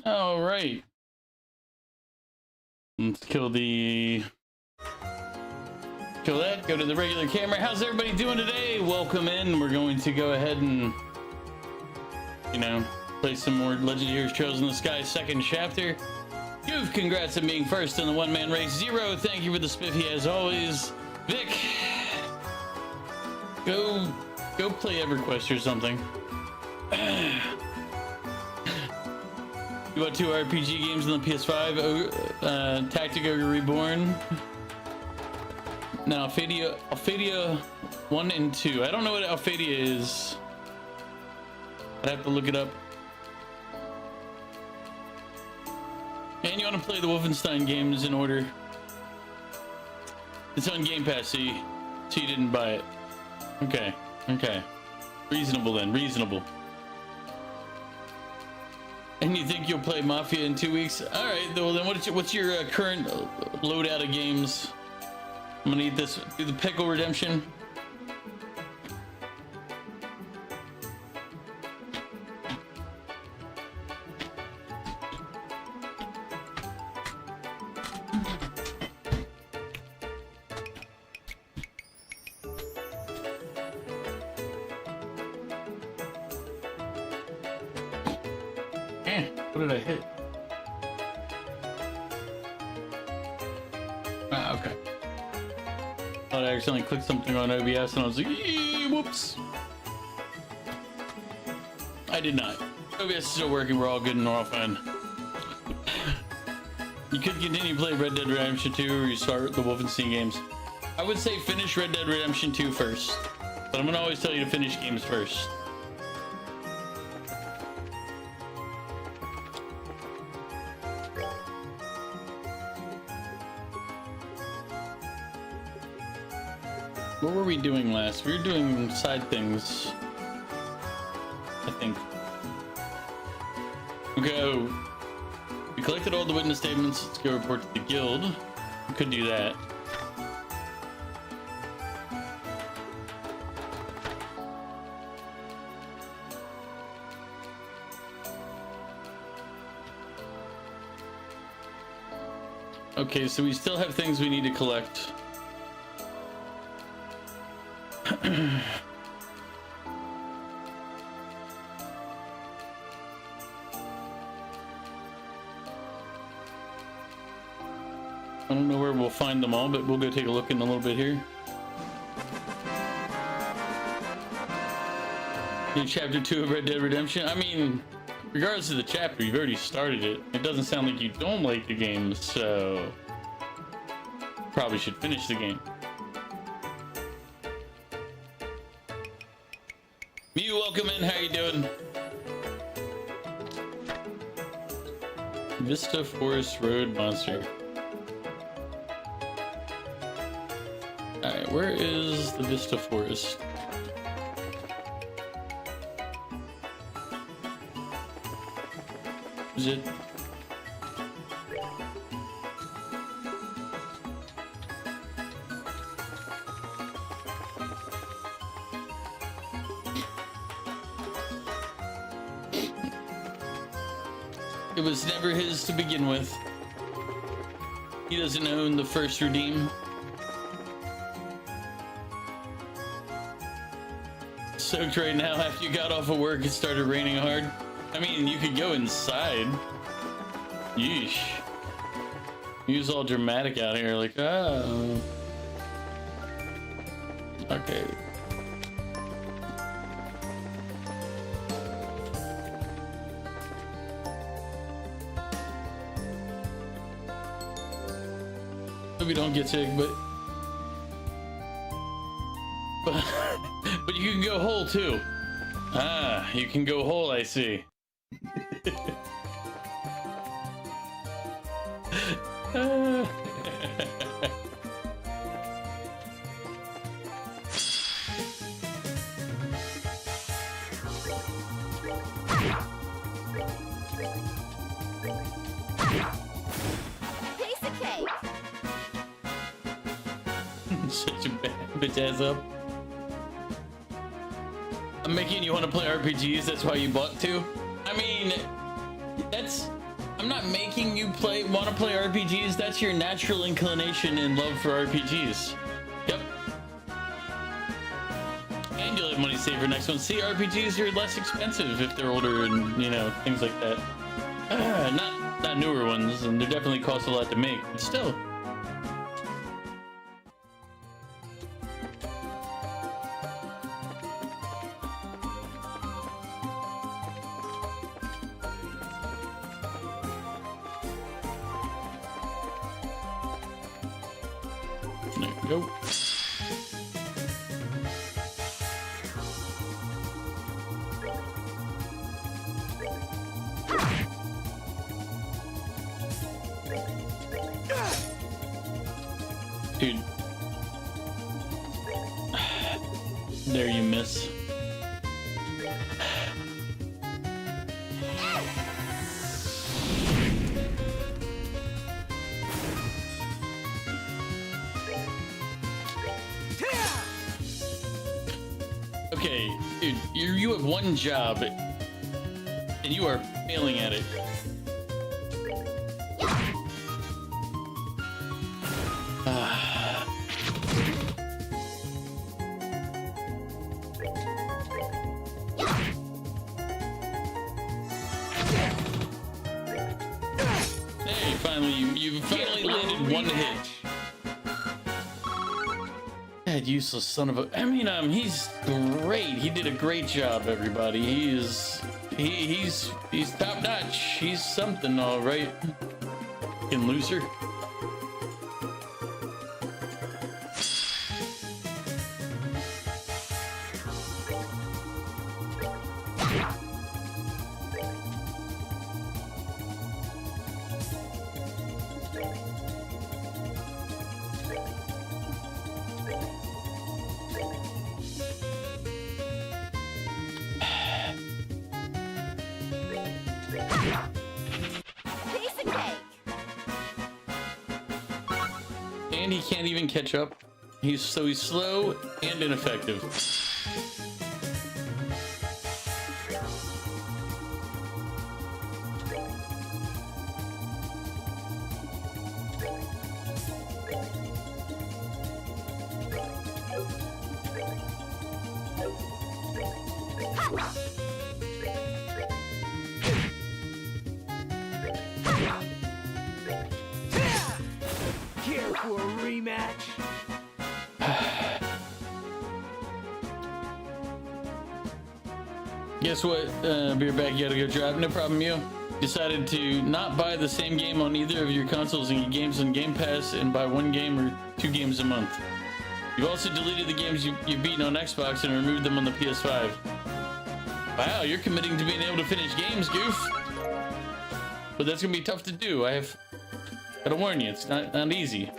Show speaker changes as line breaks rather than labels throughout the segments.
All right. Let's kill that. Go to the regular camera. How's everybody doing today? Welcome in. We're going to go ahead and, play some more Legend of Heroes Trails in the Sky second chapter. Goof, congrats on being first in the one-man race. Zero, thank you for the spiffy as always. Vic, go play EverQuest or something. You want 2 RPG games on the PS5? Tactic Ogre Reborn. Now, Alphadia 1 and 2. I don't know what Alphadia is. I'd have to look it up. And you want to play the Wolfenstein games in order. It's on Game Pass, so you didn't buy it. Okay. Reasonable then, reasonable. And you think you'll play Mafia in 2 weeks? All right, well then what's your current loadout of games? I'm gonna do the Pickle Redemption. What did I hit? Ah, okay. Thought I accidentally clicked something on OBS and I was like, whoops. I did not. OBS is still working, we're all good and we're all fine. You could continue to play Red Dead Redemption 2 or you start the Wolfenstein games. I would say finish Red Dead Redemption 2 first. But I'm gonna always tell you to finish games first. What were we doing last? We were doing side things, I think. Okay, we collected all the witness statements. Let's go report to the guild. We could do that. Okay, so we still have things we need to collect. I don't know where we'll find them all, but we'll go take a look in a little bit here. In chapter 2 of Red Dead Redemption. I mean, regardless of the chapter, you've already started it. It doesn't sound like you don't like the game, so probably should finish the game. Mew, welcome in. How you doing? Vista Forest Road Monster. Alright, where is the Vista Forest? Is it? It was never his to begin with. He doesn't own the first redeem. Soaked right now after you got off of work. It started raining hard. I mean, you could go inside. Yeesh. He was all dramatic out here, like, oh. Okay. We don't get sick, but you can go whole too. Ah, you can go whole, I see. Such a bad bitch ass up. I'm making you want to play RPGs, that's why you bought 2. I mean, I'm not making you want to play RPGs. That's your natural inclination and love for RPGs. Yep. And you'll have money saved for next one. See, RPGs are less expensive if they're older and, you know, things like that. Not newer ones, and they definitely cost a lot to make, but still. There we go. Dude. There you miss. Okay, dude, you have one job, and you are failing at it. Hey, finally, you finally landed one hit. That useless son of a... I mean, he's great. He did a great job, everybody. He's top notch. He's something, all right. Fucking loser. And he can't even catch up. He's slow and ineffective.
Care for a rematch?
Guess what? Be right back. You gotta go drive. No problem, you. Decided to not buy the same game on either of your consoles and get games on Game Pass and buy one game or 2 games a month. You've also deleted the games you've beaten on Xbox and removed them on the PS5. Wow, you're committing to being able to finish games, goof. But that's gonna be tough to do. Gotta warn you, it's not easy.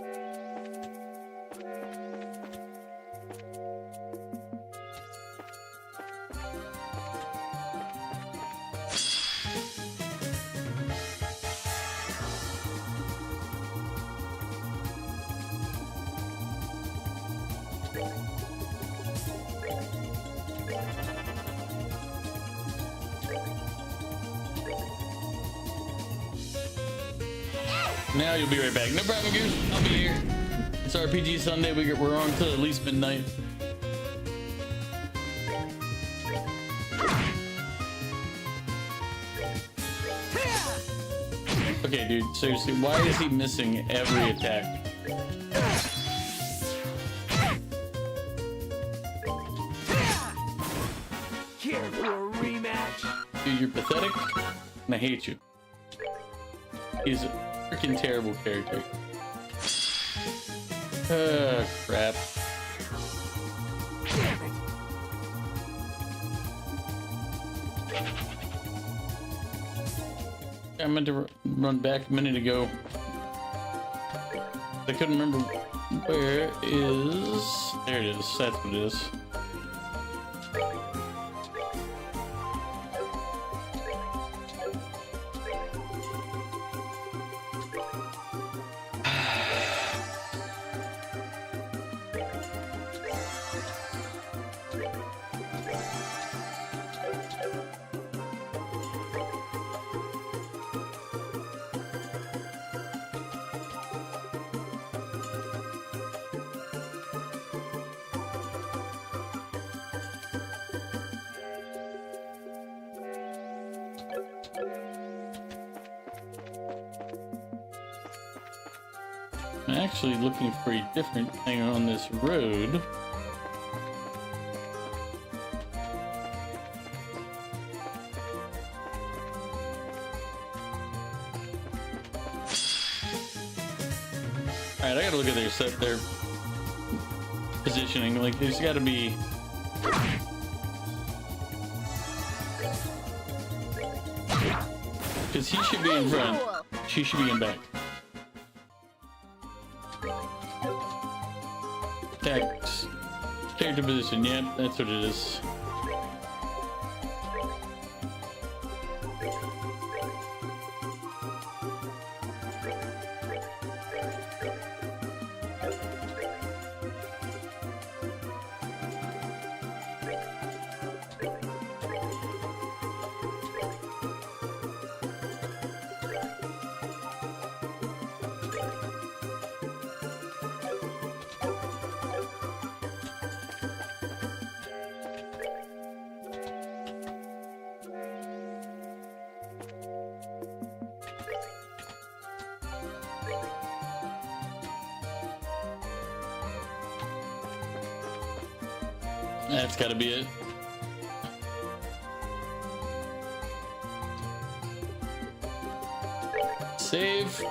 Now you'll be right back. No problem, Goose. I'll be here. It's RPG Sunday. We're on till at least midnight. Okay, dude. Seriously, why is he missing every attack?
Care for a rematch?
Dude, you're pathetic, and I hate you. He's a freaking terrible character. Crap.
Damn it!
I meant to run back a minute ago. I couldn't remember where is. There it is. That's what it is. I'm actually looking for a different thing on this road. Alright, I gotta look at their positioning. Like, there's gotta be... Because he should be in front. She should be in back. Tactics. Character position. Yep, that's what it is. That's gotta be it. Save.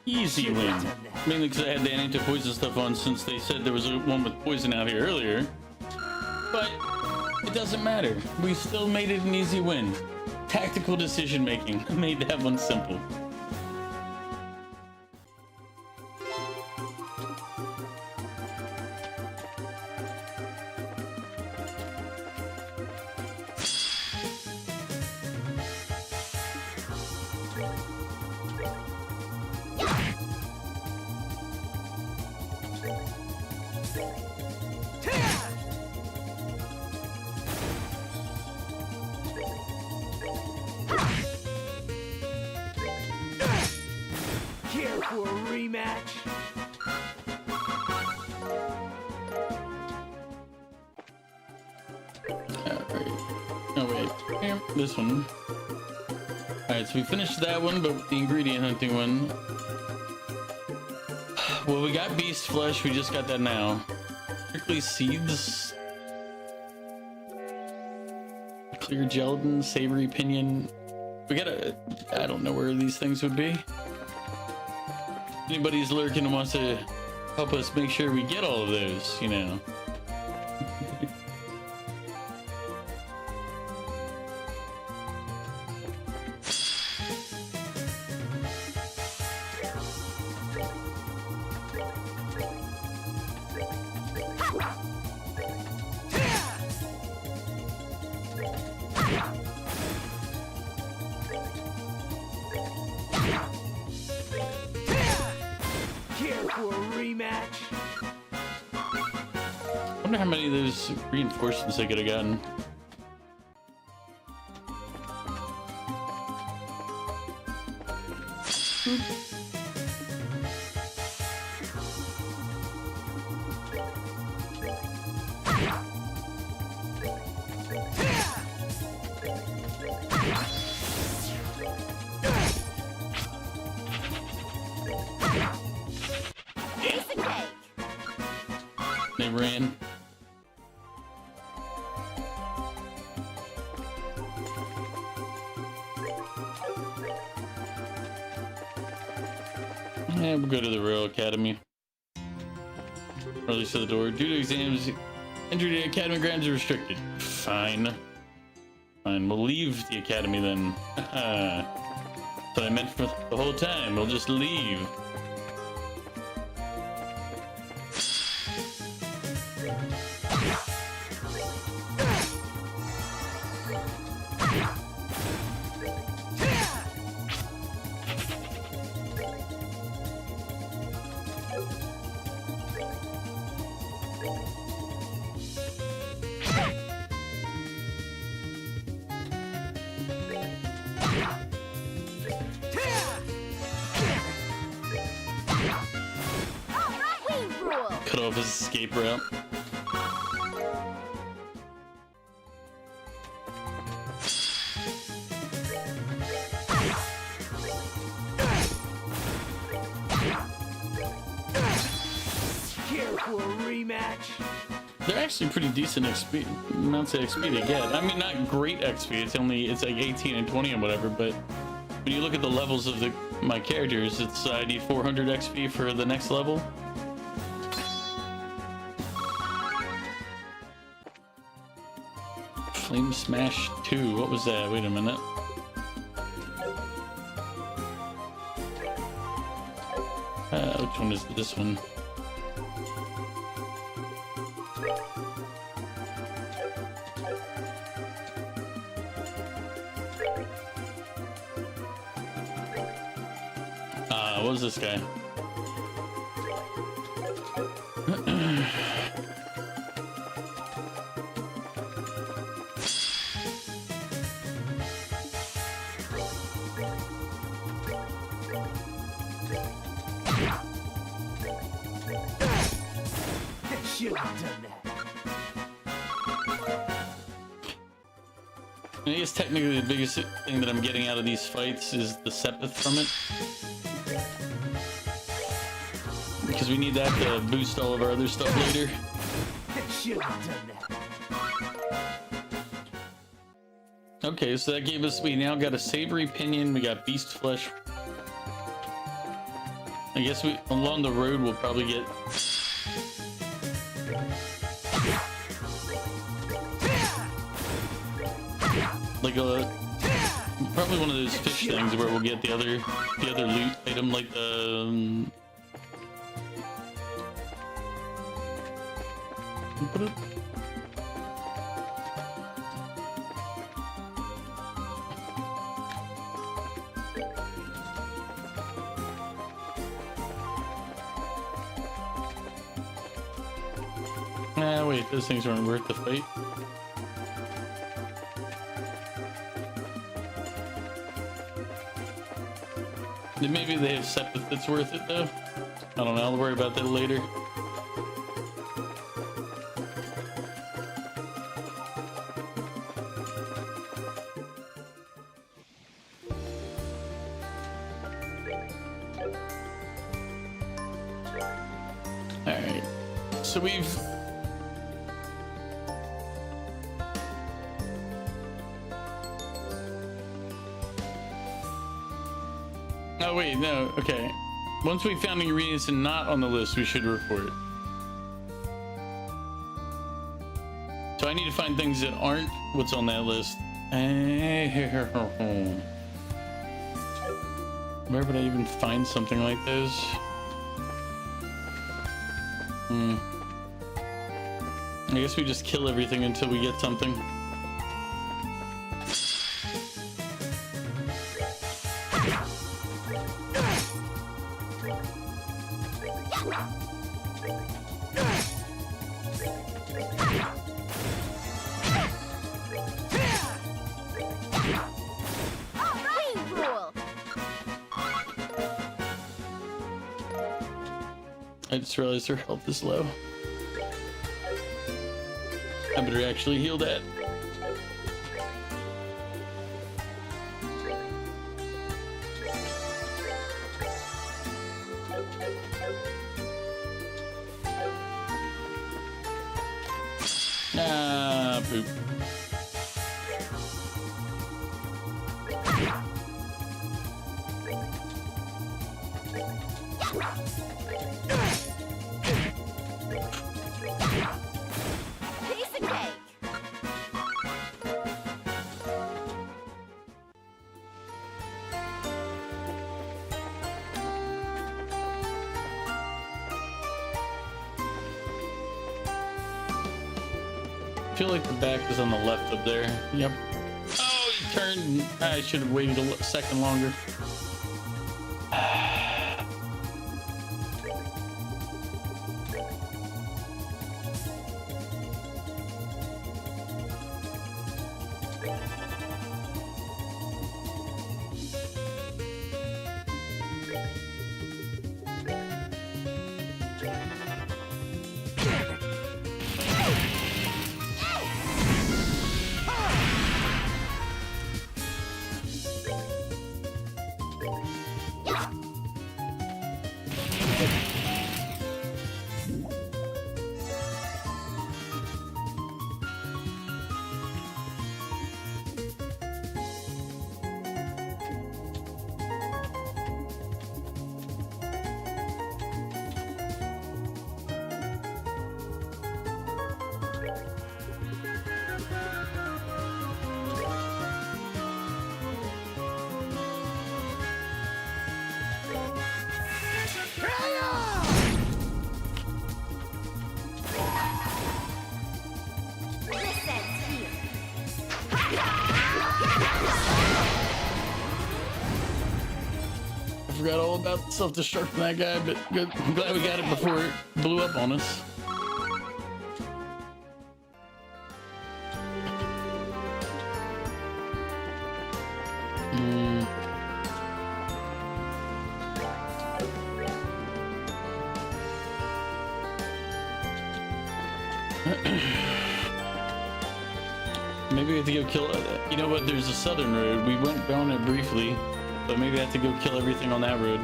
Easy win. Mainly because I had the anti-poison stuff on since they said there was one with poison out here earlier. But it doesn't matter. We still made it an easy win. Tactical decision making made that one simple.
Care for a rematch?
Alright. Oh wait. This one. Alright, so we finished that one, but the ingredient hunting one. Well, we got beast flesh, we just got that now. Prickly seeds. Clear gelatin, savory pinion. We gotta... I don't know where these things would be. Anybody's lurking and wants to help us make sure we get all of those, you know. I wonder how many of those reinforcements I could have gotten. They ran. Yeah, we'll go to the Royal Academy. Or at least to the door. Due to exams, entry to the Academy grounds are restricted. Fine. Fine, we'll leave the Academy then. That's what I meant for the whole time. We'll just leave. Cut off his escape route.
Here for a rematch.
They're actually pretty decent XP amounts of XP to get. I mean, not great XP. It's like 18 and 20 and whatever. But when you look at the levels of my characters, it's I need 400 XP for the next level. Flame Smash 2. What was that? Wait a minute. Which one is this one? What was this guy?
Should have done that.
I guess technically the biggest thing that I'm getting out of these fights is the Sepith from it. Because we need that to boost all of our other stuff later.
Should have done that.
Okay, so that gave us, we now got a savory pinion, we got beast flesh. I guess we, along the road, we'll probably get like a, probably one of those fish things where we'll get the other loot item, like the nah, wait, those things weren't worth the fight. Then maybe they have Sepith that's worth it though. I don't know, I'll worry about that later. All right. So we've. Oh wait, no. Okay. Once we found ingredients and not on the list, we should report. So I need to find things that aren't what's on that list. Where would I even find something like those? I guess we just kill everything until we get something. I just realized her health is low. I better actually heal that. Ah, poop. I feel like the back is on the left up there. Yep. Oh, you turned. I should have waited a second longer. Forgot all about self-destruct from that guy, but good. I'm glad we got it before it blew up on us. Maybe we have to go kill it. You know what? There's a southern road. We went down it briefly. But maybe I have to go kill everything on that road.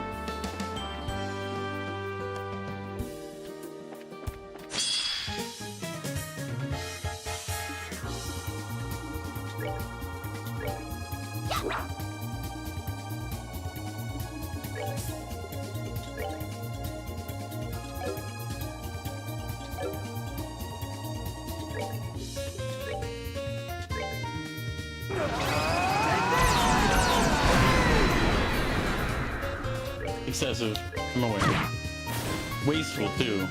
Excessive, I'm aware. Wasteful too.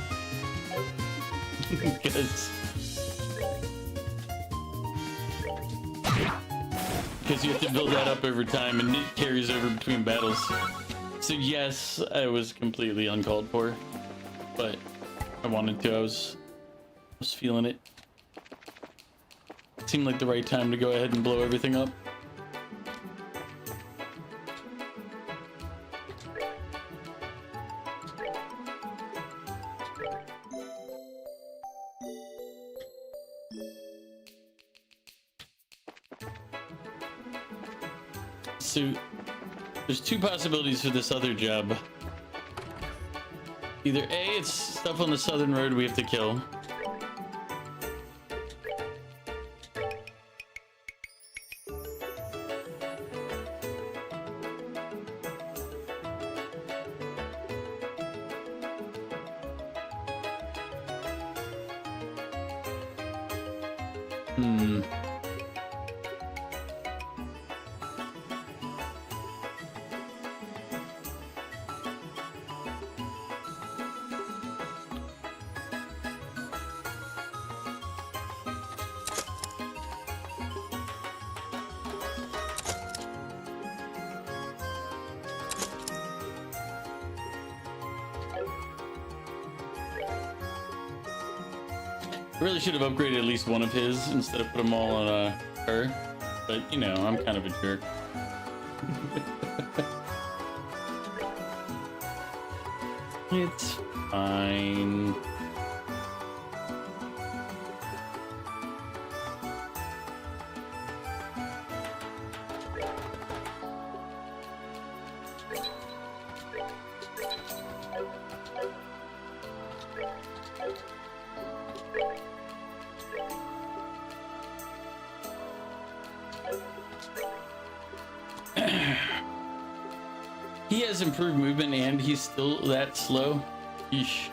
Because you have to build that up over time and it carries over between battles. So yes, I was completely uncalled for, but I wanted to. I was feeling it. It seemed like the right time to go ahead and blow everything up. So there's two possibilities for this other job. Either A, it's stuff on the southern road we have to kill. I really should have upgraded at least one of his instead of put them all on her. But, you know, I'm kind of a jerk. It's fine. He has improved movement and he's still that slow. Yeesh.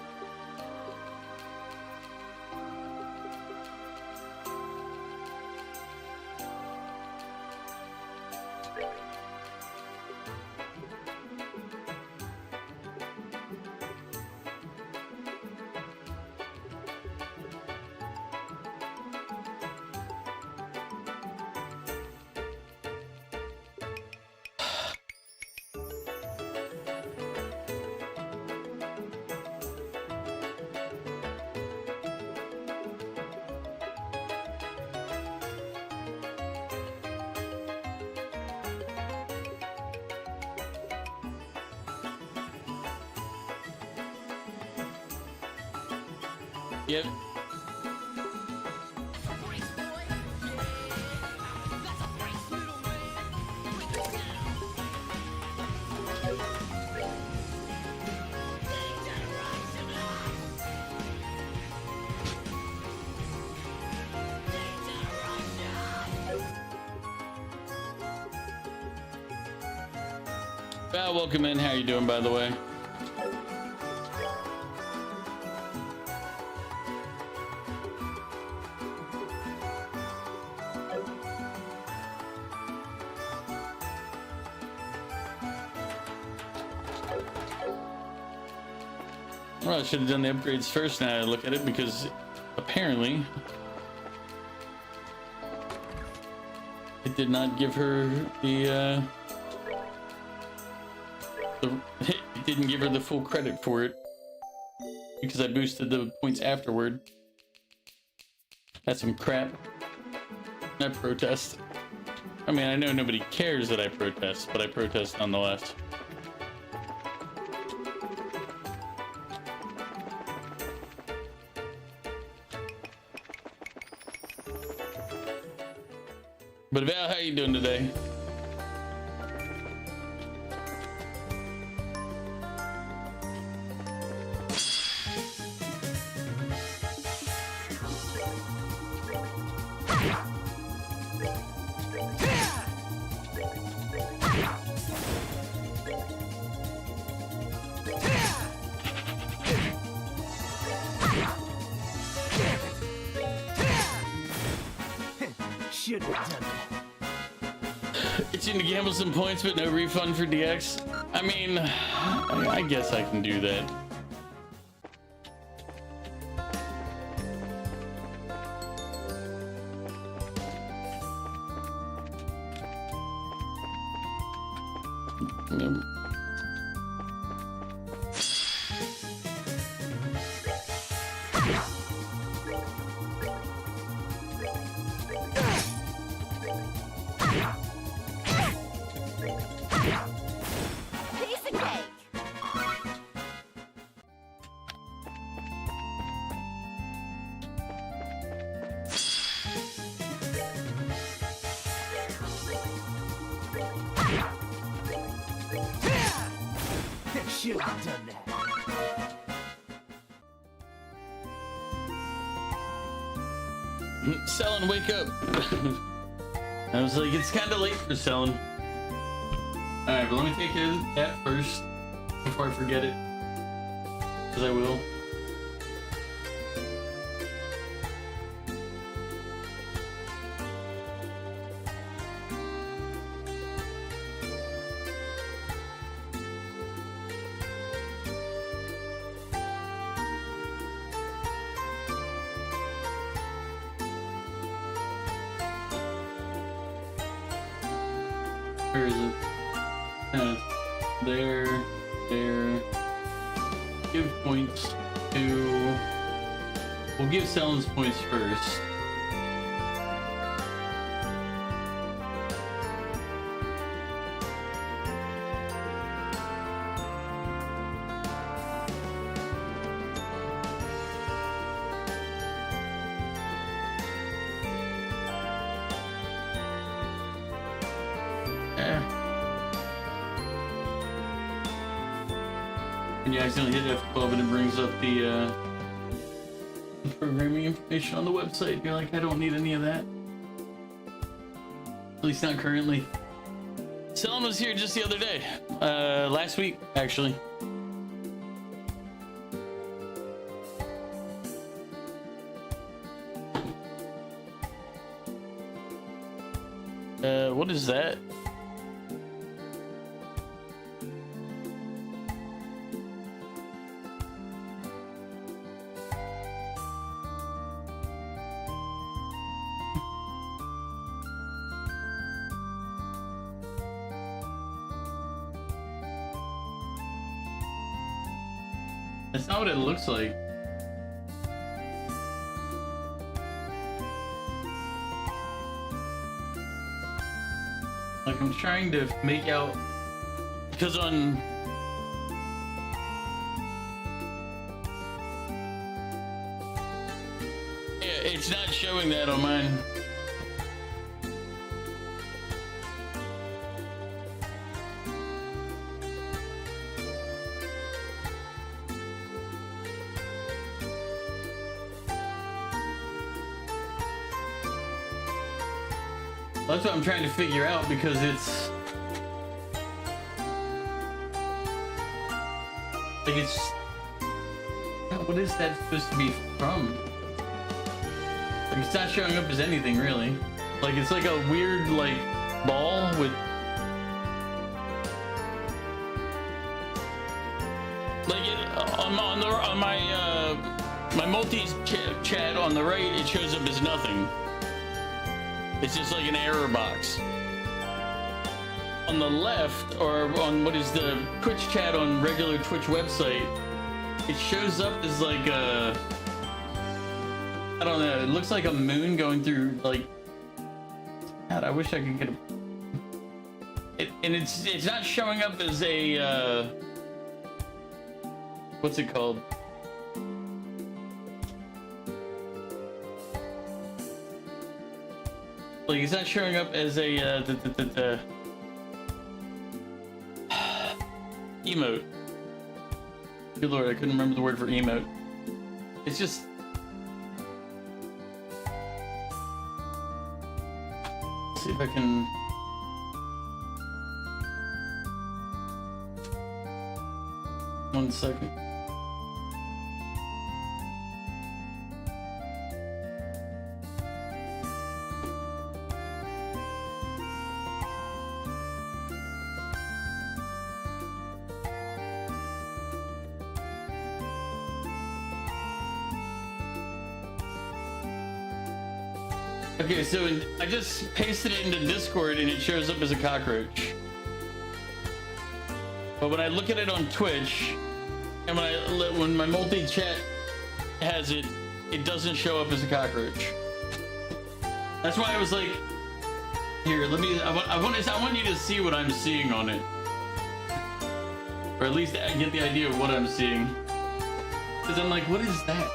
Yep. Val, welcome in. How you doing, by the way? Well, I should have done the upgrades first now I look at it, because apparently it did not give her the it didn't give her the full credit for it because I boosted the points afterward. That's some crap. I protest. I mean, I know nobody cares that I protest, but I protest nonetheless. But Val, how you doing today?
Should have done that.
Itching to gamble some points, but no refund for DX. I mean, I guess I can do that.
Should have done that.
Selling, wake up. I was like, it's kind of late for selling. Alright, but let me take care of that first before I forget it. Because I will. Where is it? There. Give points to... We'll give Sellen's points first. And you accidentally hit F12 and it brings up the programming information on the website. You're like, I don't need any of that. At least not currently. Selen was here just the other day. Last week, actually. What is that? That's not what it looks like. Like, I'm trying to make out, because on yeah, it's not showing that on mine. That's what I'm trying to figure out, because it's like, it's what is that supposed to be from? Like, it's not showing up as anything really. Like, it's like a weird like ball with like on my multi chat on the right, it shows up as nothing. It's just like an error box. On the left, or on what is the Twitch chat on regular Twitch website, it shows up as like a, I don't know, it looks like a moon going through, like, God, I wish I could get it, and it's not showing up as a, what's it called? Like, it's not showing up as a emote. Good lord, I couldn't remember the word for emote. It's just, let's see if I can. One second. Okay, so I just pasted it into Discord and it shows up as a cockroach. But when I look at it on Twitch, and when my multi-chat has it, it doesn't show up as a cockroach. That's why I was like, here, let me. I want you to see what I'm seeing on it, or at least get the idea of what I'm seeing. Because I'm like, what is that?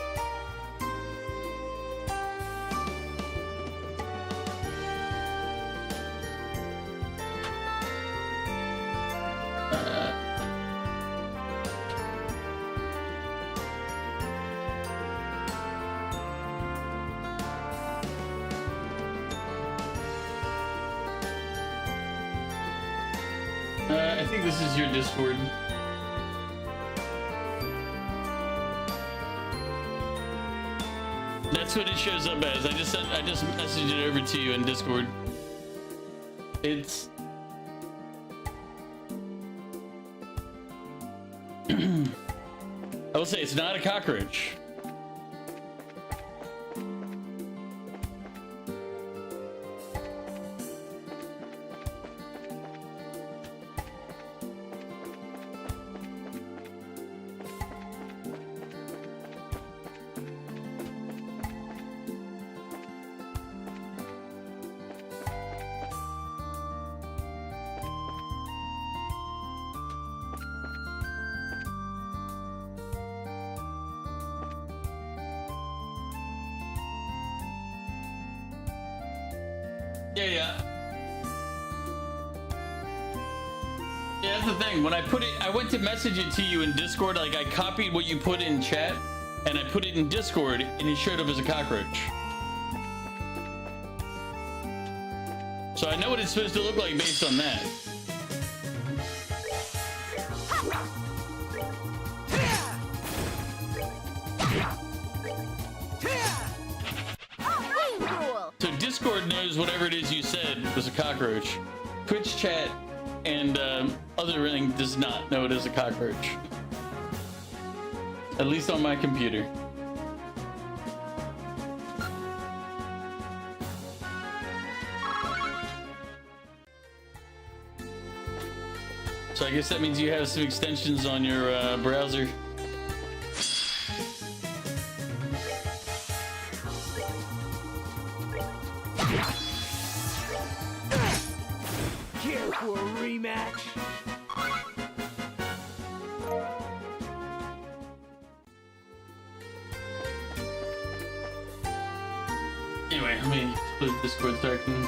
I think this is your Discord. That's what it shows up as. I just messaged it over to you in Discord. It's I will say it's not a cockroach. Yeah. Yeah, that's the thing. When I put it, I went to message it to you in Discord. Like, I copied what you put in chat, and I put it in Discord, and it showed up as a cockroach. So I know what it's supposed to look like based on that. So Discord knows whatever it is you said was a cockroach. Twitch chat and other thing does not know it is a cockroach. At least on my computer. So I guess that means you have some extensions on your browser.
Care for a rematch?
Anyway, let me put Discord starting.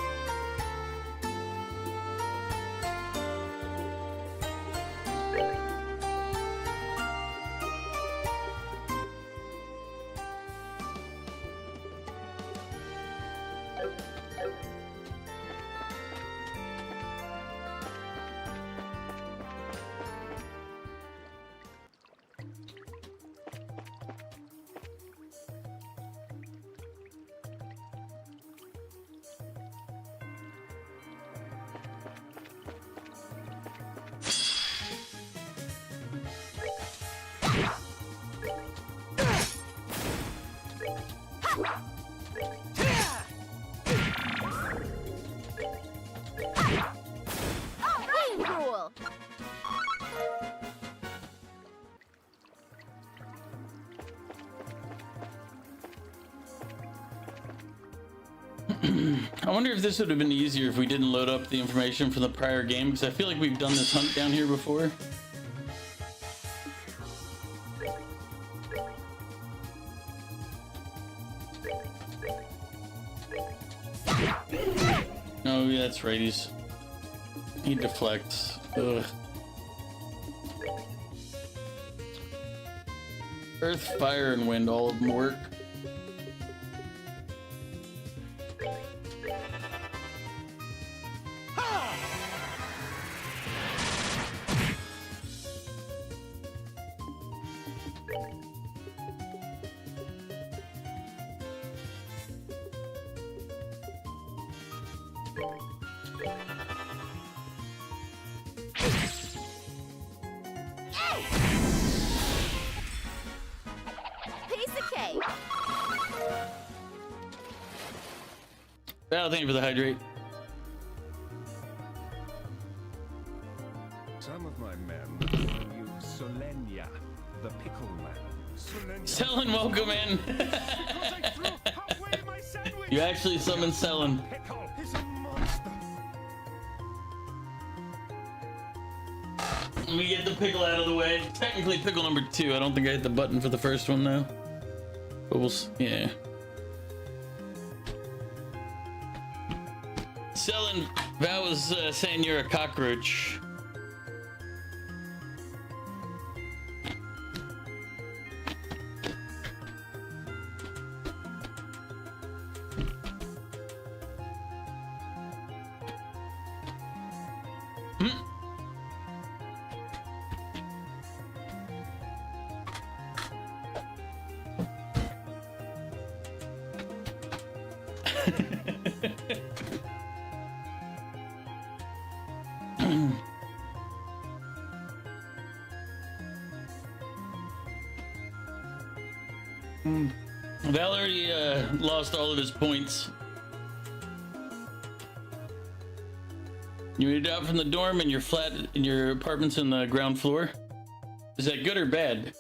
I wonder if this would have been easier if we didn't load up the information from the prior game, because I feel like we've done this hunt down here before. Oh, yeah, that's right. He deflects. Ugh. Earth, fire, and wind, all of them work. Well, thank you for the hydrate.
Some of my men call you Solenia, the pickle man.
Selen, welcome in. You actually summoned Selen.
Pickle is a monster.
Let me get the pickle out of the way. Technically pickle number 2. I don't think I hit the button for the first one though. But we'll yeah. Selen, Val was saying you're a cockroach. Val already lost all of his points. You moved out from the dorm and your flat in your apartment's in the ground floor. Is that good or bad?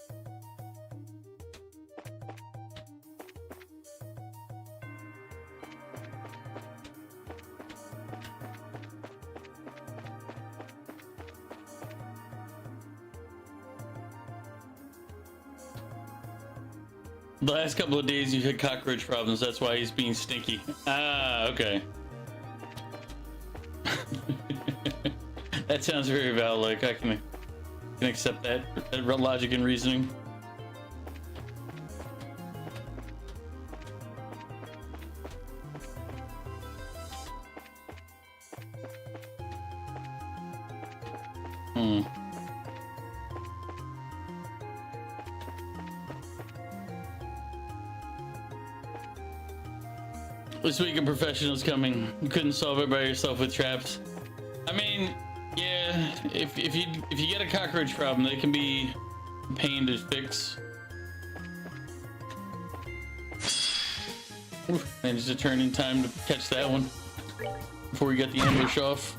The last couple of days you've had cockroach problems, that's why he's being stinky. Ah, okay. That sounds very valid. I can accept that logic and reasoning. This week a professional's coming. You couldn't solve it by yourself with traps. I mean, yeah, if you get a cockroach problem, they can be a pain to fix. Oof, managed to turn in time to catch that one before we got the ambush off.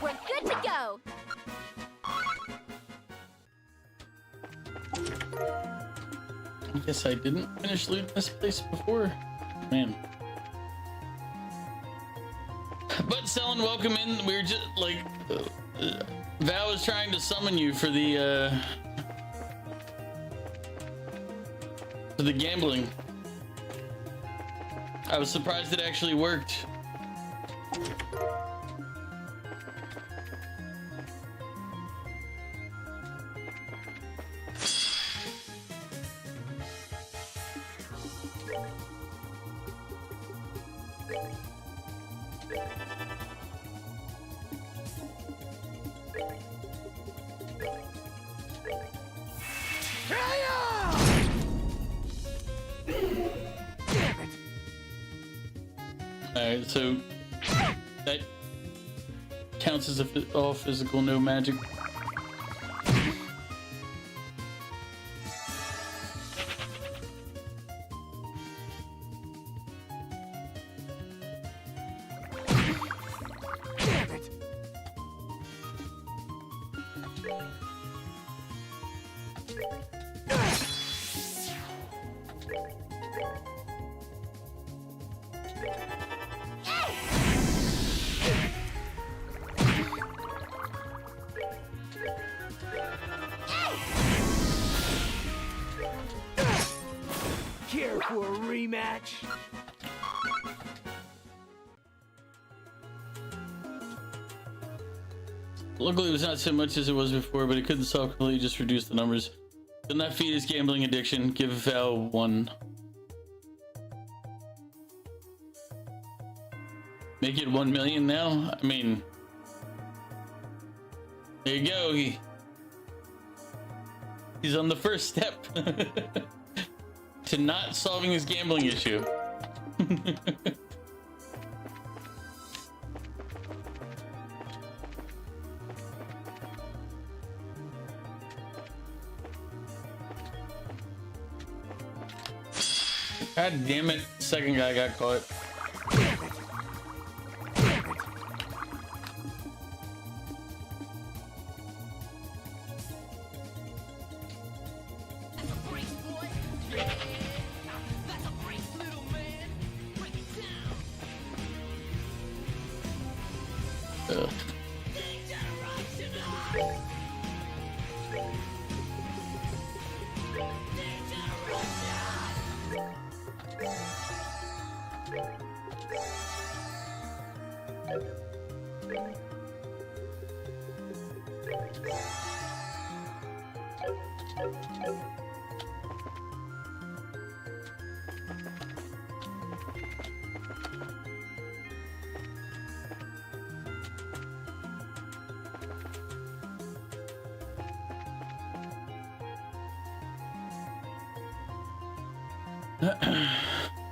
We're good to go.
I guess I didn't finish looting this place before. Man. But Selin, welcome in. We were just like Val was trying to summon you for the gambling. I was surprised it actually worked. Alright, so that counts as all physical, no magic.
Care for a rematch?
Luckily, it was not so much as it was before, but it couldn't solve completely, just reduce the numbers. Did not feed his gambling addiction. Give Val 1. Make it 1 million now? I mean, there you go. He's on the first step to not solving his gambling issue. God damn it, second guy got caught. Ugh.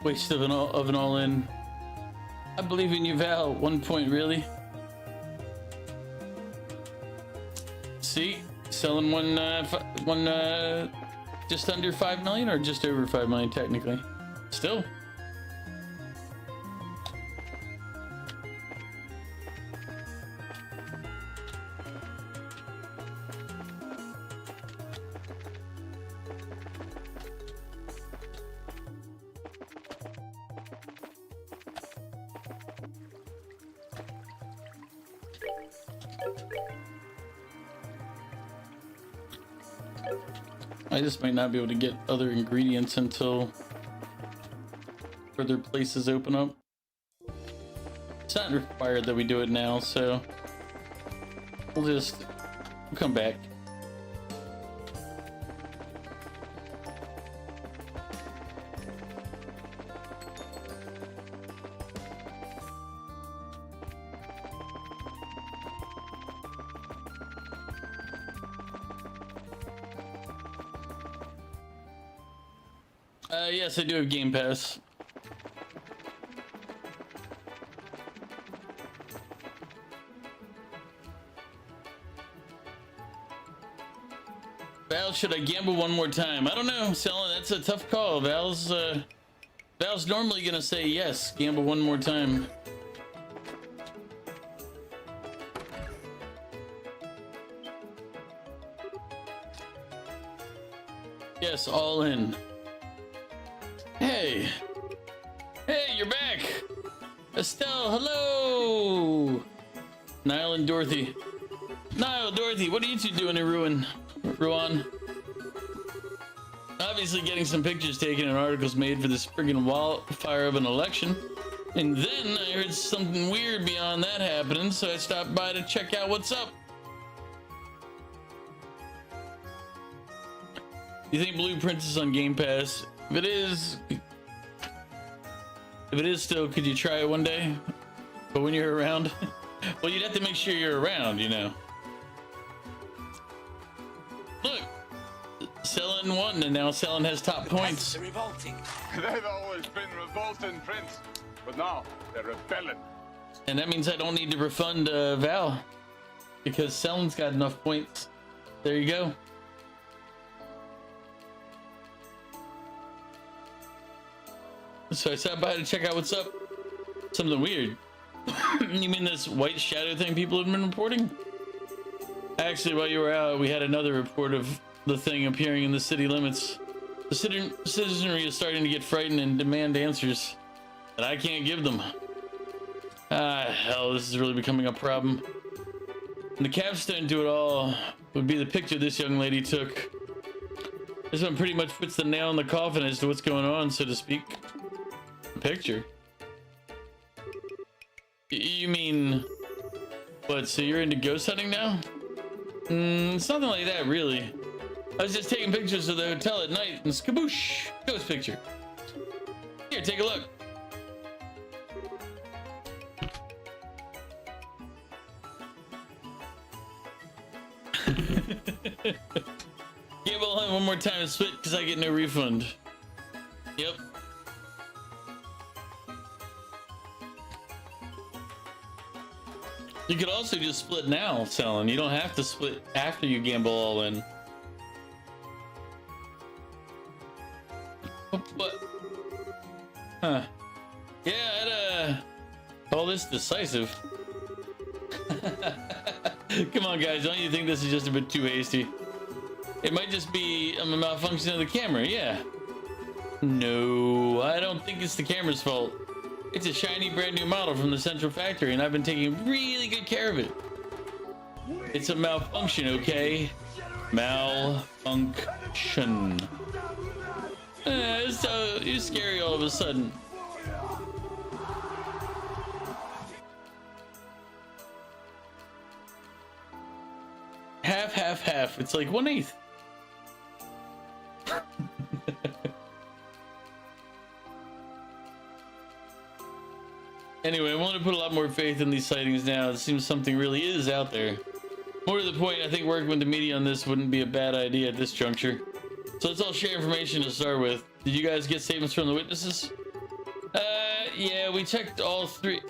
Waste of an all-in. I believe in you, Val. 1 point, really? See, selling just under 5 million, or just over 5 million technically. Still. I just might not be able to get other ingredients until further places open up. It's not required that we do it now, so we'll come back. Yes, I do have Game Pass. Val, should I gamble one more time? I don't know, Selin, that's a tough call. Val's normally gonna say yes, gamble one more time. Yes, all in. Hey, you're back. Estelle, hello. Niall and Dorothy. Niall, Dorothy, what are you two doing in Rouen? Obviously getting some pictures taken and articles made for this friggin' wildfire of an election. And then I heard something weird beyond that happening, so I stopped by to check out what's up. You think Blueprints is on Game Pass? If it is still, could you try it one day? But when you're around? Well, you'd have to make sure you're around, you know. Look! Selin won, and now Selin has top points.
Revolting.
They've always been revolting, Prince. But now, they're rebelling.
And that means I don't need to refund Val. Because Selin's got enough points. There you go. So I stopped by to check out what's up. Something weird. You mean this white shadow thing people have been reporting? Actually, while you were out, we had another report of the thing appearing in the city limits. The citizenry is starting to get frightened and demand answers that I can't give them. Ah, hell, this is really becoming a problem. And the capstone to it all would be the picture this young lady took. This one pretty much puts the nail in the coffin as to what's going on, so to speak. Picture? You mean, what, so you're into ghost hunting now? Something like that, really. I was just taking pictures of the hotel at night and skaboosh, ghost picture. Here, take a look. Gamble on one more time and split because I get no refund. Yep. You could also just split now, Selin. You don't have to split after you gamble all in. But, huh? Yeah, I'd call this decisive. Come on, guys! Don't you think this is just a bit too hasty? It might just be a malfunction of the camera. Yeah. No, I don't think it's the camera's fault. It's a shiny brand new model from the central factory, and I've been taking really good care of it. It's a malfunction, okay? Malfunction. So you're scary all of a sudden. Half. It's like 1/8. Anyway, I'm willing to put a lot more faith in these sightings now. It seems something really is out there. More to the point, I think working with the media on this wouldn't be a bad idea at this juncture. So let's all share information to start with. Did you guys get statements from the witnesses? Yeah, we checked all three.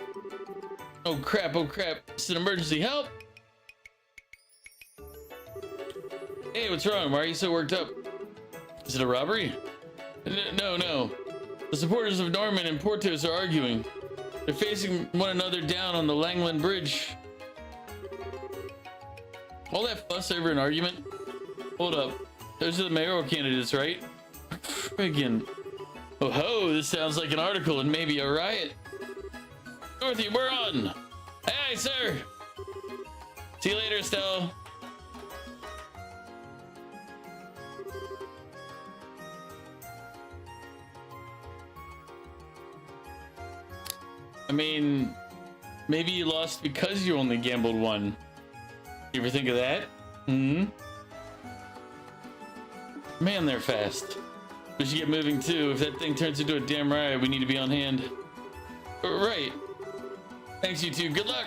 Oh crap, oh crap. It's an emergency. Help! Hey, what's wrong? Why are you so worked up? Is it a robbery? No. The supporters of Norman and Portos are arguing. They're facing one another down on the Langland Bridge. All that fuss over an argument? Hold up. Those are the mayoral candidates, right? Friggin'. Oh ho, this sounds like an article and maybe a riot. Dorothy, we're on! Hey, sir! See you later, Estelle. I mean, maybe you lost because you only gambled one. You ever think of that? Hmm? Man, they're fast. We should get moving too. If that thing turns into a damn riot, we need to be on hand. Right. Thanks, you two. Good luck.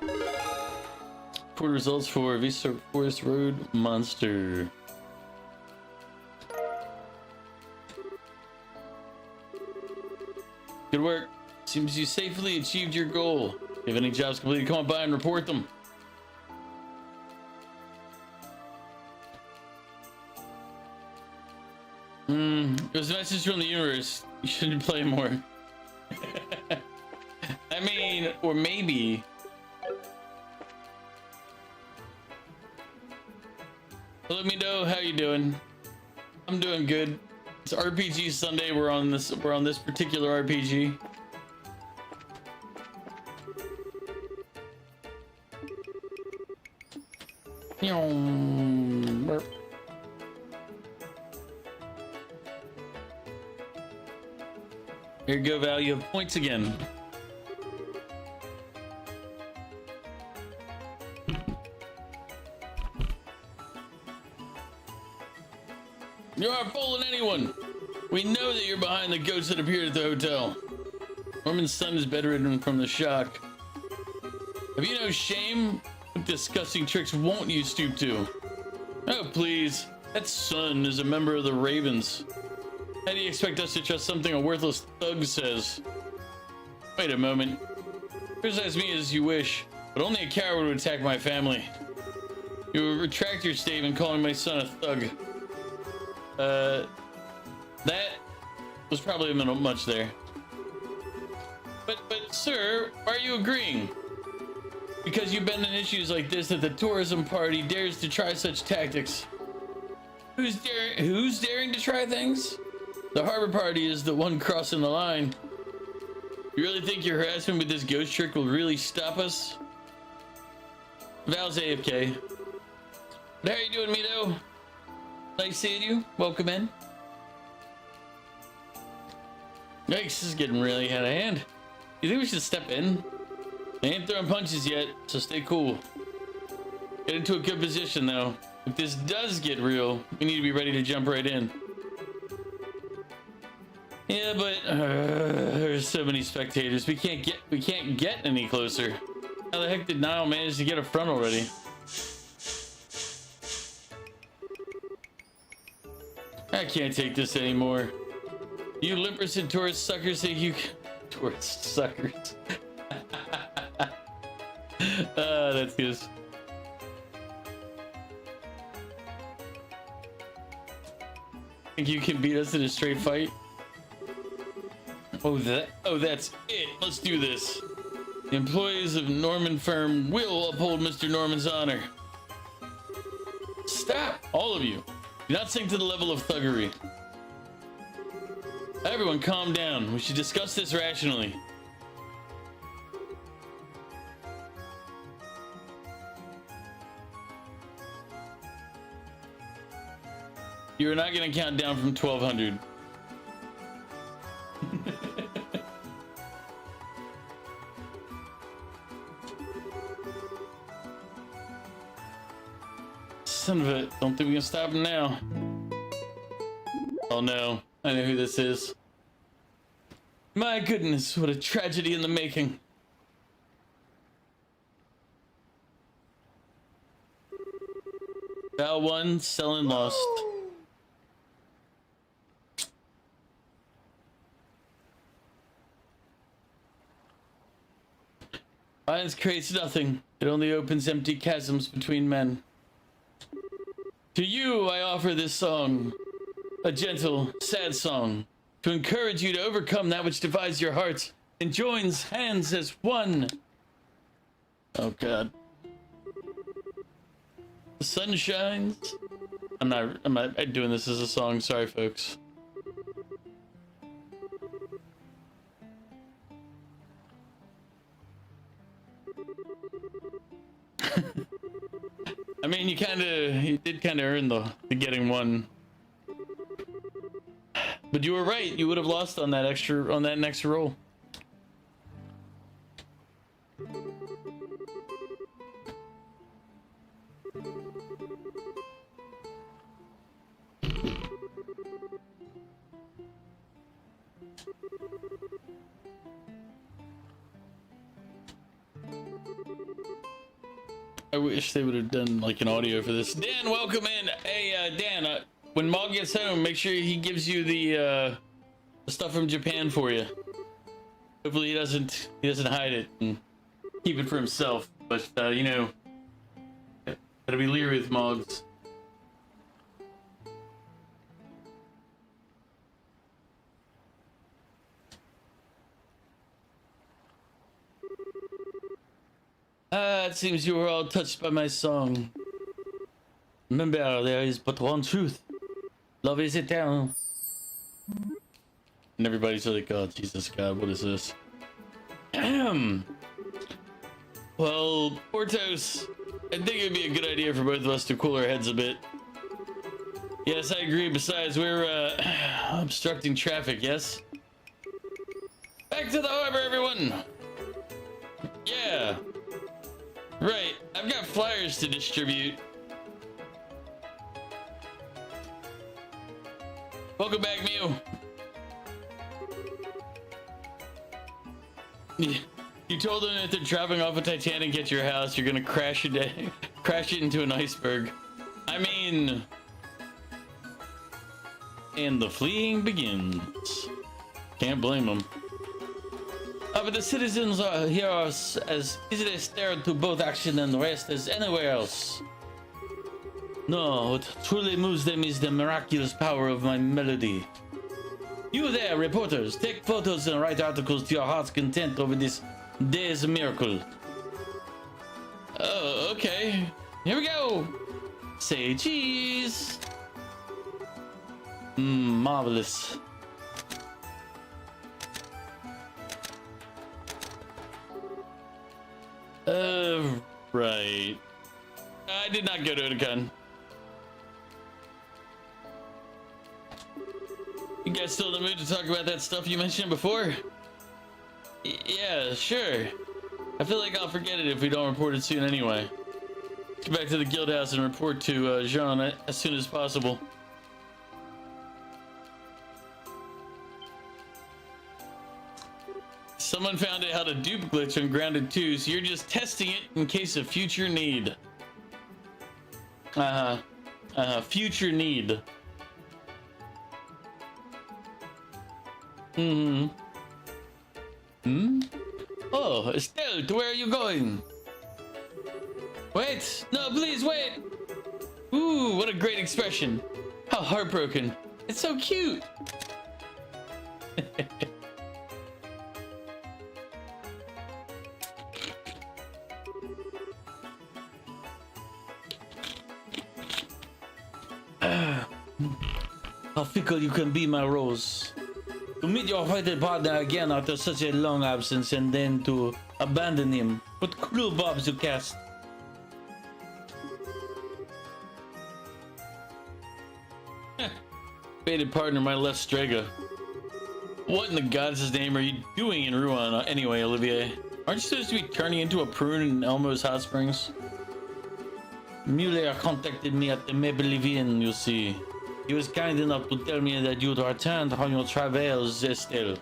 Report results for Vista Forest Road Monster. Good work. Seems you safely achieved your goal. If you have any jobs completed, come on by and report them. It was a message from the universe. You shouldn't play more. I mean, or maybe. Let me know how you doing. I'm doing good. It's RPG Sunday. We're on this particular RPG. Here you go, Val. You have points again. You aren't fooling anyone. We know that you're behind the ghosts that appeared at the hotel. Norman's son is bedridden from the shock. Have you no shame? What disgusting tricks won't you stoop to? Oh, please. That son is a member of the Ravens. How do you expect us to trust something a worthless thug says? Wait a moment. Criticize me as you wish, but only a coward would attack my family. You will retract your statement calling my son a thug. That was probably a little much there. But sir, why are you agreeing? Because you've been in issues like this that the tourism party dares to try such tactics. Who's daring to try things? The harbor party is the one crossing the line. You really think your harassment with this ghost trick will really stop us? Val's AFK. But how are you doing, Mito? Nice seeing you. Welcome in. Yikes, this is getting really out of hand. You think we should step in? They ain't throwing punches yet, so stay cool. Get into a good position, though. If this does get real, we need to be ready to jump right in. Yeah, but there's so many spectators. We can't get any closer. How the heck did Niall manage to get up front already? I can't take this anymore. You limpers and tourist suckers think you tourist suckers. That's good. Think you can beat us in a straight fight? Oh, that's it. Let's do this. The employees of Norman firm will uphold Mr. Norman's honor. Stop, all of you. Do not sink to the level of thuggery. Everyone calm down. We should discuss this rationally. You're not going to count down from 1200. Son of a... Don't think we can stop him now. Oh no. I know who this is. My goodness, what a tragedy in the making. Val 1, selling lost. Violence creates nothing. It only opens empty chasms between men. To you, I offer this song. A gentle, sad song. To encourage you to overcome that which divides your hearts and joins hands as one. Oh, God. The sun shines. I'm not doing this as a song. Sorry, folks. I mean, you did kind of earn the getting one. But you were right. You would have lost on that next roll. I wish they would have done like an audio for this. Dan, welcome in. Hey, Dan, when Mog gets home, make sure he gives you the stuff from Japan for you. Hopefully he doesn't hide it and keep it for himself. But you know, gotta be leery with Mogs. It seems you were all touched by my song. Remember, there is but one truth. Love is eternal. And everybody's like, oh, Jesus God, what is this? Well, Portos, I think it'd be a good idea for both of us to cool our heads a bit. Yes, I agree. Besides, we're obstructing traffic, yes? Back to the harbor, everyone! Yeah. Right, I've got flyers to distribute. Welcome back, Mew. You told them that they're driving off a Titanic at your house, you're gonna crash it into an iceberg. I mean, and the fleeing begins. Can't blame them. But the citizens here are as easily stirred to both action and rest as anywhere else. No, what truly moves them is the miraculous power of my melody. You there, reporters, take photos and write articles to your heart's content over this day's miracle. Oh, okay. Here we go. Say cheese. Marvelous. Right. I did not go to Otakon. You guys still in the mood to talk about that stuff you mentioned before? Yeah, sure. I feel like I'll forget it if we don't report it soon anyway. Let's get back to the guild house and report to Jean as soon as possible. Someone found out how to dupe glitch on Grounded 2, so you're just testing it in case of future need. Future need. Oh, Estelle, where are you going? Wait! No, please wait! Ooh, what a great expression. How heartbroken. It's so cute! How fickle you can be, my Rose. To meet your fated partner again after such a long absence and then to abandon him. What cruel bobs you cast. Fated partner, my left Strega. What in the gods' name are you doing in Rouen anyway, Olivier? Aren't you supposed to be turning into a prune in Elmo's Hot Springs? Muller contacted me at the Mabelivian, you see. He was kind enough to tell me that you'd returned on your travels, Estelle.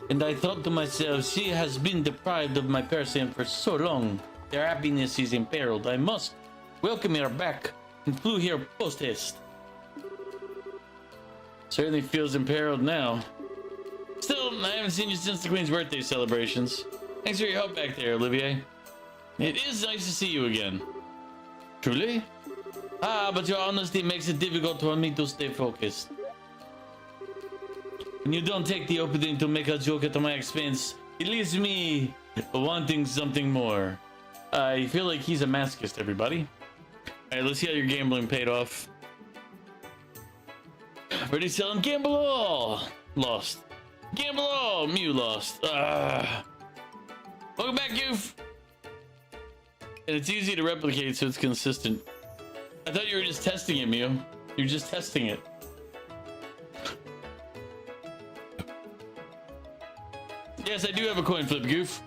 And I thought to myself, she has been deprived of my person for so long. Their happiness is imperiled. I must Welcome here back. And flew here post haste. Certainly feels imperiled now. Still, I haven't seen you since the Queen's birthday celebrations. Thanks for your help back there, Olivier. It is nice to see you again. Truly? Ah, but your honesty makes it difficult for me to stay focused. When you don't take the opening to make a joke at my expense, it leaves me wanting something more. I feel like he's a masochist, everybody. Alright, let's see how your gambling paid off. Ready, selling, gamble all! Lost. Gamble all! Mew lost. Welcome back, Goof! And it's easy to replicate, so it's consistent. I thought you were just testing it, Mew. You're just testing it. Yes, I do have a coin flip, Goof.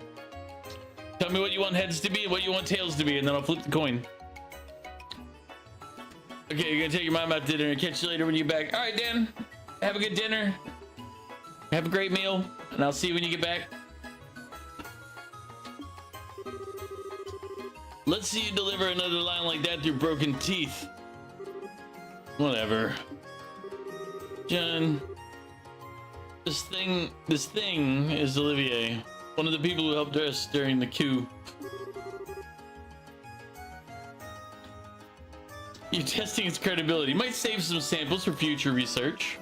Tell me what you want heads to be and what you want tails to be, and then I'll flip the coin. Okay, you're gonna take your mom out to dinner and catch you later when you're back. All right, Dan. Have a good dinner. Have a great meal, and I'll see you when you get back. Let's see you deliver another line like that through broken teeth. Whatever. John. This thing is Olivier. One of the people who helped us during the coup. You're testing its credibility. Might save some samples for future research.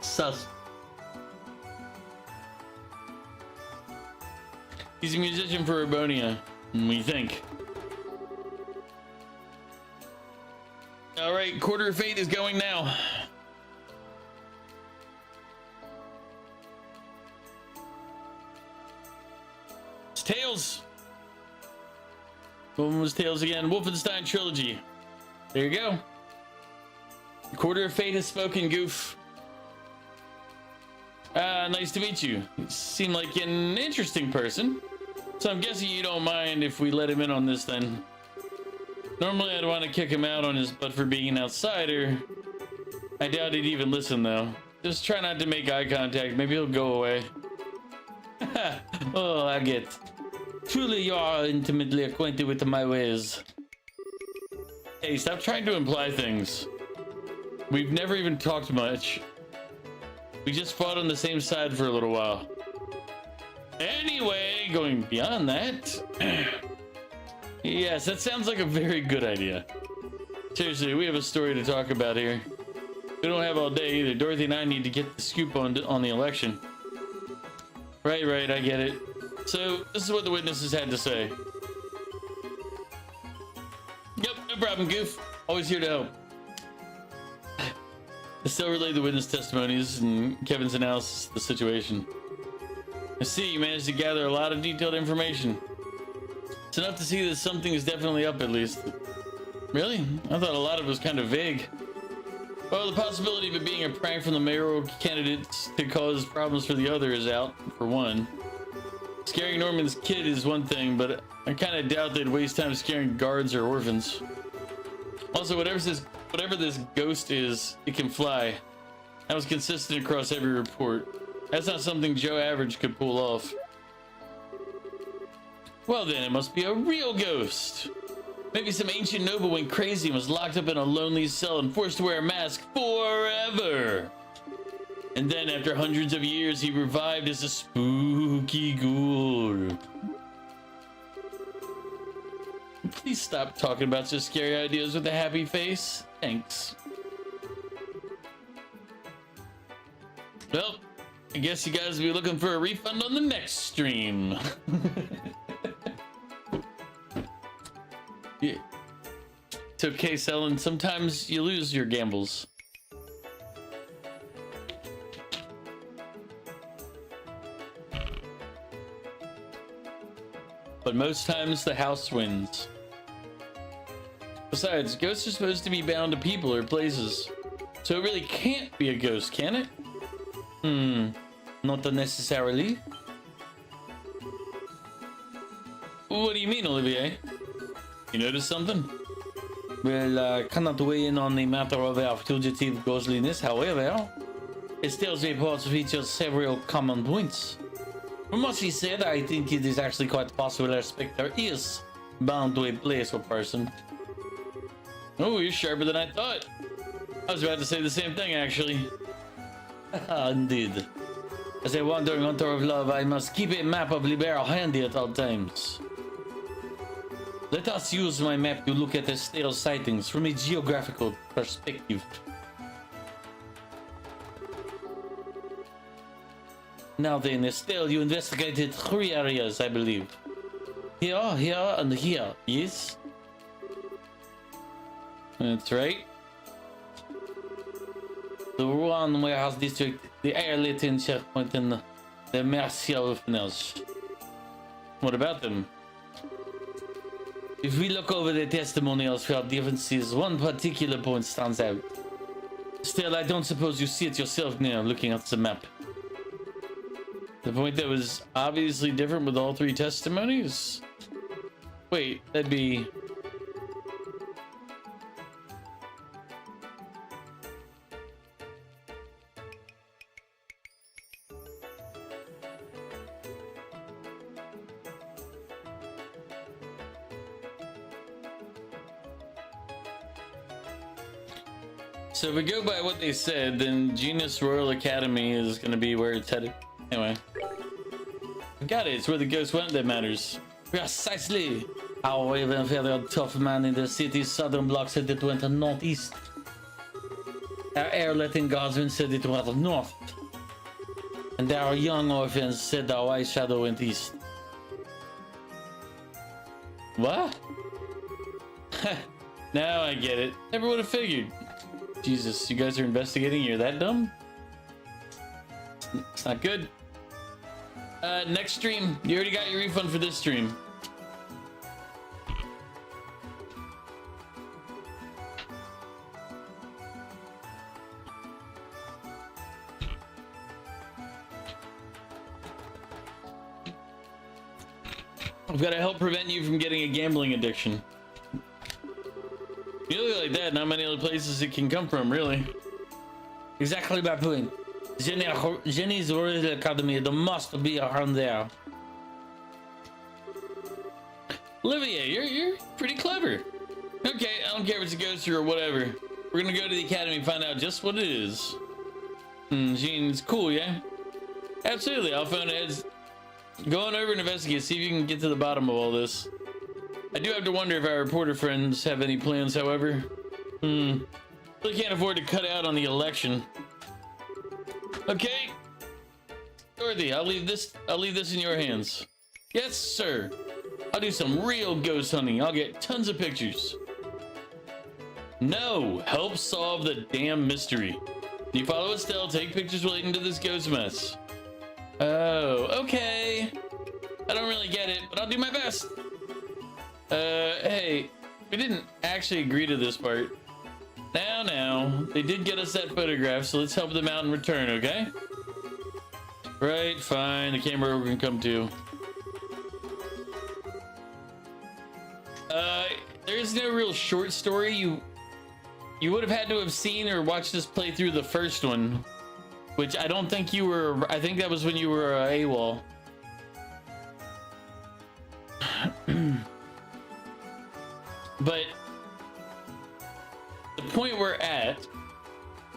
Sus. He's a musician for Urbonia, we think. Alright, Quarter of Fate is going now. It's Tails. What was Tails again? Wolfenstein Trilogy. There you go. Quarter of Fate has spoken, Goof. Nice to meet you. You seem like an interesting person. So I'm guessing you don't mind if we let him in on this then. Normally I'd want to kick him out on his butt for being an outsider. I doubt he'd even listen though. Just try not to make eye contact. Maybe he'll go away. Oh, I get. Truly you are intimately acquainted with my ways. Hey, stop trying to imply things. We've never even talked much. We just fought on the same side for a little while. Anyway, going beyond that... Yes, that sounds like a very good idea. Seriously, we have a story to talk about here. We don't have all day either. Dorothy and I need to get the scoop on the election. Right, I get it. So, this is what the witnesses had to say. Yep, no problem, Goof. Always here to help. Estelle relayed the witness testimonies and Kevin's analysis of the situation. I see you managed to gather a lot of detailed information. It's enough to see that something is definitely up at least. Really? I thought a lot of it was kind of vague. Well, the possibility of it being a prank from the mayoral candidates to cause problems for the other is out, for one. Scaring Norman's kid is one thing, but I kind of doubt they'd waste time scaring guards or orphans. Also, whatever this ghost is, it can fly. That was consistent across every report. That's not something Joe Average could pull off. Well then, it must be a real ghost. Maybe some ancient noble went crazy and was locked up in a lonely cell and forced to wear a mask forever. And then after hundreds of years, he revived as a spooky ghoul. Please stop talking about such scary ideas with a happy face. Thanks. Well, I guess you guys will be looking for a refund on the next stream. Yeah. It's okay, Selin. Sometimes you lose your gambles. But most times the house wins. Besides, ghosts are supposed to be bound to people or places. So it really can't be a ghost, can it? Not necessarily. What do you mean, Olivier? You noticed something? Well, I cannot weigh in on the matter of our fugitive ghostliness, however, Estelle's reports feature several common points. From what she said, I think it is actually quite possible our Spectre is bound to a place or person. Oh, you're sharper than I thought. I was about to say the same thing, actually. Indeed. As a wandering hunter of love, I must keep a map of Libera handy at all times. Let us use my map to look at Estelle sightings from a geographical perspective. Now then, Estelle, you investigated 3 areas, I believe. Here, here, and here, yes? That's right. The Rouen Warehouse District, the Airlighting checkpoint, and the Martial Finesse. What about them? If we look over the testimonials for our differences, one particular point stands out. Still, I don't suppose you see it yourself now, looking at the map. The point that was obviously different with all 3 testimonies? Wait, that'd be... So if we go by what they said, then Genius Royal Academy is going to be where it's headed. Anyway. Got it, it's where the ghost went that matters. Precisely! However, a very tough man in the city's southern block said it went northeast. Our airletting guardsmen said it went north. And our young orphans said our white shadow went east. What? Now I get it. Never would have figured. Jesus, you guys are investigating? You're that dumb? It's not good. Next stream. You already got your refund for this stream. I've got to help prevent you from getting a gambling addiction. You look like that, not many other places it can come from, really. Exactly my point. Jenny's Royal Academy, there must be around there. Olivia, you're pretty clever. Okay, I don't care if it's a ghost or whatever. We're gonna go to the academy and find out just what it is. Jean's cool, yeah? Absolutely, I'll phone heads. Go on over and investigate, see if you can get to the bottom of all this. I do have to wonder if our reporter friends have any plans, however. Really can't afford to cut out on the election. Okay. Dorothy, I'll leave this in your hands. Yes, sir. I'll do some real ghost hunting. I'll get tons of pictures. No, help solve the damn mystery. You follow Estelle, take pictures relating to this ghost mess. Oh, okay. I don't really get it, but I'll do my best. Hey, we didn't actually agree to this part. Now, they did get us that photograph, so let's help them out in return, okay? Right, fine, the camera can come too. There's no real short story. You would have had to have seen or watched us play through the first one, which I don't think you were. I think that was when you were AWOL. But the point we're at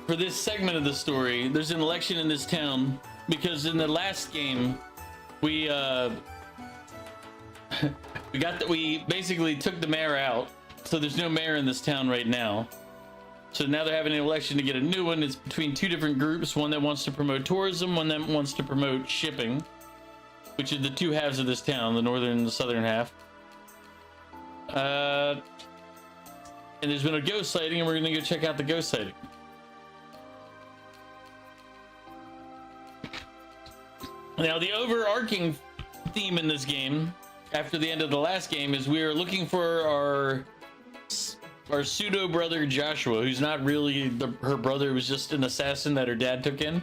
for this segment of the story, there's an election in this town because in the last game we we basically took the mayor out, so there's no mayor in this town right now. So now they're having an election to get a new one. It's between 2 different groups, one that wants to promote tourism, one that wants to promote shipping, which are the 2 halves of this town, the northern and the southern half. And there's been a ghost sighting, and we're gonna go check out the ghost sighting. Now, the overarching theme in this game, after the end of the last game, is we are looking for our pseudo brother Joshua, who's not really her brother, was just an assassin that her dad took in.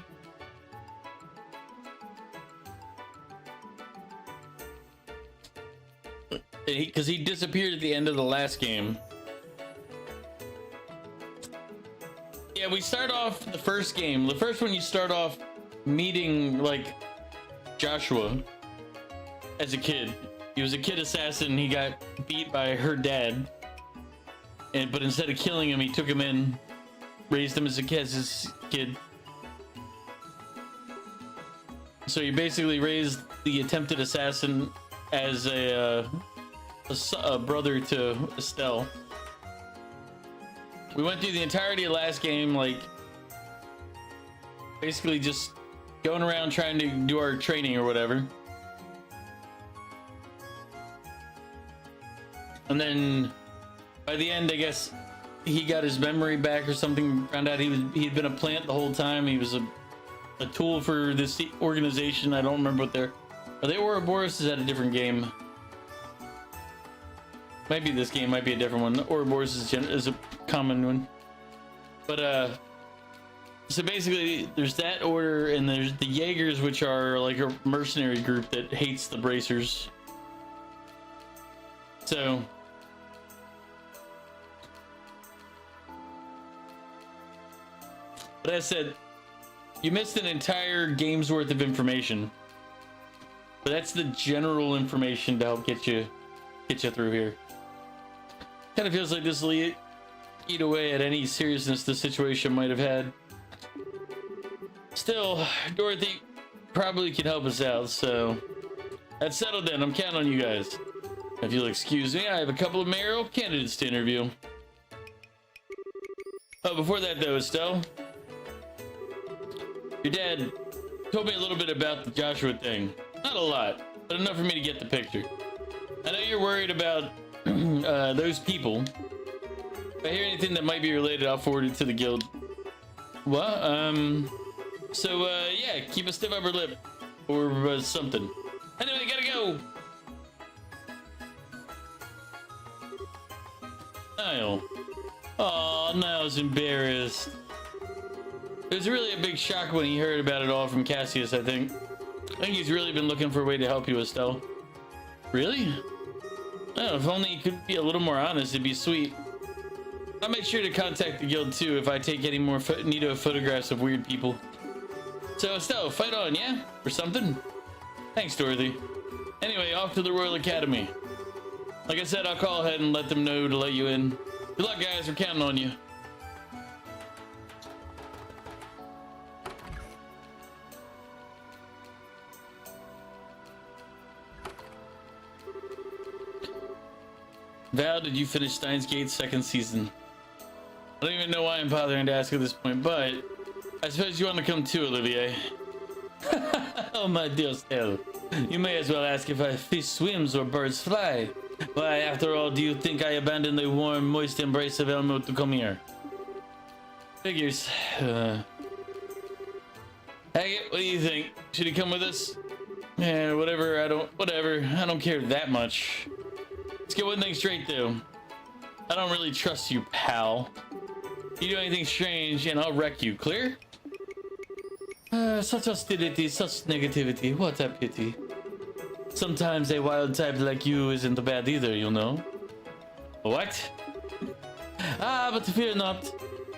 Because he disappeared at the end of the last game. Yeah, we start off the first game. The first one, you start off meeting like Joshua, as a kid. He was a kid assassin. He got beat by her dad, but instead of killing him, he took him in, raised him as his kid. So he basically raised the attempted assassin as a brother to Estelle. We went through the entirety of last game, like basically just going around trying to do our training or whatever. And then by the end, I guess he got his memory back or something. Found out he'd been a plant the whole time. He was a tool for this organization. I don't remember what they're. Are they Ouroboros? Is that a different game? Might be this game. Might be a different one. Ouroboros is a common one. But so basically, there's that order, and there's the Jaegers, which are like a mercenary group that hates the bracers. So. But as I said, you missed an entire game's worth of information. But that's the general information to help get you through here. Kind of feels like this will eat away at any seriousness the situation might have had. Still, Dorothy probably can help us out, so that's settled then. I'm counting on you guys. If you'll excuse me, I have a couple of mayoral candidates to interview. Oh, before that though, Estelle, your dad told me a little bit about the Joshua thing. Not a lot, but enough for me to get the picture. I know you're worried about those people. If I hear anything that might be related, I'll forward it to the guild. What? So, yeah, keep a stiff upper lip. Or something. Anyway, gotta go! Niall. Aw, Niall's embarrassed. It was really a big shock when he heard about it all from Cassius, I think. I think he's really been looking for a way to help you, Estelle. Really? Oh, if only he could be a little more honest, it'd be sweet. I'll make sure to contact the guild too if I take any more Nito photographs of weird people. So, Estelle, fight on, yeah? Or something? Thanks, Dorothy. Anyway, off to the Royal Academy. Like I said, I'll call ahead and let them know to let you in. Good luck, guys. We're counting on you. Val, did you finish Steins Gate's second season? I don't even know why I'm bothering to ask at this point, but I suppose you want to come too, Olivier. Oh my dear Estelle, you may as well ask if a fish swims or birds fly. Why, after all, do you think I abandoned the warm, moist embrace of Elmo to come here? Figures. Hey, what do you think? Should he come with us? Yeah, whatever. I don't care that much. Let's get one thing straight though. I don't really trust you, pal. You do anything strange and I'll wreck you. Clear? Such hostility, such negativity. What a pity. Sometimes a wild type like you isn't bad either, you know. What? But fear not.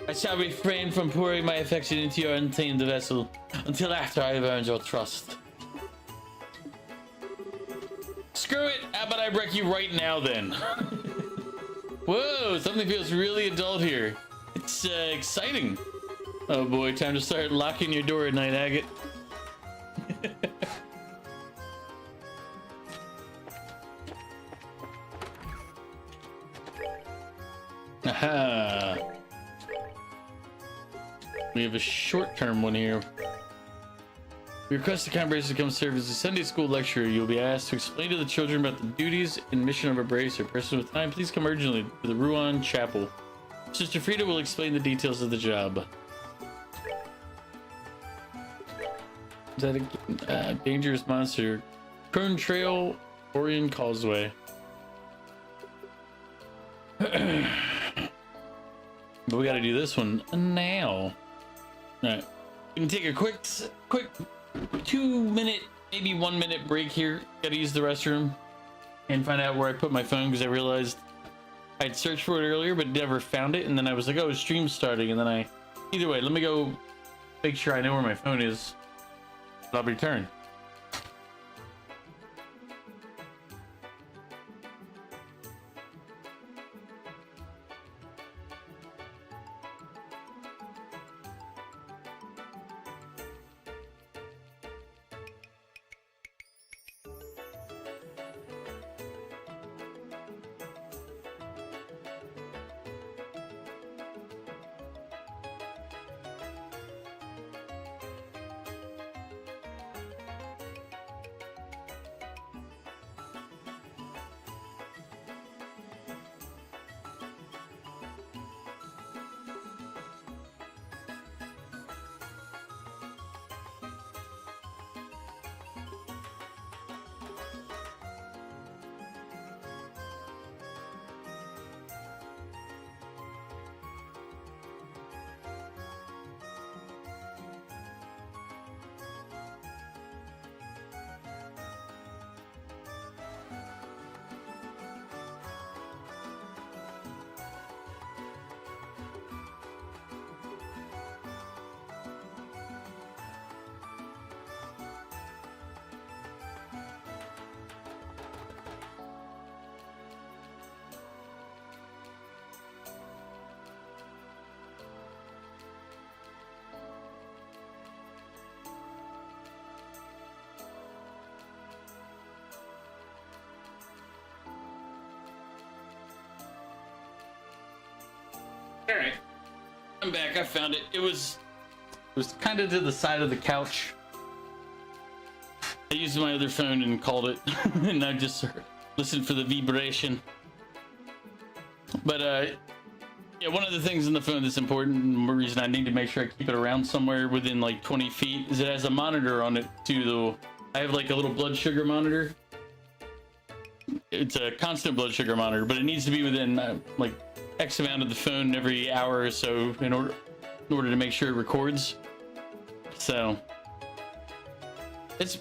I shall refrain from pouring my affection into your untamed vessel until after I have earned your trust. Screw it! How about I wreck you right now then? Whoa, something feels really adult here. It's exciting. Oh boy, time to start locking your door at night, Agate. Aha. We have a short-term one here. We request the Conbracer to come serve as a Sunday school lecturer. You'll be asked to explain to the children about the duties and mission of a bracer. Person with time, please come urgently to the Ruan Chapel. Sister Frida will explain the details of the job. Is that a dangerous monster? Kern Trail, Orion Causeway. But we gotta do this one now. Alright. We can take a quick 2-minute, maybe 1-minute break here. Gotta use the restroom and find out where I put my phone because I realized I'd searched for it earlier but never found it, and then I was like, oh, stream's starting, and then either way, let me go make sure I know where my phone is. I'll return. All right, I'm back. I found it. It was kind of to the side of the couch. I used my other phone and called it, and I just listened for the vibration. But yeah, one of the things in the phone that's important, and the reason I need to make sure I keep it around somewhere within like 20 feet, is it has a monitor on it too. Though I have like a little blood sugar monitor. It's a constant blood sugar monitor, but it needs to be within like X amount of the phone every hour or so in order to make sure it records. So it's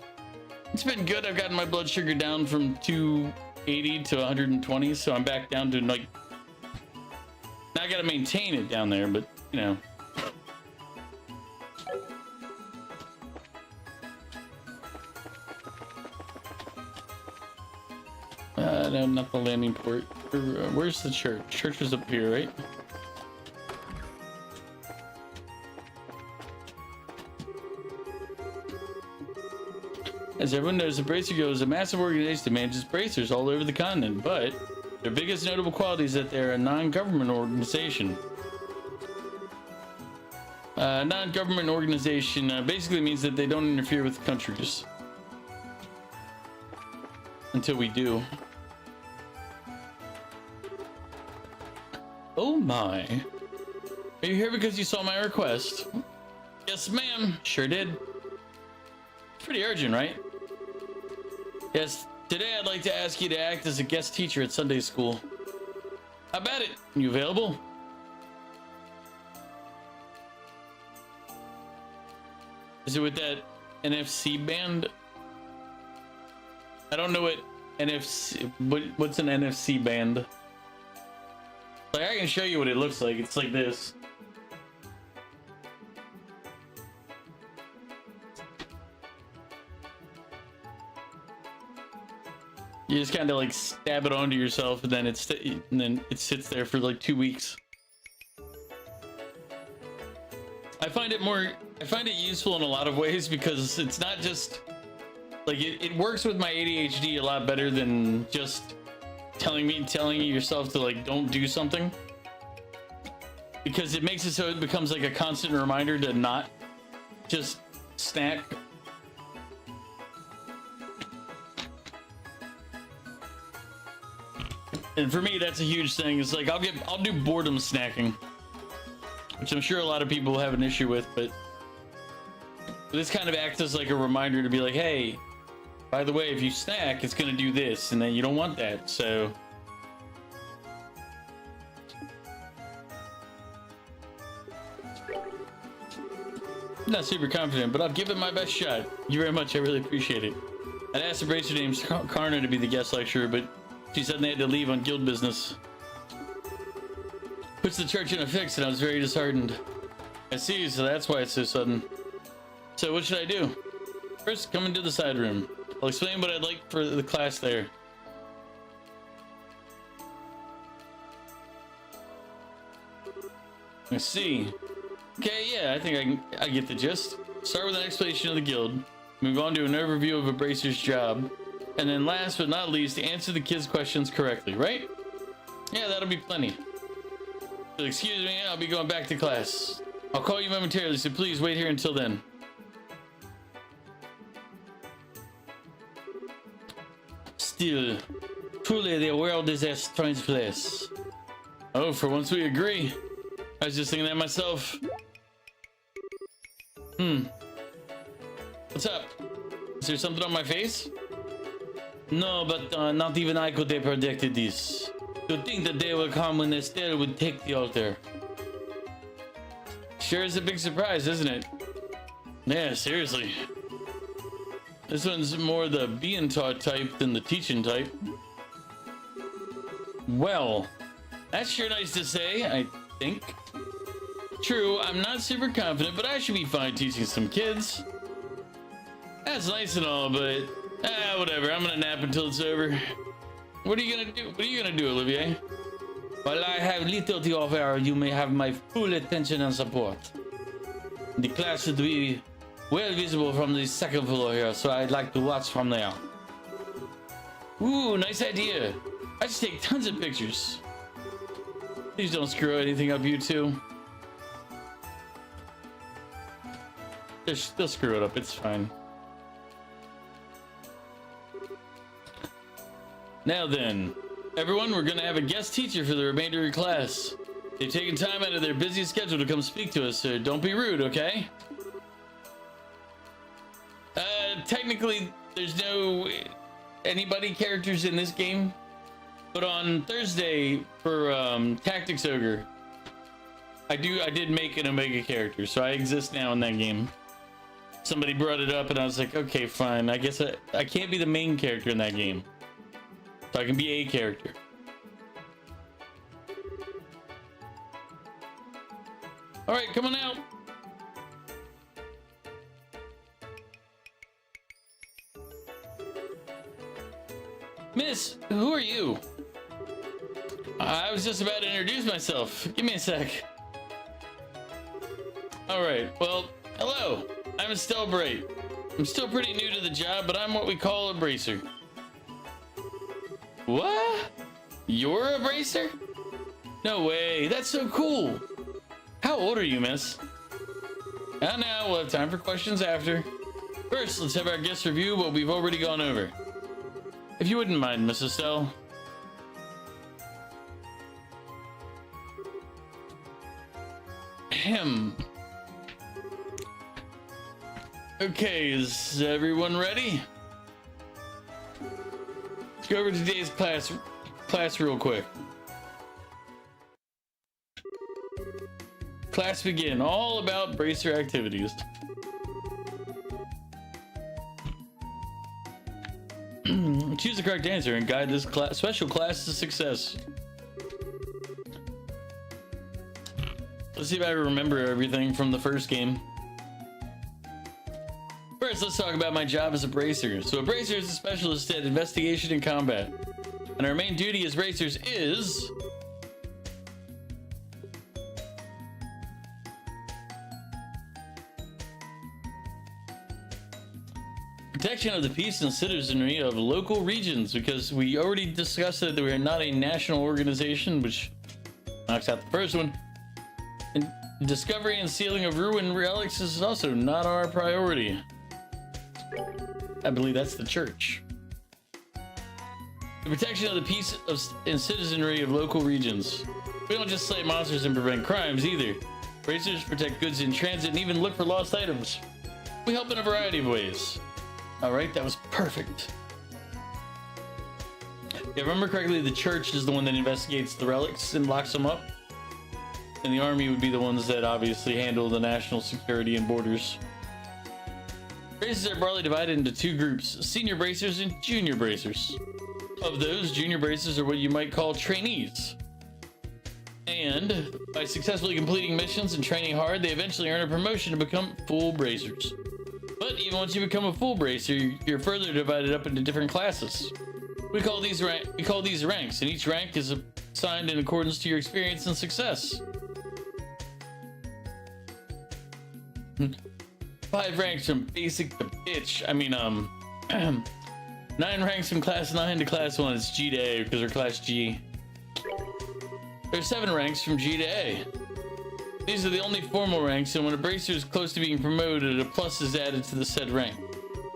been good. I've gotten my blood sugar down from 280 to 120, so I'm back down to like. Now I gotta maintain it down there, but you know. No, not the landing port. Where's the church? Church is up here, right? As everyone knows, the Bracer Guild is a massive organization that manages bracers all over the continent, but their biggest notable quality is that they're a non-government organization. Non-government organization basically means that they don't interfere with countries. Until we do. Oh my. Are you here because you saw my request? Yes, ma'am. Sure did. It's pretty urgent, right? Yes, today I'd like to ask you to act as a guest teacher at Sunday school. How about it? You available? Is it with that NFC band? I don't know what NFC. What's an NFC band? Like, I can show you what it looks like. It's like this. You just kind of like stab it onto yourself, and then it sits there for like 2 weeks. I find it useful in a lot of ways because it's not just like it works with my ADHD a lot better than just telling yourself to like don't do something, because it makes it so it becomes like a constant reminder to not just snack. And for me, that's a huge thing. It's like I'll do boredom snacking, which I'm sure a lot of people have an issue with, but this kind of acts as like a reminder to be like, hey, by the way, if you snack, it's gonna do this, and then you don't want that, so. I'm not super confident, but I'll give it my best shot. Thank you very much, I really appreciate it. I'd asked the bracer named Karna to be the guest lecturer, but she said they had to leave on guild business. Puts the church in a fix, and I was very disheartened. I see, so that's why it's so sudden. So what should I do? First, come into the side room. I'll explain what I'd like for the class there. I see. Okay, yeah, I think I get the gist. Start with an explanation of the guild. Move on to an overview of a bracer's job. And then last but not least, answer the kids' questions correctly, right? Yeah, that'll be plenty. So excuse me, I'll be going back to class. I'll call you momentarily, so please wait here until then. Still, truly the world is a strange place. Oh, for once we agree. I was just thinking that myself. What's up? Is there something on my face? No, but not even I could have predicted this. To think the day will come when Estelle would take the altar. Sure is a big surprise, isn't it? Yeah, seriously. This one's more the being taught type than the teaching type. Well, that's sure nice to say, I think. True, I'm not super confident, but I should be fine teaching some kids. That's nice and all, but whatever. I'm gonna nap until it's over. What are you gonna do? What are you gonna do, Olivier? While I have little to offer, you may have my full attention and support. The class should be well visible from the second floor here, so I'd like to watch from there. Ooh, nice idea. I should take tons of pictures. Please don't screw anything up, you two. They'll screw it up, it's fine. Now then, everyone, we're gonna have a guest teacher for the remainder of your class. They've taken time out of their busy schedule to come speak to us, so don't be rude, okay? Technically, there's no anybody characters in this game, but on Thursday for Tactics Ogre, I did make an Omega character, so I exist now in that game. Somebody brought it up, and I was like, okay, fine. I guess I can't be the main character in that game, so I can be a character. All right, come on out. Miss, who are you? I was just about to introduce myself. Give me a sec. All right, well, hello. I'm Estelle Bright. I'm still pretty new to the job, but I'm what we call a bracer. What? You're a bracer? No way, that's so cool. How old are you, miss? Now, we'll have time for questions after. First, let's have our guest review what we've already gone over. If you wouldn't mind, Miss Estelle. Ahem. Okay, is everyone ready? Let's go over today's class real quick. Class begin. All about bracer activities. Choose the correct answer and guide this special class to success. Let's see if I remember everything from the first game. First, let's talk about my job as a bracer. So a bracer is a specialist at investigation and combat. And our main duty as bracers is... protection of the peace and citizenry of local regions, because we already discussed that we are not a national organization, which knocks out the first one. And discovery and sealing of ruined relics is also not our priority. I believe that's the church. The protection of the peace and citizenry of local regions. We don't just slay monsters and prevent crimes either. Bracers protect goods in transit and even look for lost items. We help in a variety of ways. Alright, that was perfect. If I remember correctly, the church is the one that investigates the relics and locks them up. And the army would be the ones that obviously handle the national security and borders. Bracers are broadly divided into two groups, senior bracers and junior bracers. Of those, junior bracers are what you might call trainees. And by successfully completing missions and training hard, they eventually earn a promotion to become full bracers. But even once you become a full bracer, you're further divided up into different classes. We call these ranks, and each rank is assigned in accordance to your experience and success. 5 ranks from basic to bitch. I mean, 9 ranks from class 9 to class 1. It's G to A because we're class G. There's 7 ranks from G to A. These are the only formal ranks, and when a bracer is close to being promoted, a plus is added to the said rank.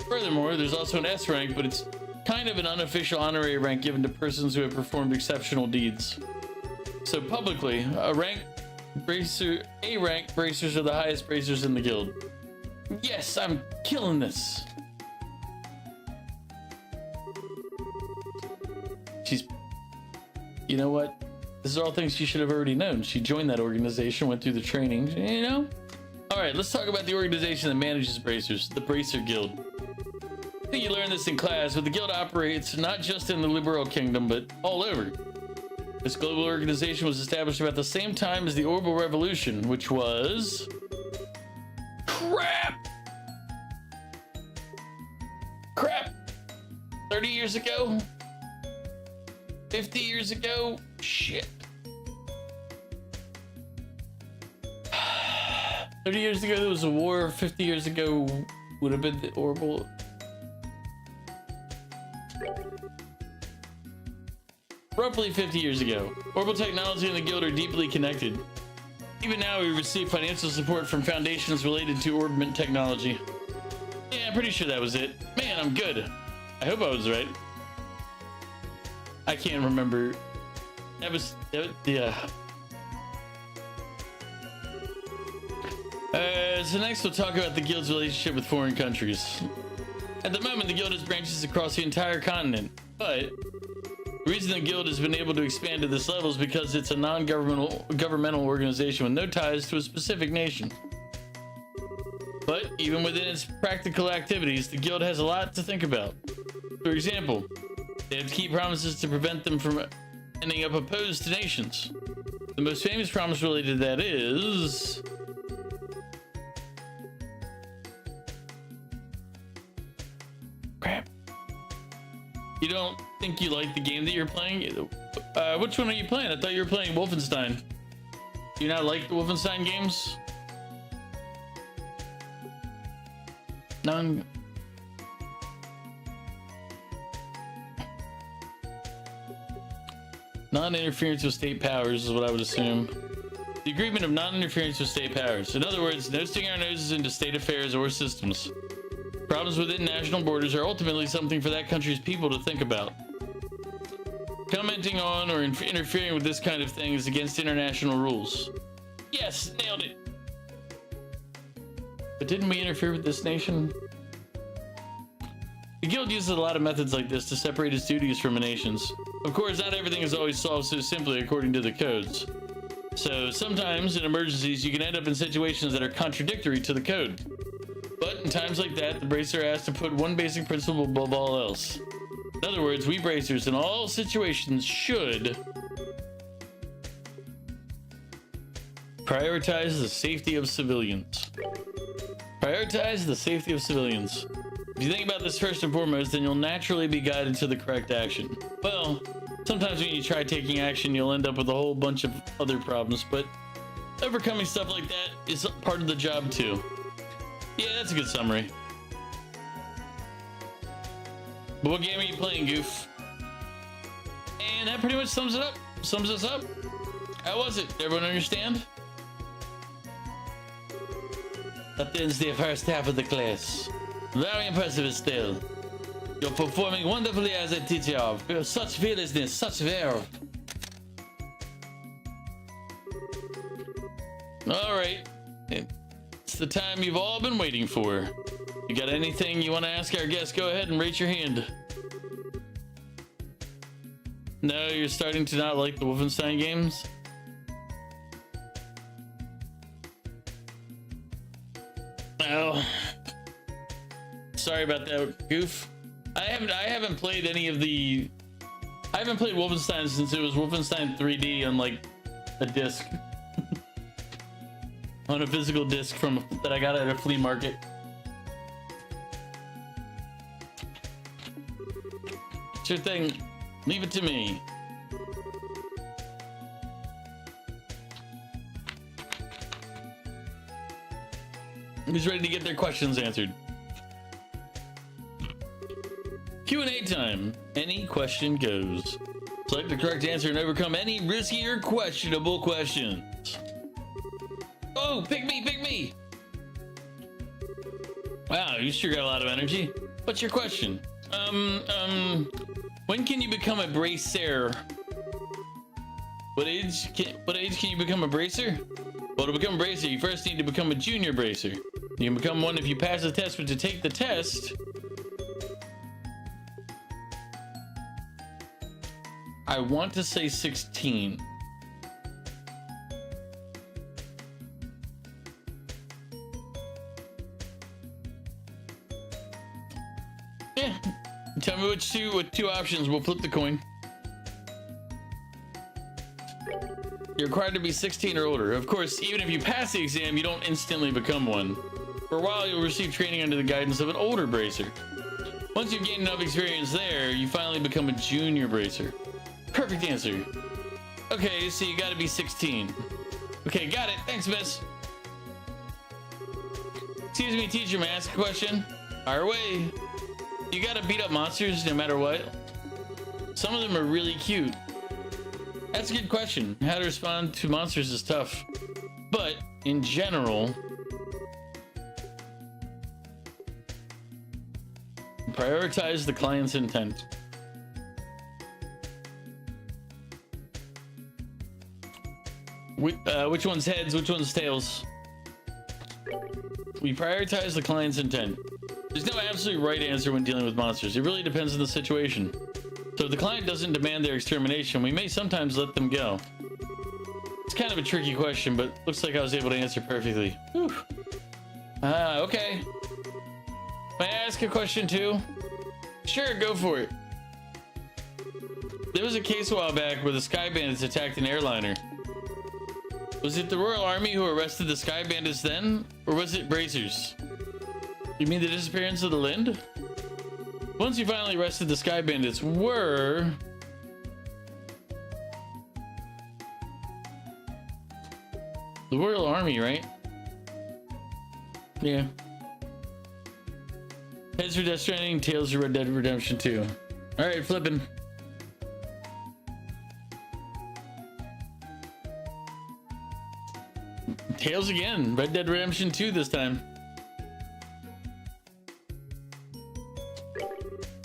Furthermore, there's also an S rank, but it's kind of an unofficial honorary rank given to persons who have performed exceptional deeds. So publicly, A rank bracers are the highest bracers in the guild. Yes, I'm killing this. You know what? This is all things she should have already known. She joined that organization, went through the training, you know? All right, let's talk about the organization that manages bracers, the Bracer Guild. I think you learned this in class, but the guild operates not just in the Liberal Kingdom, but all over. This global organization was established about the same time as the Orbital Revolution, which was... Crap! 30 years ago? 50 years ago? Shit. 30 years ago there was a war. 50 years ago would have been the Orbital. roughly 50 years ago. Orbital technology and the guild are deeply connected. Even now, we receive financial support from foundations related to orbment technology. Yeah, I'm pretty sure that was it. Man, I'm good. I hope I was right. I can't remember. Yeah. So next we'll talk about the guild's relationship with foreign countries. At the moment, the guild has branches across the entire continent, but the reason the guild has been able to expand to this level is because it's a non-governmental organization with no ties to a specific nation. But even within its practical activities, the guild has a lot to think about. For example, they have to keep promises to prevent them from ending up opposed to nations. The most famous promise related to that is... Crap. You don't think you like the game that you're playing? Which one are you playing? I thought you were playing Wolfenstein. Do you not like the Wolfenstein games? None. Non-interference with state powers is what I would assume. The agreement of non-interference with state powers. In other words, no sticking our noses into state affairs or systems. Problems within national borders are ultimately something for that country's people to think about. Commenting on or interfering with this kind of thing is against international rules. Yes, nailed it. But didn't we interfere with this nation? The guild uses a lot of methods like this to separate its duties from a nation's. Of course, not everything is always solved so simply according to the codes. So sometimes in emergencies, you can end up in situations that are contradictory to the code. But in times like that, the bracer has to put one basic principle above all else. In other words, we bracers in all situations should prioritize the safety of civilians. Prioritize the safety of civilians. If you think about this first and foremost, then you'll naturally be guided to the correct action. Well, sometimes when you try taking action, you'll end up with a whole bunch of other problems, but overcoming stuff like that is part of the job too. Yeah, that's a good summary. But what game are you playing, Goof? And that pretty much sums it up. Sums us up. How was it? Everyone understand? That ends the first half of the class. Very impressive still. You're performing wonderfully as a teacher. Such fearlessness, such verve. Alright. It's the time you've all been waiting for. You got anything you want to ask our guest? Go ahead and raise your hand. No, you're starting to not like the Wolfenstein games? Oh. Sorry about that, Goof. I haven't played any of the... I haven't played Wolfenstein since it was Wolfenstein 3D on like a disc. On a physical disc that I got at a flea market. Sure thing. Leave it to me. Who's ready to get their questions answered? Q&A time. Any question goes. Select the correct answer and overcome any risky or questionable questions. Oh, pick me, pick me! Wow, you sure got a lot of energy. What's your question? When can you become a bracer? What age can you become a bracer? Well, to become a bracer, you first need to become a junior bracer. You can become one if you pass the test, but to take the test... I want to say 16. Yeah. Tell me which two options. We'll flip the coin. You're required to be 16 or older. Of course, even if you pass the exam, you don't instantly become one. For a while, you'll receive training under the guidance of an older bracer. Once you've gained enough experience there, you finally become a junior bracer. Perfect answer. Okay, so you gotta be 16. Okay, got it. Thanks, miss. Excuse me, teacher, may I ask a question? Fire away. You gotta beat up monsters no matter what? Some of them are really cute. That's a good question. How to respond to monsters is tough. But in general, prioritize the client's intent. Which one's heads, which one's tails? We prioritize the client's intent. There's no absolute right answer when dealing with monsters. It really depends on the situation. So if the client doesn't demand their extermination, we may sometimes let them go. It's kind of a tricky question, but looks like I was able to answer perfectly. Whew. Okay. May I ask a question too? Sure, go for it. There was a case a while back where the Sky Bandits attacked an airliner. Was it the Royal Army who arrested the Sky Bandits then? Or was it Bracers? You mean the disappearance of the Lind? Once you finally arrested the Sky Bandits, were... the Royal Army, right? Yeah. Heads for Death Stranding, tails for Red Dead Redemption 2. Alright, flipping. Tails again. Red Dead Redemption 2 this time.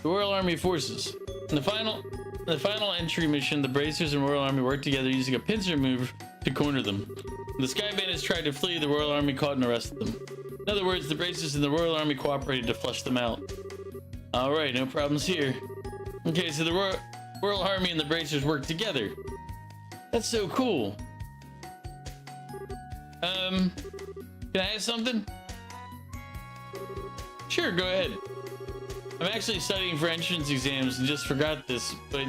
The Royal Army forces. In the final entry mission, the Bracers and Royal Army worked together using a pincer move to corner them. The Sky Bandits tried to flee, the Royal Army caught and arrested them. In other words, the Bracers and the Royal Army cooperated to flush them out. Alright, no problems here. Okay, so the Royal Army and the Bracers worked together. That's so cool. Can I ask something? Sure, go ahead. I'm actually studying for entrance exams and just forgot this, but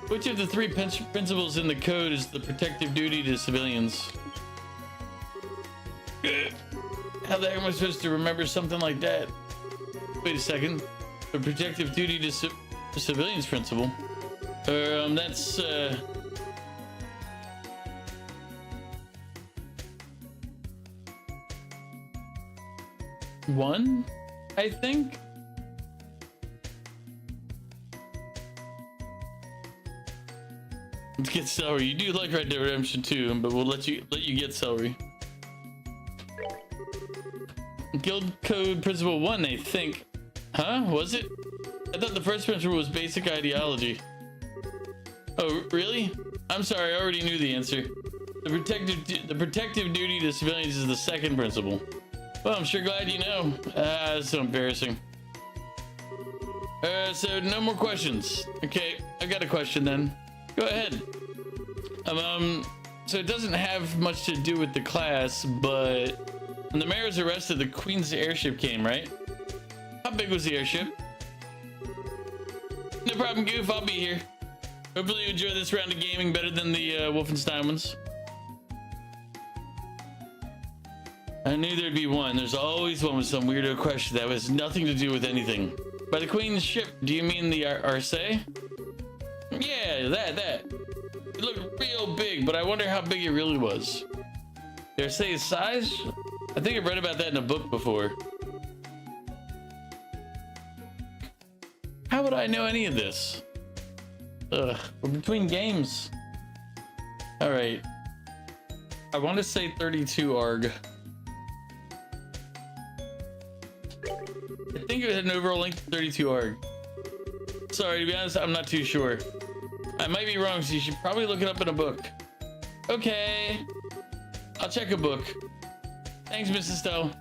which of the three principles in the code is the protective duty to civilians? How the heck am I supposed to remember something like that? Wait a second. The protective duty to civilians principle? That's, one, I think. Let's get celery. You do like Red Dead Redemption 2, but we'll let you get celery. Guild Code Principle 1, I think. Huh? Was it? I thought the first principle was basic ideology. Oh, really? I'm sorry, I already knew the answer. The protective duty to civilians is the second principle. Well, I'm sure glad you know. That's so embarrassing. So no more questions. Okay, I got a question then. Go ahead. So it doesn't have much to do with the class, but when the mayor was arrested, the Queen's airship came, right? How big was the airship? No problem, Goof. I'll be here. Hopefully you enjoy this round of gaming better than the Wolfenstein ones. I knew there'd be one. There's always one with some weirdo question that has nothing to do with anything. By the Queen's ship, do you mean the Arcee? Yeah, that. It looked real big, but I wonder how big it really was. The Arcee's size? I think I've read about that in a book before. How would I know any of this? Ugh, we're between games. Alright. I want to say 32 ARG. I think it had an overall length of 32 ARG. Sorry, to be honest, I'm not too sure. I might be wrong, so you should probably look it up in a book. Okay. I'll check a book. Thanks, Mrs. Stowe.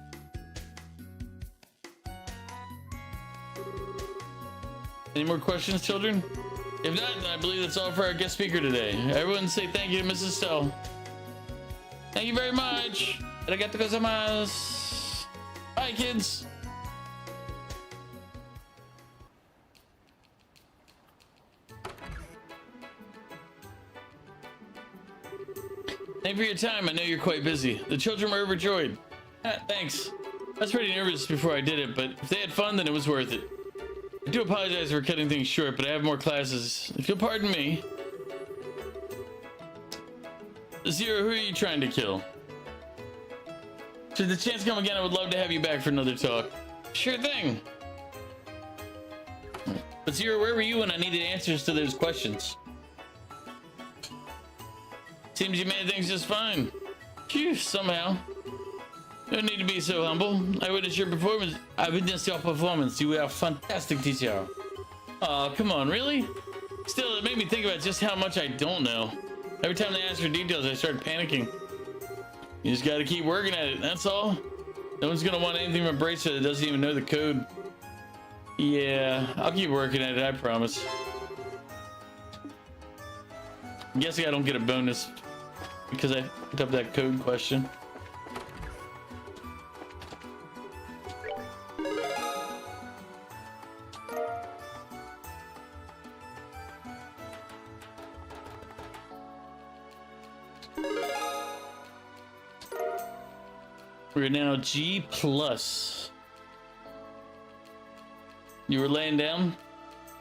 Any more questions, children? If not, then I believe that's all for our guest speaker today. Everyone say thank you to Mrs. Stowe. Thank you very much. Arigatou gozaimasu. Bye, kids. Thank you for your time. I know you're quite busy. The children were overjoyed. Thanks. I was pretty nervous before I did it, but if they had fun, then it was worth it. I do apologize for cutting things short, but I have more classes. If you'll pardon me. Zero, who are you trying to kill? Should the chance come again, I would love to have you back for another talk. Sure thing. But Zero, where were you when I needed answers to those questions? Seems you made things just fine. Phew, somehow. No need to be so humble. I witnessed your performance. You are fantastic, teacher. Oh, come on, really? Still, it made me think about just how much I don't know. Every time they ask for details, I start panicking. You just gotta keep working at it, that's all. No one's gonna want anything from a bracelet that doesn't even know the code. Yeah, I'll keep working at it, I promise. I'm guessing I don't get a bonus because I picked up that code question. We're now G+. You were laying down?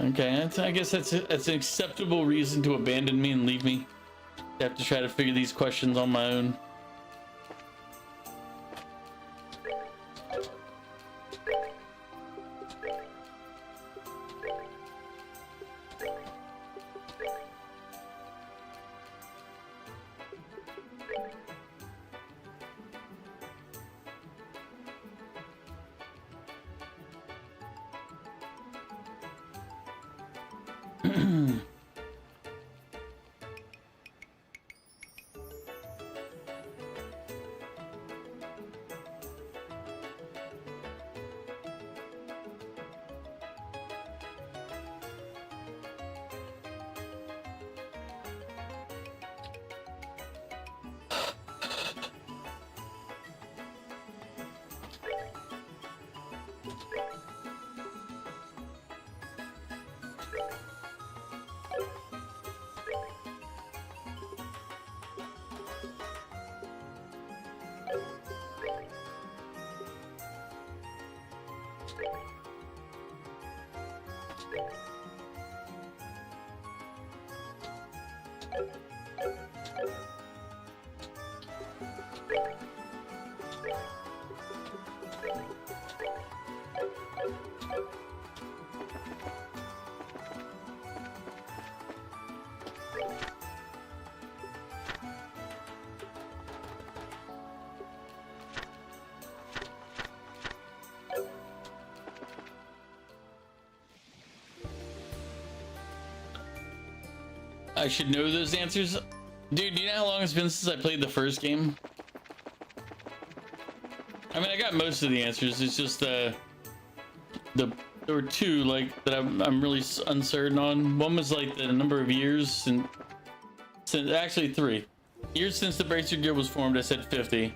Okay, I guess that's an acceptable reason to abandon me and leave me. I have to try to figure these questions on my own. I should know those answers. Dude, do you know how long it's been since I played the first game? I mean, I got most of the answers. It's just there were two like that I'm really uncertain on. One was like the number of years since actually 3 years since the Bracer Guild was formed. I said 50.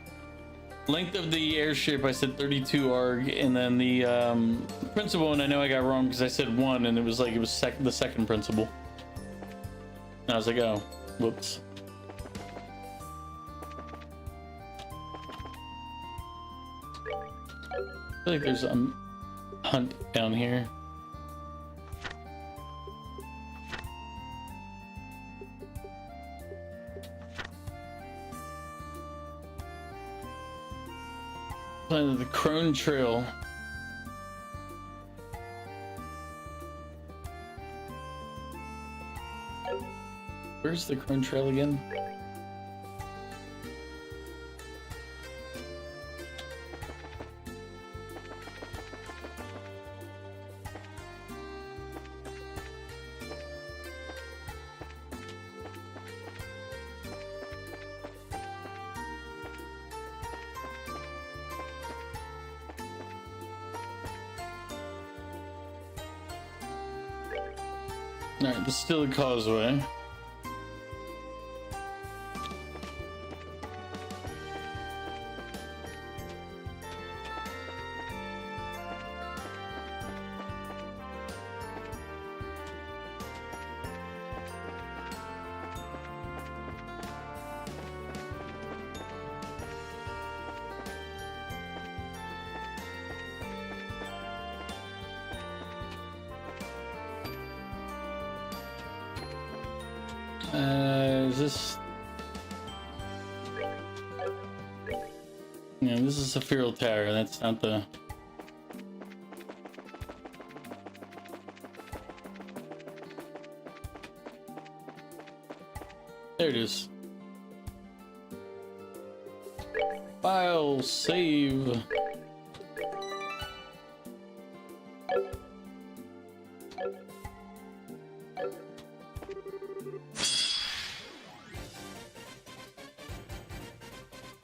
Length of the airship, I said 32 arg, and then the principal one I know I got wrong because I said 1, and it was like the second principal. And I was like, oh, whoops. I feel like there's a hunt down here. The Crone Trail. Where's the Crone Trail again? Alright, this is still a causeway. Is this? Yeah, this is a Feral Tower. That's not the. There it is. File, save.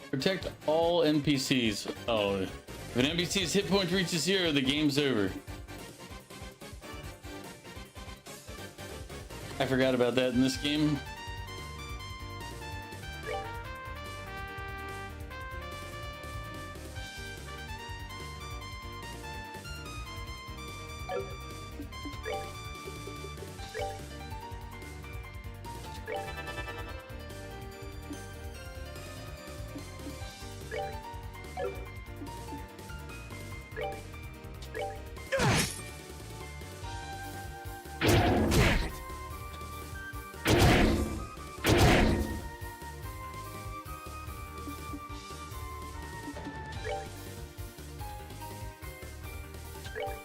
Protect all NPCs. Oh, if an NPC's hit point reaches 0, the game's over. I forgot about that in this game.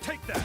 Take that!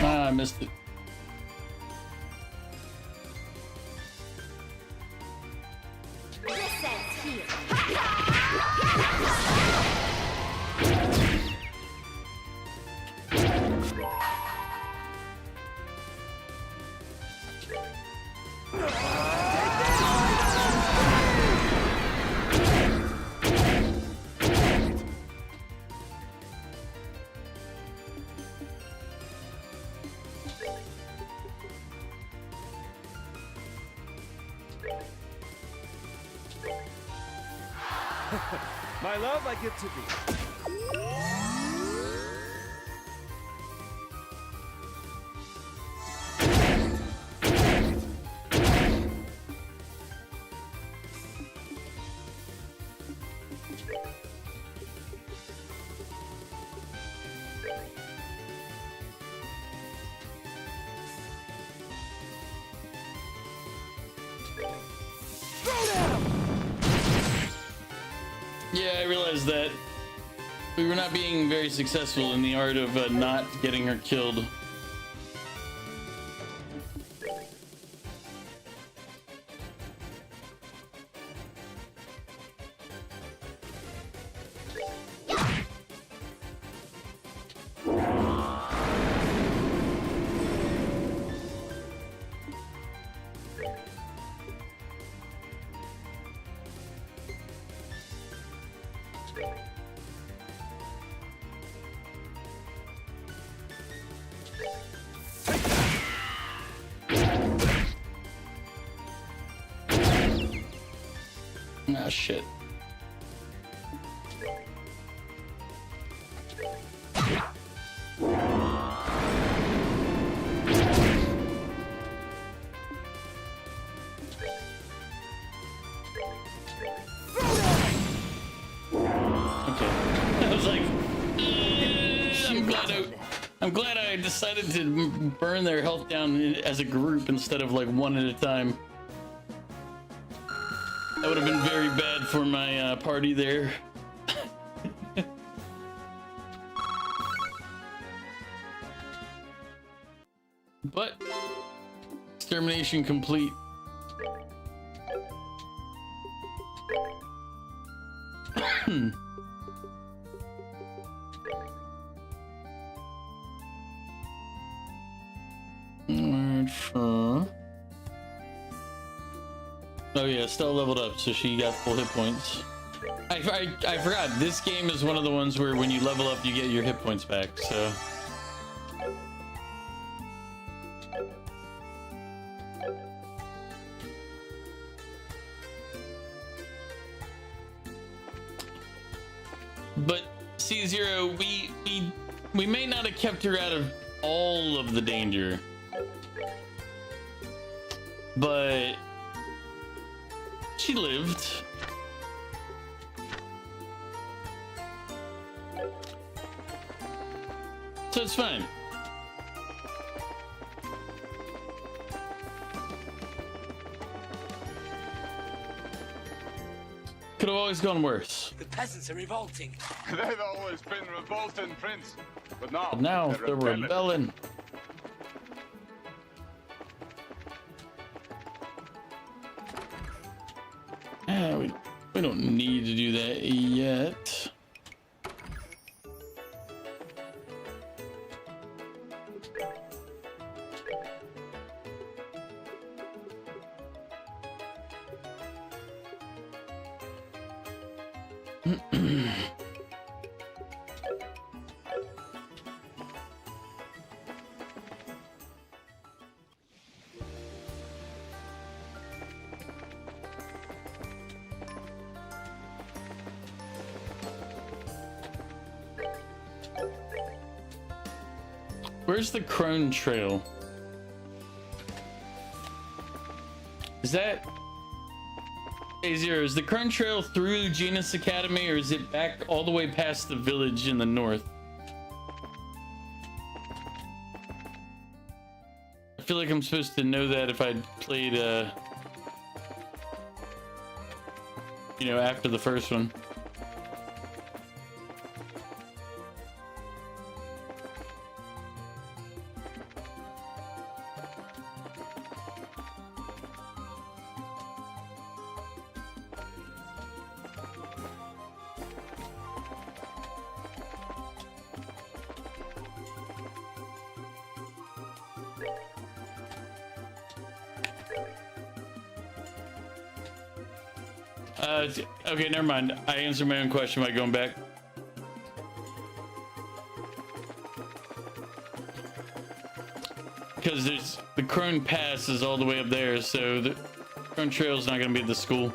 Ah, I missed it.
This ends here.
My love, I get to be.
Yeah, I realized that we were not being very successful in the art of not getting her killed. Ah, shit. Okay. I was like, I'm glad I decided to burn their health down as a group instead of like one at a time. That would have been very bad for my party there. But extermination complete. Oh yeah, Stella leveled up, so she got full hit points. I forgot, this game is one of the ones where when you level up, you get your hit points back, so C0, we may not have kept her out of all of the danger, but she lived. So it's fine. Could have always gone worse.
The peasants are revolting.
They've always been revolting, Prince. But now,
But now they're rebelling. We don't need to do that yet. Where's the Crone Trail? Is that A0? Is the Crone Trail through Genus Academy, or is it back all the way past the village in the north? I feel like I'm supposed to know that if I'd played, you know, after the first one. Okay, never mind. I answered my own question by going back. Because there's the Crone Pass is all the way up there, so the Crone Trail is not going to be at the school.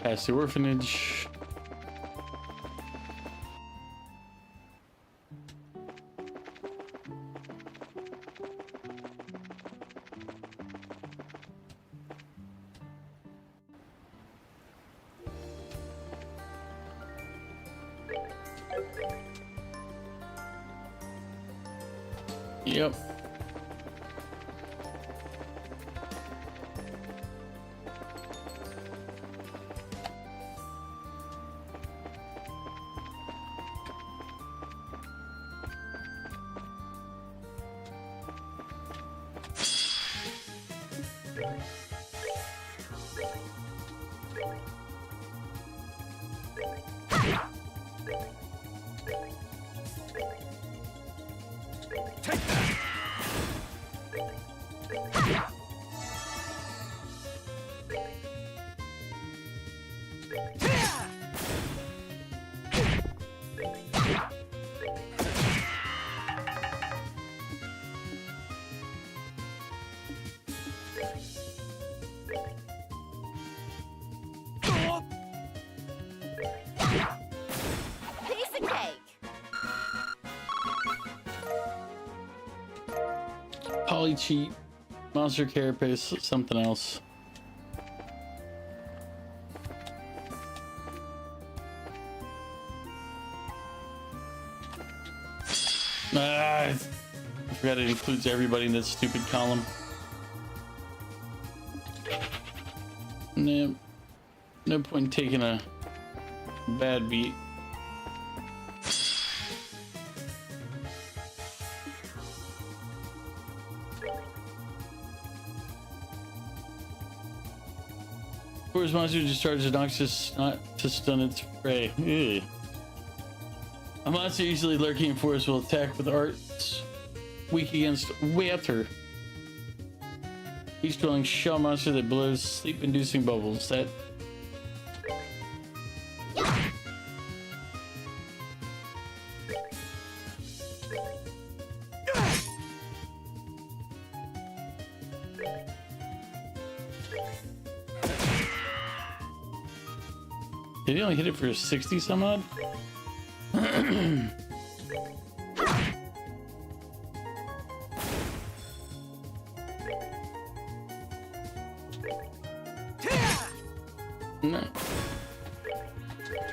Past the orphanage. Yep.
Piece of cake.
Poly cheat, monster carapace, something else. I forgot it includes everybody in that stupid column. No, no point in taking a bad beat. Forest monster discharges noxious not to stun its prey. Ugh. A monster usually lurking in forest will attack with arts weak against water. Each dwelling shell monster that blows sleep-inducing bubbles. That did he only hit it for 60 some odd? No.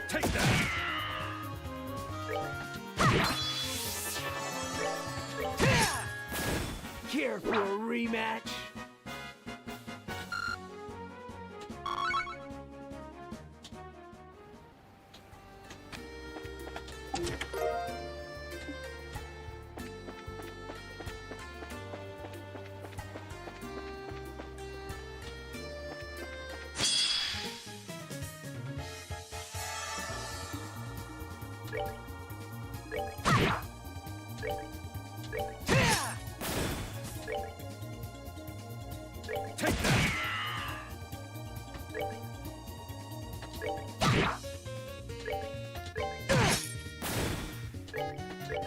Take that.
Care for a rematch?
Take that.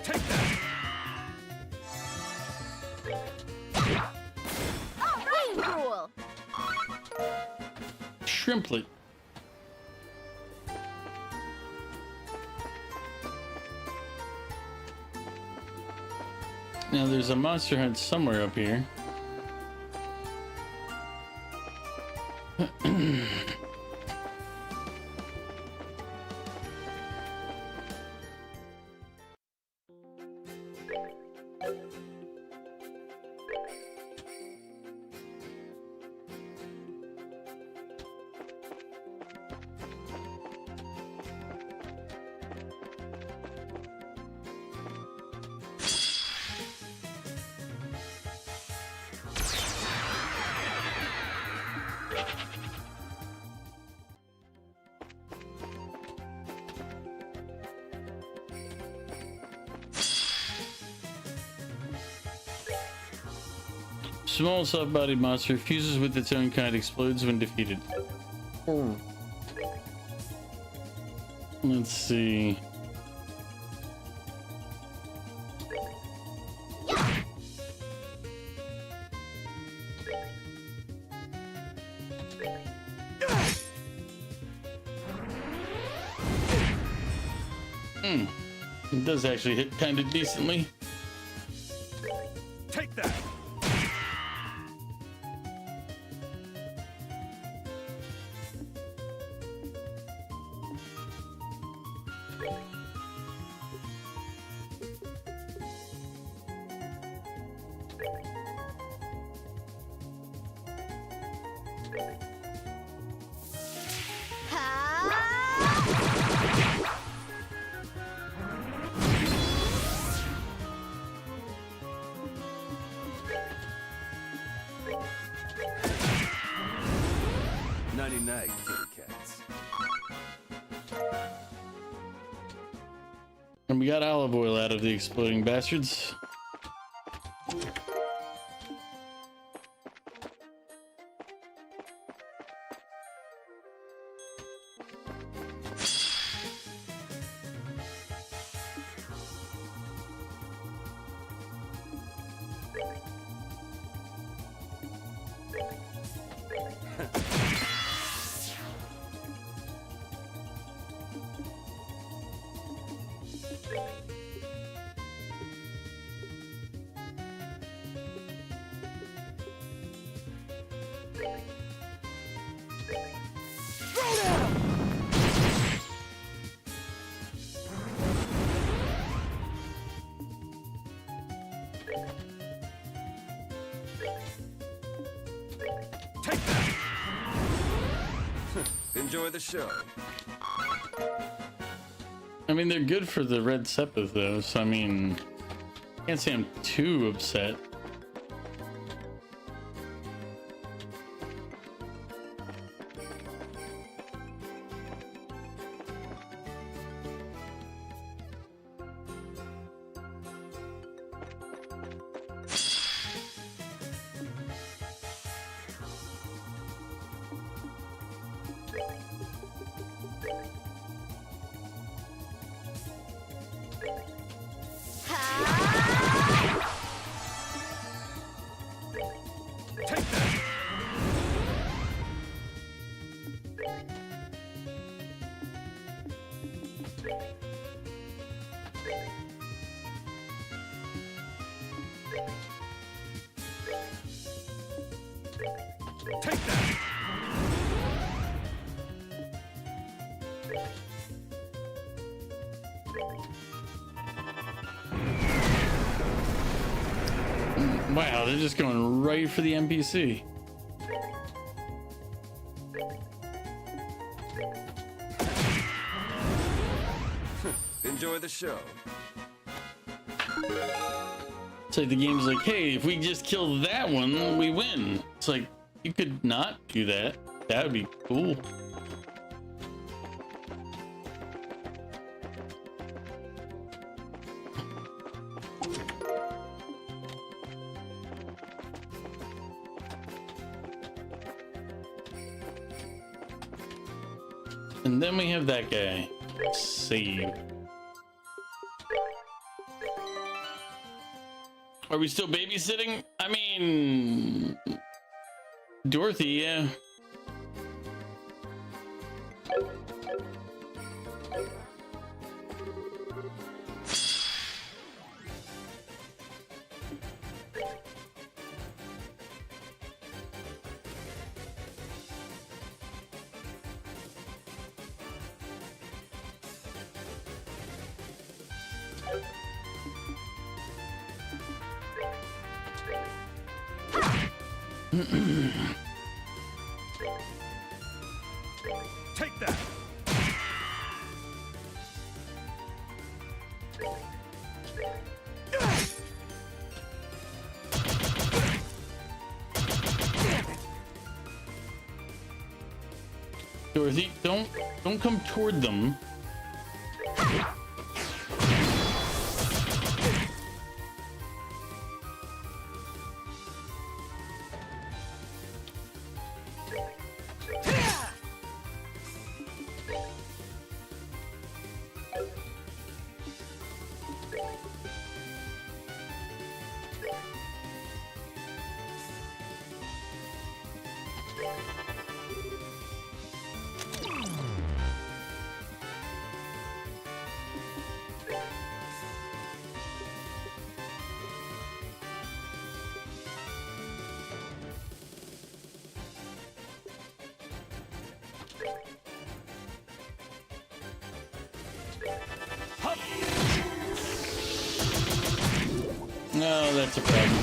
Take that.
All right, rule.
Shrimplet. Now there's a monster hunt somewhere up here. Small soft-bodied monster fuses with its own kind, explodes when defeated. Let's see. It does actually hit kind of decently.
Take that. Night, kitty cats.
And we got olive oil out of the exploding bastards.
Take that. Enjoy the show.
I mean, they're good for the red sepith though, so I mean, I can't say I'm too upset.
Take that!
Wow, they're just going right for the NPC.
Enjoy the show.
It's like the game's like, hey, if we just kill that one, we win. It's like, you could not do that. That would be cool. And then we have that guy. Save. Are we still babysitting? I mean, Dorothy, yeah.
Take that!
Dorothy, don't come toward them. No, that's a problem.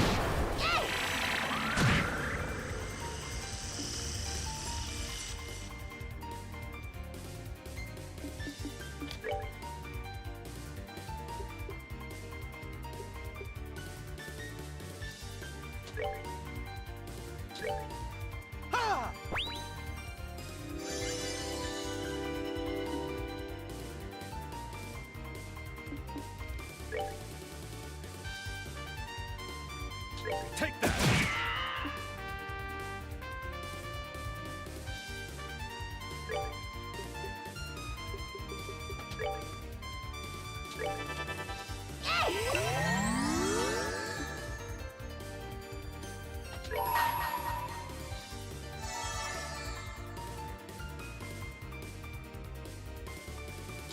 Take that!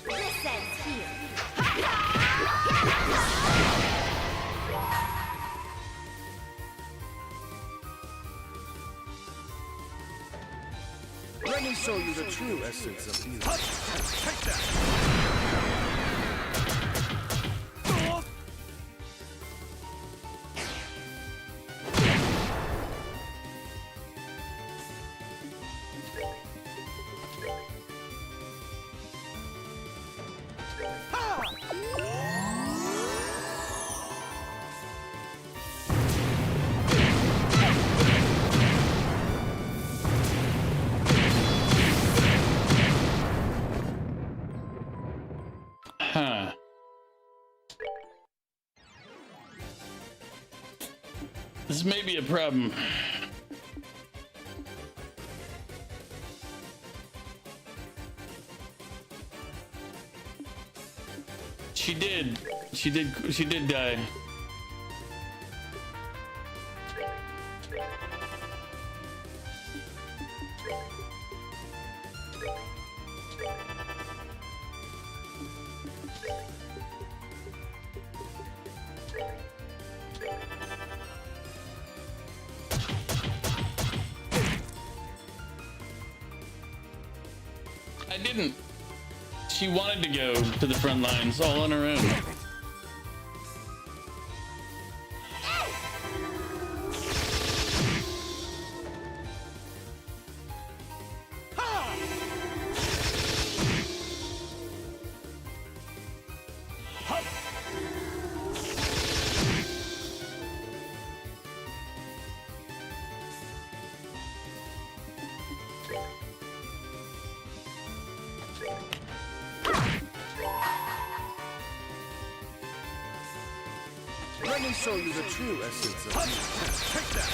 This ends here.
Let me show you the true essence of beauty.
Take that!
Huh. This may be a problem. She did die. didn't. She wanted to go to the front lines all on her own.
Let me show you the true essence of evil.
Take that!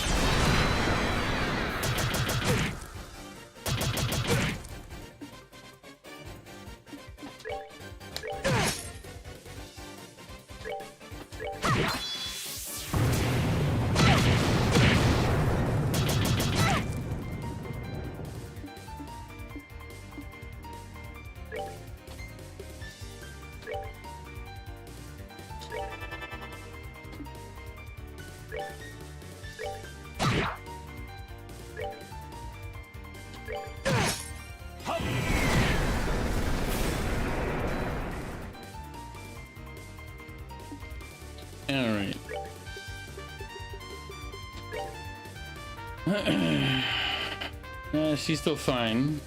All right. She's still fine.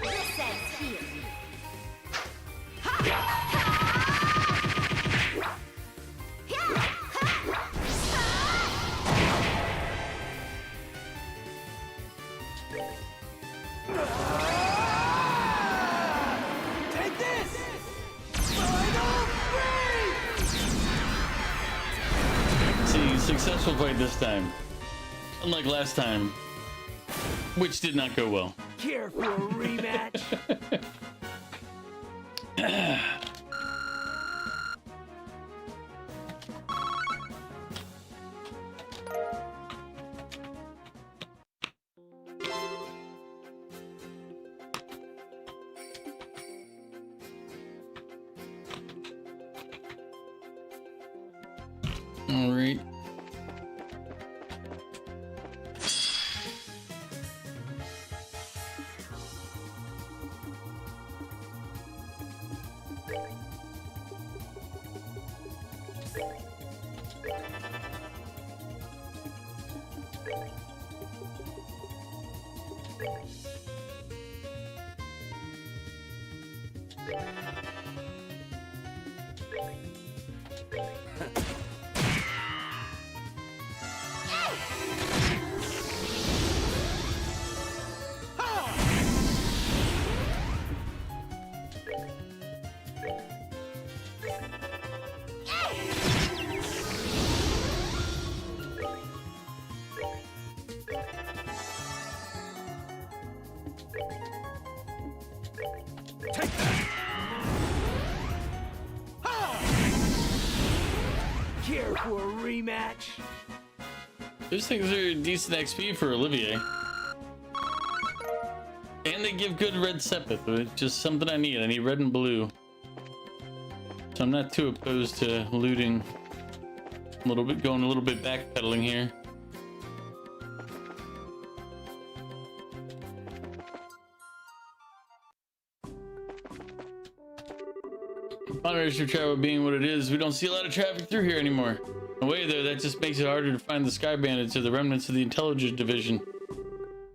This ends here.
Take this! Final break!
See, successful fight this time. Unlike last time, which did not go well.
Care for a rematch?
All right.
Take that!
Care for a rematch?
Those things are decent XP for Olivier. And they give good red sepith, which is just something I need. I need red and blue. So I'm not too opposed to looting. Going a little bit backpedaling here. Moderation of travel being what it is, we don't see a lot of traffic through here anymore. No way though, that just makes it harder to find the Sky Bandits or the remnants of the Intelligence Division.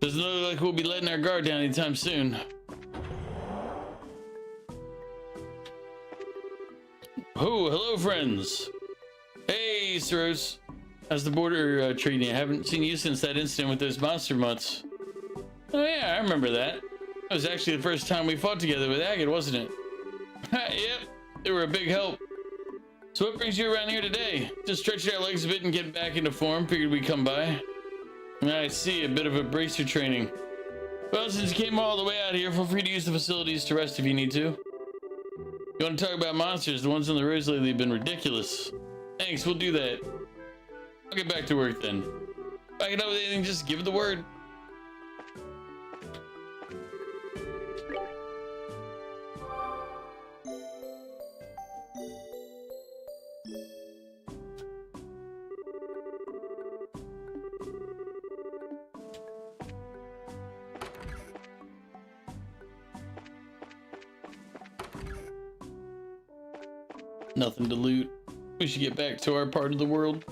Doesn't look like we'll be letting our guard down anytime soon. Oh, hello friends. Hey, Soros. How's the border treating you? I haven't seen you since that incident with those monster mutts. Oh yeah, I remember that. That was actually the first time we fought together with Agate, wasn't it? Yep, they were a big help. So what brings you around here today? Just stretching our legs a bit and getting back into form. Figured we'd come by. I see, a bit of a bracer training. Well, since you came all the way out here, feel free to use the facilities to rest if you need to. You want to talk about monsters? The ones on the roads lately have been ridiculous. Thanks, we'll do that. I'll get back to work then. If I can help with anything, just give it the word. Nothing to loot. We should get back to our part of the world.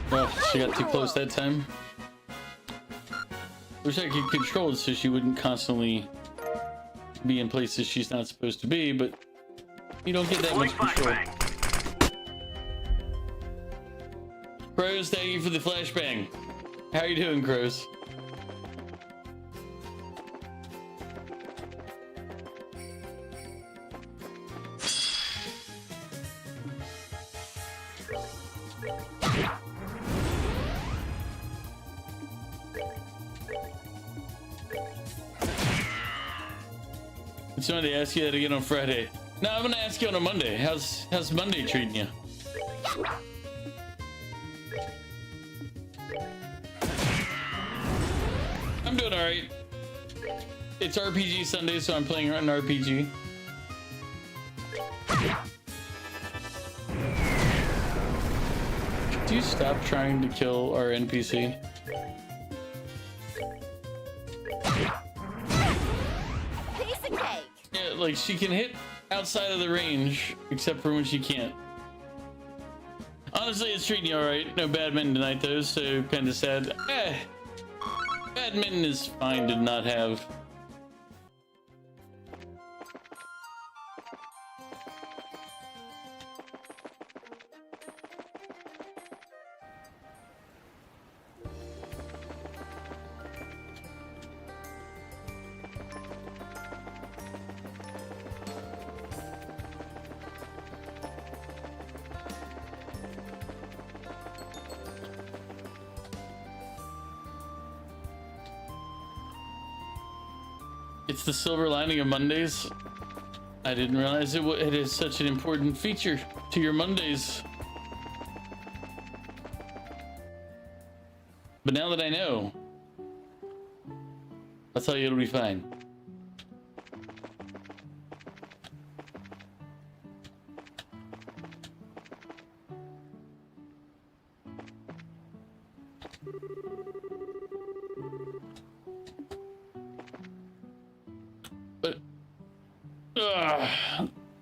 Oh, she got too close that time. Wish I could control it so she wouldn't constantly be in places she's not supposed to be, but you don't get that much control. Crows, thank you for the flashbang. How are you doing, Crows? It's only to ask you that again on Friday. No, I'm gonna ask you on a Monday. How's Monday treating you? I'm doing all right. It's RPG Sunday, so I'm playing an RPG. Could you stop trying to kill our NPC? Yeah, like she can hit outside of the range, except for when she can't. Honestly, it's treating you alright. No badminton tonight though, so kinda sad. Badminton is fine to not have. It's the silver lining of Mondays. I didn't realize it is such an important feature to your Mondays. But now that I know, I'll tell you it'll be fine.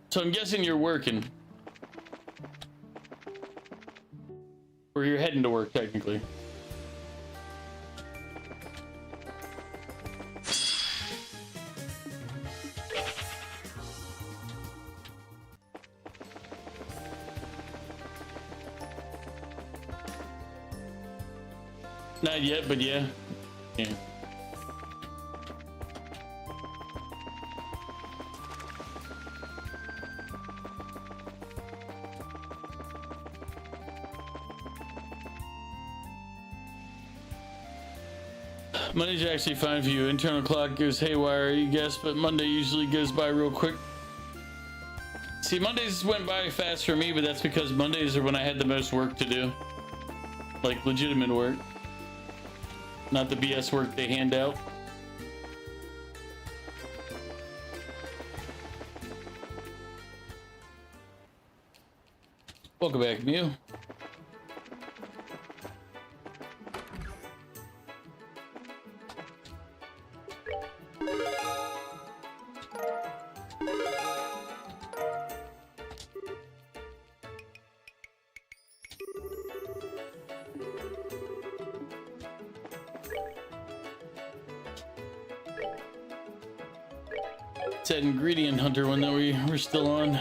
So I'm guessing you're working. Or you're heading to work, technically. Not yet, but yeah. Yeah. Monday's actually fine for you. Internal clock goes haywire, you guess, but Monday usually goes by real quick. See, Mondays went by fast for me, but that's because Mondays are when I had the most work to do. Like, legitimate work. Not the BS work they hand out. Welcome back, Mew. It's that ingredient hunter one that we're still on.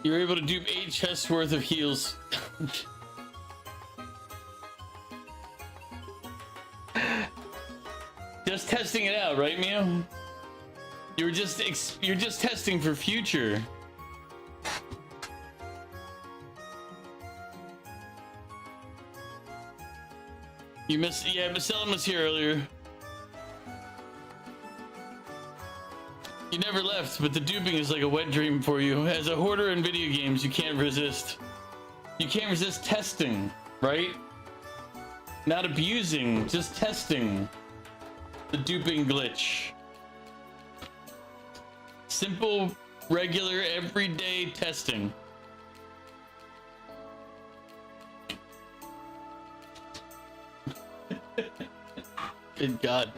You were able to dupe 8 chests worth of heals. Just testing it out, right, Mio? You're just testing for future. You missed, yeah, but Selim was here earlier. You never left, but the duping is like a wet dream for you. As a hoarder in video games, you can't resist. You can't resist testing, right? Not abusing, just testing the duping glitch. Simple, regular, everyday testing. Good God.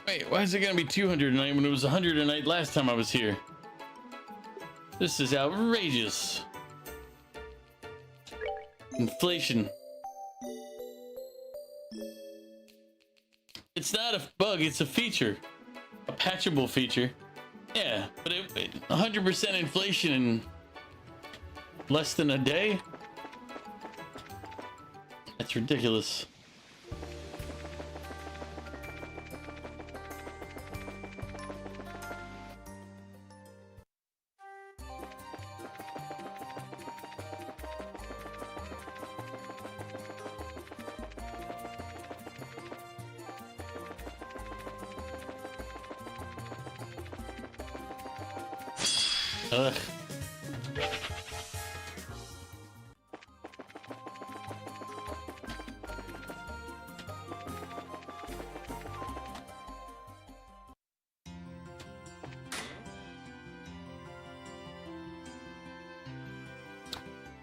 Wait, why is it gonna be 200 a night when it was 100 a night last time I was here? This is outrageous. Inflation. It's not a bug, it's a feature. A patchable feature. Yeah, but 100% inflation in less than a day? That's ridiculous. Ugh.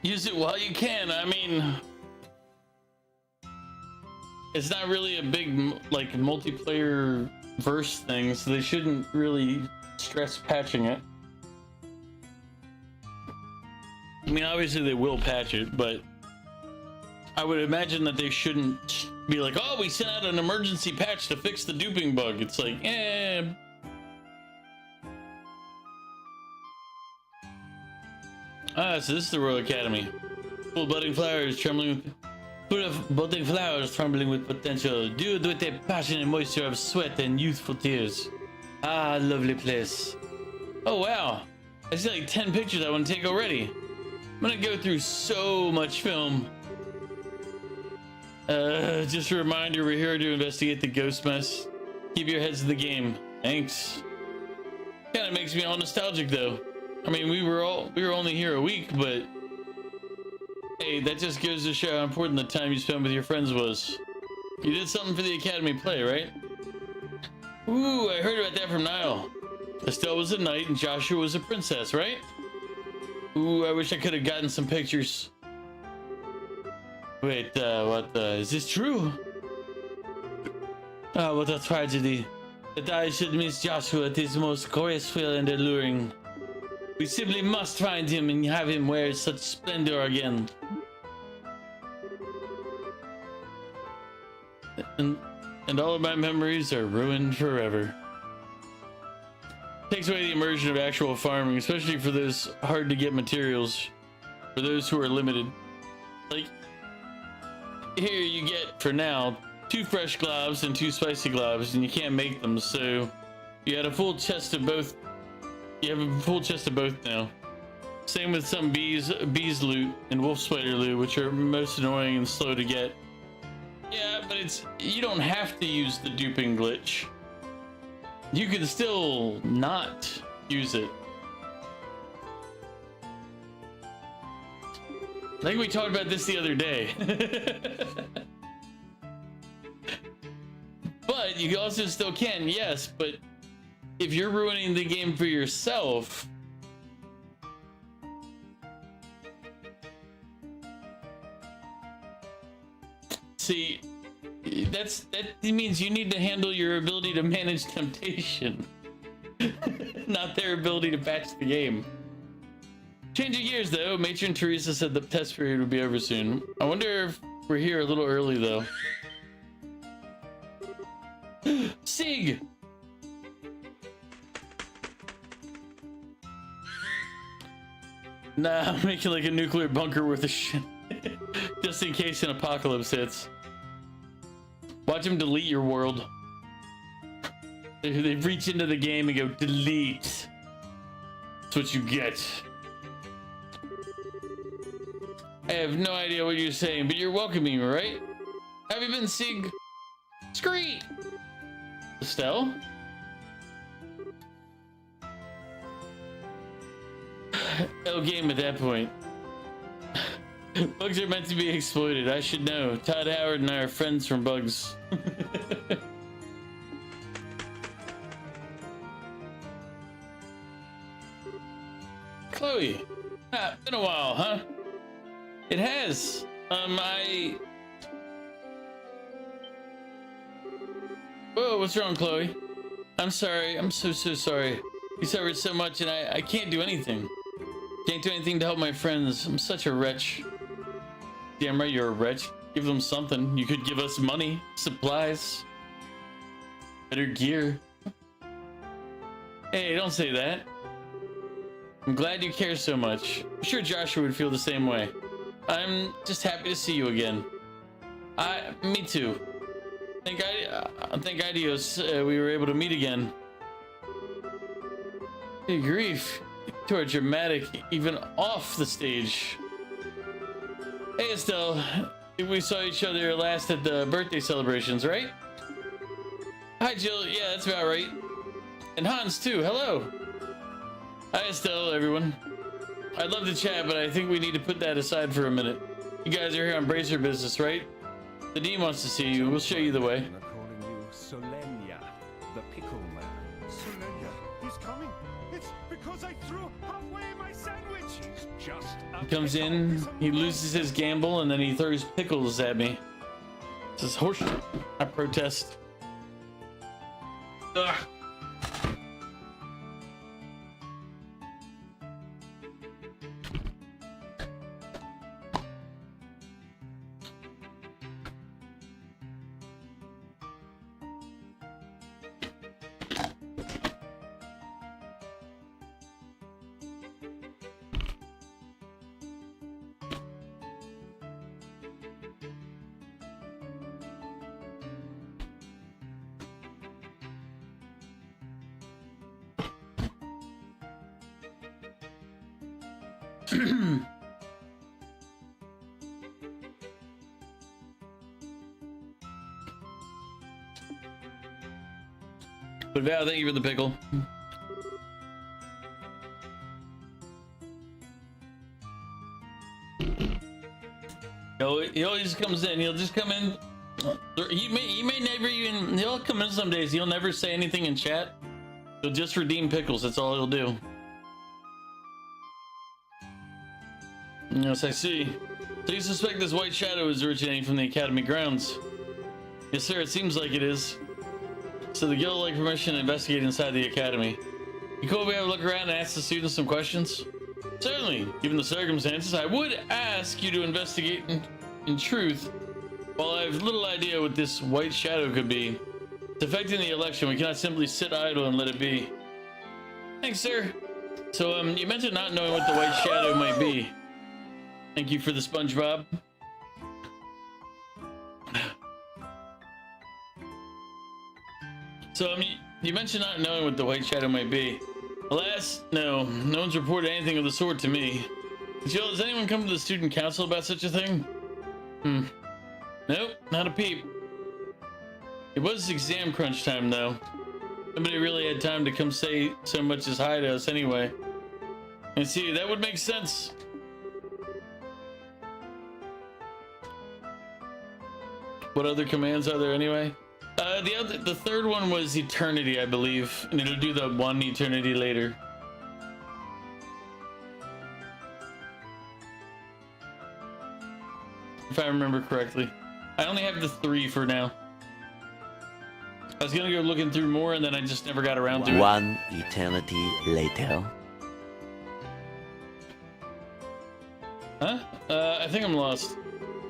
Use it while you can. I mean, it's not really a big like multiplayer verse thing, so they shouldn't really stress patching it. I mean, obviously they will patch it, but I would imagine that they shouldn't be like, oh, we sent out an emergency patch to fix the duping bug. It's like, eh. Ah, so this is the Royal Academy. Full budding flowers trembling with potential, dewed with a passionate moisture of sweat and youthful tears. Ah, lovely place. Oh wow, I see like 10 pictures I want to take already. I'm gonna go through so much film. Just a reminder, we're here to investigate the ghost mess. Keep your heads in the game. Thanks. Kind of makes me all nostalgic though. I mean, we were only here a week, but hey, that just goes to show how important the time you spent with your friends was. You did something for the Academy play, right? Ooh, I heard about that from Niall. Estelle was a knight and Joshua was a princess, right? Ooh, I wish I could have gotten some pictures. Wait, is this true? Ah, what a tragedy. That I should miss Joshua at his most graceful and alluring. We simply must find him and have him wear such splendor again. And all of my memories are ruined forever. Takes away the immersion of actual farming, especially for those hard to get materials, for those who are limited. Like, here you get, for now, 2 fresh gloves and 2 spicy gloves, and you can't make them, so you had a full chest of both. You have a full chest of both now. Same with some bees loot and wolf spider loot, which are most annoying and slow to get. Yeah, but you don't have to use the duping glitch. You can still not use it. I think we talked about this the other day. But you also still can, yes, but if you're ruining the game for yourself, see, that means you need to handle your ability to manage temptation, not their ability to patch the game. Changing gears though, Matron Teresa said the test period would be over soon. I wonder if we're here a little early though. Sig! Nah, I'm making like a nuclear bunker worth of shit. Just in case an apocalypse hits. Watch him delete your world. They reach into the game and go delete. That's what you get. I have no idea what you're saying, but you're welcoming me, right? Have you been Sig? Scree! Estelle? L game at that point. Bugs are meant to be exploited. I should know. Todd Howard and I are friends from Bugs. Chloe. Ah, been a while, huh? It has. Whoa, what's wrong, Chloe? I'm sorry. I'm so sorry. You suffered so much and I can't do anything. Can't do anything to help my friends. I'm such a wretch. Damn right you're a wretch. Give them something. You could give us money, supplies, better gear. Hey, don't say that. I'm glad you care so much. I'm sure Joshua would feel the same way. I'm just happy to see you again. Me too. Thank Idios we were able to meet again. Good grief. You are dramatic, even off the stage. Hey Estelle, we saw each other last at the birthday celebrations, right? Hi Jill, yeah, that's about right. And Hans too, hello. Hi Estelle, everyone. I'd love to chat, but I think we need to put that aside for a minute. You guys are here on Bracer business, right? The dean wants to see you. We'll show you the way.
I'm calling you Solenia, the pickle man. Solenia, he's coming. It's because I threw halfway my sandwich. He's just
He comes in, he loses his gamble, and then he throws pickles at me. This is horseshit. I protest. Ugh. But Val, thank you for the pickle. He always comes in. He'll just come in. He may never even. He'll come in some days. He'll never say anything in chat. He'll just redeem pickles. That's all he'll do. Yes, I see. So you suspect this white shadow is originating from the academy grounds? Yes, sir. It seems like it is. So the guild would like permission to investigate inside the academy. You cool if we have a look around and ask the students some questions? Certainly. Given the circumstances, I would ask you to investigate in truth. While I have little idea what this white shadow could be, it's affecting the election. We cannot simply sit idle and let it be. Thanks, sir. So, you mentioned not knowing what the white shadow might be. Thank you for the SpongeBob. So, you mentioned not knowing what the white shadow might be. Alas, no one's reported anything of the sort to me. Jill, has anyone come to the student council about such a thing? Nope, not a peep. It was exam crunch time, though. Nobody really had time to come say so much as hi to us anyway. And see, that would make sense. What other commands are there anyway? The third one was Eternity, I believe, and it'll do the one Eternity later. If I remember correctly. I only have the 3 for now. I was gonna go looking through more and then I just never got around to it.
One eternity later.
Huh? I think I'm lost.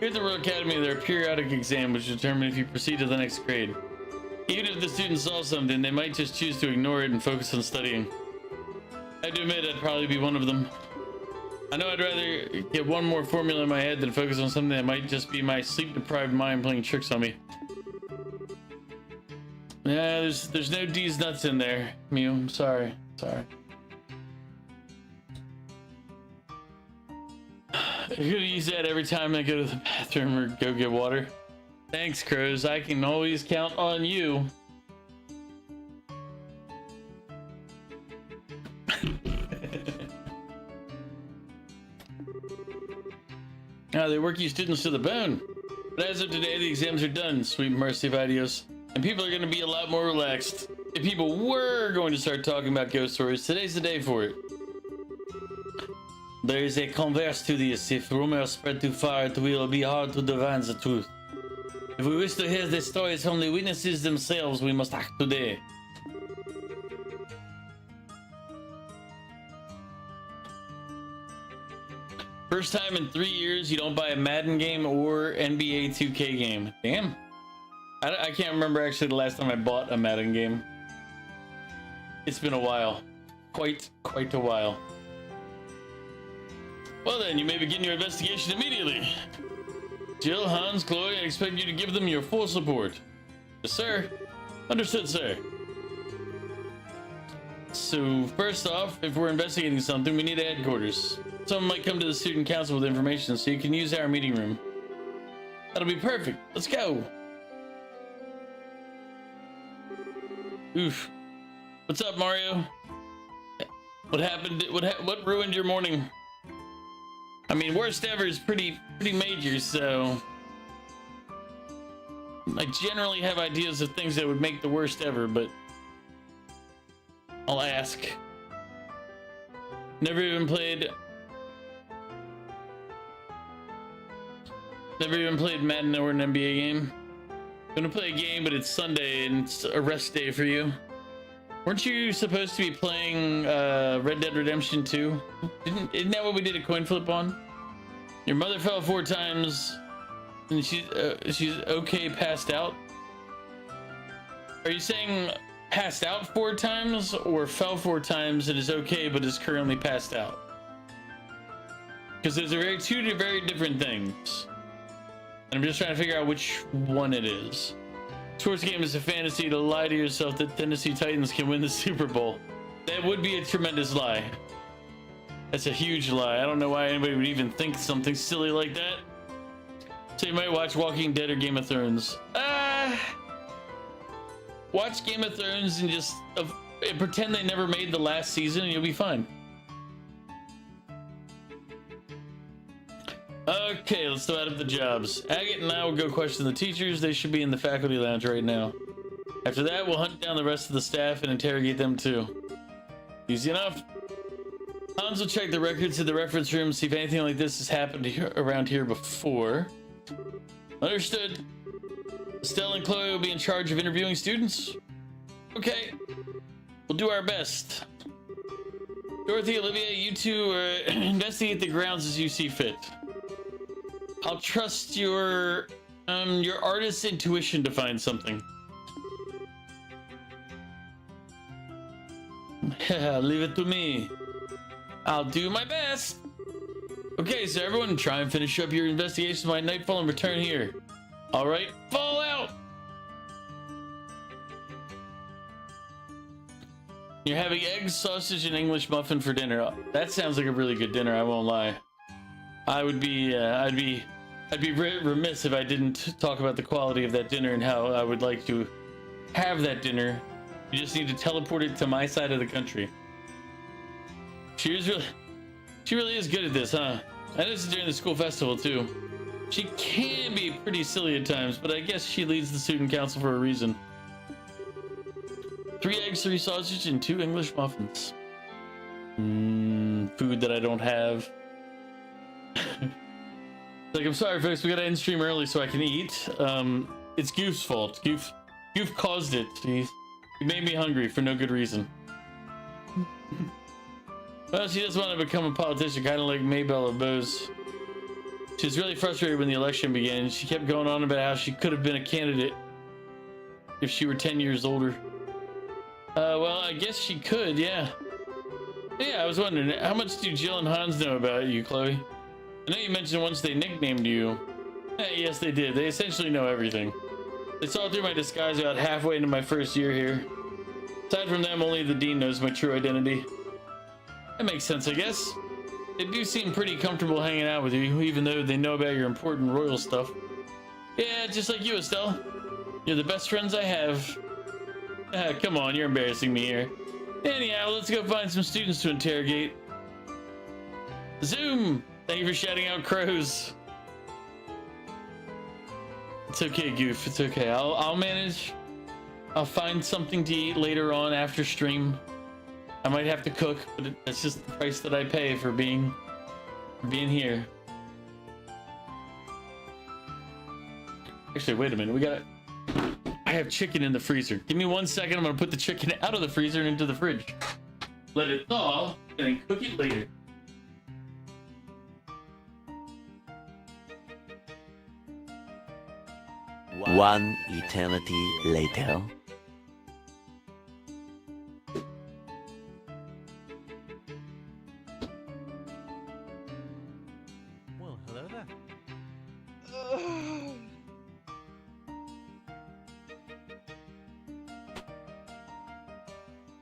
Here at the Royal Academy, there are periodic exams which determine if you proceed to the next grade. Even if the students solve something, they might just choose to ignore it and focus on studying. I have to admit, I'd probably be one of them. I know I'd rather get one more formula in my head than focus on something that might just be my sleep-deprived mind playing tricks on me. Yeah, there's no D's nuts in there, Mew. I'm sorry. Sorry. I could use that every time I go to the bathroom or go get water. Thanks, Crows. I can always count on you. They work you students to the bone. But as of today, the exams are done, sweet mercy of Adios. And people are going to be a lot more relaxed. If people were going to start talking about ghost stories, today's the day for it. There is a converse to this. If rumors spread too far, it will be hard to divine the truth. If we wish to hear the stories from the witnesses themselves, we must act today. First time in 3 years you don't buy a Madden game or NBA 2K game. Damn. I can't remember actually the last time I bought a Madden game. It's been a while. Quite a while. Well then, you may begin your investigation immediately. Jill, Hans, Chloe, I expect you to give them your full support. Yes, sir. Understood, sir. So, first off, if we're investigating something, we need a headquarters. Someone might come to the student council with information, so you can use our meeting room. That'll be perfect. Let's go. Oof. What's up, Mario? What happened? What ruined your morning? I mean, worst ever is pretty major, so I generally have ideas of things that would make the worst ever, but I'll ask. Never even played Madden or an NBA game. Gonna play a game, but it's Sunday and it's a rest day for you. Weren't you supposed to be playing Red Dead Redemption 2? Isn't that what we did a coin flip on? Your mother fell 4 times and she's okay passed out? Are you saying passed out 4 times or fell 4 times and is okay but is currently passed out? Because those are two very different things. And I'm just trying to figure out which one it is. Sports game is a fantasy to lie to yourself that Tennessee Titans can win the Super Bowl. That would be a tremendous lie. That's a huge lie. I don't know why anybody would even think something silly like that. So you might watch Walking Dead or Game of Thrones. Watch Game of Thrones and just pretend they never made the last season and you'll be fine. Okay, let's add up the jobs. Agate and I will go question the teachers. They should be in the faculty lounge right now. After that, we'll hunt down the rest of the staff and interrogate them too. Easy enough. Hans will check the records in the reference room, see if anything like this has happened around here before. Understood. Estelle and Chloe will be in charge of interviewing students. Okay, we'll do our best. Dorothy, Olivia, you two investigate the grounds as you see fit. I'll trust your artist's intuition to find something. Leave it to me. I'll do my best. Okay, so everyone try and finish up your investigation by nightfall and return here. All right, fall out. You're having eggs, sausage, and English muffin for dinner. That sounds like a really good dinner, I won't lie. I'd be remiss if I didn't talk about the quality of that dinner and how I would like to have that dinner. You just need to teleport it to my side of the country. She really is good at this, huh? I noticed it during the school festival too. She can be pretty silly at times, but I guess she leads the student council for a reason. 3 eggs, 3 sausage, and 2 English muffins. Food that I don't have. Like, I'm sorry, folks. We gotta end stream early so I can eat. It's Goof's fault. Goof caused it. He made me hungry for no good reason. Well, she doesn't want to become a politician, kind of like Maybelle of Bose. She was really frustrated when the election began. She kept going on about how she could have been a candidate if she were 10 years older. Well, I guess she could, yeah. Yeah, I was wondering, how much do Jill and Hans know about you, Chloe? I know you mentioned once they nicknamed you. Yes, they did. They essentially know everything. They saw through my disguise about halfway into my first year here. Aside from them, only the dean knows my true identity. That makes sense, I guess. They do seem pretty comfortable hanging out with you, even though they know about your important royal stuff. Yeah, just like you, Estelle. You're the best friends I have. Come on, you're embarrassing me here. Anyhow, let's go find some students to interrogate. Zoom! Thank you for shouting out crows. It's okay, Goof. It's okay. I'll manage. I'll find something to eat later on after stream. I might have to cook, but that's just the price that I pay for being here. Actually, wait a minute. I have chicken in the freezer. Give me 1 second. I'm gonna put the chicken out of the freezer and into the fridge. Let it thaw, and then cook it later.
One eternity later.
Well, hello there.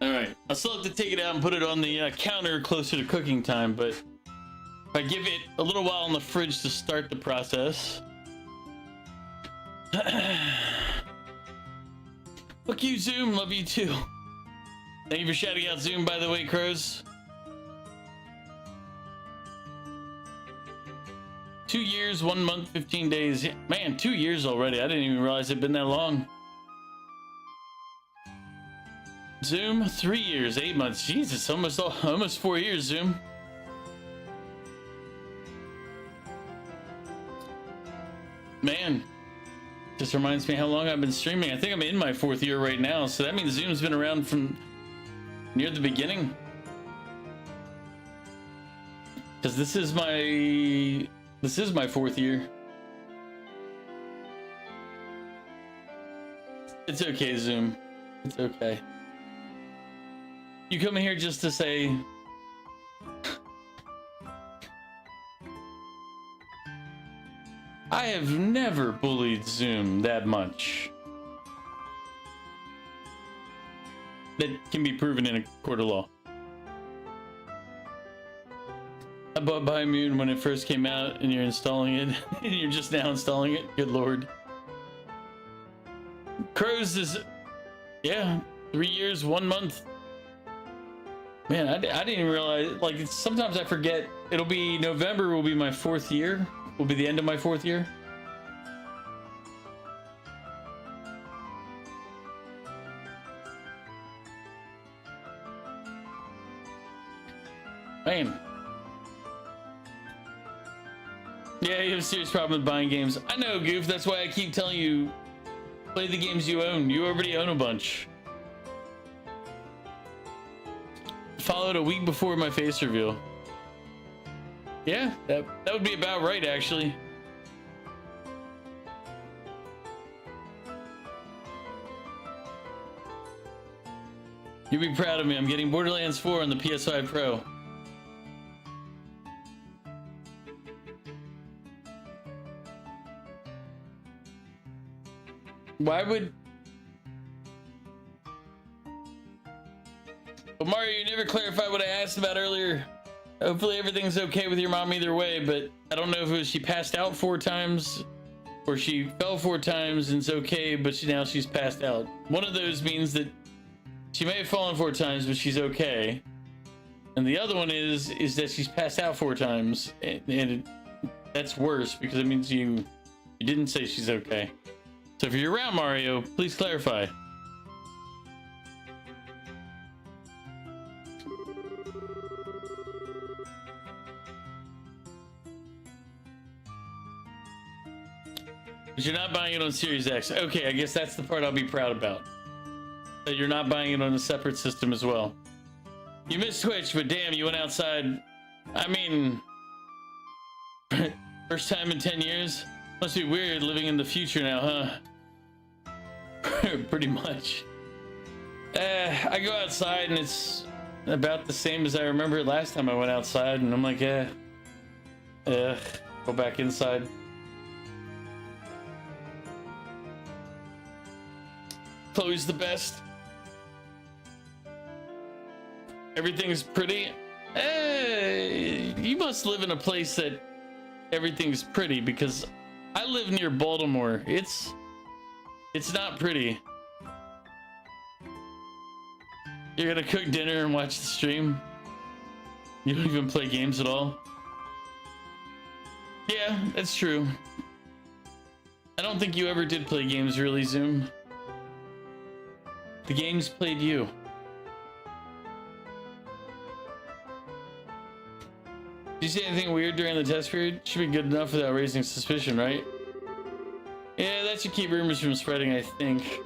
Alright, I still have to take it out and put it on the counter closer to cooking time, but if I give it a little while in the fridge to start the process. Fuck you, Zoom. Love you too. Thank you for shouting out Zoom, by the way, crows. 2 years, 1 month, 15 days. Man, 2 years already. I didn't even realize it'd been that long. Zoom, 3 years, 8 months. Jesus, almost 4 years, Zoom. Man, just reminds me how long I've been streaming. I think I'm in my 4th year right now, so that means Zoom's been around from near the beginning. Because this is my 4th year. It's okay, Zoom. It's okay. You come here just to say, I have never bullied Zoom that much. That can be proven in a court of law. I bought Biommune when it first came out, and you're installing it, and you're just now installing it. Good lord. Crows is, yeah, 3 years, 1 month. Man, I didn't even realize, like, sometimes I forget. It'll be November will be my 4th year. Will be the end of my 4th year. Man. Yeah, you have a serious problem with buying games. I know, Goof. That's why I keep telling you, play the games you own. You already own a bunch. Followed a week before my face reveal. Yeah, that would be about right, actually. You'll be proud of me. I'm getting Borderlands 4 on the PS5 Pro. Why would... Well, Mario, you never clarified what I asked about earlier. Hopefully everything's okay with your mom either way, but I don't know if it was she passed out 4 times or she fell 4 times and it's okay, but now she's passed out. One of those means that she may have fallen 4 times, but she's okay. And the other one is that she's passed out 4 times and that's worse because it means you didn't say she's okay. So if you're around, Mario, please clarify. But you're not buying it on Series X. Okay, I guess that's the part I'll be proud about. That you're not buying it on a separate system as well. You missed Twitch, but damn, you went outside. I mean, first time in 10 years? Must be weird living in the future now, huh? Pretty much. I go outside and it's about the same as I remember it last time I went outside, and I'm like, go back inside. Chloe's the best. Everything's pretty. You must live in a place that everything's pretty, because I live near Baltimore. It's not pretty. You're gonna cook dinner and watch the stream? You don't even play games at all? Yeah, that's true. I don't think you ever did play games really, Zoom. The games played you. Did you say anything weird during the test period? Should be good enough without raising suspicion, right? Yeah, that should keep rumors from spreading, I think.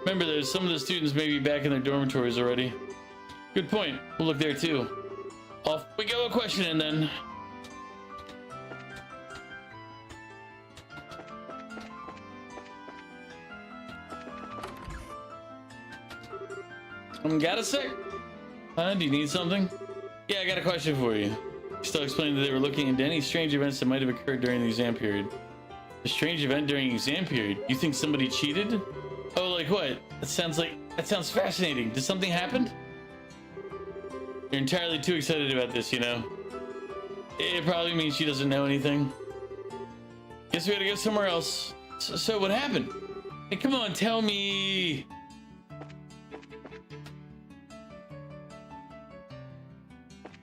Remember, there's some of the students may be back in their dormitories already. Good point. We'll look there too. Off we go, a question and then. Got a sec? Huh? Do you need something? Yeah, I got a question for you. Still explaining that they were looking into any strange events that might have occurred during the exam period. A strange event during exam period? You think somebody cheated? Oh, like what? That sounds fascinating. Did something happen? You're entirely too excited about this, you know. It probably means she doesn't know anything. Guess we gotta go somewhere else. So what happened? Hey, come on, tell me.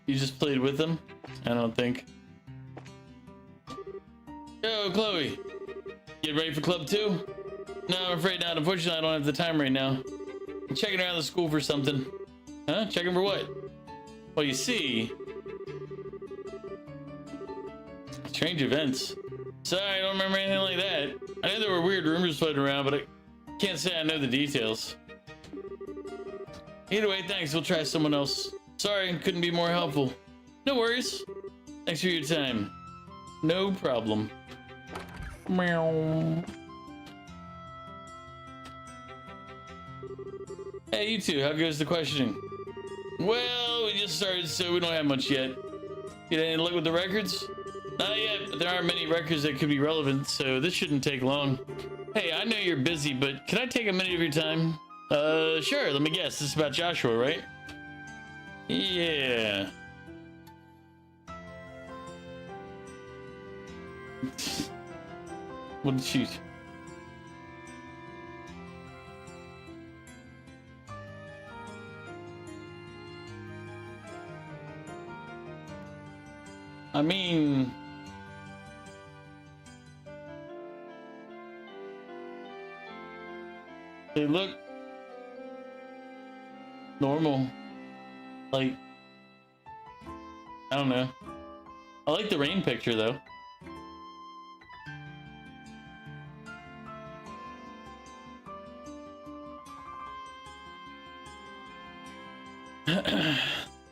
You just played with them? I don't think. Yo, Chloe. Get ready for club 2? No, I'm afraid not. Unfortunately, I don't have the time right now. I'm checking around the school for something. Huh? Checking for what? Well, you see... Strange events. Sorry, I don't remember anything like that. I know there were weird rumors floating around, but I can't say I know the details. Either way, thanks. We'll try someone else. Sorry, couldn't be more helpful. No worries. Thanks for your time. No problem. Meow. Hey, you two, how goes the questioning? Well, we just started, so we don't have much yet. Get any luck with the records? Not yet, but there aren't many records that could be relevant, so this shouldn't take long. Hey, I know you're busy, but can I take a minute of your time? Sure, let me guess. This is about Joshua, right? Yeah. What did she... I mean... They look... normal. Like... I don't know. I like the rain picture, though.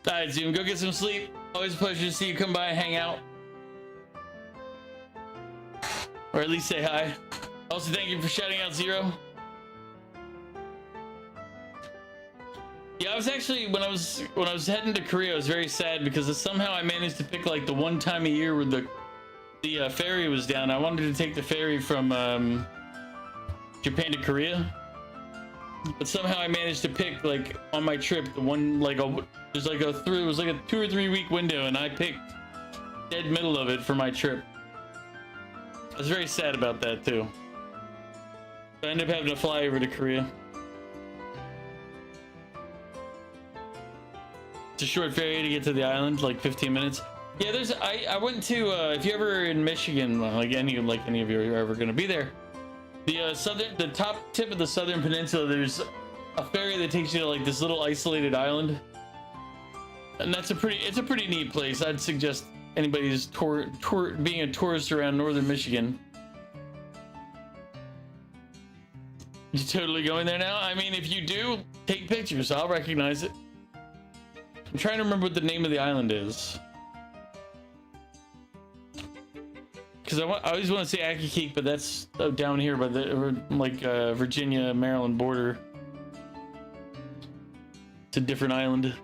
Alright, Zoom, go get some sleep. Always a pleasure to see you come by and hang out. Or at least say hi. Also, thank you for shouting out Zero. Yeah, I was actually, when I was heading to Korea, I was very sad because somehow I managed to pick like the one time a year where the ferry was down. I wanted to take the ferry from Japan to Korea. But somehow I managed to pick, like, on my trip, the one, like, it was like a 2 or 3 week window, and I picked dead middle of it for my trip. I was very sad about that, too. So I ended up having to fly over to Korea. It's a short ferry to get to the island, like 15 minutes. Yeah, there's I went to if you ever in Michigan, like any of you are ever gonna be there, the top tip of the southern peninsula, there's a ferry that takes you to like this little isolated island, and it's a pretty neat place. I'd suggest anybody who's being a tourist around northern Michigan. You totally going there now? I mean, if you do, take pictures. I'll recognize it. I'm trying to remember what the name of the island is. Because I always want to say Accokeek, but that's down here by the Virginia Maryland border. It's a different island.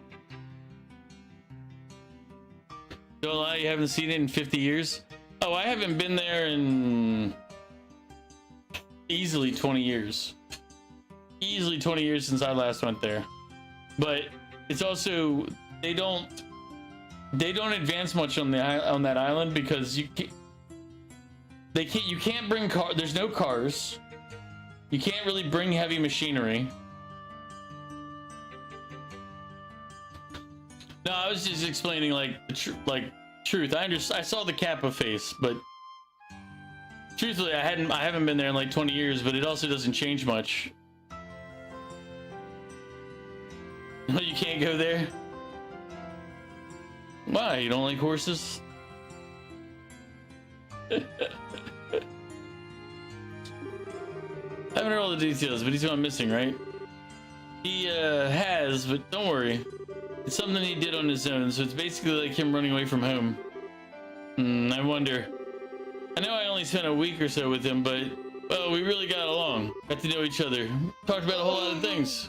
Don't lie, you haven't seen it in 50 years? Oh, I haven't been there in easily 20 years. Easily 20 years since I last went there. But it's also they don't advance much on that island because you can't bring there's no cars. You can't really bring heavy machinery. No, I was just explaining truth. I saw the Kappa face, but truthfully, I haven't been there in like 20 years, but it also doesn't change much. No, you can't go there. Why? You don't like horses? I haven't heard all the details, but he's gone missing, right? He has, but don't worry. It's something he did on his own, so it's basically like him running away from home. I wonder. I know I only spent a week or so with him, but, well, we really got along. Got to know each other. Talked about a whole lot of things.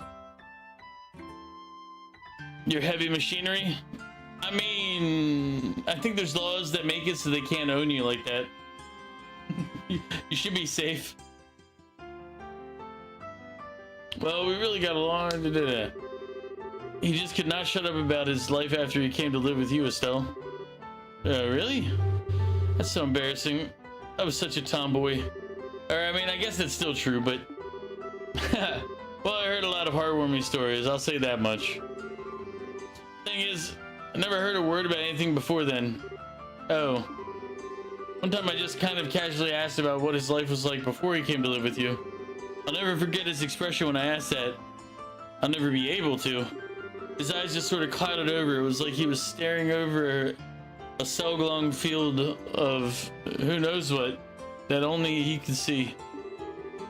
Your heavy machinery? I mean, I think there's laws that make it so they can't own you like that. You should be safe. Well, we really got along. He just could not shut up about his life after he came to live with you, Estelle. Really? That's so embarrassing. I was such a tomboy. Or, I mean, I guess that's still true, but... Well, I heard a lot of heartwarming stories, I'll say that much. Thing is, I never heard a word about anything before then. Oh. One time I just kind of casually asked about what his life was like before he came to live with you. I'll never forget his expression when I asked that. I'll never be able to. His eyes just sort of clouded over. It was like he was staring over a Selglong field of who knows what that only he could see.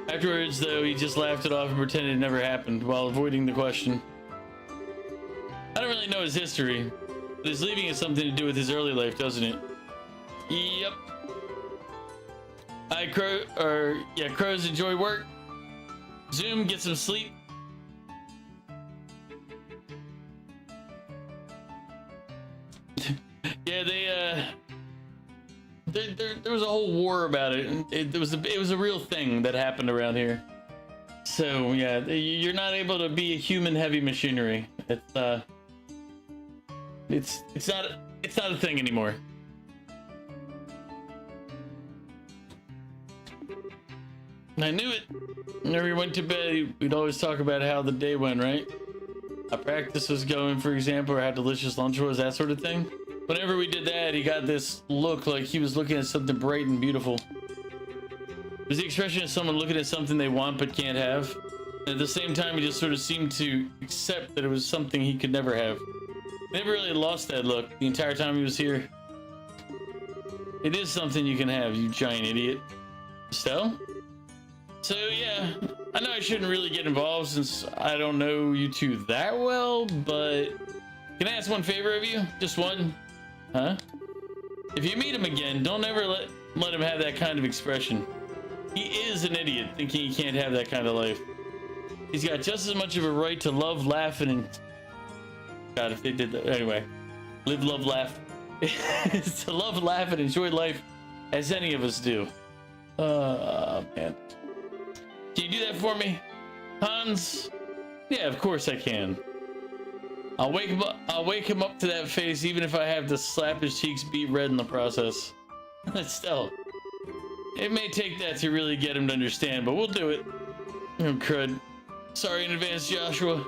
Afterwards, though, he just laughed it off and pretended it never happened while avoiding the question. I don't really know his history, but his leaving has something to do with his early life, doesn't it? Yep. Crows enjoy work. Zoom, get some sleep. Yeah, there was a whole war about it, and it was a real thing that happened around here. So yeah, you're not able to be a human heavy machinery. It's not a thing anymore. I knew it. Whenever we went to bed, we'd always talk about how the day went, right? How practice was going, for example, or how delicious lunch was, that sort of thing. Whenever we did that, he got this look like he was looking at something bright and beautiful. It was the expression of someone looking at something they want but can't have. And at the same time, he just sort of seemed to accept that it was something he could never have. He never really lost that look the entire time he was here. It is something you can have, you giant idiot. Estelle? So yeah, I know I shouldn't really get involved since I don't know you two that well, but can I ask one favor of you? Just one? Huh? If you meet him again, don't ever let him have that kind of expression. He is an idiot thinking he can't have that kind of life. He's got just as much of a right to love, laugh, and... God, if they did that... Anyway. Live, love, laugh. To love, laugh, and enjoy life as any of us do. Man. Can you do that for me, Hans? Yeah, of course I can. I'll wake him up to that face, even if I have to slap his cheeks beet red in the process. Still, it may take that to really get him to understand, but we'll do it. Oh, crud. Sorry in advance, Joshua.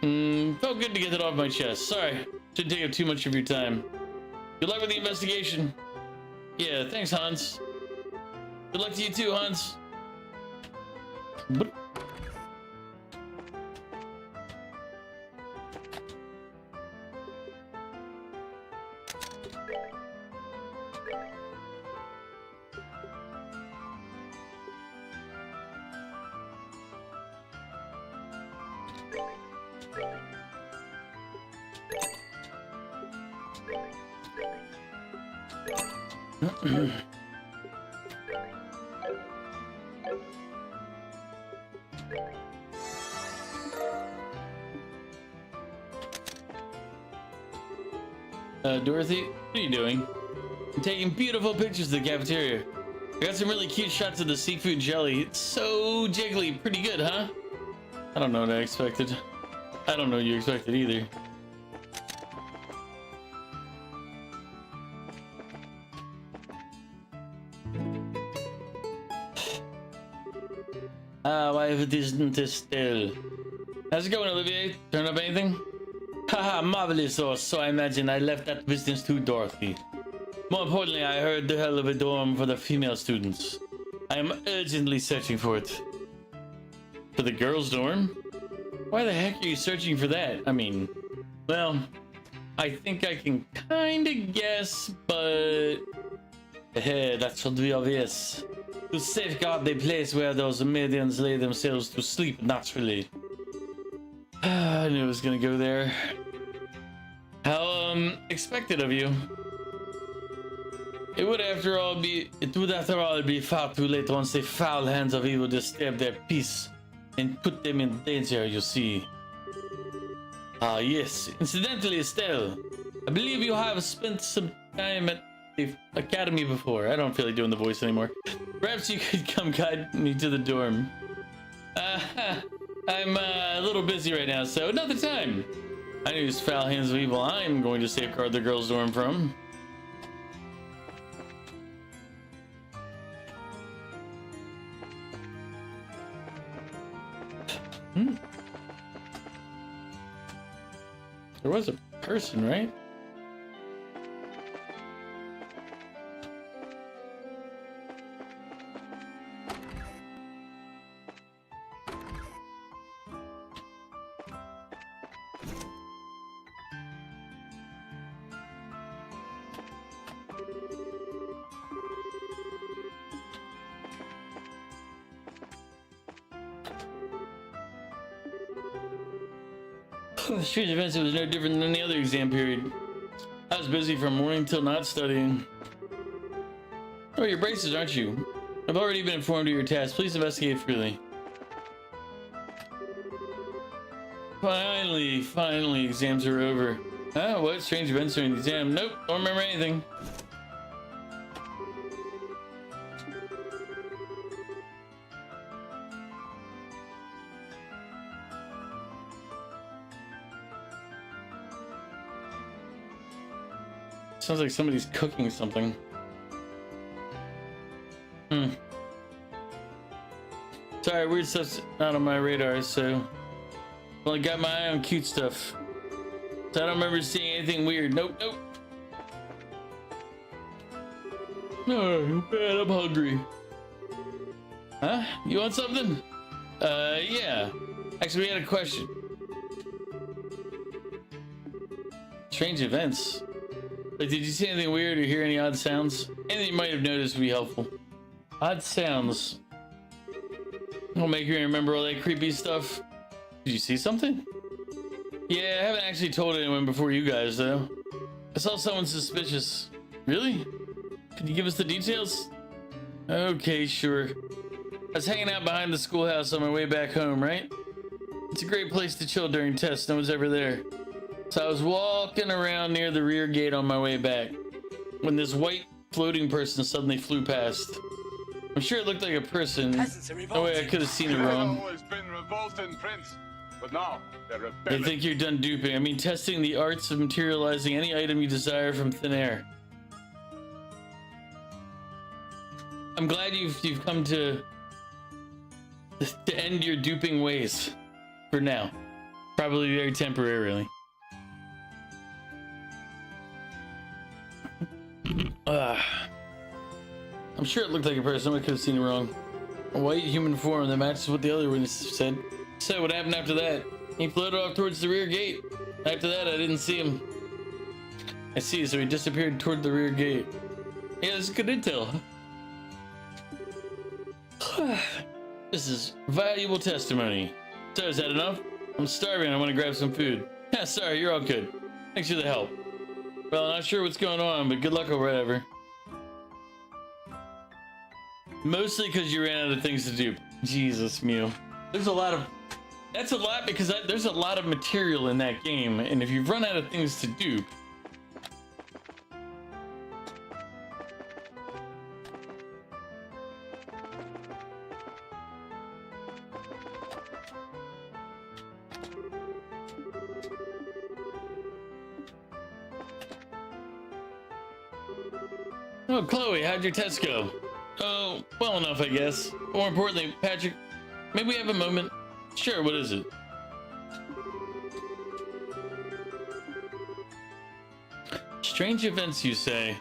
Felt good to get that off my chest. Sorry, shouldn't take up too much of your time. Good luck with the investigation. Yeah, thanks, Hans. Good luck to you too, Hans. Dorothy, what are you doing? I'm taking beautiful pictures of the cafeteria. I got some really cute shots of the seafood jelly. It's so jiggly. Pretty good, huh? I don't know what I expected. I don't know what you expected either. Why if it isn't Estelle? How's it going, Olivier? Turn up anything? Haha, marvelous sauce. So I imagine I left that business to Dorothy. More importantly, I heard the hell of a dorm for the female students. I am urgently searching for it. For the girls' dorm? Why the heck are you searching for that? I mean, well, I think I can kinda guess, but... that should be obvious. To safeguard the place where those millions lay themselves to sleep naturally. I knew I was gonna go there. How expected of you. It would after all be far too late once the foul hands of evil disturb their peace and put them in danger, you see. Ah yes, incidentally, Estelle, I believe you have spent some time at the academy before. I don't feel like doing the voice anymore. Perhaps you could come guide me to the dorm. I'm a little busy right now, so another time. I knew these foul hands of evil I'm going to safeguard the girls' dorm from. There was a person, right? The strange events, it was no different than any other exam period. I was busy from morning till not studying. Oh, your braces, aren't you? I've already been informed of your task. Please investigate freely. Finally, exams are over. Oh, what strange events during the exam? Nope, don't remember anything. Sounds like somebody's cooking something. Sorry, weird stuff's not on my radar, so only got my eye on cute stuff. So I don't remember seeing anything weird. Nope. Oh, man, I'm hungry. Huh? You want something? Yeah. Actually, we had a question. Strange events. Like, did you see anything weird or hear any odd sounds? Anything you might have noticed would be helpful. Odd sounds. Will make you remember all that creepy stuff. Did you see something? Yeah, I haven't actually told anyone before you guys, though. I saw someone suspicious. Really? Could you give us the details? Okay, sure. I was hanging out behind the schoolhouse on my way back home, right? It's a great place to chill during tests. No one's ever there. So I was walking around near the rear gate on my way back when this white floating person suddenly flew past. I'm sure it looked like a person. No way I could have seen it wrong.
They've always been revolting, Prince, but now they're
I
rebelling.
think you're done duping. I mean, testing the arts of materializing any item you desire from thin air. I'm glad you've come to end your duping ways for now. Probably very temporarily. I'm sure it looked like a person. I could have seen it wrong. A white human form that matches what the other witnesses said. So what happened after that? He floated off towards the rear gate. After that, I didn't see him. I see, so he disappeared toward the rear gate. Yeah, this is good intel. This is valuable testimony. So is that enough? I'm starving. I want to grab some food. Yeah, sorry, you're all good. Thanks for the help. Well, I'm not sure what's going on, but good luck or whatever. Mostly because you ran out of things to do. Jesus, Mew. There's a lot of... That's a lot because there's a lot of material in that game, and if you've run out of things to do... Oh, Chloe, how'd your test go? Oh, well enough, I guess. More importantly, Patrick, maybe we have a moment? Sure, what is it? Strange events, you say?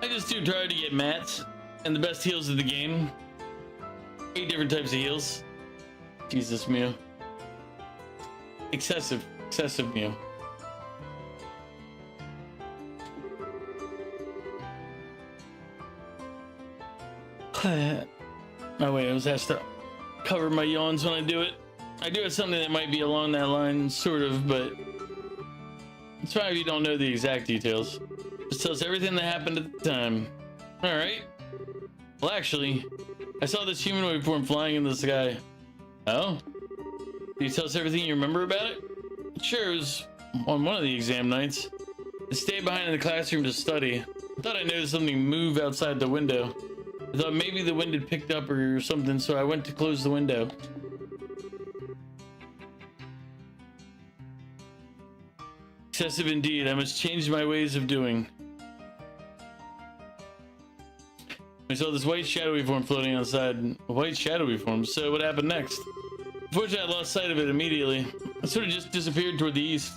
I just do try to get mats and the best heals of the game. 8 different types of heals. Jesus, Mew. Excessive Mew. Oh wait, I was asked to cover my yawns when I do it. I do have something that might be along that line, sort of, but it's fine if you don't know the exact details. Just tell us everything that happened at the time. Alright. Well, actually, I saw this humanoid form flying in the sky. Oh? Can you tell us everything you remember about it? Sure, it was on one of the exam nights. I stayed behind in the classroom to study. I thought I noticed something move outside the window. I thought maybe the wind had picked up or something, so I went to close the window. Excessive indeed. I must change my ways of doing. I saw this white shadowy form floating outside. A white shadowy form. So what happened next? Unfortunately, I lost sight of it immediately. It sort of just disappeared toward the east.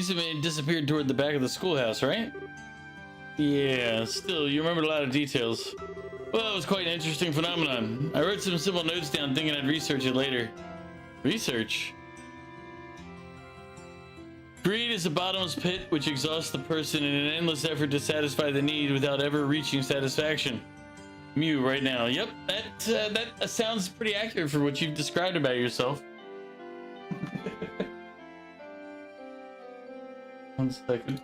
It disappeared toward the back of the schoolhouse, right? Yeah, still, you remembered a lot of details. Well, it was quite an interesting phenomenon. I wrote some simple notes down thinking I'd research it later. Research? Greed is a bottomless pit which exhausts the person in an endless effort to satisfy the need without ever reaching satisfaction. Mew right now. Yep, that sounds pretty accurate for what you've described about yourself. 1 second.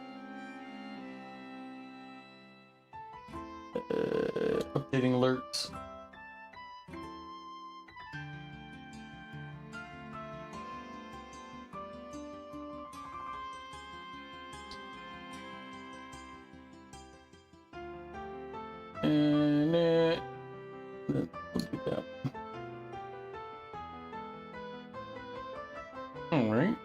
Updating alerts. And we'll do that. All right.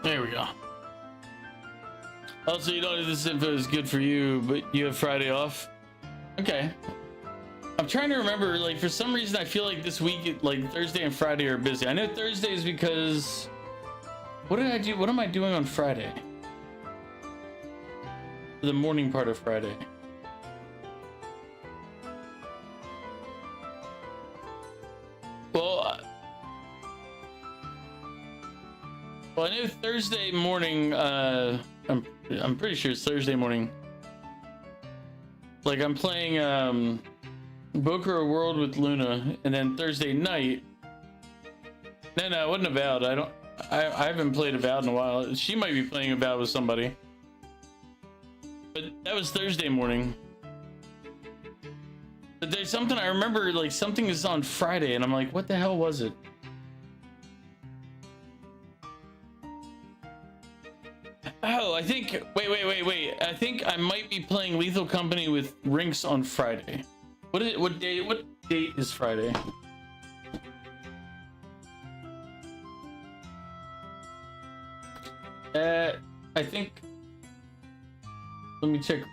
There we go. Also, you don't know if this info is good for you, but you have Friday off. Okay. I'm trying to remember, like, for some reason I feel like this week, like, Thursday and Friday are busy. I know Thursday is because... What did I do? What am I doing on Friday? The morning part of Friday. Well, I know Thursday morning, I'm pretty sure it's Thursday morning. Like, I'm playing, Boca a World with Luna, and then Thursday night... No, it wasn't Avowed. I haven't played Avowed in a while. She might be playing Avowed with somebody. But that was Thursday morning. But there's something I remember, like something is on Friday, and I'm like, what the hell was it? Oh, I think. Wait. I think I might be playing Lethal Company with Rinks on Friday. What is it? What date is Friday? I think. Let me check.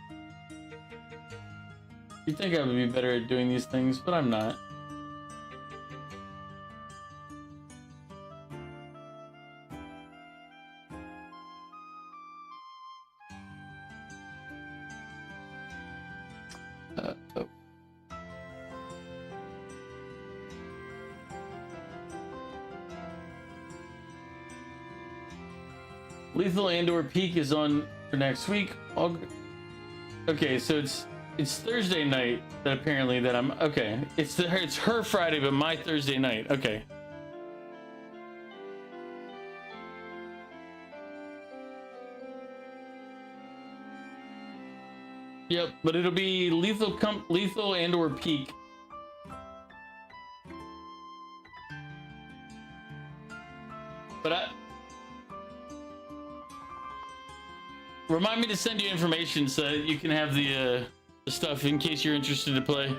You think I would be better at doing these things, but I'm not. Oh. Lethal and/or Peak is on for next week. Okay, so it's Thursday night that apparently that I'm okay. It's her Friday, but my Thursday night. Okay. Yep, but it'll be lethal and/or Peak. But remind me to send you information so that you can have the stuff in case you're interested to play.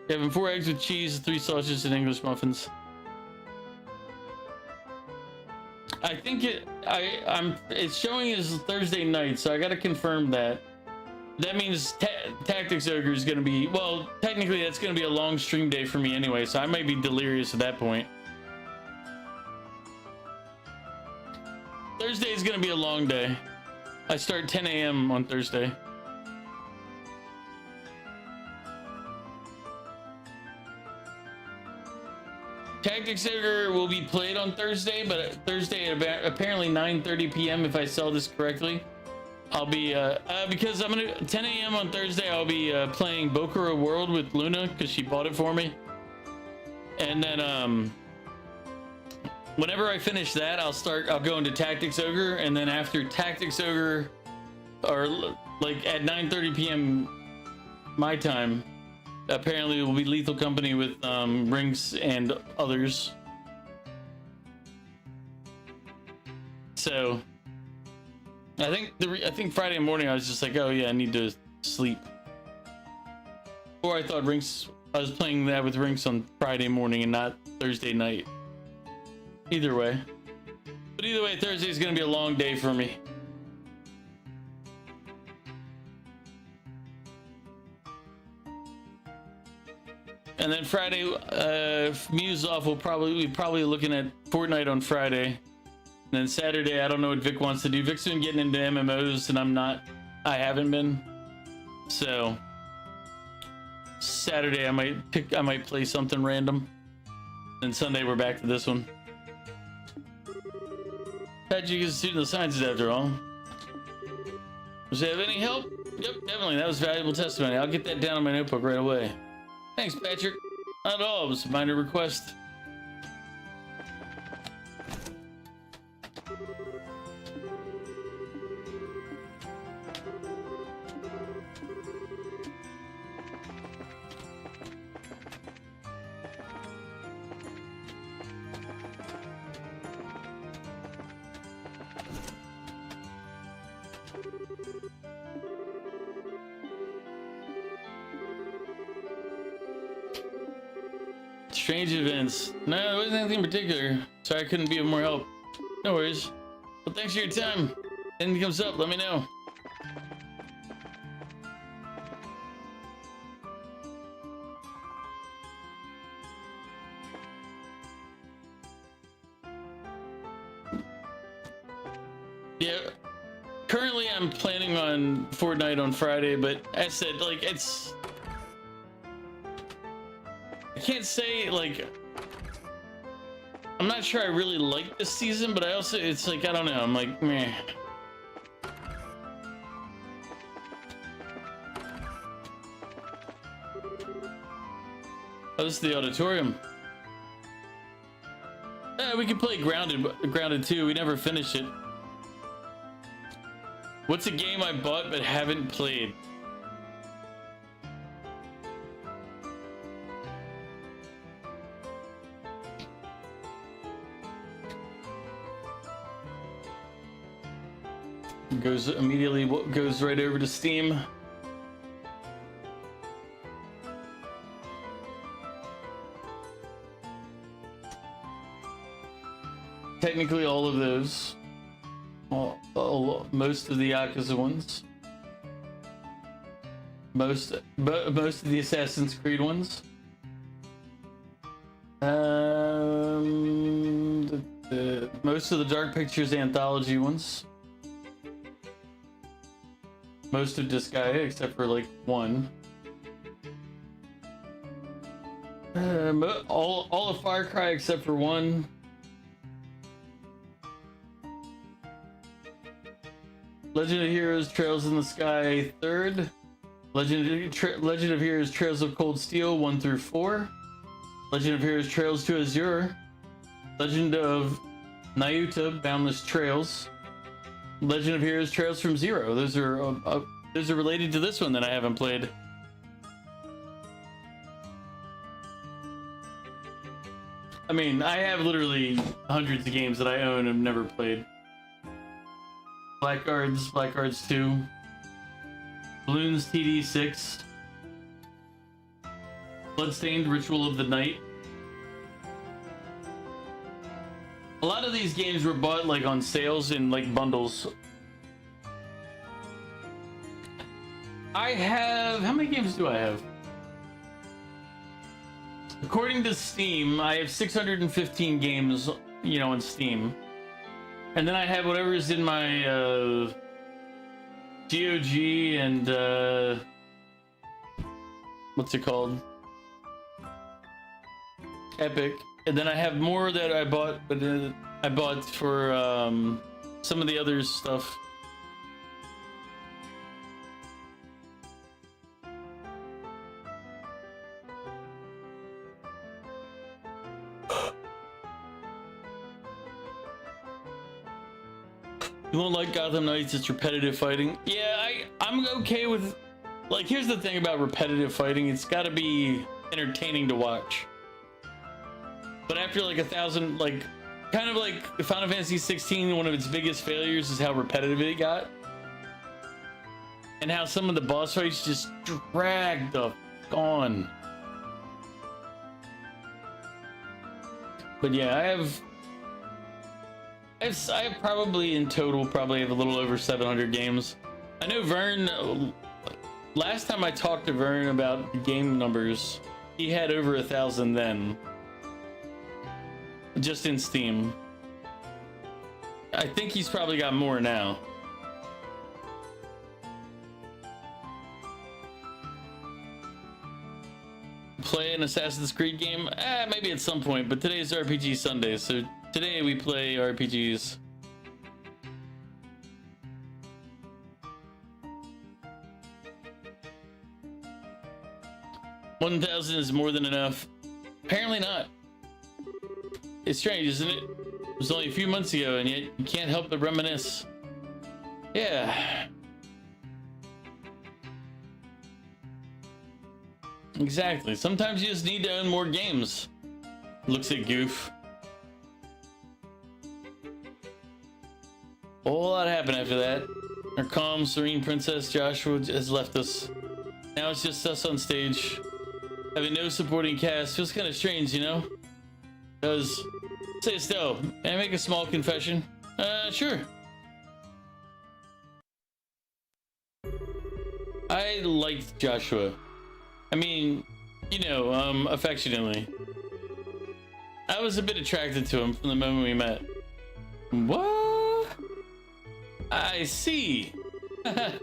Having 4 eggs with cheese, 3 sausages, and English muffins. I think it's showing as Thursday night, so I gotta confirm that. That means Tactics Ogre is gonna be, well, technically that's gonna be a long stream day for me anyway, so I might be delirious at that point. Thursday is gonna be a long day. I start 10 a.m. on Thursday. Tactics Ogre will be played on Thursday, but Thursday at apparently 9:30 p.m. if I saw this correctly. I'll be because I'm gonna 10 a.m. on Thursday. I'll be playing Bokura World with Luna because she bought it for me, and then whenever I finish that, I'll go into Tactics Ogre, and then after Tactics Ogre, or like at 9:30 p.m. my time, apparently it will be Lethal Company with Rinks and others. So I think Friday morning I was just like, oh yeah, I need to sleep. Or I thought I was playing that with Rinks on Friday morning and not Thursday night. Either way. But either way, Thursday is going to be a long day for me. And then Friday, Muse off, we're probably looking at Fortnite on Friday. And then Saturday, I don't know what Vic wants to do. Vic's been getting into MMOs, and I haven't been. So Saturday, I might play something random. And Sunday, we're back to this one. Patrick is a student of the sciences after all. Does it have any help? Yep, definitely. That was valuable testimony. I'll get that down on my notebook right away. Thanks, Patrick. Not at all. It was a minor request. Strange events. No, there wasn't anything in particular. Sorry I couldn't be of more help. No worries. Well, thanks for your time. If anything comes up, let me know. Yeah. Currently, I'm planning on Fortnite on Friday, but as I said, like, I can't say, like, I'm not sure I really like this season, but it's like, I don't know, I'm like, meh. Oh, this is the auditorium. We could play Grounded 2, we never finished it. What's a game I bought but haven't played? Goes immediately, goes right over to Steam. Technically all of those. Most of the Yakuza ones. Most of the Assassin's Creed ones. Most of the Dark Pictures anthology ones. Most of Disgaea, except for like one. All of Far Cry except for one. Legend of Heroes Trails in the Sky 3rd. Legend of Heroes Trails of Cold Steel 1 through 4. Legend of Heroes Trails to Azure. Legend of Nayuta Boundless Trails. Legend of Heroes Trails from Zero. Those are related to this one that I haven't played. I mean, I have literally hundreds of games that I own and have never played. Blackguards 2, Balloons TD6, Bloodstained Ritual of the Night. A lot of these games were bought like on sales in like bundles. I have, how many games do I have? According to Steam, I have 615 games, you know, on Steam. And then I have whatever is in my GOG and what's it called? Epic. And then I have more that I bought, but I bought for some of the other stuff. You won't like Gotham Knights, it's repetitive fighting. Yeah, I'm okay with, like, here's the thing about repetitive fighting, it's gotta be entertaining to watch. But after like 1,000, like, kind of like Final Fantasy 16, one of its biggest failures is how repetitive it got. And how some of the boss fights just drag the f*** on. But yeah, I have probably in total probably have a little over 700 games. I know Vern, last time I talked to Vern about the game numbers, he had over 1,000 then. Just in Steam. I think he's probably got more now. Play an Assassin's Creed game? Maybe at some point, but today's RPG Sunday, so today we play RPGs. $1,000 is more than enough. Apparently not. It's strange, isn't it? It was only a few months ago, and yet you can't help but reminisce. Yeah. Exactly. Sometimes you just need to own more games. Looks at Goof. A whole lot happened after that. Our calm, serene princess Joshua has left us. Now it's just us on stage. Having no supporting cast feels kind of strange, you know? Does. Say, Estelle, can I make a small confession? Sure. I liked Joshua. I mean, you know, affectionately. I was a bit attracted to him from the moment we met. What? I see. I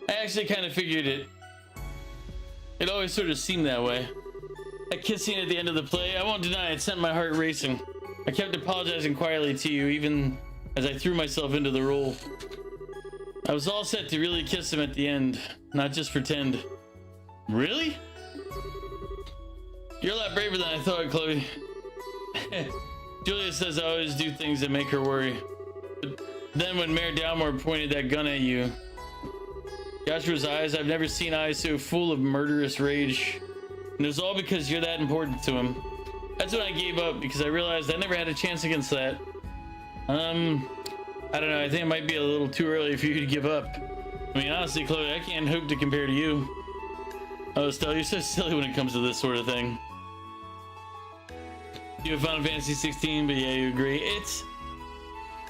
actually kind of figured it. It always sort of seemed that way. That kiss scene at the end of the play, I won't deny it sent my heart racing. I kept apologizing quietly to you, even as I threw myself into the role. I was all set to really kiss him at the end, not just pretend. Really? You're a lot braver than I thought, Chloe. Julia says I always do things that make her worry. But then when Mayor Dalmore pointed that gun at you, Joshua's eyes, I've never seen eyes so full of murderous rage. And it was all because you're that important to him. That's when I gave up, because I realized I never had a chance against that. I don't know. I think it might be a little too early for you to give up. I mean, honestly, Chloe, I can't hope to compare to you. Oh, Estelle, you're so silly when it comes to this sort of thing. You have Final Fantasy 16, but yeah, you agree.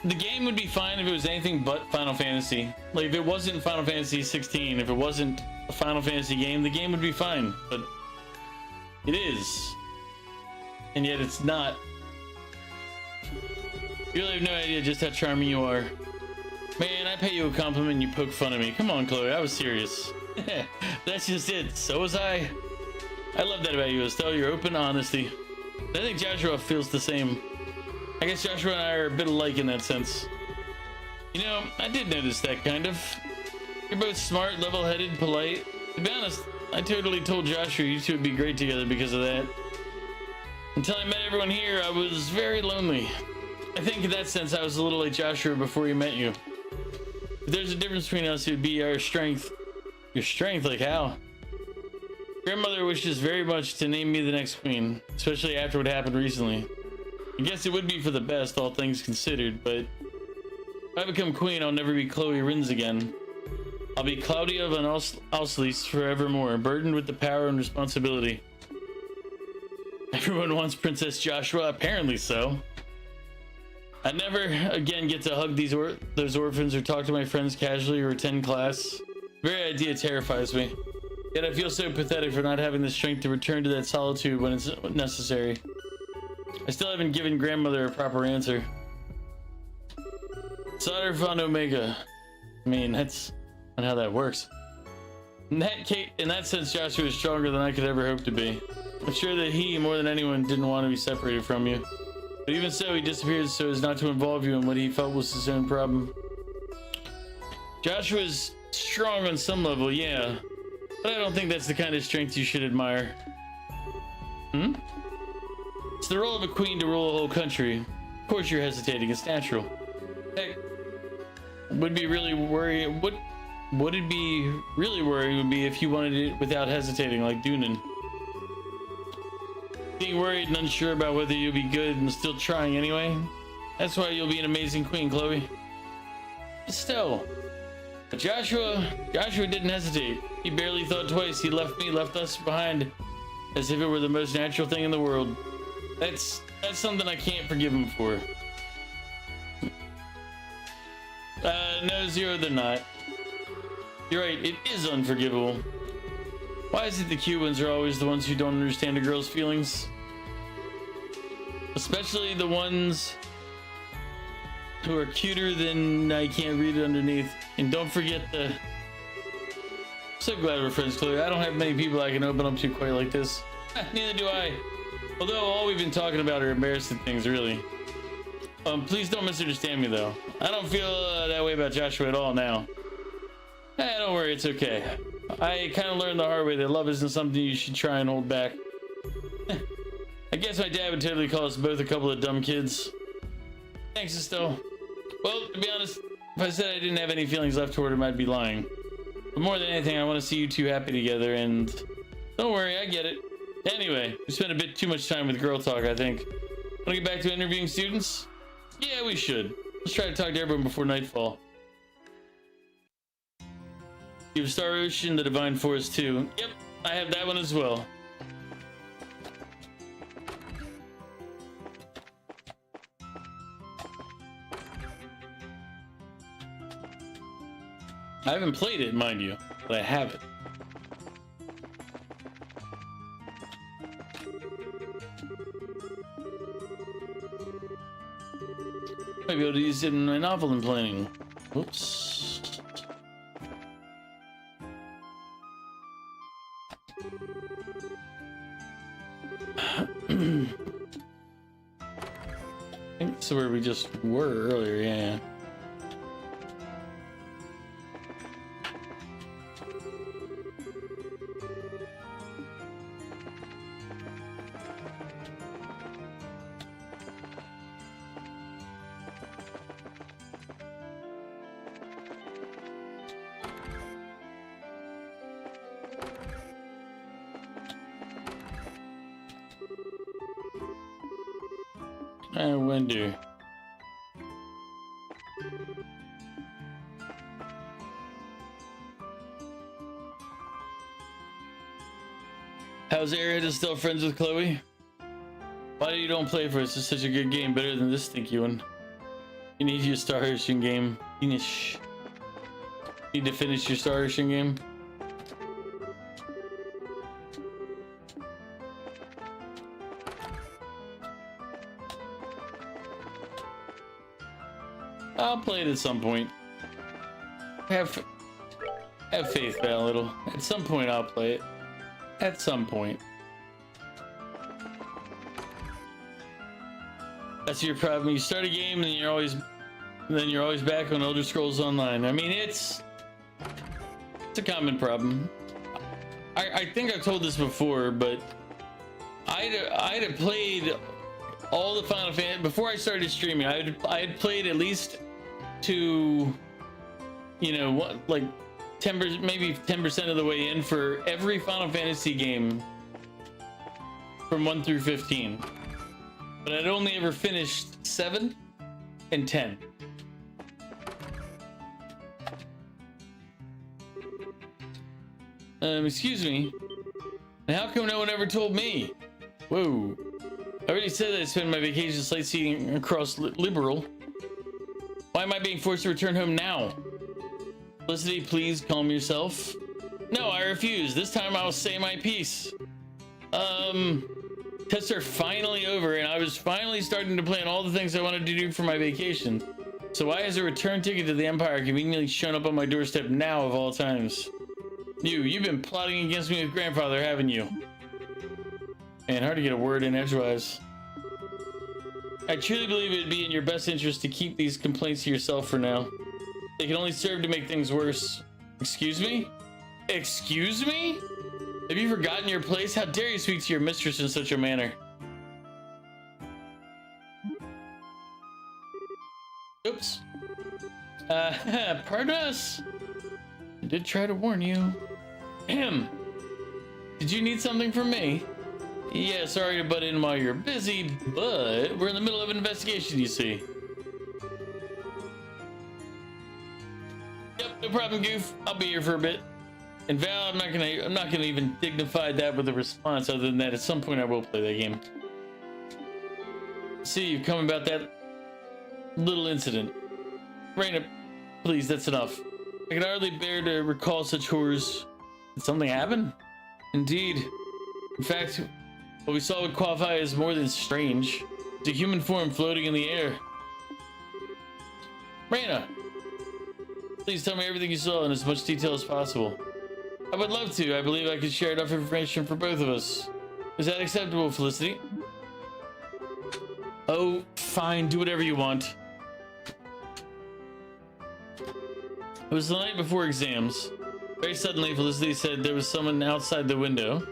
The game would be fine if it was anything but Final Fantasy. Like, if it wasn't Final Fantasy 16, if it wasn't a Final Fantasy game, the game would be fine. But it is. And yet it's not. You really have no idea just how charming you are. Man, I pay you a compliment and you poke fun of me. Come on, Chloe, I was serious. That's just it. So was I. I love that about you, Estelle, your open honesty. I think Joshua feels the same. I guess Joshua and I are a bit alike in that sense. You know, I did notice that, kind of. You're both smart, level-headed, polite. To be honest, I totally told Joshua you two would be great together because of that. Until I met everyone here, I was very lonely. I think in that sense, I was a little like Joshua before he met you. If there's a difference between us, it would be our strength. Your strength? Like how? Grandmother wishes very much to name me the next queen, especially after what happened recently. I guess it would be for the best, all things considered, but if I become queen, I'll never be Chloe Rins again. I'll be Claudia von Auslies forevermore, burdened with the power and responsibility. Everyone wants Princess Joshua, apparently so. I never again get to hug those orphans or talk to my friends casually or attend class. The very idea terrifies me. Yet I feel so pathetic for not having the strength to return to that solitude when it's necessary. I still haven't given grandmother a proper answer. CzarOmega. I mean, that's not how that works. In that sense, Joshua is stronger than I could ever hope to be. I'm sure that he, more than anyone, didn't want to be separated from you. But even so, he disappeared so as not to involve you in what he felt was his own problem. Joshua's strong on some level, yeah. But I don't think that's the kind of strength you should admire. It's the role of a queen to rule a whole country. Of course you're hesitating, it's natural. Heck, would it be really worrying would be if you wanted it without hesitating, like Dunan. Being worried and unsure about whether you'll be good and still trying anyway. That's why you'll be an amazing queen, Chloe. But still. But Joshua didn't hesitate. He barely thought twice. He left us behind as if it were the most natural thing in the world. That's something I can't forgive him for. No, Zero, they're not. You're right, it is unforgivable. Why is it the cute ones are always the ones who don't understand a girl's feelings? Especially the ones who are cuter than I can't read it underneath. And don't forget the... I'm so glad we're friends, Chloe. I don't have many people I can open up to quite like this. Neither do I. Although all we've been talking about are embarrassing things, really. Please don't misunderstand me, though. I don't feel that way about Joshua at all now. Don't worry, it's okay. I kind of learned the hard way that love isn't something you should try and hold back. I guess my dad would totally call us both a couple of dumb kids. Thanks, Estelle. Well, to be honest, if I said I didn't have any feelings left toward him, I'd be lying. But more than anything, I want to see you two happy together, and don't worry, I get it. Anyway, we spent a bit too much time with girl talk, I think. Want to get back to interviewing students? Yeah, we should. Let's try to talk to everyone before nightfall. You have Star Ocean, the Divine Force too. Yep, I have that one as well. I haven't played it, mind you, but I have it. Might be able to use it in my novel I'm planning. Whoops. I think this is where we just were earlier, yeah. I wonder. How's Airhead is still friends with Chloe? Why do you don't play for us? It's such a good game, better than this stinky one. You need your Star Ocean game. Finish. Need to finish your Star Ocean game. I'll play it at some point. Have faith, Val, little. At some point, I'll play it. At some point. That's your problem. You start a game and you're always back on Elder Scrolls Online. I mean, it's a common problem. I think I've told this before, but I'd have played all the Final Fantasy before I started streaming. I had played at least to, you know, what, like 10%, maybe 10% of the way in for every Final Fantasy game from 1 through 15. But I'd only ever finished 7 and 10. Excuse me. And how come no one ever told me? Whoa. I already said that I spent my vacation sightseeing across Liberal. Why am I being forced to return home now? Felicity, please calm yourself. No, I refuse. This time I'll say my piece. Tests are finally over and I was finally starting to plan all the things I wanted to do for my vacation. So why has a return ticket to the Empire conveniently shown up on my doorstep now of all times? You've been plotting against me with Grandfather, haven't you? Man, hard to get a word in edgewise. I truly believe it'd be in your best interest to keep these complaints to yourself for now. They can only serve to make things worse. Excuse me? Excuse me? Have you forgotten your place? How dare you speak to your mistress in such a manner? Oops. Pardon us. I did try to warn you. Ahem. Did you need something from me? Yeah, sorry to butt in while you're busy, but we're in the middle of an investigation, you see. Yep, no problem, Goof. I'll be here for a bit. And Val, I'm not gonna even dignify that with a response other than that at some point I will play that game. See, you've come about that little incident. Raina, please, that's enough. I can hardly bear to recall such horrors. Did something happen? Indeed. In fact, what we saw would qualify as more than strange. It's a human form floating in the air. Raina, please tell me everything you saw in as much detail as possible. I would love to. I believe I could share enough information for both of us. Is that acceptable, Felicity? Oh, fine. Do whatever you want. It was the night before exams. Very suddenly, Felicity said there was someone outside the window.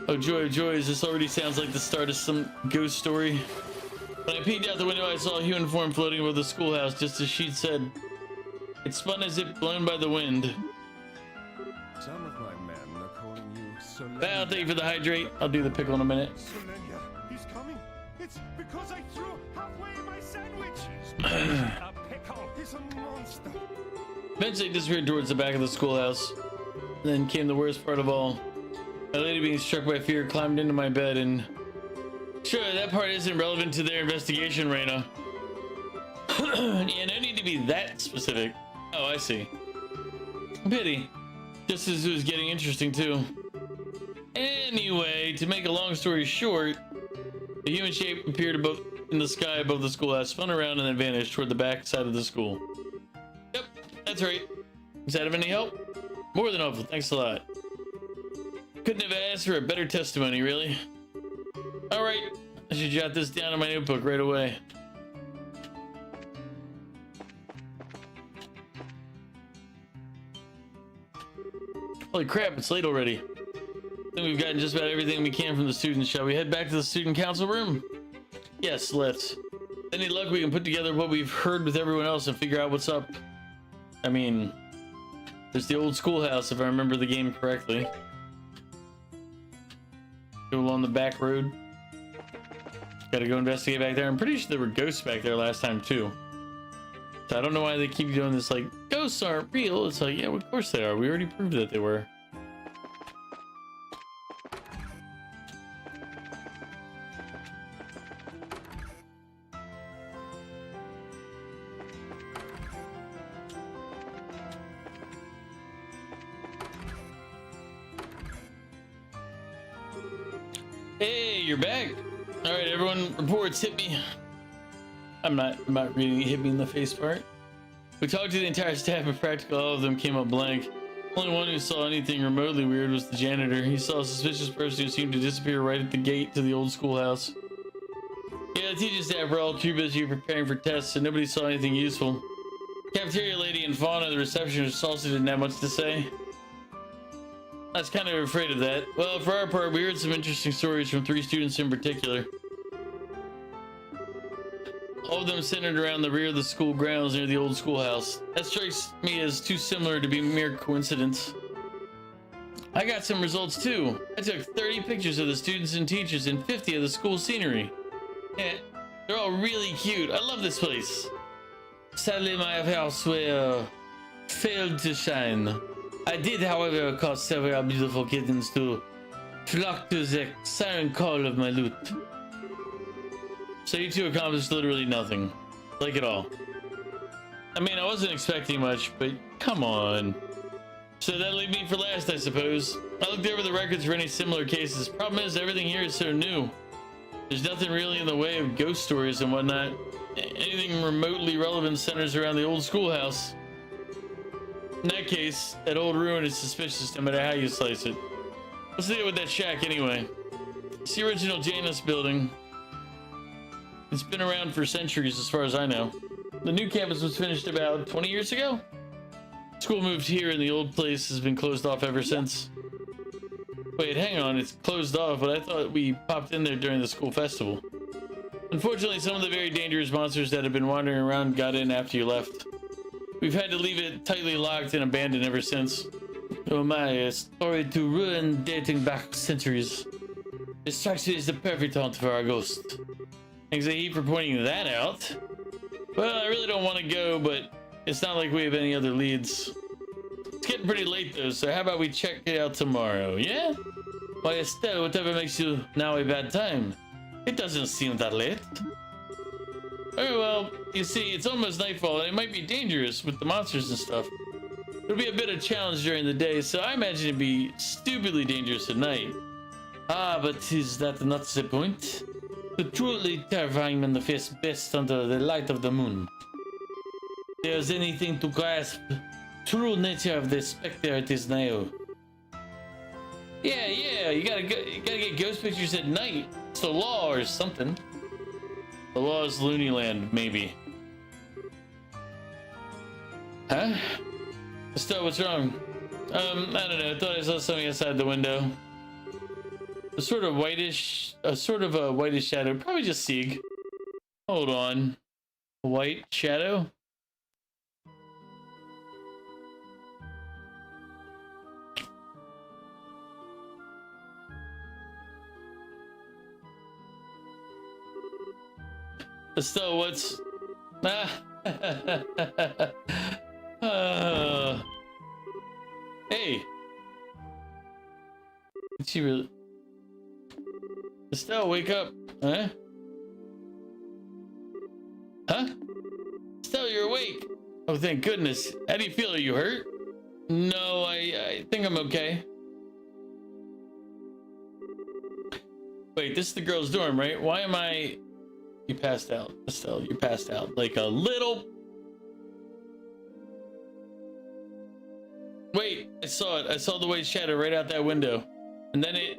Oh, joy of joys. This already sounds like the start of some ghost story. When I peeked out the window, I saw a human form floating above the schoolhouse, just as she'd said. It spun as if blown by the wind.
Some of my men are calling you Solenia.
Val, thank you for the hydrate. I'll do the pickle in a minute.
Solenia, he's coming. It's because I threw halfway in my sandwich. A pickle. He's a monster.
Eventually disappeared towards the back of the schoolhouse. Then came the worst part of all. My lady, being struck by fear, climbed into my bed and... Sure, that part isn't relevant to their investigation, Raina. Yeah, no need to be that specific. Oh, I see. Pity. Just as it was getting interesting, too. Anyway, to make a long story short, a human shape appeared above in the sky above the schoolhouse, spun around, and then vanished toward the back side of the school. Yep, that's right. Is that of any help? More than helpful, thanks a lot. Couldn't have asked for a better testimony, really. Alright, I should jot this down in my notebook right away. Holy crap, it's late already. I think we've gotten just about everything we can from the students. Shall we head back to the student council room? Yes, let's. With any luck, we can put together what we've heard with everyone else and figure out what's up. I mean, there's the old schoolhouse, if I remember the game correctly. Go along the back road. Gotta go investigate back there. I'm pretty sure there were ghosts back there last time, too. So I don't know why they keep doing this, like, ghosts aren't real. It's like, yeah, of course they are. We already proved that they were. Hey, you're back. All right, everyone, reports. Hit me. I'm not reading hit me in the face part. We talked to the entire staff, and practically all of them came up blank. Only one who saw anything remotely weird was the janitor. He saw a suspicious person who seemed to disappear right at the gate to the old schoolhouse. Yeah, the teaching staff were all too busy preparing for tests, and nobody saw anything useful. Cafeteria lady and Fauna, the receptionist, also didn't have much to say. I was kind of afraid of that. Well, for our part, we heard some interesting stories from 3 students in particular. All of them centered around the rear of the school grounds near the old schoolhouse. That strikes me as too similar to be mere coincidence. I got some results too. I took 30 pictures of the students and teachers and 50 of the school scenery. Yeah, they're all really cute. I love this place. Sadly, my house failed to shine. I did, however, cause several beautiful kittens to flock to the siren call of my lute. So you two accomplished literally nothing. Like at all. I mean, I wasn't expecting much, but come on. So that'll leave me for last, I suppose. I looked over the records for any similar cases. Problem is, everything here is so new. There's nothing really in the way of ghost stories and whatnot. Anything remotely relevant centers around the old schoolhouse. In that case, that old ruin is suspicious no matter how you slice it. What's the deal with that shack anyway? It's the original Janus building. It's been around for centuries as far as I know. The new campus was finished about 20 years ago. School moved here and the old place has been closed off ever since. Wait, hang on, it's closed off, but I thought we popped in there during the school festival. Unfortunately, some of the very dangerous monsters that have been wandering around got in after you left. We've had to leave it tightly locked and abandoned ever since. Oh my, a story to ruin dating back centuries. This strikes me as the perfect haunt for our ghost. Thanks a heap for pointing that out. Well, I really don't want to go, but it's not like we have any other leads. It's getting pretty late though, so how about we check it out tomorrow, yeah? Why, Estelle, whatever makes you now a bad time? It doesn't seem that late. Oh, well, you see, it's almost nightfall, and it might be dangerous with the monsters and stuff. It'll be a bit of a challenge during the day, so I imagine it'd be stupidly dangerous at night. Ah, but is that not the point? The truly terrifying manifest best under the light of the moon. If there's anything to grasp true nature of the specter, it is now. Yeah, you gotta get ghost pictures at night. It's the law or something. The law is Looney Land, maybe. Huh? Estelle, what's wrong? I don't know. I thought I saw something outside the window. A sort of a whitish shadow. Probably just Sieg. Hold on. A white shadow? Estelle, what's... Hey! Did she really... Estelle, wake up! Huh? Huh? Estelle, you're awake! Oh, thank goodness. How do you feel? Are you hurt? No, I think I'm okay. Wait, this is the girls' dorm, right? Why am I... You passed out, Estelle. You passed out. Like a little... Wait, I saw it. I saw the white shadow right out that window. And then it...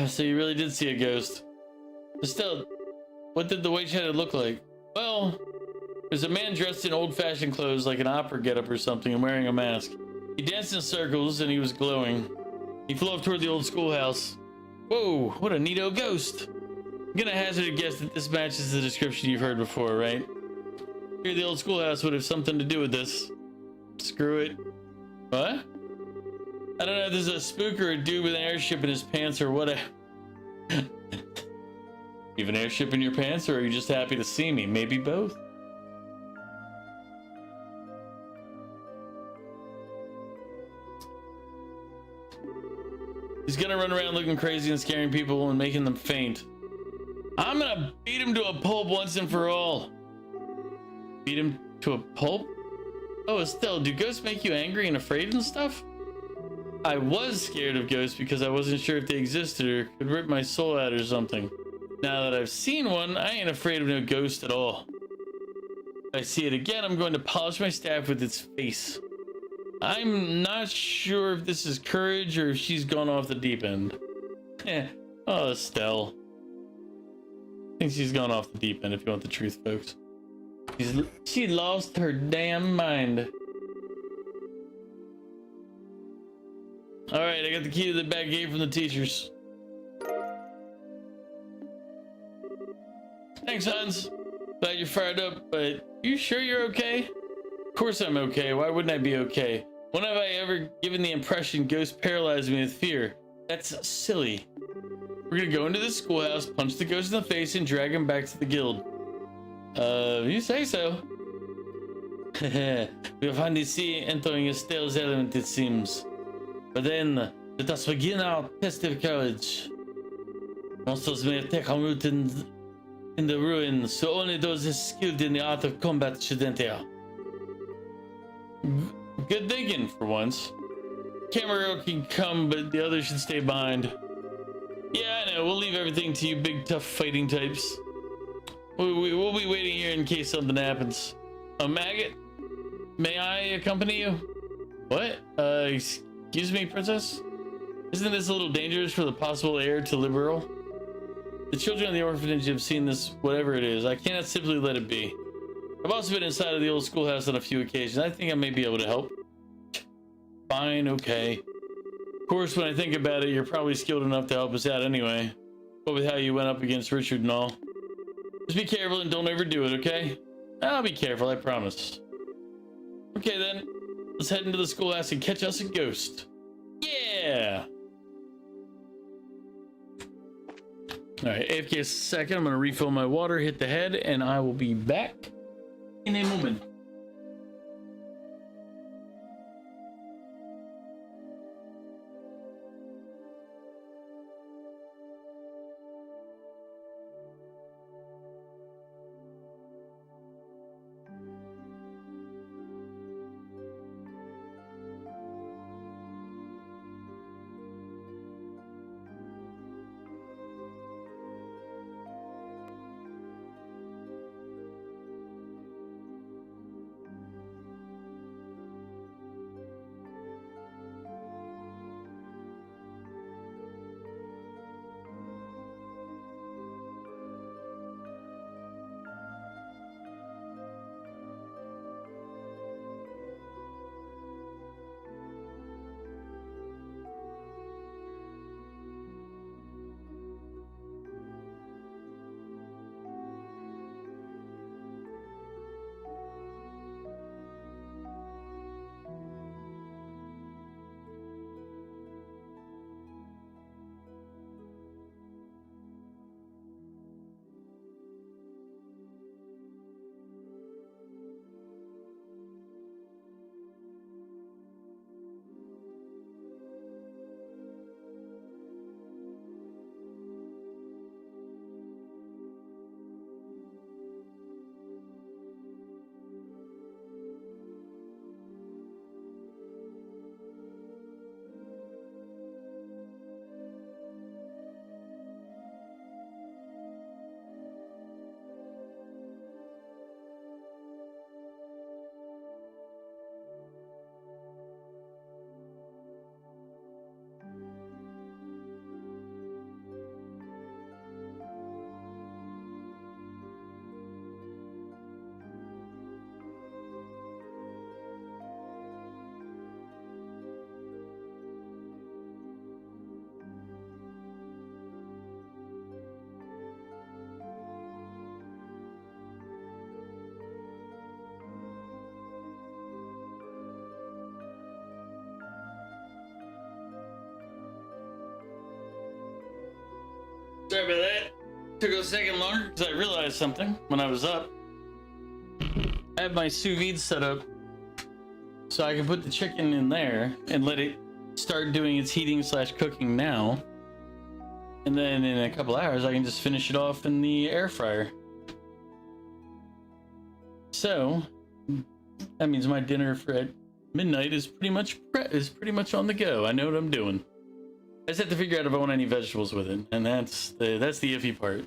So you really did see a ghost. Estelle, what did the white shadow look like? Well, there's a man dressed in old-fashioned clothes like an opera getup or something and wearing a mask. He danced in circles and he was glowing. He flew up toward the old schoolhouse. Whoa, what a neato ghost. I'm gonna hazard a guess that this matches the description you've heard before, right? Here, the old schoolhouse would have something to do with this. Screw it. What? I don't know if this is a spook or a dude with an airship in his pants or whatever. You have an airship in your pants, or are you just happy to see me? Maybe both. He's gonna run around looking crazy and scaring people and making them faint. I'm gonna beat him to a pulp once and for all. Beat him to a pulp? Oh, Estelle, do ghosts make you angry and afraid and stuff? I was scared of ghosts because I wasn't sure if they existed or could rip my soul out or something. Now that I've seen one, I ain't afraid of no ghost at all. If I see it again, I'm going to polish my staff with its face. I'm not sure if this is courage or if she's gone off the deep end. Oh, Estelle. I think she's gone off the deep end if you want the truth, folks. She lost her damn mind. Alright, I got the key to the back gate from the teachers. Thanks, Hans. Glad you're fired up, but you sure you're okay? Of course I'm okay. Why wouldn't I be okay? When have I ever given the impression ghosts paralyze me with fear? That's silly. We're gonna go into the schoolhouse, punch the ghost in the face, and drag him back to the guild. You say so. We'll finally see entering Estelle's element, it seems. But then, let us begin our test of courage. Monsters may have taken root in the ruins, so only those skilled in the art of combat should enter. Good thinking, for once. Camera can come, but the others should stay behind. Yeah, I know. We'll leave everything to you big, tough fighting types. We'll be waiting here in case something happens. Maggot, may I accompany you? What? Excuse me, princess? Isn't this a little dangerous for the possible heir to Liberal? The children of the orphanage have seen this, whatever it is. I cannot simply let it be. I've also been inside of the old schoolhouse on a few occasions. I think I may be able to help. Fine, okay. Of course, when I think about it, you're probably skilled enough to help us out anyway. But with how you went up against Richard and all. Just be careful and don't overdo it, okay? I'll be careful, I promise. Okay then, let's head into the schoolhouse and catch us a ghost. Yeah! Alright, AFK a second. I'm gonna refill my water, hit the head, and I will be back in a moment. Sorry about that. Took a second longer because I realized something when I was up. I have my sous vide set up so I can put the chicken in there and let it start doing its heating slash cooking now. And then in a couple hours, I can just finish it off in the air fryer. So that means my dinner for at midnight is pretty much on the go. I know what I'm doing. I just have to figure out if I want any vegetables with it, and that's the iffy part.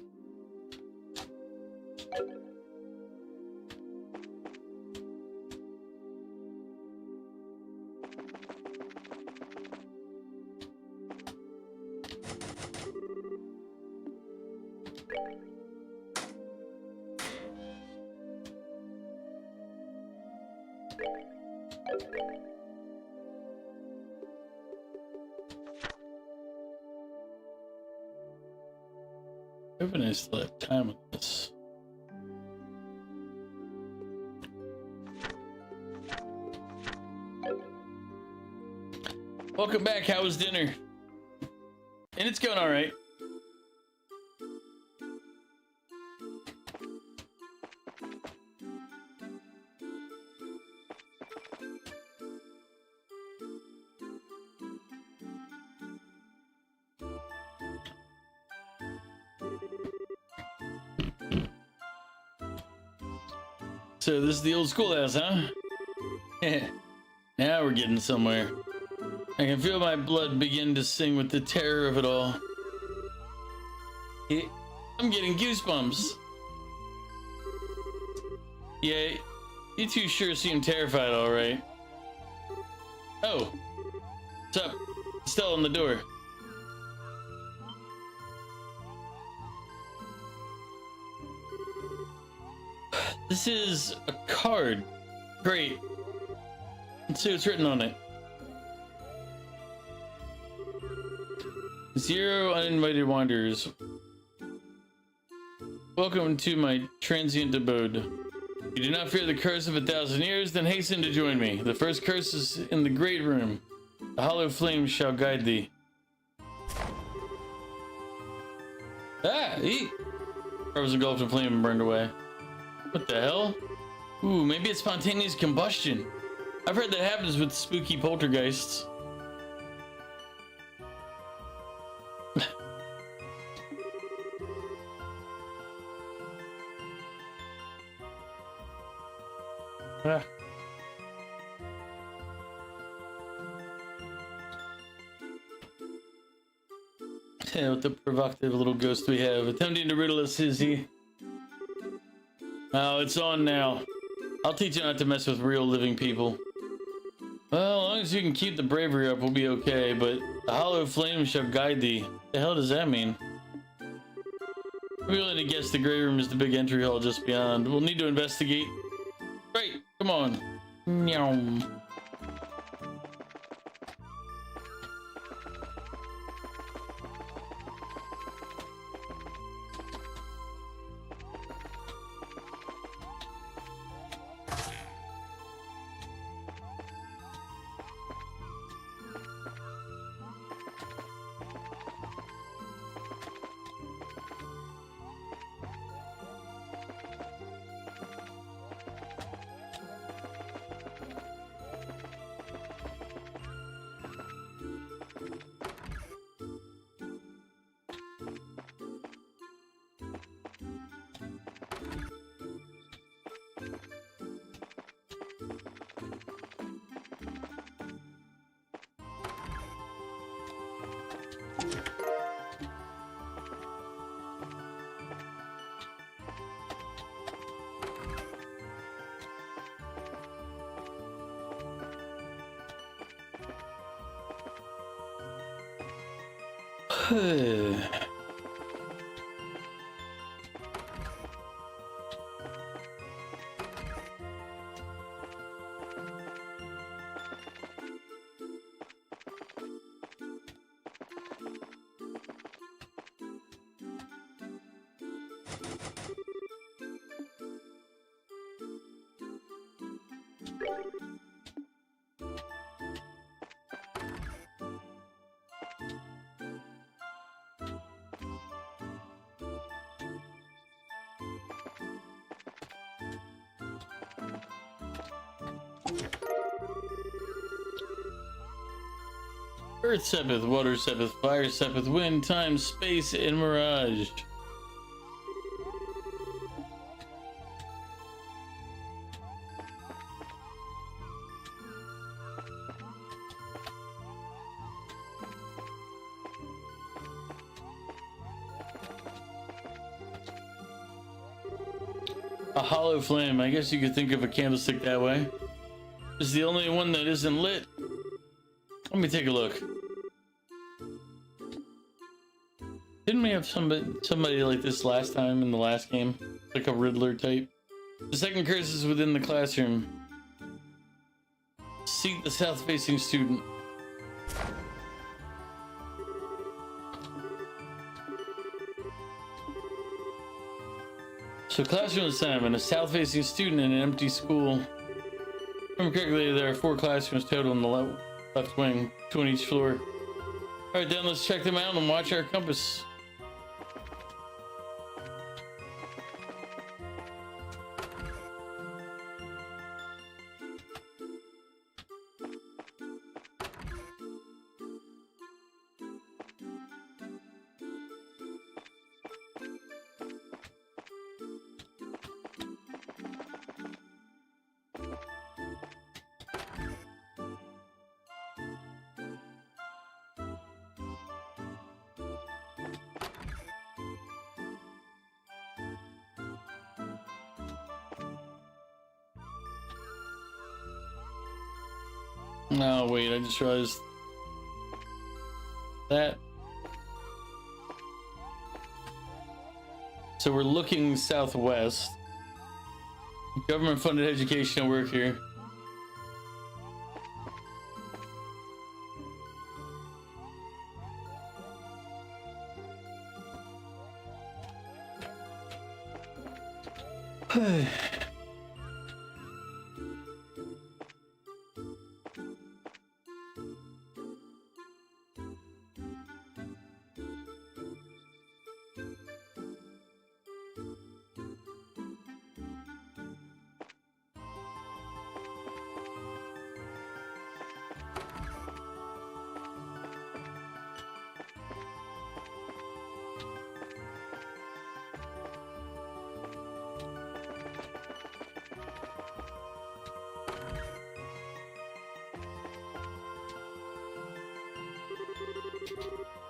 Hoping I still have time with this. Welcome back. How was dinner? And it's going all right. So this is the old schoolhouse, huh? Now we're getting somewhere. I can feel my blood begin to sing with the terror of it all. I'm getting goosebumps. Yeah, you two sure seem terrified, all right. Oh, what's up? Still on the door. This is a card. Great. Let's see what's written on it. 0 uninvited wanderers. Welcome to my transient abode. You do not fear the curse of 1,000 years, then hasten to join me. The first curse is in the great room. The hollow flame shall guide thee. Ah! Eat! I was engulfed in flame and burned away. What the hell? Ooh, maybe it's spontaneous combustion. I've heard that happens with spooky poltergeists. Ah. Yeah, what the provocative little ghost we have. Attempting to riddle us, is he? Oh, it's on now. I'll teach you not to mess with real living people. Well, as long as you can keep the bravery up, we'll be okay, but the hollow flame shall guide thee. What the hell does that mean? I'm willing to guess the grey room is the big entry hall just beyond. We'll need to investigate. Right, come on. Meow. Earth Sepith, Water Sepith, Fire Sepith, Wind, Time, Space, and Mirage. A hollow flame. I guess you could think of a candlestick that way. It's the only one that isn't lit. Let me take a look. Didn't we have somebody like this last time in the last game? Like a Riddler type? The second curse is within the classroom. Seat the south-facing student. So classroom assignment, a south-facing student in an empty school. If I remember correctly, there are 4 classrooms total in the left wing, 2 on each floor. Alright then, let's check them out and watch our compass. Oh wait, I just realized that. So we're looking southwest. Government funded education at work here.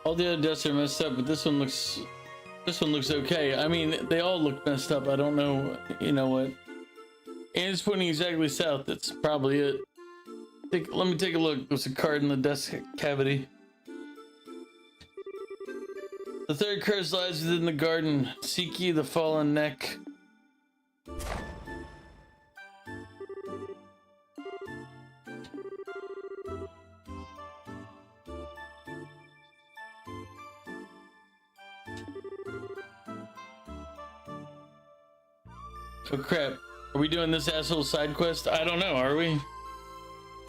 All the other desks are messed up, but this one looks okay. I mean, they all look messed up. I don't know, you know what? And it's pointing exactly south. That's probably it. Let me take a look. There's a card in the desk cavity. The third curse lies within the garden. Seek ye the fallen neck. Oh crap, are we doing this asshole side quest? I don't know, are we?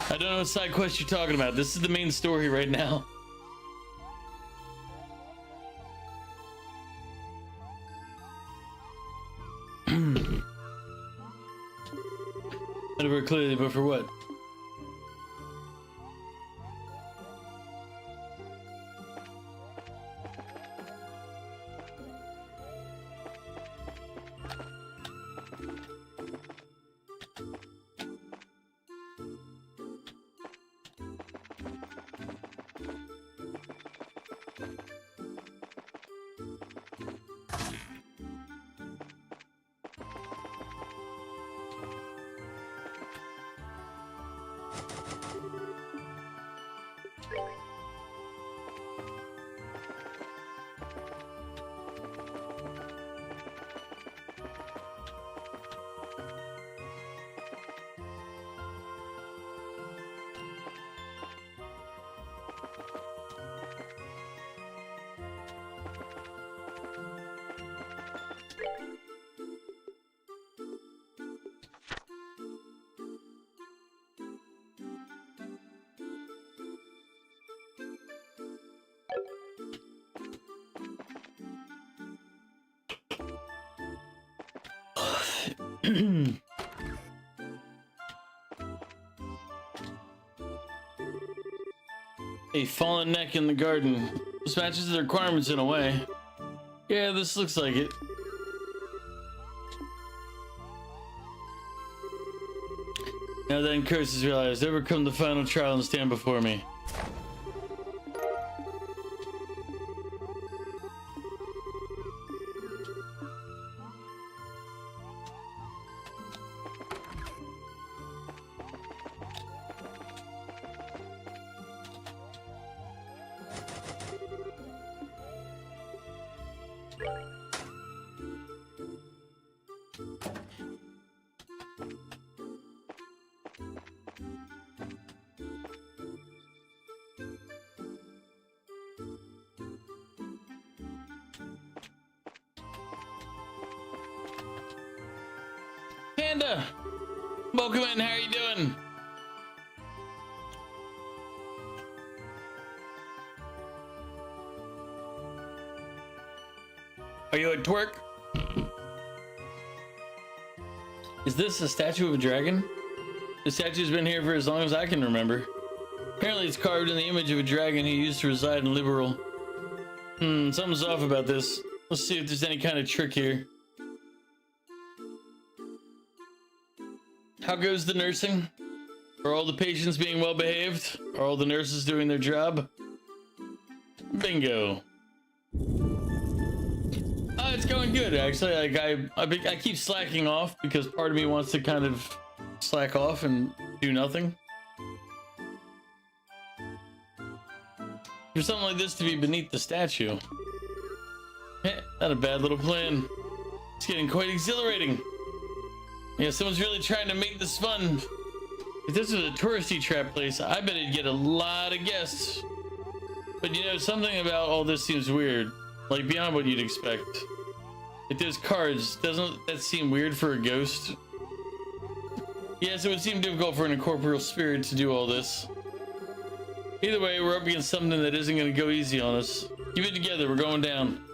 I don't know what side quest you're talking about. This is the main story right now. Not very clearly, but for what? A fallen neck in the garden. This matches the requirements in a way. Yeah, this looks like it. Now then, curses realized, overcome the final trial and stand before me. Panda! Welcome in, how are you doing? Are you at twerk? Is this a statue of a dragon? The statue's been here for as long as I can remember. Apparently it's carved in the image of a dragon who used to reside in Liberal. Something's off about this. Let's see if there's any kind of trick here. How goes the nursing? Are all the patients being well behaved? Are all the nurses doing their job? Bingo. It's going good actually. Like I keep slacking off because part of me wants to kind of slack off and do nothing. For something like this to be beneath the statue. Not a bad little plan. It's getting quite exhilarating. Yeah, someone's really trying to make this fun. If this was a touristy trap place, I bet it'd get a lot of guests. But you know, something about all this seems weird. Like beyond what you'd expect. If there's cards, doesn't that seem weird for a ghost? Yes, it would seem difficult for an incorporeal spirit to do all this. Either way, we're up against something that isn't going to go easy on us. Keep it together, we're going down.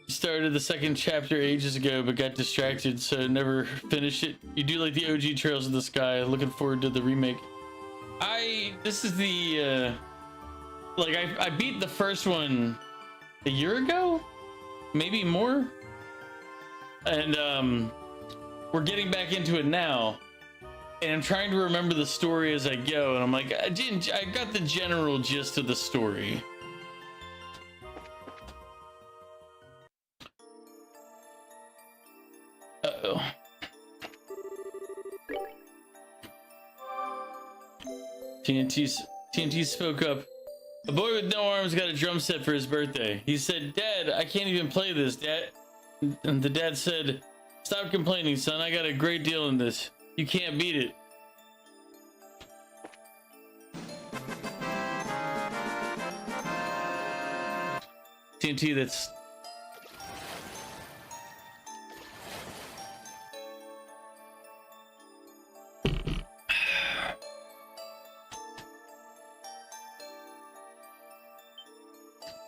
Started the second chapter ages ago but got distracted, so never finished it. You do like the OG Trails of the Sky. Looking forward to the remake. This is the like I beat the first one a year ago, maybe more, and we're getting back into it now, and I'm trying to remember the story as I go, and I'm like, I got the general gist of the story. Uh-oh. TNT spoke up. A boy with no arms got a drum set for his birthday. He said, "Dad, I can't even play this, Dad." And the dad said, "Stop complaining, son. I got a great deal in this. You can't beat it." TNT, that's...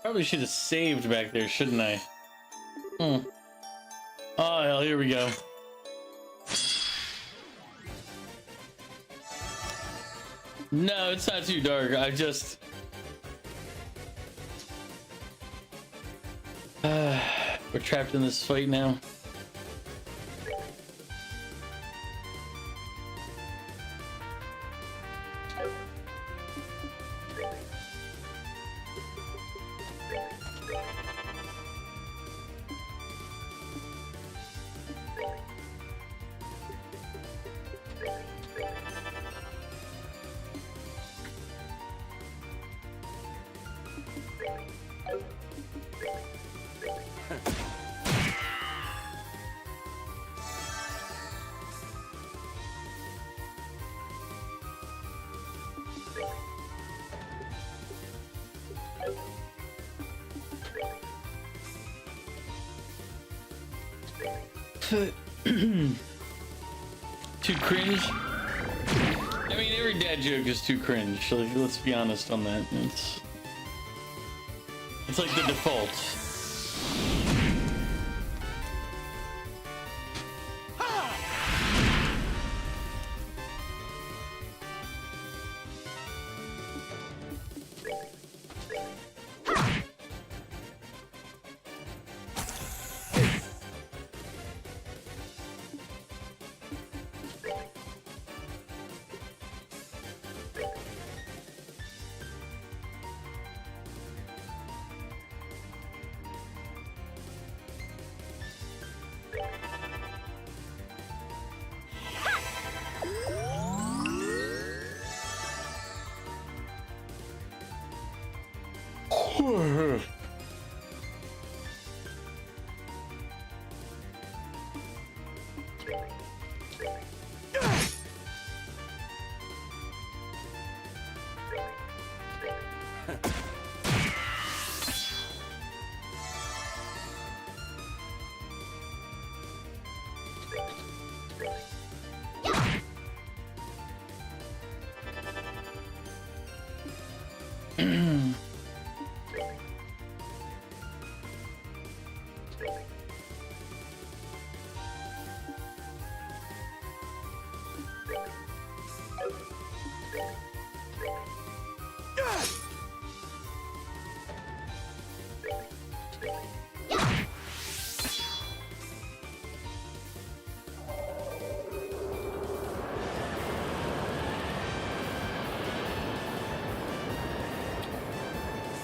Probably should have saved back there, shouldn't I? Oh, hell, here we go. No, it's not too dark. I just... we're trapped in this fight now. Too cringe? I mean, every dad joke is too cringe. Like, let's be honest on that. It's like the default.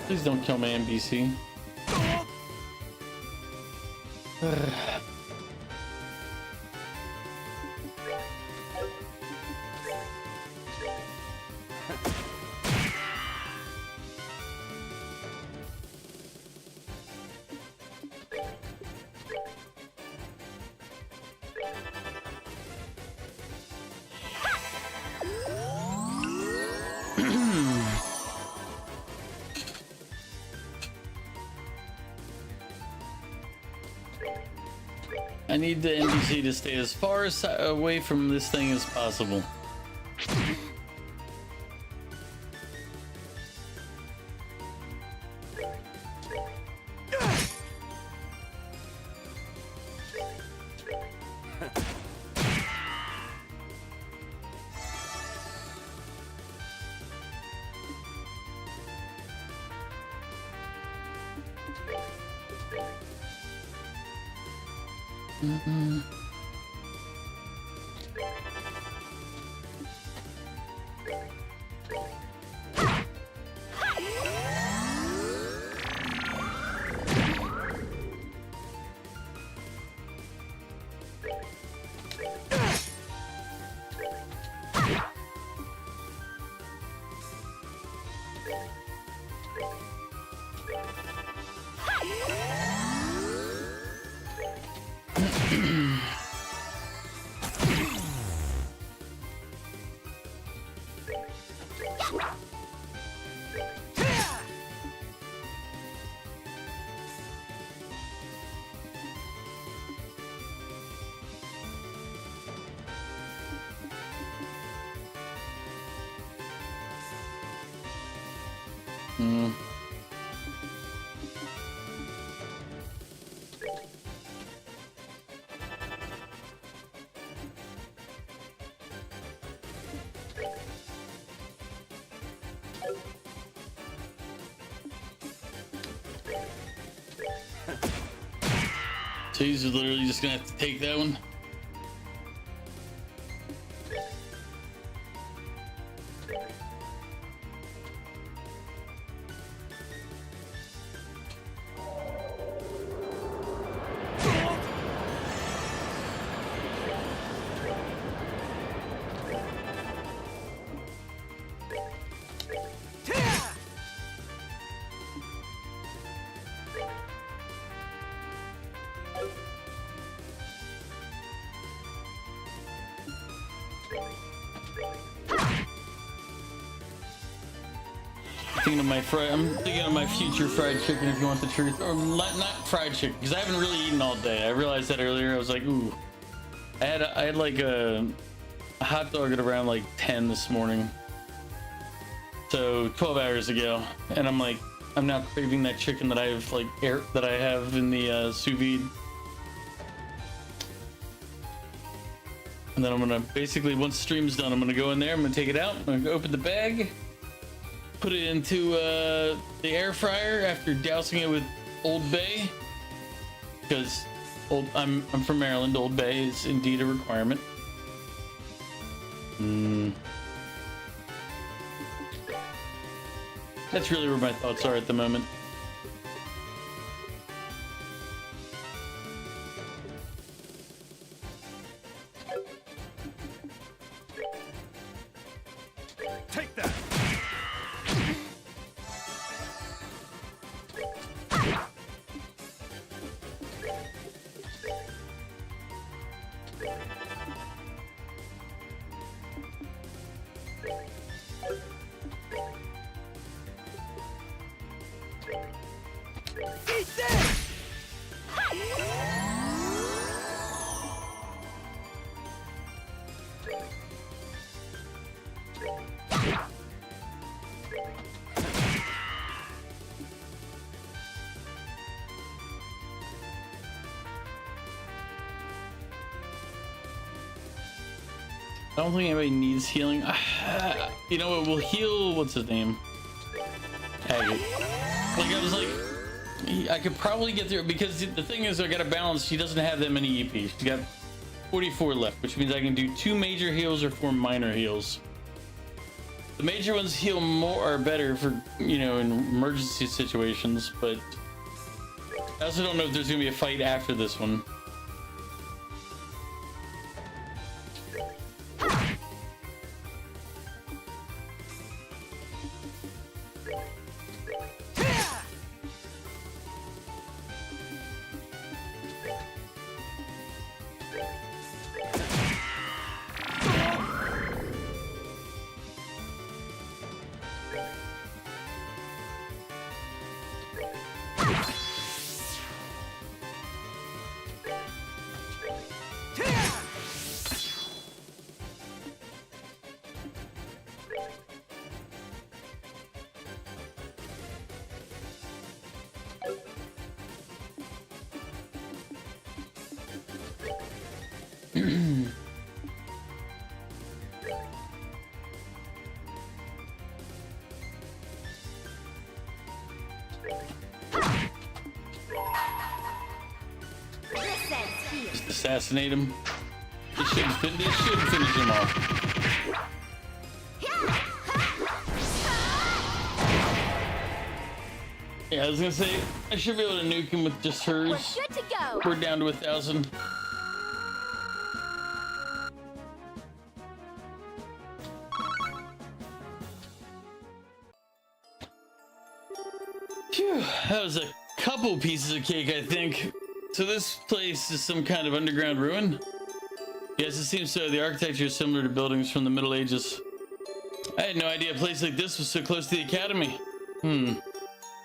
Please don't kill my NPC. I need the NPC to stay as far away from this thing as possible. So he's literally just gonna have to take that one. I'm thinking of my future fried chicken, if you want the truth. Or not fried chicken, because I haven't really eaten all day. I realized that earlier. I was like, ooh. I had like a hot dog at around like 10 this morning. So 12 hours ago. And I'm like, I'm now craving that chicken that I have like that I have in the sous vide. And then I'm gonna basically, once the stream's done, I'm gonna go in there, I'm gonna take it out, I'm gonna open the bag, put it into the air fryer after dousing it with Old Bay, because I'm from Maryland. Old Bay is indeed a requirement. That's really where my thoughts are at the moment.
Take that.
I don't think anybody needs healing. You know what? We'll heal. What's his name? Agate. Like I was like, I could probably get through because the thing is, I got to balance. She doesn't have that many EP. She's got 44 left, which means I can do 2 major heals or 4 minor heals. The major ones heal more or better for, you know, in emergency situations, but I also don't know if there's gonna be a fight after this one.
This ends here.
Just assassinate him. This should finish him off. Yeah, I was gonna say I should be able to nuke him with just
We're
hers.
good to go.
We're down to 1,000. Phew, that was a couple pieces of cake, I think. So this place is some kind of underground ruin? Yes, it seems so. The architecture is similar to buildings from the Middle Ages. I had no idea a place like this was so close to the academy.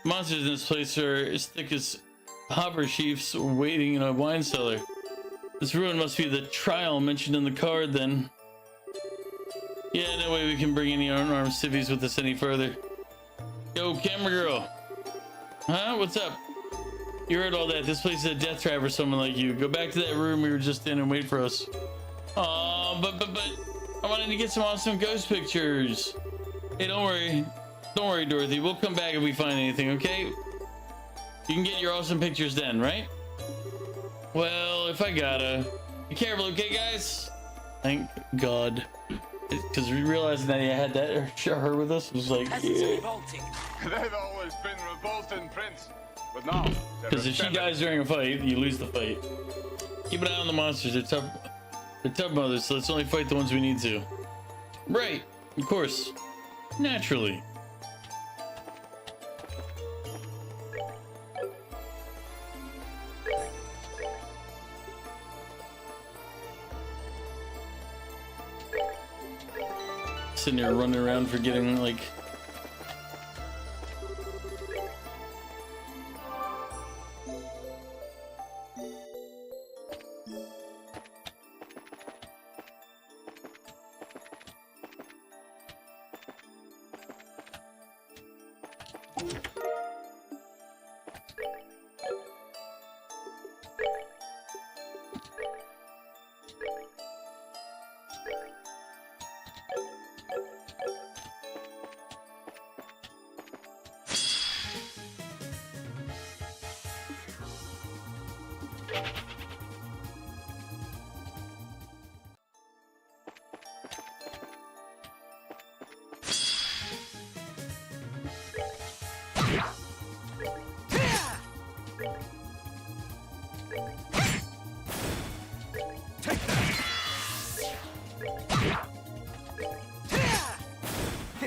Monsters in this place are as thick as hopper sheaves waiting in a wine cellar. This ruin must be the trial mentioned in the card, then. Yeah, no way we can bring any unarmed civvies with us any further. Yo, camera girl. Huh? What's up? You heard all that. This place is a death trap for someone like you. Go back to that room we were just in and wait for us. Aw, but I wanted to get some awesome ghost pictures. Hey, don't worry. Don't worry, Dorothy. We'll come back if we find anything, okay? You can get your awesome pictures then, right? Well, if I gotta. Be careful, okay, guys? Thank God. Because we realized that I had that her with us. It was like, yeah.
They've always been revolting, Prince. But now,
Because if she dies during a fight, you lose the fight. Keep an eye on the monsters. They're tough. They're tough mothers, so let's only fight the ones we need to. Right. Of course. Naturally. Sitting there running around forgetting, like...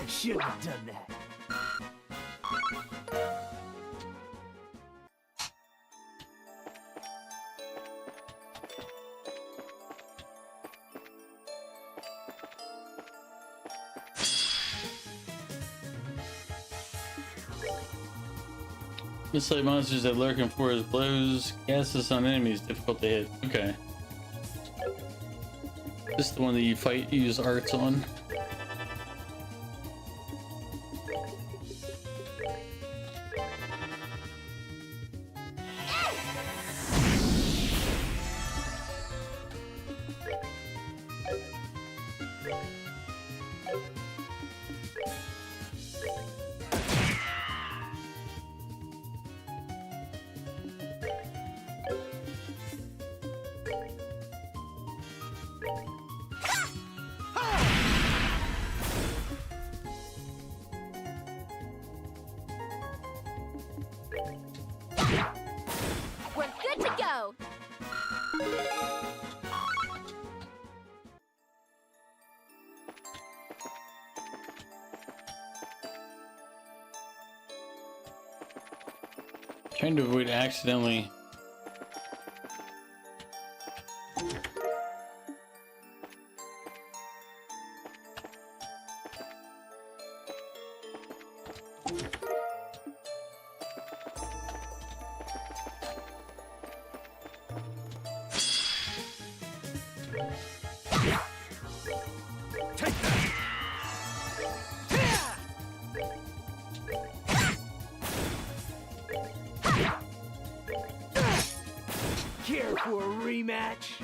Shouldn't have done that.
Looks like monsters that lurk in forest blows gases on enemies difficult to hit. Okay. This is the one that you fight, you use arts on. Trying to avoid accidentally.
Care for a rematch?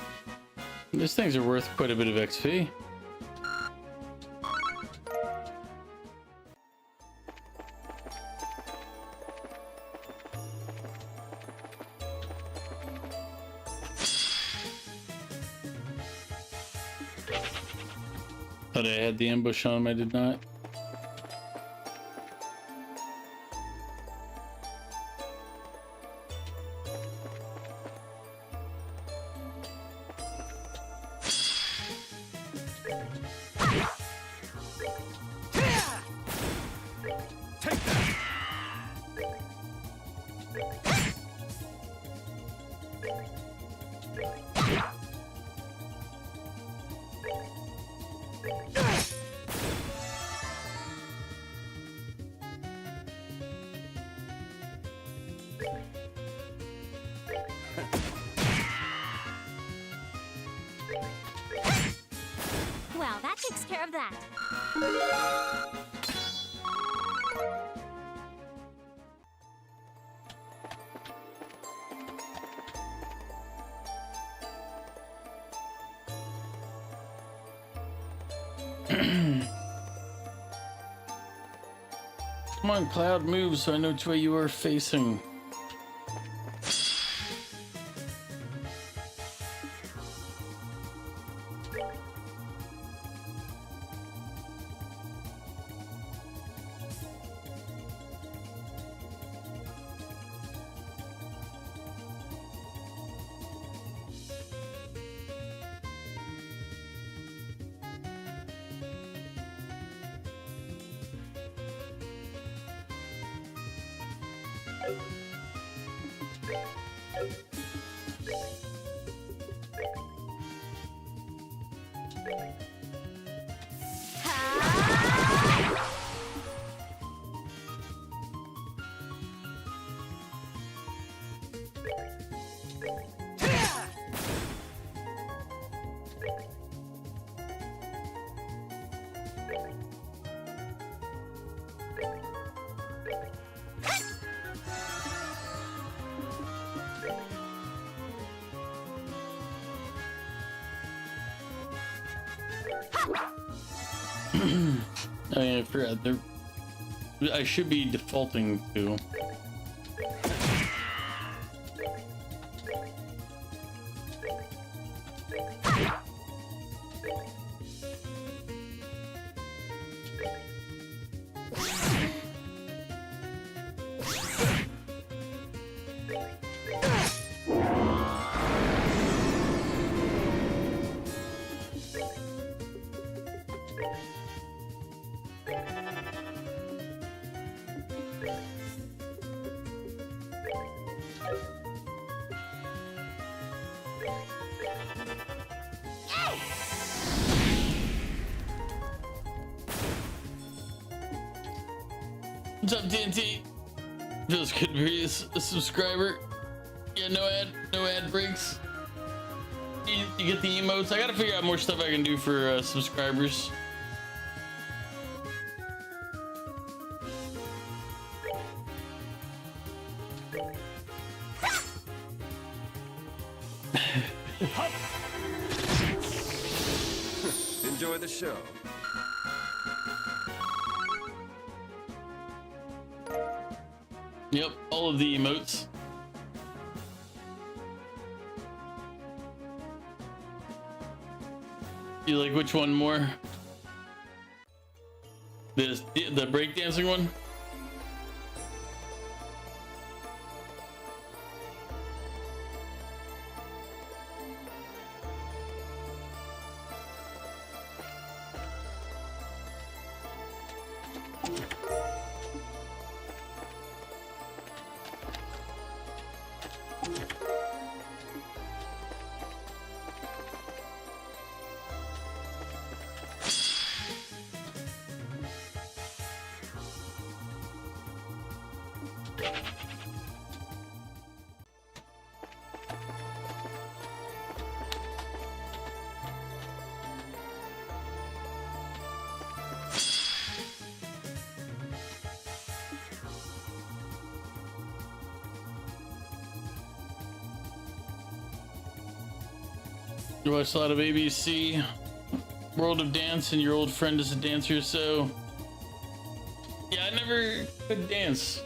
These things are worth quite a bit of XP. Thought I had the ambush on him, I did not.
Well, that takes care of that.
Come on, Cloud, move so I know which way you are facing. Oh yeah, I forgot. I should be defaulting to. What's up, TNT? Feels good to be a subscriber. Yeah, no ad breaks. You get the emotes. I gotta figure out more stuff I can do for subscribers.
Enjoy the show.
Yep, all of the emotes. You like which one more? The breakdancing one? You watch a lot of ABC, World of Dance, and your old friend is a dancer, so yeah, I never could dance.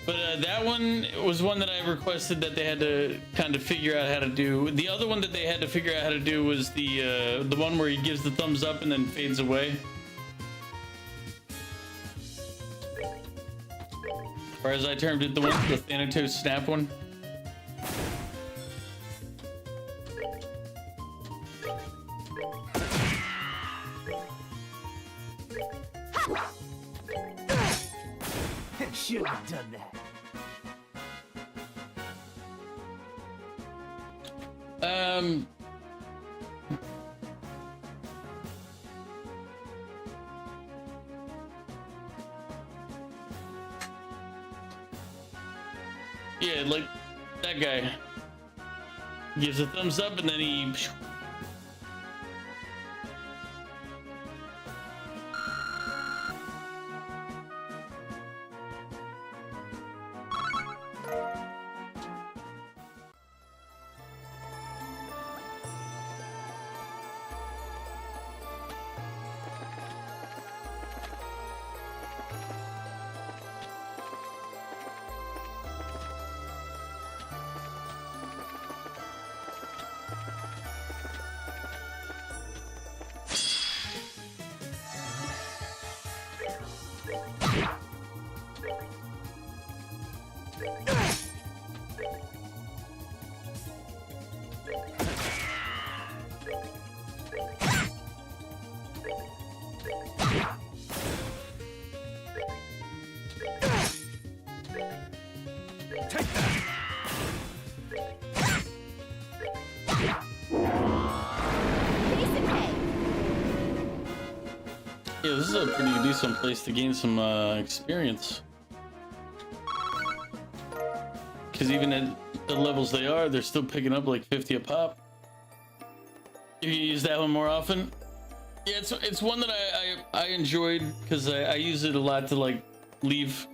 But that one was one that I requested that they had to kind of figure out how to do. The other one that they had to figure out how to do was the one where he gives the thumbs up and then fades away. Or as I termed it, the one, the Thanatos snap one.
Shouldn't have done that.
Yeah, like that guy gives a thumbs up and then he. Yeah, this is a pretty decent place to gain some experience. Because even at the levels they are, they're still picking up like 50 a pop. If you use that one more often. Yeah, it's one that I enjoyed because I use it a lot to like leave.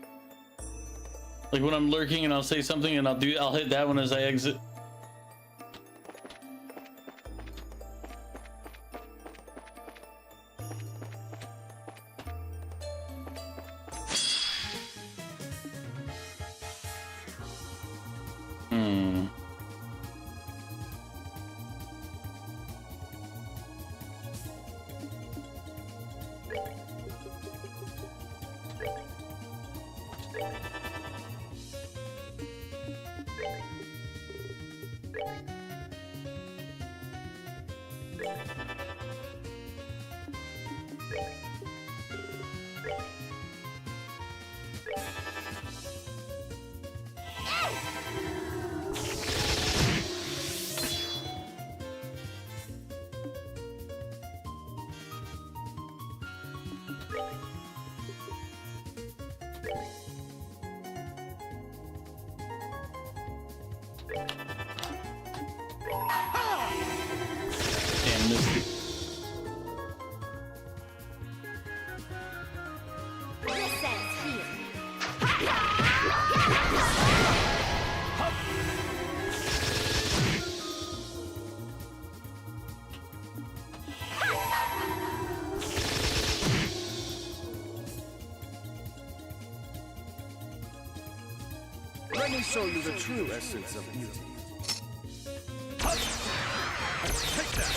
Like when I'm lurking and I'll say something and I'll hit that one as I exit.
Let me show you the true essence of beauty. Take that!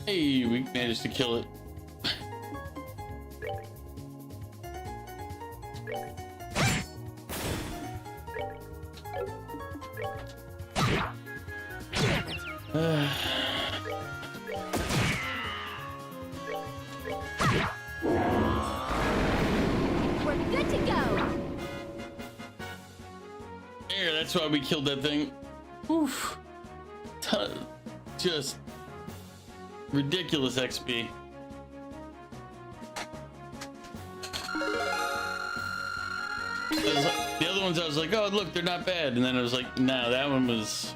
Hey, we managed to kill it.
We're good to go.
There, that's why we killed that thing. Oof. Just ridiculous XP. The other ones I was like, oh look, they're not bad, and then I was like, nah, that one was.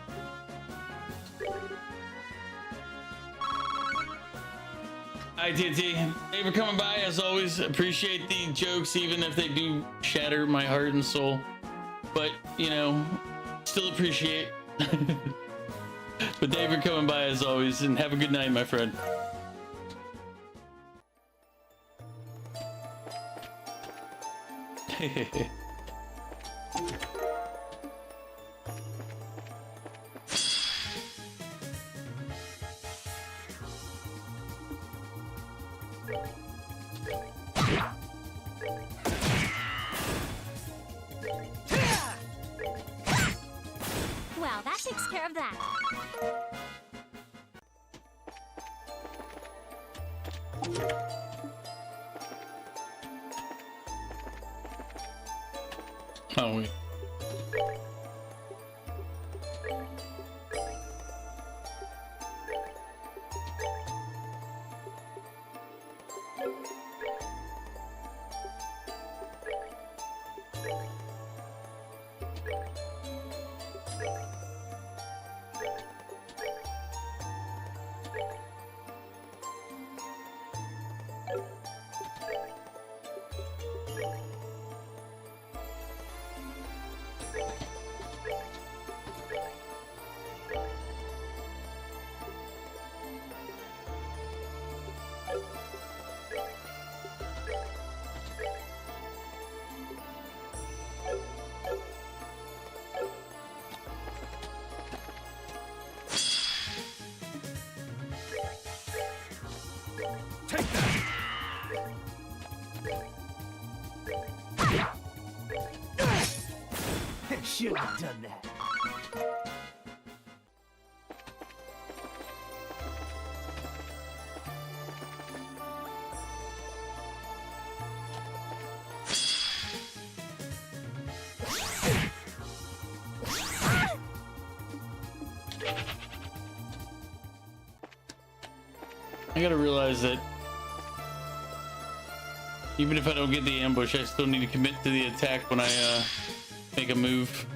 ITT, thank you for coming by. As always, appreciate the jokes, even if they do shatter my heart and soul. But you know, still appreciate. But thank you for coming by as always, and have a good night, my friend.
Well, that takes care of that.
Oh wait.
Shouldn't have done that.
I gotta realize that even if I don't get the ambush, I still need to commit to the attack when I make a move.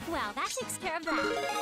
Well, that takes care of that.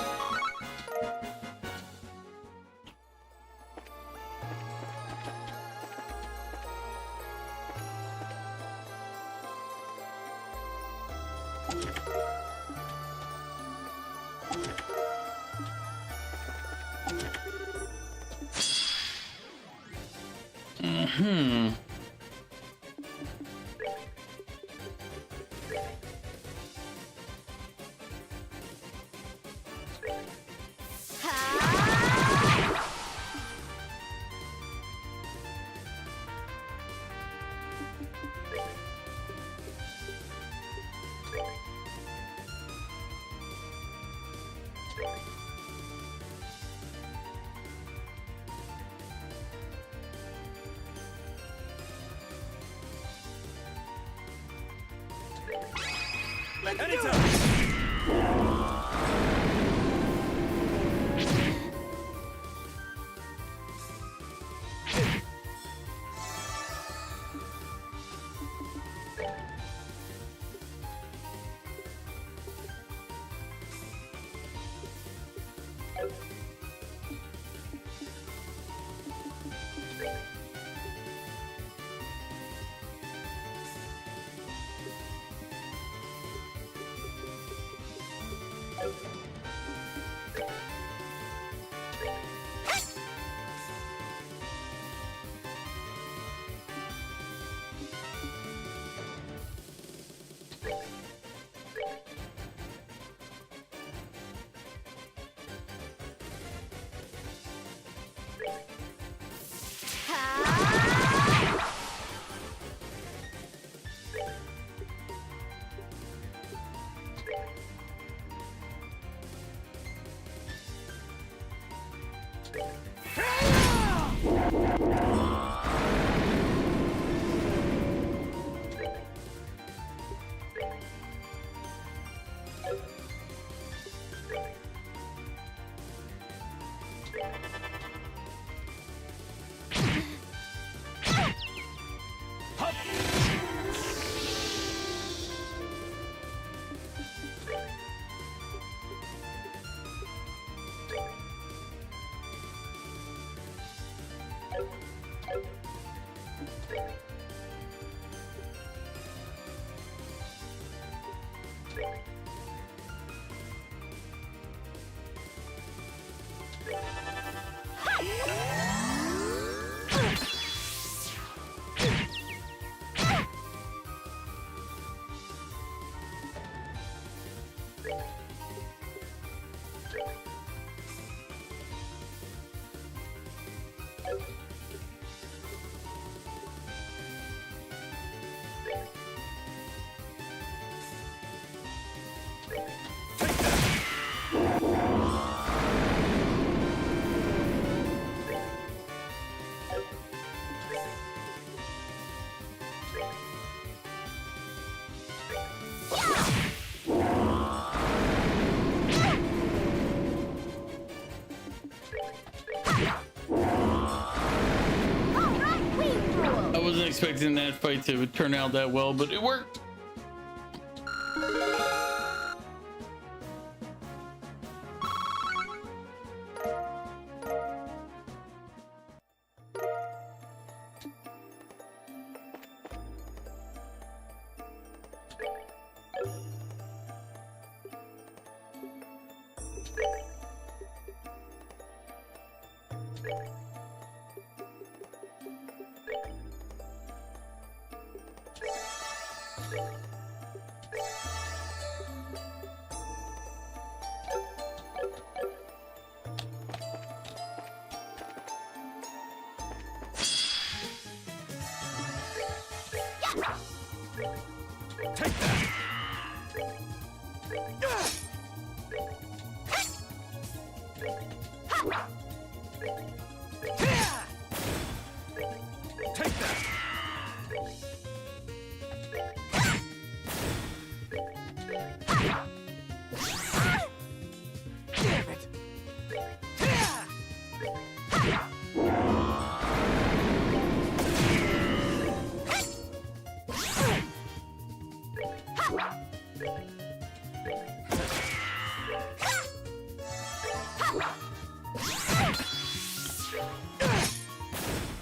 expecting that fight to turn out that well, but it worked.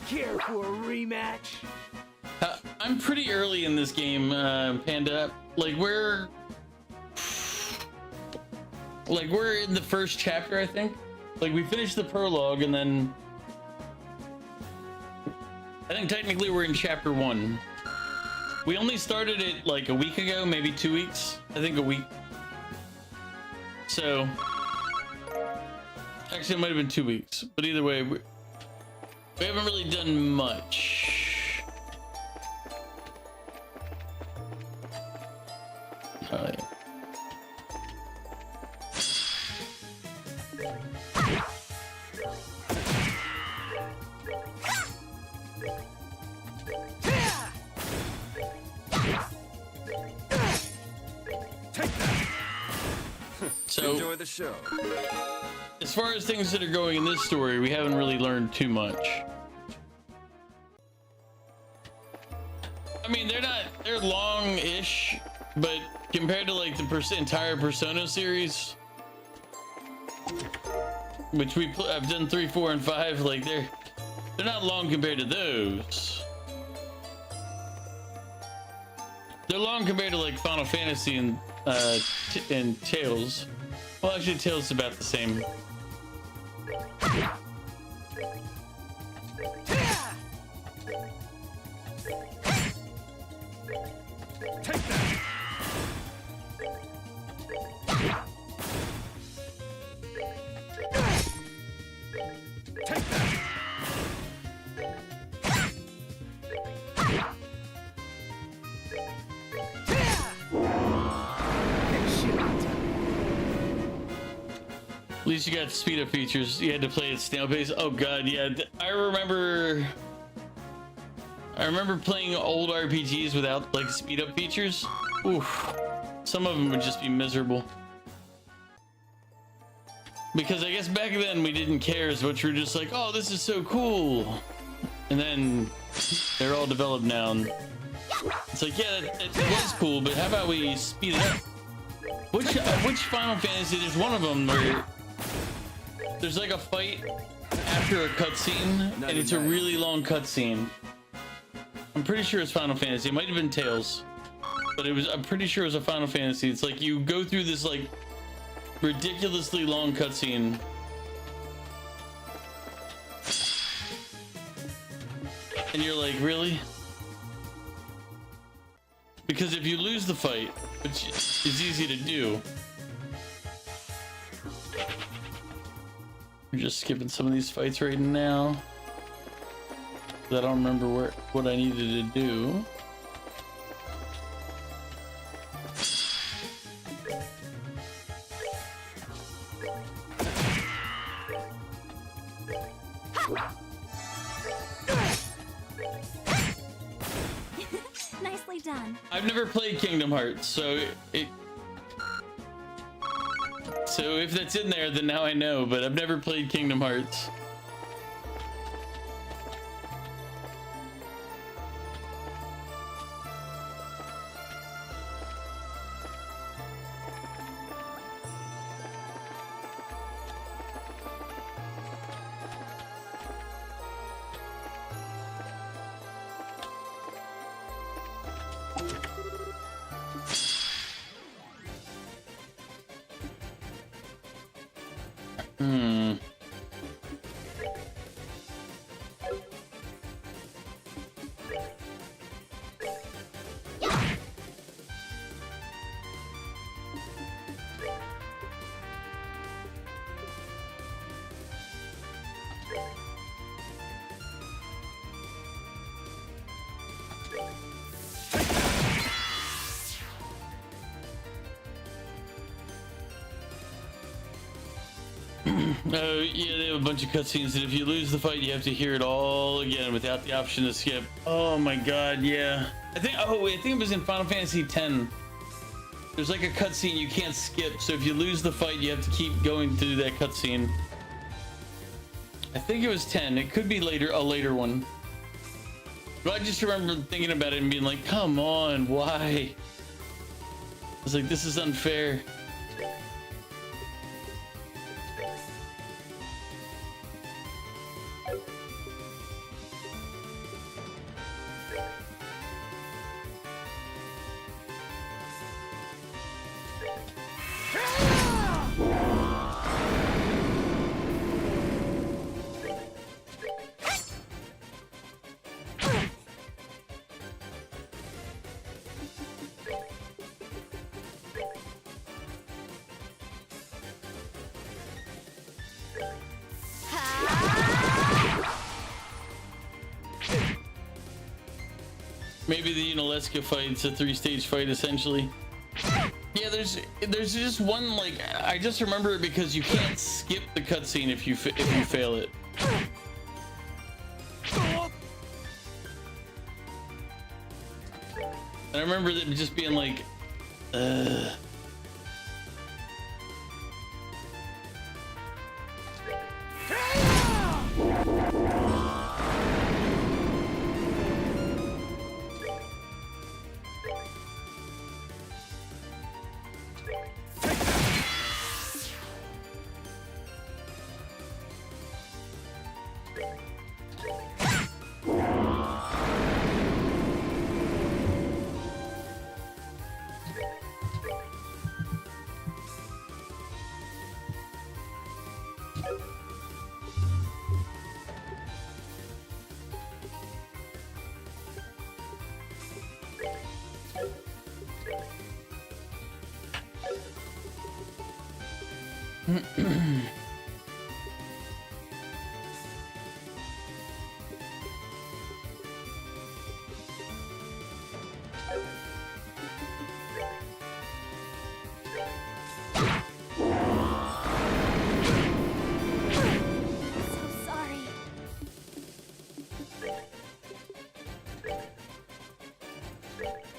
Care for a rematch?
I'm pretty early in this game, Panda. Like we're in the first chapter, I think. Like we finished the prologue, and then I think technically we're in chapter 1. We only started it like a week ago, maybe 2 weeks. I think a week. So actually, it might have been 2 weeks, but either way, we haven't really done much. Oh, yeah. So,
Enjoy the show.
as far as things that are going in this story, we haven't really learned too much. I mean, they're long-ish, but compared to like the entire Persona series, which I've done 3, 4, and 5, like they're not long compared to those. They're long compared to like Final Fantasy and Tales. Well, actually, Tales is about the same. At least you got speed up features. You had to play at snail pace. Oh god, yeah. I remember playing old RPGs without like speed up features. Oof. Some of them would just be miserable. Because I guess back then we didn't care as much. We were just like, oh, this is so cool. And then they're all developed now. And it's like, yeah, it was cool, but how about we speed it up? Which Final Fantasy? There's one of them where there's like a fight after a cutscene, and it's a really long cutscene. I'm pretty sure it's Final Fantasy. It might have been Tales, but I'm pretty sure it was a Final Fantasy. It's like you go through this like ridiculously long cutscene, and you're like, really? Because if you lose the fight, which is easy to do, we're just skipping some of these fights right now. I don't remember what I needed to do.
Nicely done.
I've never played Kingdom Hearts, so if that's in there, then now I know, but I've never played Kingdom Hearts. Hmm. Yeah, they have a bunch of cutscenes that if you lose the fight, you have to hear it all again without the option to skip. Oh my god, yeah. I think it was in Final Fantasy X. There's like a cutscene you can't skip, so if you lose the fight, you have to keep going through that cutscene. I think it was 10. It could be a later one. But I just remember thinking about it and being like, come on, why? I was like, this is unfair. Maybe the Unalesca fight's a 3-stage fight essentially. Yeah, there's just one, like, I just remember it because you can't skip the cutscene if you fail it. And I remember it just being like,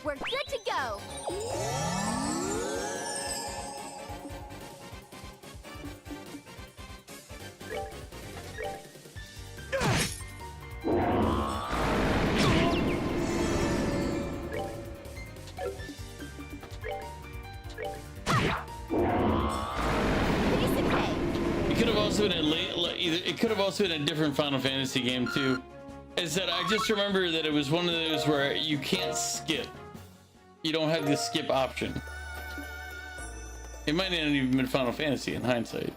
We're good to go.
it could have also been it could have also been a different Final Fantasy game too. Is that I just remember that it was one of those where you can't skip. You don't have the skip option. It might not have even been Final Fantasy in hindsight.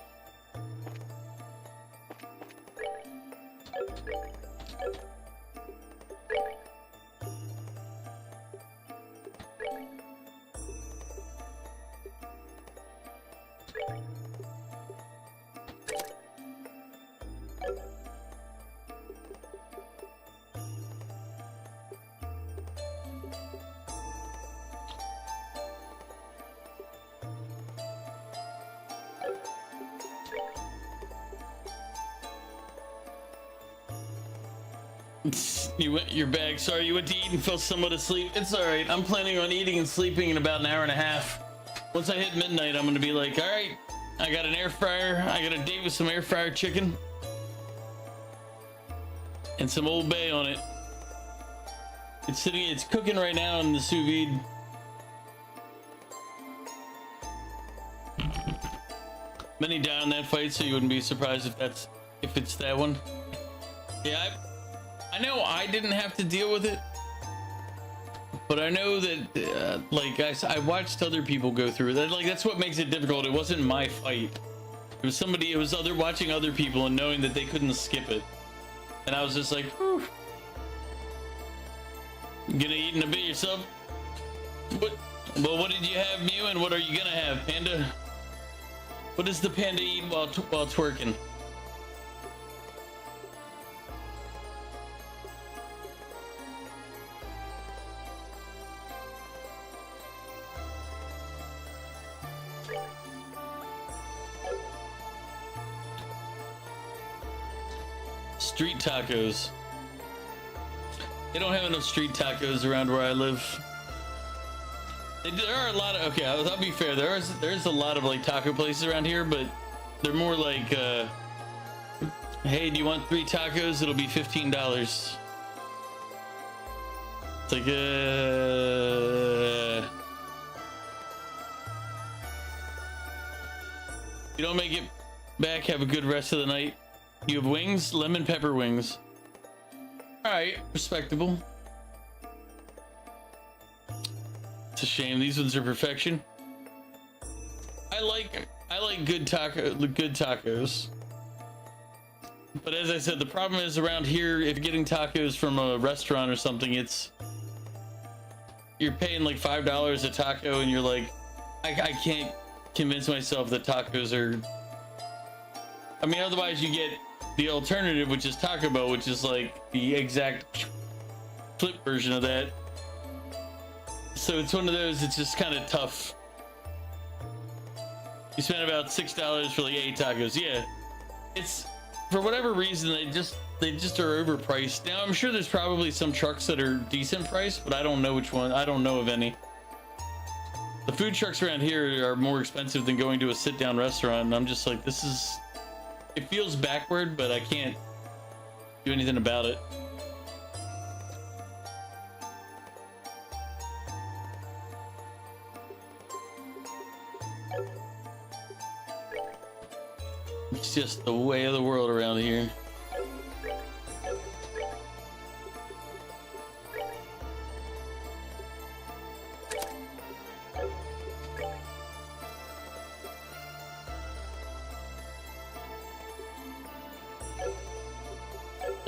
You're back. Sorry, you went to eat and fell somewhat asleep. It's all right. I'm planning on eating and sleeping in about an hour and a half. Once I hit midnight, I'm gonna be like, all right, I got an air fryer. I got a date with some air fryer chicken and some Old Bay on it. It's cooking right now in the sous vide. Many died in that fight, so you wouldn't be surprised if it's that one. Yeah, I know I didn't have to deal with it, But I know that, like, I watched other people go through that. Like, that's what makes it difficult. It wasn't my fight. It was somebody, it was watching other people and knowing that they couldn't skip it. And I was just like, whew. You gonna eat in a bit yourself? Well, what did you have, Mew, and what are you gonna have, Panda? What does the panda eat while twerking? Street tacos. They don't have enough street tacos around where I live. There are a lot of, okay, I'll be fair, there's a lot of like taco places around here, but they're more like, hey, do you want 3 tacos? It'll be $15. It's like, you don't make it back, have a good rest of the night. You have wings? Lemon pepper wings. Alright, respectable. It's a shame, these ones are perfection. I like good tacos. But as I said, the problem is around here, if you're getting tacos from a restaurant or something, you're paying like $5 a taco and you're like, I can't convince myself that tacos are, I mean, otherwise you get the alternative, which is Taco Bell, which is like the exact flip version of that. So it's one of those, it's just kind of tough. You spend about $6 for like 8 tacos. Yeah, it's, for whatever reason, they just are overpriced. Now I'm sure there's probably some trucks that are decent priced, but I don't know which one. I don't know of any. The food trucks around here are more expensive than going to a sit-down restaurant, and I'm just like, this is, it feels backward, but I can't do anything about it. It's just the way of the world around here.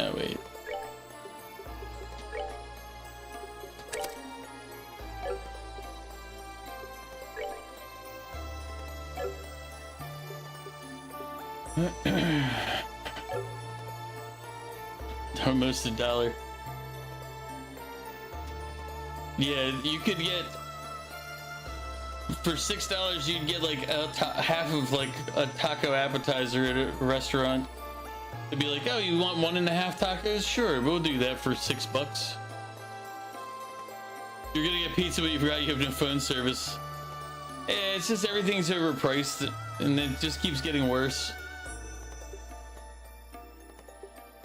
Oh, wait. Almost $1. Yeah, you could get, for $6 you'd get like half of like a taco appetizer at a restaurant. They'd be like, oh, you want 1.5 tacos? Sure, we'll do that for $6. You're gonna get pizza, but you forgot you have no phone service. Yeah, it's just everything's overpriced, and it just keeps getting worse.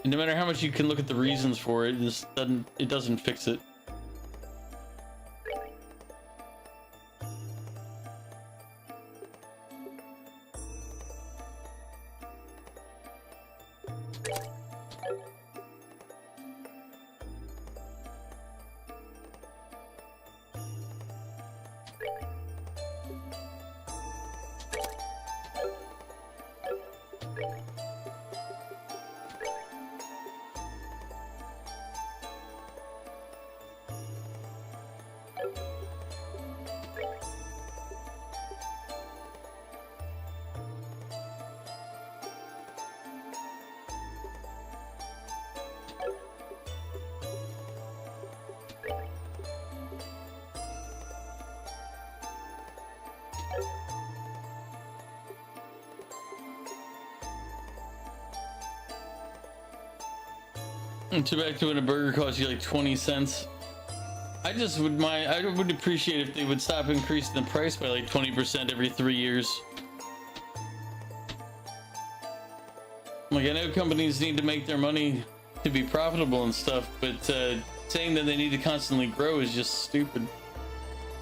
And no matter how much you can look at the reasons for it, it doesn't fix it. And to back to when a burger costs you like 20 cents. I would appreciate if they would stop increasing the price by like 20% every 3 years. Like, I know companies need to make their money to be profitable and stuff, but saying that they need to constantly grow is just stupid.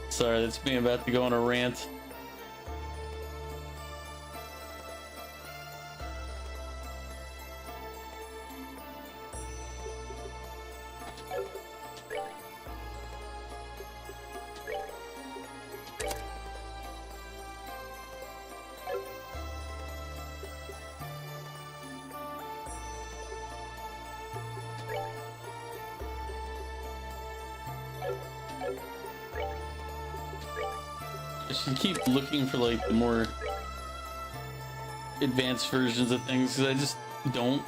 Sorry, that's me about to go on a rant. I should keep looking for like the more advanced versions of things because I just don't.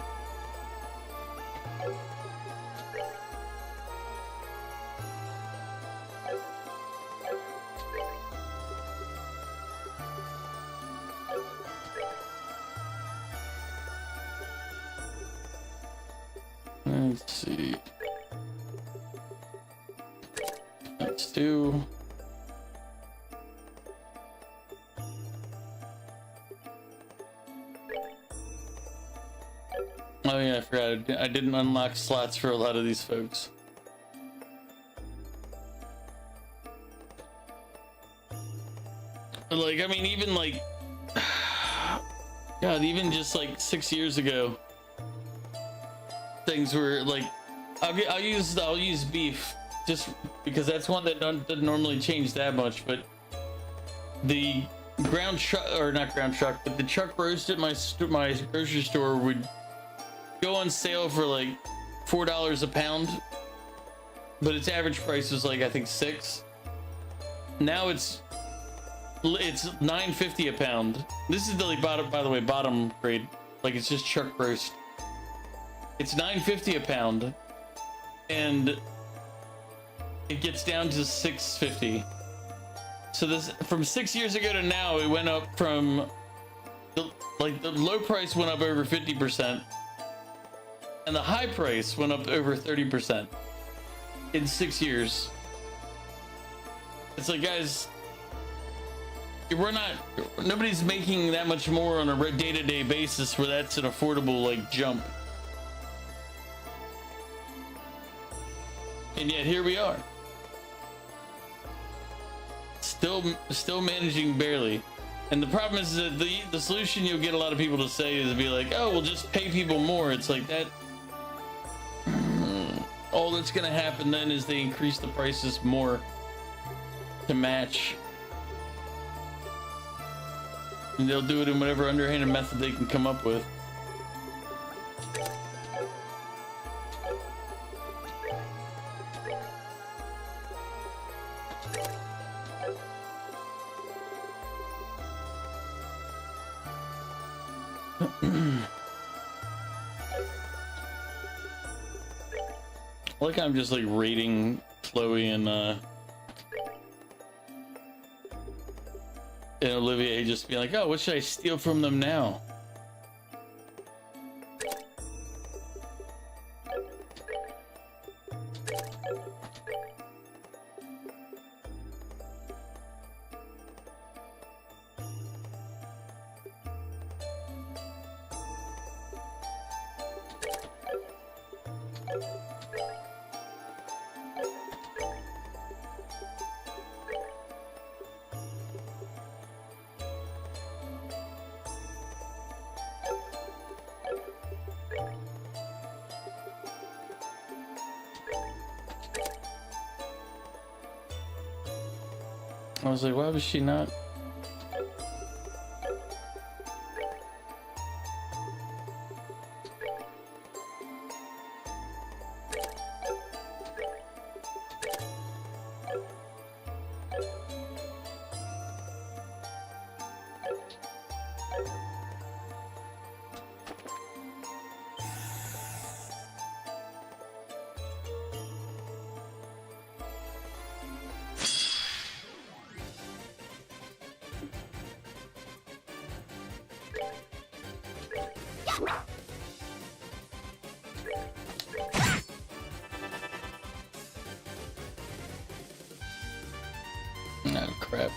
Let's see. Let's do. Oh yeah, I forgot. I didn't unlock slots for a lot of these folks. But like, I mean, even like, God, even just like 6 years ago, things were like, I'll use beef just because that's one that doesn't normally change that much. But the ground chuck, or not ground chuck, but the chuck roast at my grocery store would go on sale for like $4 a pound, but its average price was like I think $6. Now it's $9.50 a pound. This is the like bottom, by the way, bottom grade. Like it's just chuck roast. It's $9.50 a pound, and it gets down to $6.50. So this from 6 years ago to now, it went up from the low price went up over 50%, and the high price went up over 30% in 6 years. It's like, guys, nobody's making that much more on a day-to-day basis where that's an affordable like jump. And yet here we are. Still managing barely. And the problem is that the solution you'll get a lot of people to say is to be like, oh, we'll just pay people more. It's like that. All that's gonna happen then is they increase the prices more to match. And they'll do it in whatever underhanded method they can come up with. Like I'm just like rating Chloe and Olivier, just being like, oh, what should I steal from them now? I was like, why was she not? Oh, crap.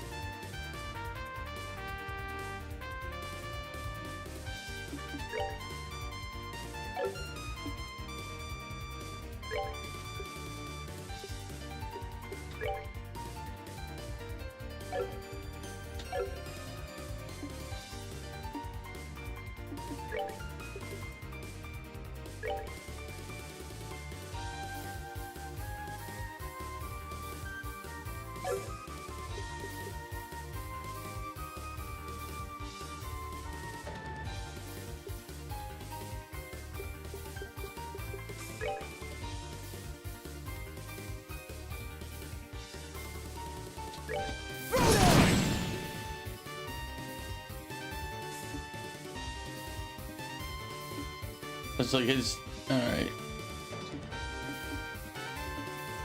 It's like it's all right.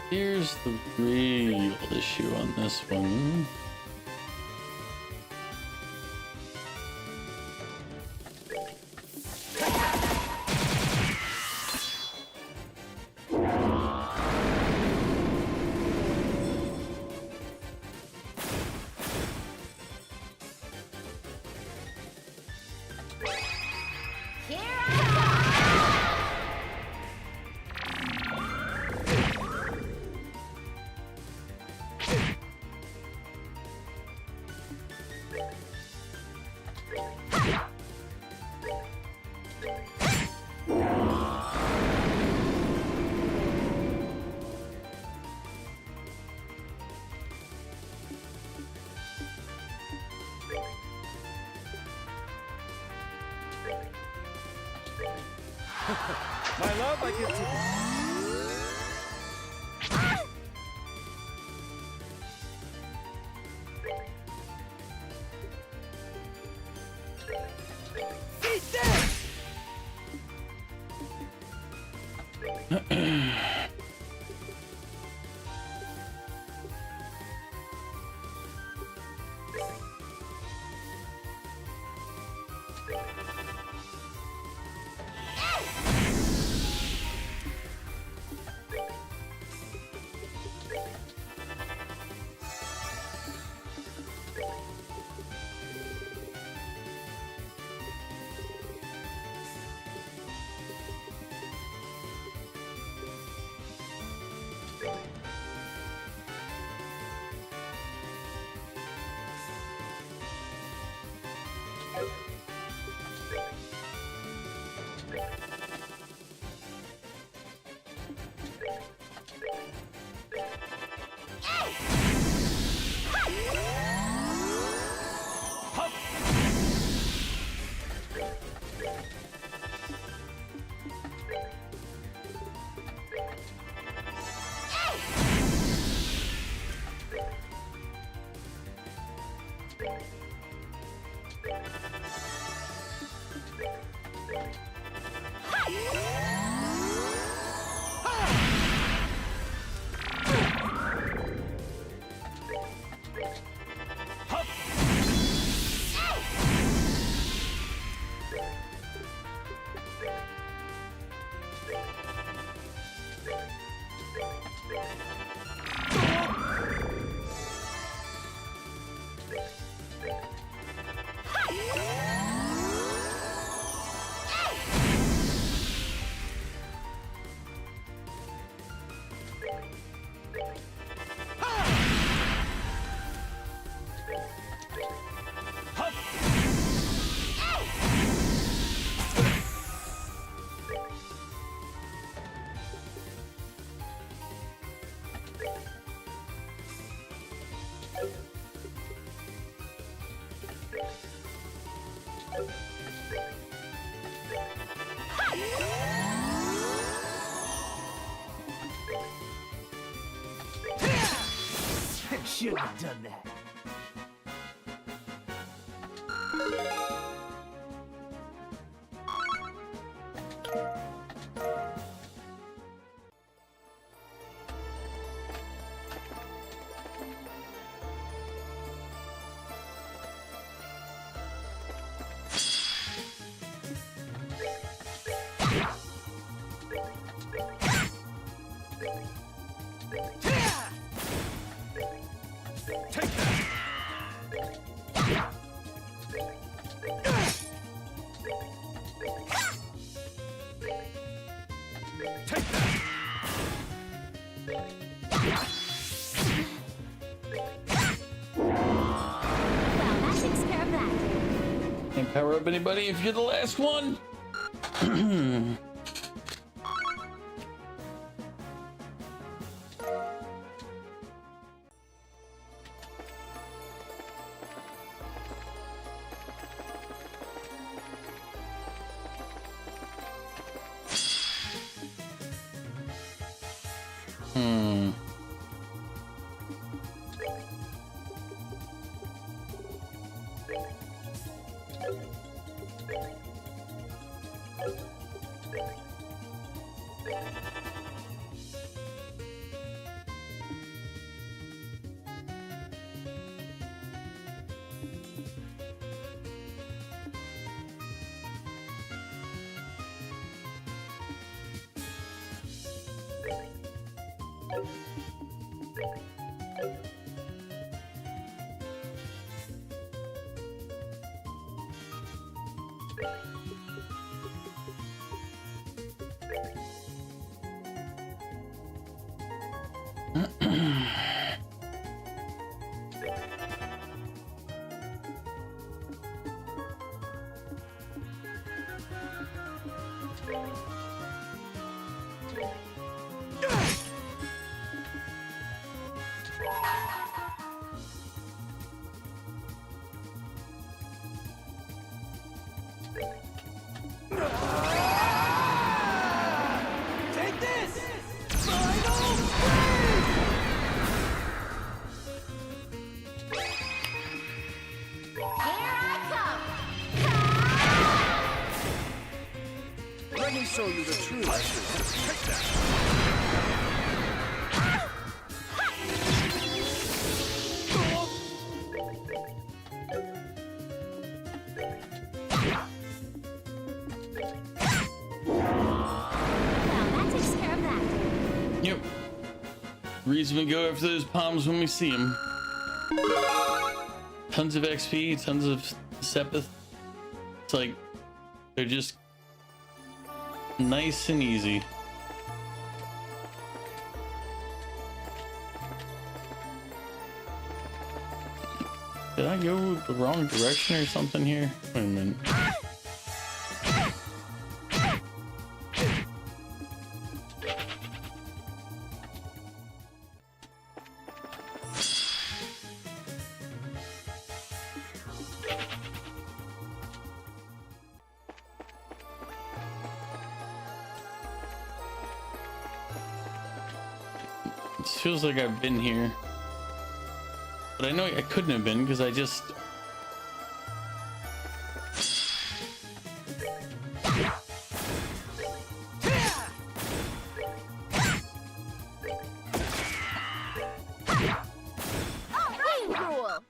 Here's the real issue on this one.
My love, I give to
Shouldn't have done that.
Can't power up anybody if you're the last one.
Take this!
Here I come!
Let me show you the true essence. Take that.
Well, that takes care of that.
Yep. Reason we go after those palms when we see them. Tons of XP, tons of Sepith. It's like they're just nice and easy. Did I go the wrong direction or something here? Wait a minute. It feels like I've been here. But I know I couldn't have been because I just...
Rain rule!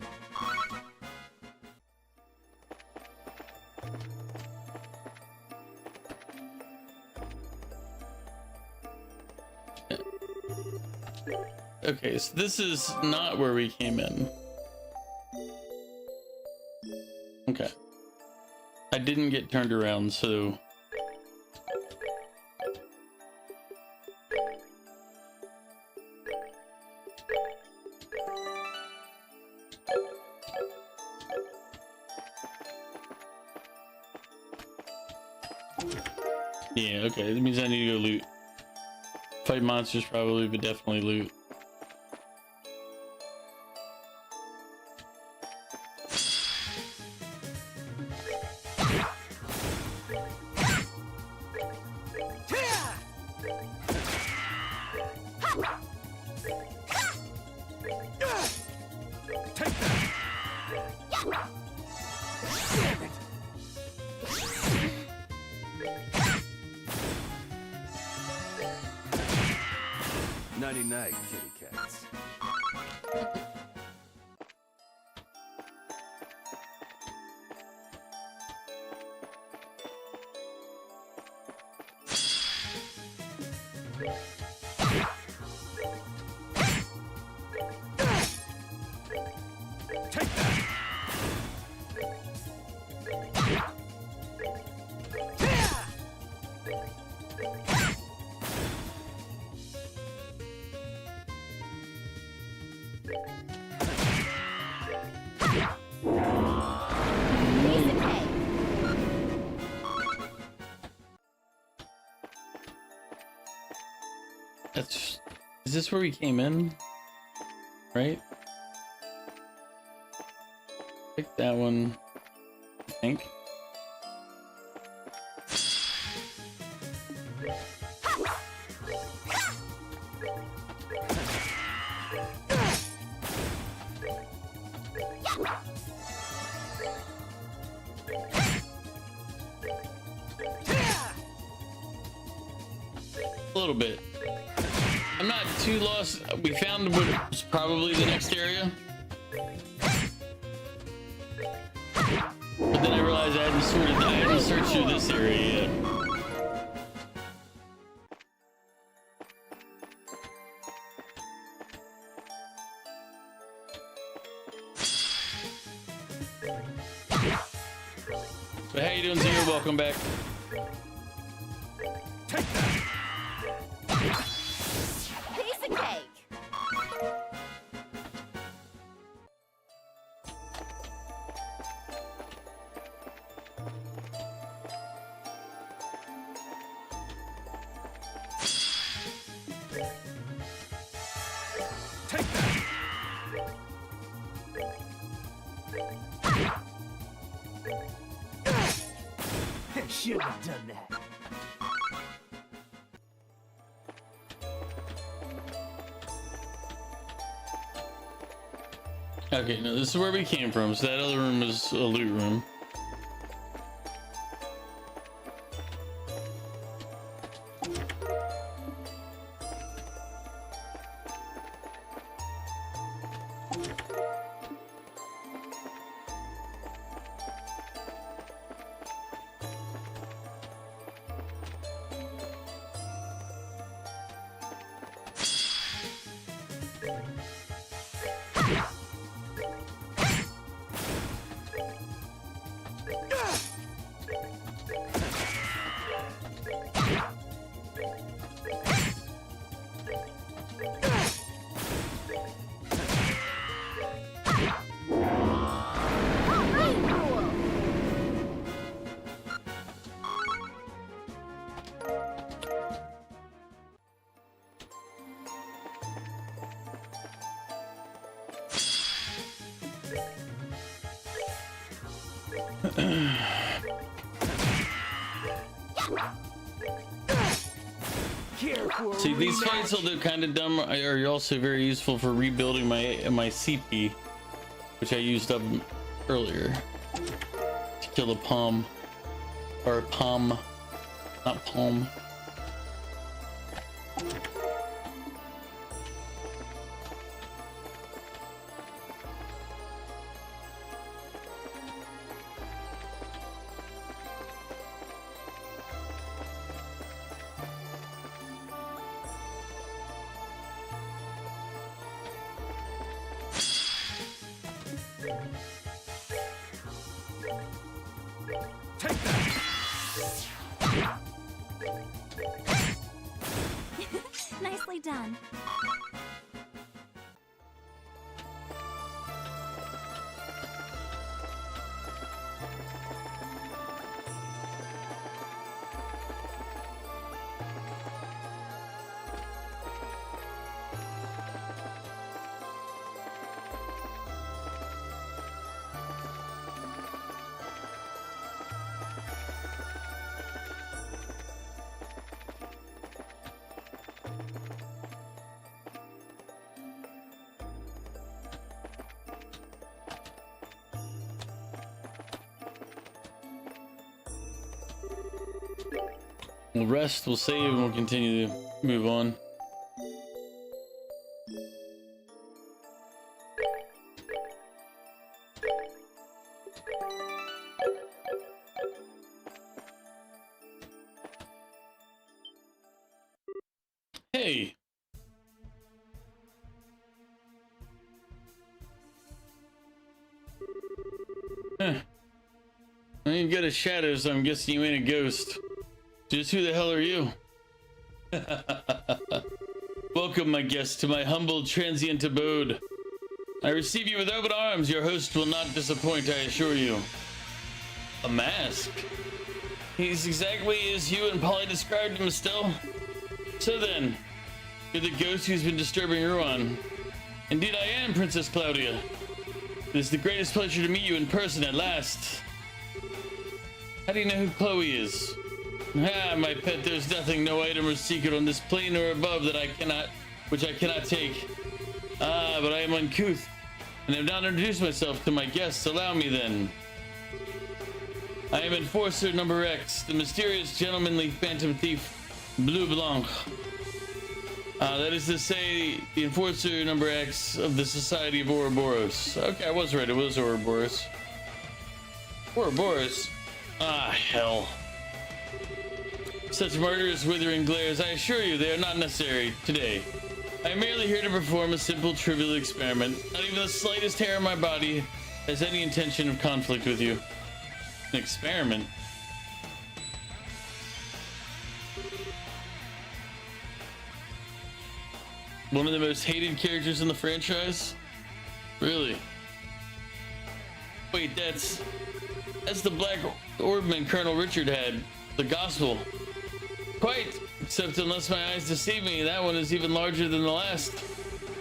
Okay, so this is not where we came in. Okay. I didn't get turned around, so... Yeah, okay, that means I need to go loot. Fight monsters probably, but definitely loot.
Take that. 99 kitty cats. Take that.
Piece of cake.
That's... Is this where we came in? Right? Pick that one, I think. A little bit. I'm not too lost. We found what was probably the next area. But then I realized I hadn't searched through this area yet. But how you doing, Zero? Welcome back.
Take that!
Piece of cake.
Take that!
I shouldn't have done that.
Okay, no, this is where we came from. So that other room is a loot room. See, these fights, although kind of dumb, are also very useful for rebuilding my CP, which I used up earlier to kill a palm, or a palm, not palm.
Take that!
Nicely done.
We'll rest, we'll save, and we'll continue to move on. Hey! Huh. I ain't got a shadow, so I'm guessing you ain't a ghost. Just who the hell are you? Welcome, my guest, to my humble transient abode. I receive you with open arms. Your host will not disappoint, I assure you. A mask? He's exactly as you and Polly described him, still. So then, you're the ghost who's been disturbing Ruan. Indeed I am, Princess Claudia. It is the greatest pleasure to meet you in person at last. How do you know who Chloe is? Ah, my pet, there's nothing, no item or secret on this plane or above that which I cannot take. Ah, but I am uncouth, and have not introduced myself to my guests. Allow me then. I am Enforcer Number X, the mysterious gentlemanly phantom thief Bleu Blanc. That is to say, the enforcer number X of the Society of Ouroboros. Okay, I was right. It was Ouroboros. Ouroboros? Ah, hell. Such murderous, withering glares, I assure you, they are not necessary today. I am merely here to perform a simple, trivial experiment. Not even the slightest hair on my body has any intention of conflict with you. An experiment? One of the most hated characters in the franchise? Really? Wait, that's the Black Orbman Colonel Richard had. The Gospel. Quite! Except unless my eyes deceive me, that one is even larger than the last.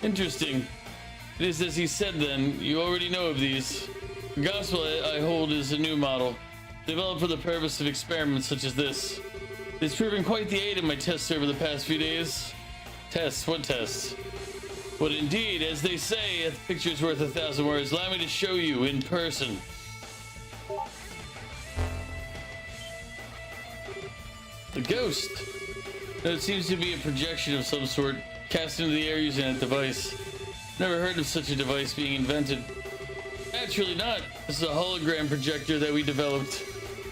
Interesting. It is as he said then, you already know of these. The Gospel I hold is a new model, developed for the purpose of experiments such as this. It's proven quite the aid in my tests over the past few days. Tests? What tests? But indeed, as they say, a picture's worth 1,000 words. Allow me to show you in person. The ghost. No, it seems to be a projection of some sort, cast into the air using a device. Never heard of such a device being invented. Naturally not. This is a hologram projector that we developed.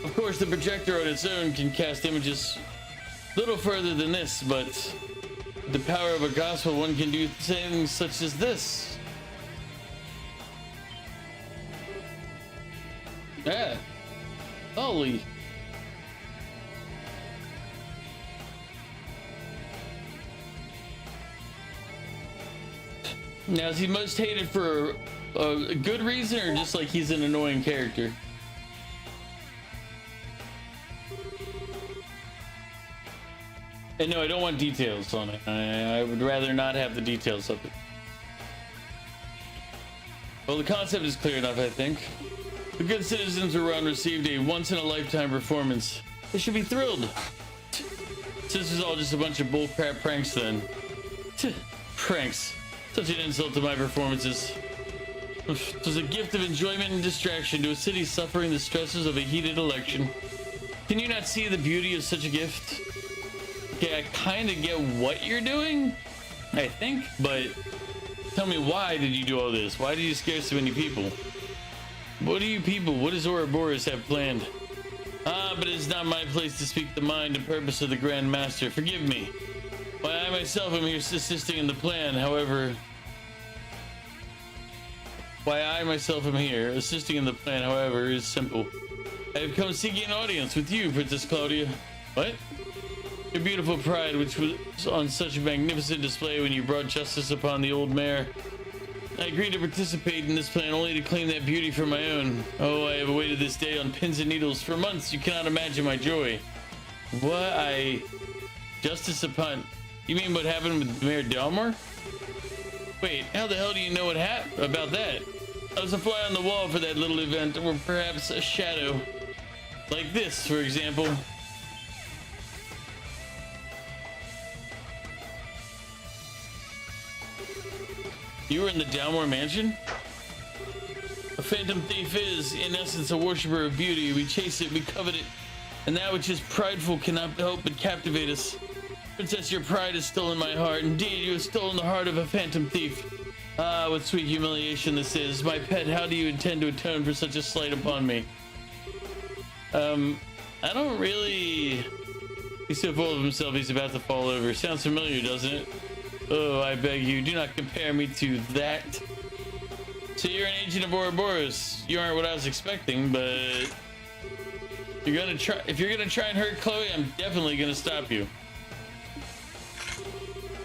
Of course, the projector on its own can cast images little further than this, but with the power of a gospel, one can do things such as this. Yeah. Holy. Now, is he most hated for a good reason, or just like he's an annoying character? And no, I don't want details on it. I would rather not have the details of it. Well, the concept is clear enough, I think. The good citizens of Run received a once-in-a-lifetime performance. They should be thrilled. This is all just a bunch of bullcrap pranks then. Pranks. Such an insult to my performances. It was a gift of enjoyment and distraction to a city suffering the stresses of a heated election. Can you not see the beauty of such a gift? Okay, I kind of get what you're doing, I think, but tell me, why did you do all this? Why did you scare so many people? What does Ouroboros have planned? But it's not my place to speak the mind and purpose of the Grand Master. Forgive me. Why, I myself am here assisting in the plan, however, is simple. I have come seeking an audience with you, Princess Claudia. What? Your beautiful pride, which was on such a magnificent display when you brought justice upon the old mare. I agreed to participate in this plan only to claim that beauty for my own. Oh, I have awaited this day on pins and needles for months. You cannot imagine my joy. What? Justice upon... You mean what happened with Mayor Delmar? Wait, how the hell do you know what happened about that? I was a fly on the wall for that little event, or perhaps a shadow. Like this, for example. You were in the Dalmore Mansion? A phantom thief is, in essence, a worshipper of beauty. We chase it, we covet it, and that which is prideful cannot help but captivate us. Princess, your pride has stolen my heart. Indeed, you have stolen the heart of a phantom thief. Ah, what sweet humiliation this is. My pet, how do you intend to atone for such a slight upon me? I don't really... He's so full of himself, he's about to fall over. Sounds familiar, doesn't it? Oh, I beg you, do not compare me to that. So you're an agent of Ouroboros. You aren't what I was expecting, but... if you're gonna try and hurt Chloe, I'm definitely gonna stop you.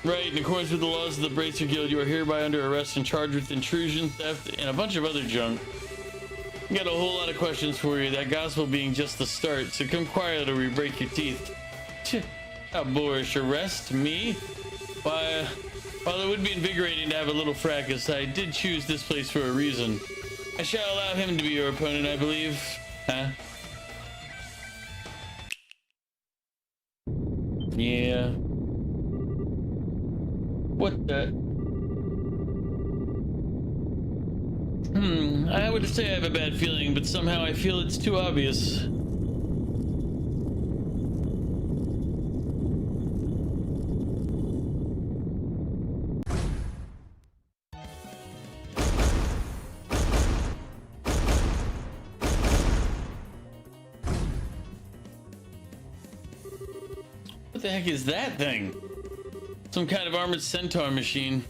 Right, in accordance with the laws of the Bracer Guild, you are hereby under arrest and charged with intrusion, theft, and a bunch of other junk. I got a whole lot of questions for you, that gospel being just the start, so come quiet or we break your teeth. How boorish. Arrest me? Why, while it would be invigorating to have a little fracas, I did choose this place for a reason. I shall allow him to be your opponent, I believe. Huh? Yeah. What the? I would say I have a bad feeling, but somehow I feel it's too obvious. the heck is that thing? Some kind of armored centaur machine.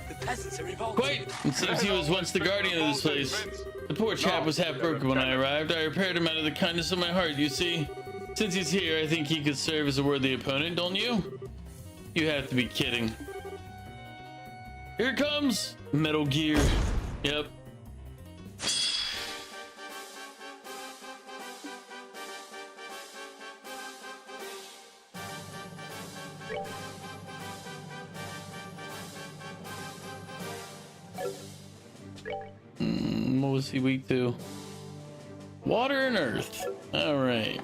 The peasants are revolting.
Quite! It seems he was once the guardian of this place. The poor chap was half broken when I arrived. I repaired him out of the kindness of my heart, you see. Since he's here, I think he could serve as a worthy opponent, don't you? You have to be kidding. Here it comes! Metal Gear. Yep. What was he weak to? Water and earth. All right.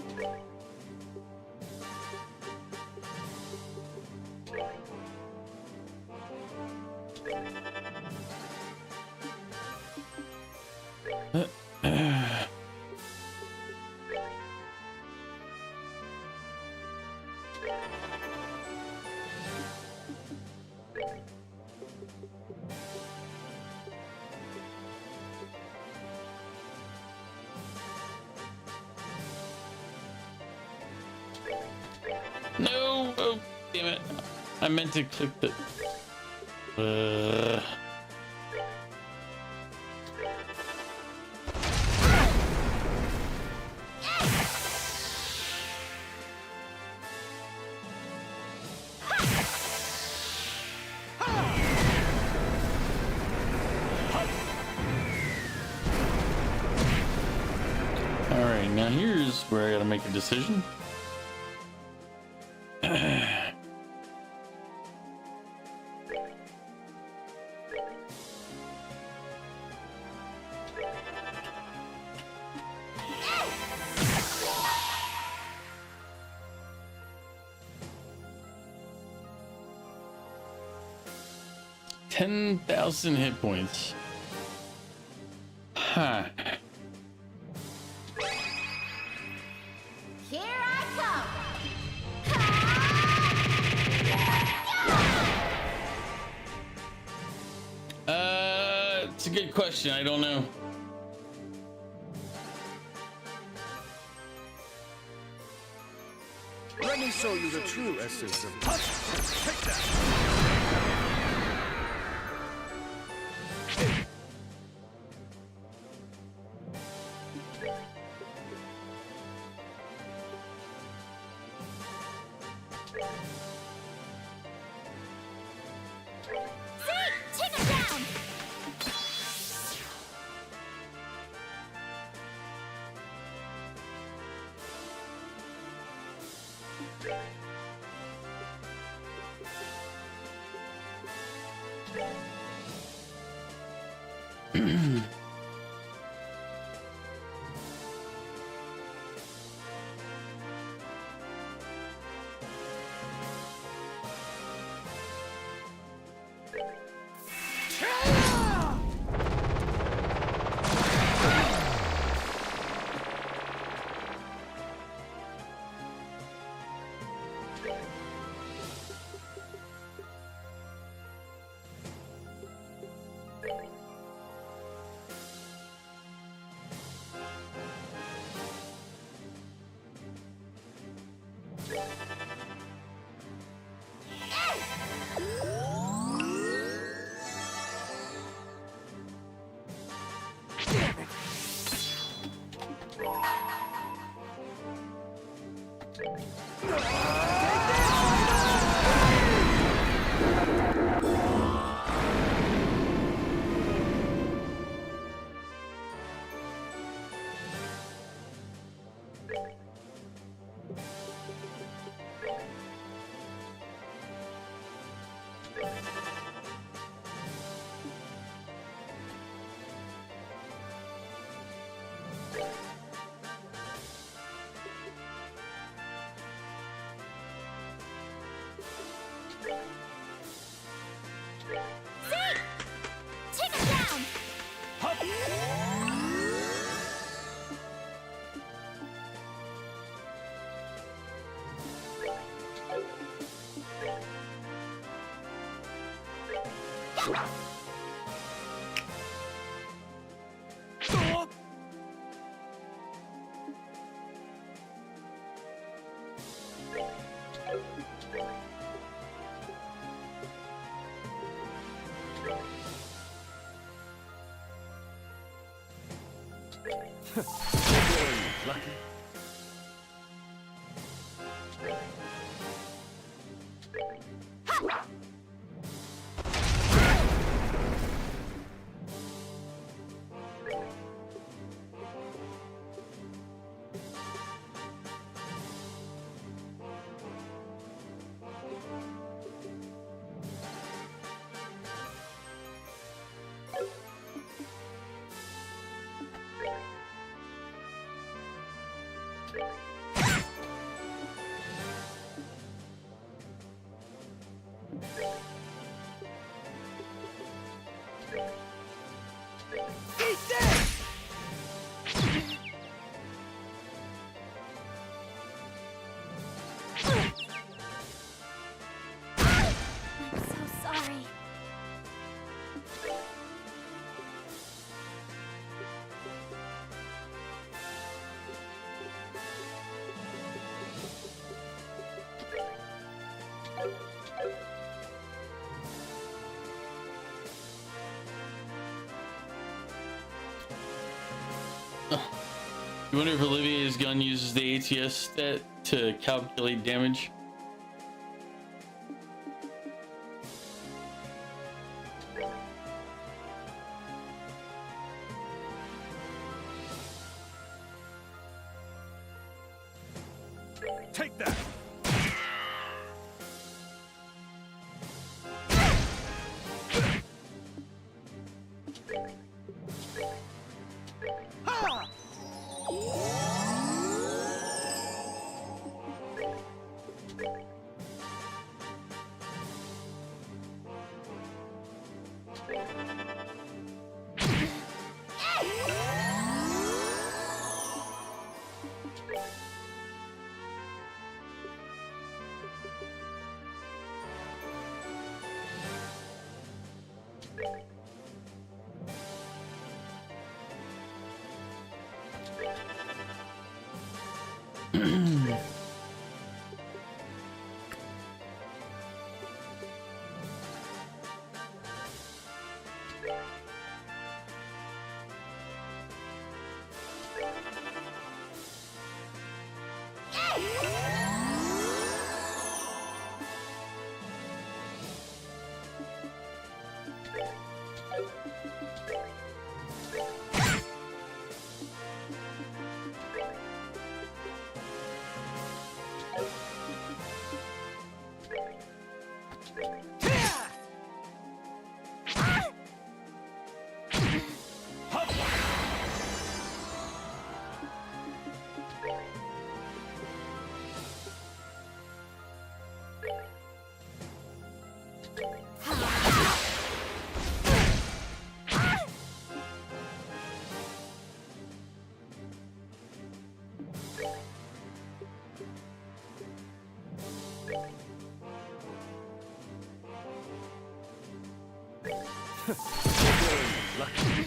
No! Oh, damn it. I meant to click the... Alright, now here's where I gotta make a decision. $10,000 hit points. Huh.
Here I come.
It's a good question. I don't know.
Let me show you the true essence of touch. Take that.
Take it down. Take it down.
Lucky.
I'm so sorry.
You wonder if Olivia's gun uses the ATS stat to calculate damage?
Take that. Lucky.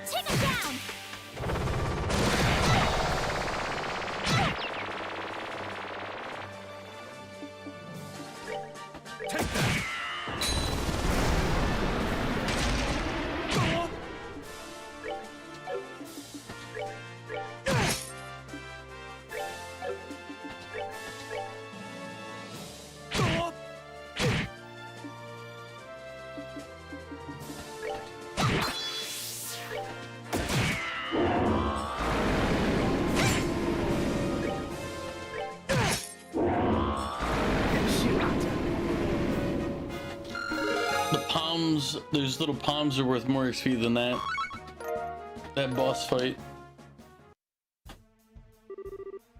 Take him down!
Take that!
Those little palms are worth more XP than that. That boss fight.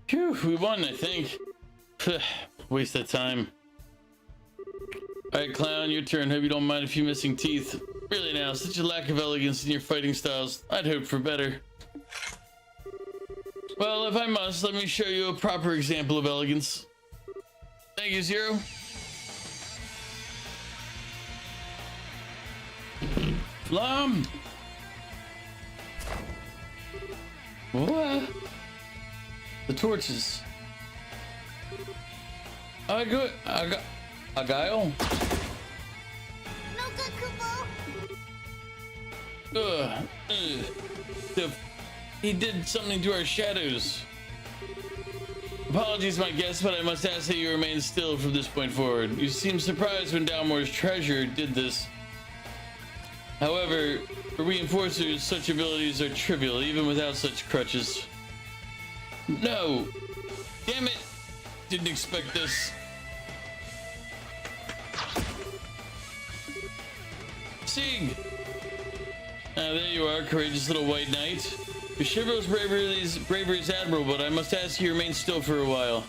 Phew, we won, I think. Waste of time. Alright, clown, your turn. Hope you don't mind a few missing teeth. Really now, such a lack of elegance in your fighting styles. I'd hope for better. Well, if I must, let me show you a proper example of elegance. Thank you, Zero. Flum! What? The torches. I got a guile.
No good, Kupo.
He did something to our shadows. Apologies, my guest, but I must ask that you remain still from this point forward. You seemed surprised when Dalmore's treasure did this. However, for reinforcers, such abilities are trivial, even without such crutches. No! Damn it! Didn't expect this. Sig! There you are, courageous little white knight. Your chivalrous bravery is admirable, but I must ask you to remain still for a while.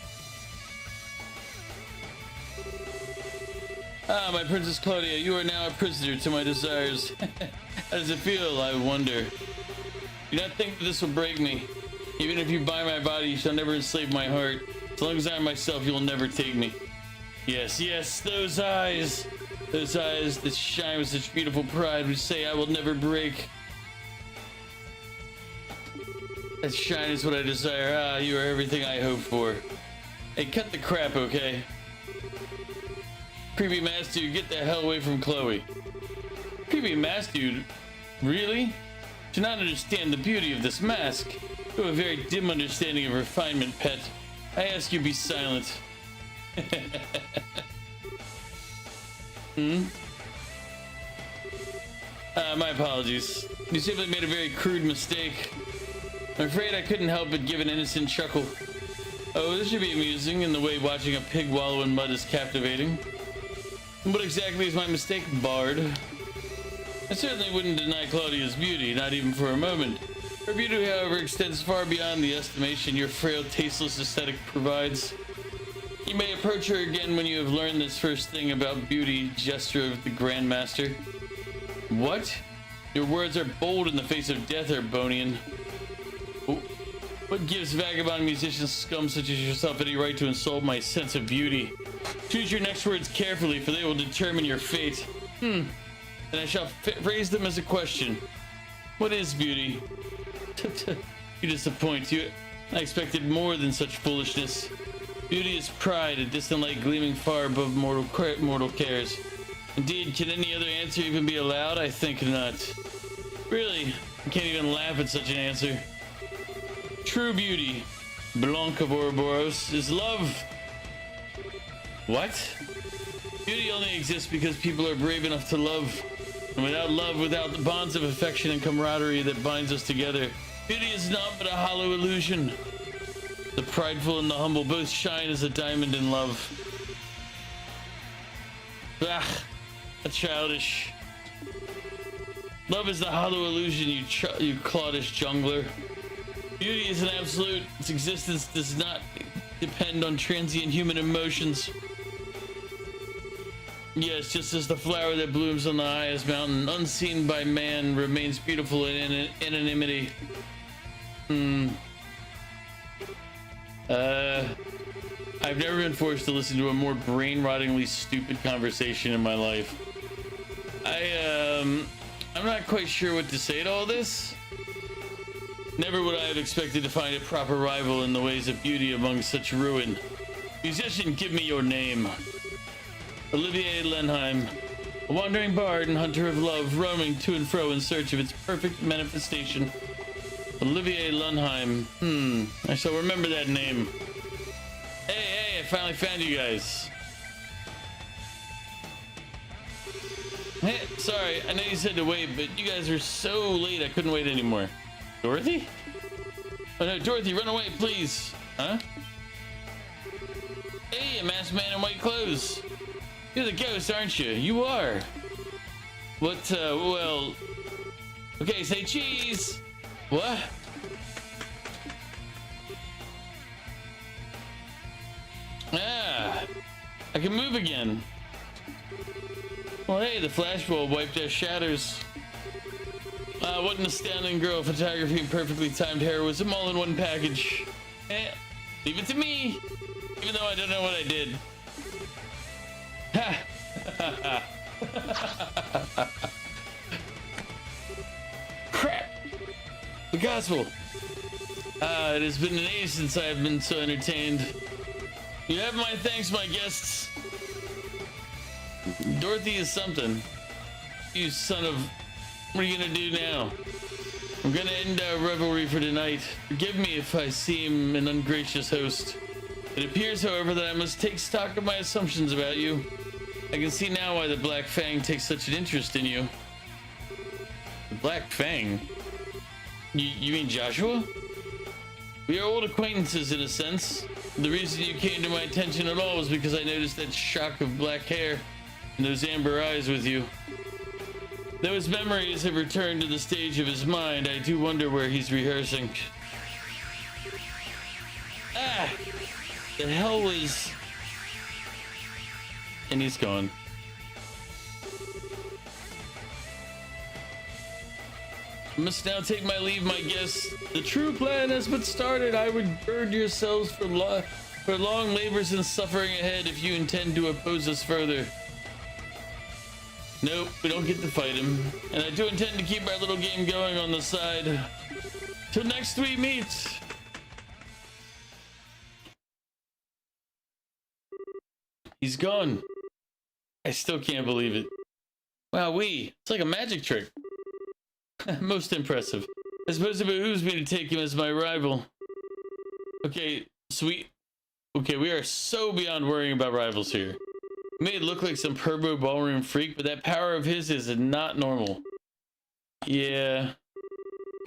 Ah, my Princess Claudia, you are now a prisoner to my desires. How does it feel, I wonder? Do not think that this will break me. Even if you buy my body, you shall never enslave my heart. As long as I am myself, you will never take me. Yes, yes, those eyes. Those eyes that shine with such beautiful pride would say I will never break. That shine is what I desire. Ah, you are everything I hope for. Hey, cut the crap, okay? Creepy mask dude, get the hell away from Chloe. Creepy mask dude? Really? Do not understand the beauty of this mask. You have a very dim understanding of refinement, pet. I ask you be silent. My apologies. You simply made a very crude mistake. I'm afraid I couldn't help but give an innocent chuckle. Oh, this should be amusing in the way watching a pig wallow in mud is captivating. What exactly is my mistake, Bard? I certainly wouldn't deny Claudia's beauty, not even for a moment. Her beauty, however, extends far beyond the estimation your frail, tasteless aesthetic provides. You may approach her again when you have learned this first thing about beauty, gesture of the Grandmaster. What? Your words are bold in the face of death, Arbonian. What gives vagabond musician scum such as yourself any right to insult my sense of beauty? Choose your next words carefully, for they will determine your fate. And I shall phrase them as a question. What is beauty? You disappoint. I expected more than such foolishness. Beauty is pride, a distant light gleaming far above mortal cares. Indeed, can any other answer even be allowed? I think not. Really, I can't even laugh at such an answer. True beauty, Blanc of Ouroboros, is love. What? Beauty only exists because people are brave enough to love. And without love, without the bonds of affection and camaraderie that binds us together, beauty is not but a hollow illusion. The prideful and the humble both shine as a diamond in love. Bah, that's childish. Love is the hollow illusion, you cloddish jungler. Beauty is an absolute. Its existence does not depend on transient human emotions. Yes, just as the flower that blooms on the highest mountain, unseen by man, remains beautiful in anonymity. I've never been forced to listen to a more brain-rottingly stupid conversation in my life. I'm not quite sure what to say to all this. Never would I have expected to find a proper rival in the ways of beauty among such ruin. Musician, give me your name. Olivier Lenheim, a wandering bard and hunter of love, roaming to and fro in search of its perfect manifestation. Olivier Lenheim. I shall remember that name. Hey, I finally found you guys. Hey, sorry, I know you said to wait, but you guys are so late I couldn't wait anymore. Dorothy? Oh no, Dorothy, run away, please. Huh? Hey, a masked man in white clothes. You're the ghost, aren't you? You are. What, well... Okay, say cheese. What? Ah, I can move again. Well, hey, the flashbulb wiped our shadows. What an astounding girl. Photography and perfectly timed heroism all in one package. Eh, leave it to me, even though I don't know what I did. Ha! Crap! The gospel. It has been an age since I have been so entertained. You have my thanks, my guests. Dorothy is something. You son of... What are you gonna do now? I'm gonna end our revelry for tonight. Forgive me if I seem an ungracious host. It appears, however, that I must take stock of my assumptions about you. I can see now why the Black Fang takes such an interest in you. The Black Fang? You mean Joshua? We are old acquaintances in a sense. The reason you came to my attention at all was because I noticed that shock of black hair and those amber eyes with you. Though his memories have returned to the stage of his mind, I do wonder where he's rehearsing. Ah! The hell was... And he's gone. I must now take my leave, my guests. The true plan has been started. I would burn yourselves for long labors and suffering ahead if you intend to oppose us further. Nope, we don't get to fight him. And I do intend to keep our little game going on the side. Till next we meet. He's gone. I still can't believe it. Wow, it's like a magic trick. Most impressive. I suppose it behooves me to take him as my rival. Okay, sweet. Okay, we are so beyond worrying about rivals here. He may look like some pervo ballroom freak, but that power of his is not normal. Yeah.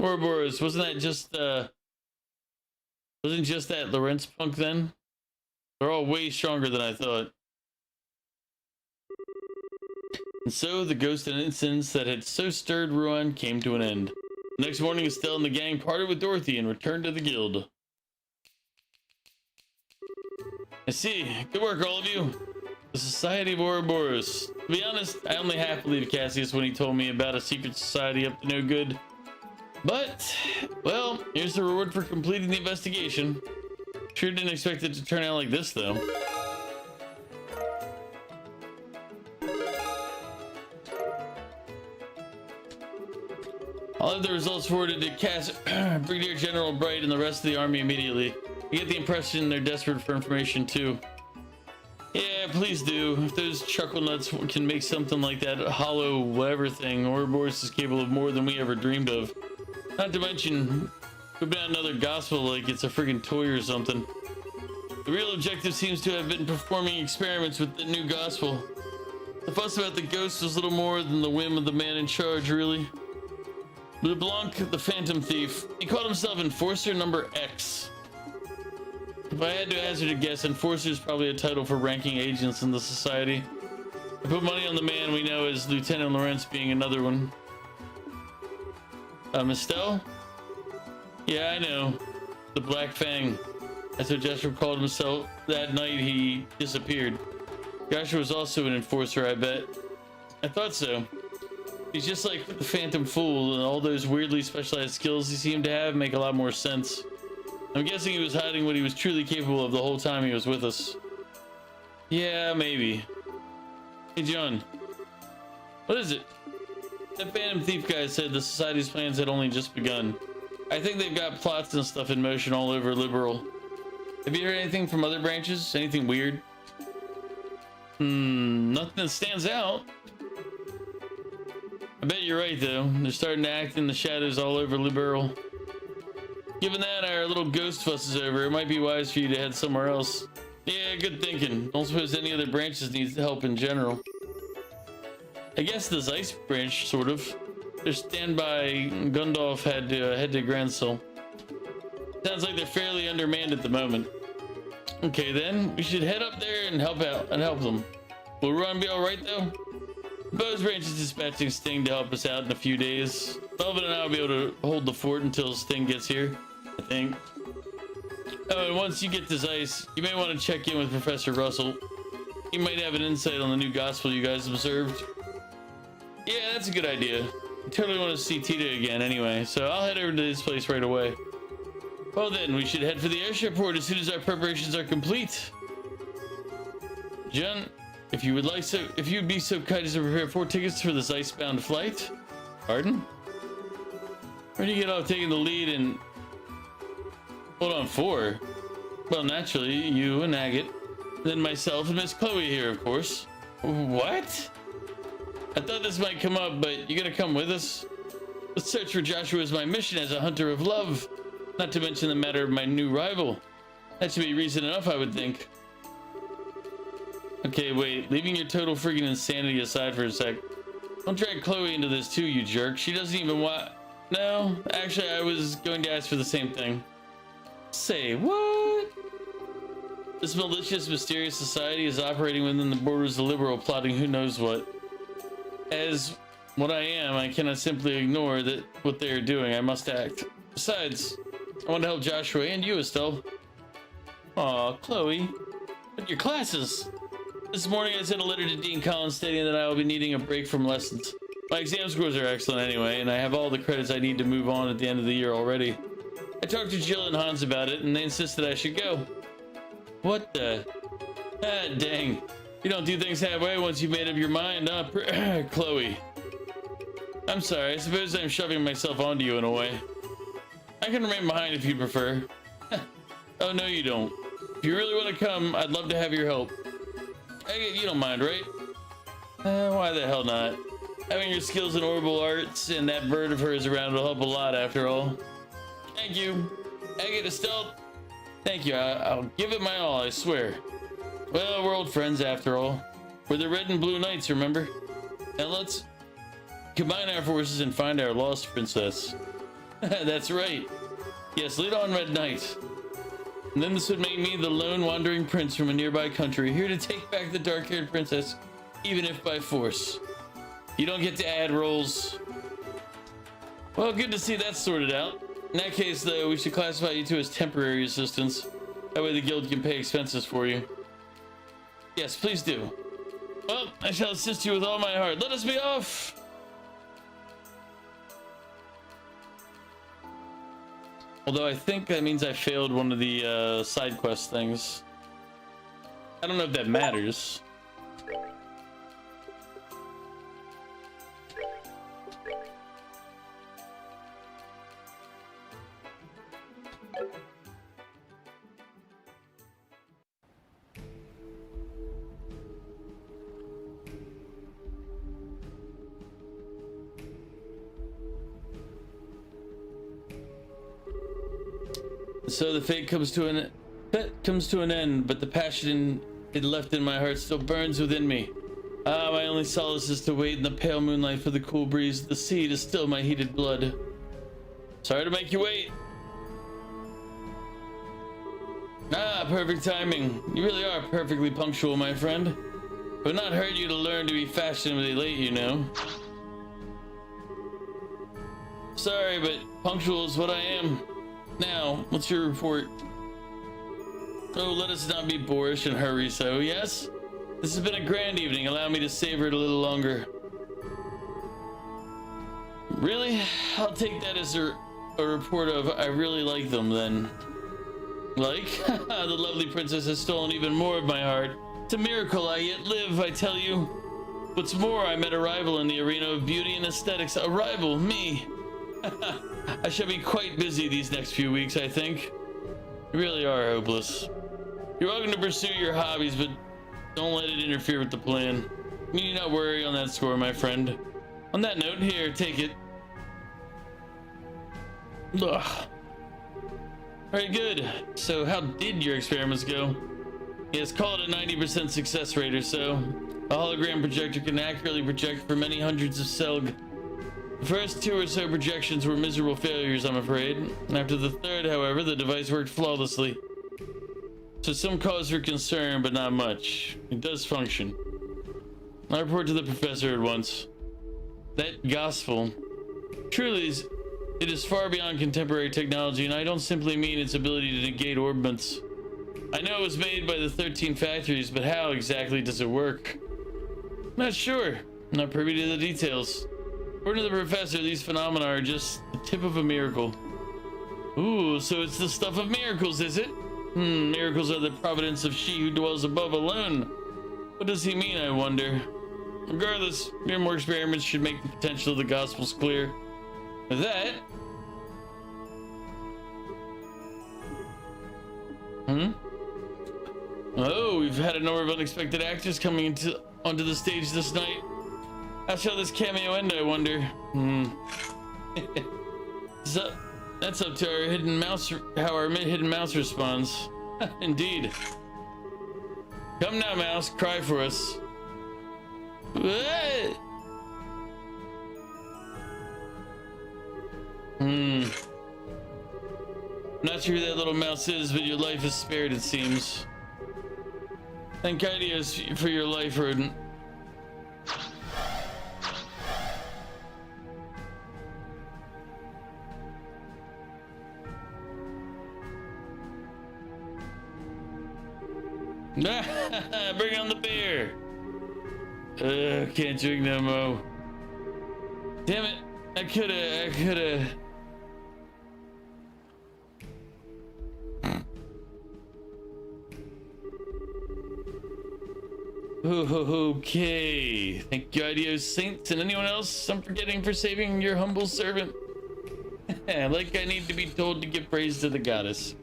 Ouroboros, wasn't just that Lawrence punk then? They're all way stronger than I thought. And so the ghost and incidents that had so stirred Rouen came to an end. The next morning, Estelle and the gang parted with Dorothy and returned to the guild. I see. Good work, all of you. The Society of Ouroboros. To be honest, I only half believed Cassius when he told me about a secret society up to no good. But, well, here's the reward for completing the investigation. Sure didn't expect it to turn out like this, though. I'll have the results forwarded to Brigadier General Bright and the rest of the army immediately. You get the impression they're desperate for information too. Yeah, please do. If those chuckle nuts can make something like that hollow whatever thing, Ouroboros is capable of more than we ever dreamed of. Not to mention, could be another gospel like it's a freaking toy or something. The real objective seems to have been performing experiments with the new gospel. The fuss about the ghost was little more than the whim of the man in charge, really. LeBlanc, the Phantom Thief, he called himself Enforcer Number X. If I had to hazard a guess, Enforcer is probably a title for ranking agents in the society. I put money on the man we know as Lieutenant Lawrence being another one. Estelle? Yeah, I know. The Black Fang. That's what Joshua called himself that night he disappeared. Joshua was also an enforcer, I bet. I thought so. He's just like the Phantom Fool, and all those weirdly specialized skills he seemed to have make a lot more sense. I'm guessing he was hiding what he was truly capable of the whole time he was with us. Yeah, maybe. Hey, John. What is it? That Phantom Thief guy said the Society's plans had only just begun. I think they've got plots and stuff in motion all over Liberal. Have you heard anything from other branches? Anything weird? Nothing that stands out. I bet you're right, though. They're starting to act in the shadows all over Liberal. Given that our little ghost fuss is over, it might be wise for you to head somewhere else. Yeah, good thinking. Don't suppose any other branches needs help in general. I guess the Zeiss branch, sort of. Their standby Gundalf had to head to Gransel. Sounds like they're fairly undermanned at the moment. Okay then, we should head up there and help them. Will Ron be alright though? Bose branch is dispatching Sting to help us out in a few days. Belvin and I will be able to hold the fort until Sting gets here, I think. Oh, and once you get to Zeiss, you may want to check in with Professor Russell. He might have an insight on the new gospel you guys observed. Yeah, that's a good idea. I totally want to see Tita again anyway, so I'll head over to this place right away. Well then, we should head for the airship port as soon as our preparations are complete. John, if you'd be so kind as to prepare 4 tickets for this ice-bound flight. Pardon? Where do you get off taking the lead and... Hold on, 4? Well, naturally, you and Agate, then myself and Miss Chloe here, of course. What? I thought this might come up, but you gonna come with us? The search for Joshua is my mission as a hunter of love. Not to mention the matter of my new rival. That should be reason enough, I would think. Okay, wait. Leaving your total freaking insanity aside for a sec. Don't drag Chloe into this too, you jerk. She doesn't even want... No, actually, I was going to ask for the same thing. Say, what? This malicious, mysterious society is operating within the borders of Liberal, plotting who knows what. As what I am, I cannot simply ignore that what they are doing. I must act. Besides, I want to help Joshua and you, Estelle. Aw, Chloe. But your classes. This morning I sent a letter to Dean Collins stating that I will be needing a break from lessons. My exam scores are excellent anyway, and I have all the credits I need to move on at the end of the year already. I talked to Jill and Hans about it, and they insisted I should go. What the? Ah, dang. You don't do things halfway once you've made up your mind, huh, Chloe? I'm sorry, I suppose I'm shoving myself onto you in a way. I can remain behind if you prefer. Oh, no you don't. If you really want to come, I'd love to have your help. You don't mind, right? Why the hell not? Having your skills in orbital arts and that bird of hers around will help a lot after all. Thank you. Agate, Estelle. Thank you, I'll give it my all, I swear. Well, we're old friends after all. We're the Red and Blue Knights, remember? Now let's combine our forces and find our lost princess. That's right. Yes, lead on, Red Knight. And then this would make me the lone wandering prince from a nearby country, here to take back the dark-haired princess, even if by force. You don't get to add roles. Well, good to see that sorted out. In that case, though, we should classify you two as temporary assistants. That way the guild can pay expenses for you. Yes, please do. Well, I shall assist you with all my heart. Let us be off! Although I think that means I failed one of the side quest things. I don't know if that matters. So the fate comes to an end, but the passion it left in my heart still burns within me. Ah, my only solace is to wait in the pale moonlight for the cool breeze of the sea to still my heated blood. Sorry to make you wait. Ah, perfect timing. You really are perfectly punctual, my friend. It would not hurt you to learn to be fashionably late, you know. Sorry, but punctual is what I am. Now, what's your report? Oh, let us not be boorish and hurry so, yes? This has been a grand evening. Allow me to savor it a little longer. Really? I'll take that as a report of I really like them then. Like? The lovely princess has stolen even more of my heart. It's a miracle I yet live, I tell you. What's more, I met a rival in the arena of beauty and aesthetics. A rival, me. I shall be quite busy these next few weeks, I think. You really are hopeless. You're welcome to pursue your hobbies, but don't let it interfere with the plan. You need not worry on that score, my friend. On that note, here, take it. Ugh. Very good. So how did your experiments go? Yes, call it a 90% success rate or so. A hologram projector can accurately project for many hundreds of Selg. The first 2 or so projections were miserable failures, I'm afraid. After the third, however, the device worked flawlessly. So some cause for concern, but not much. It does function. I report to the professor at once. That gospel truly is, it is far beyond contemporary technology, and I don't simply mean its ability to negate orbments. I know it was made by the 13 factories, but how exactly does it work? Not sure. Not privy to the details. According to the professor, these phenomena are just the tip of a miracle. Ooh, so it's the stuff of miracles, is it? Miracles are the providence of she who dwells above alone. What does he mean, I wonder? Regardless, more experiments should make the potential of the Gospels clear. With that... Oh, we've had a number of unexpected actors coming onto the stage this night. How shall this cameo end, I wonder? So, that's up to our hidden mouse, how our hidden mouse responds. Indeed. Come now, mouse, cry for us. Not sure who that little mouse is, but your life is spared, it seems. Thank ideas for your life, rodent. Bring on the beer. Can't drink no more. Damn it! I coulda. Okay. Thank you, Ideos Saints, and anyone else I'm forgetting for saving your humble servant. Like I need to be told to give praise to the goddess.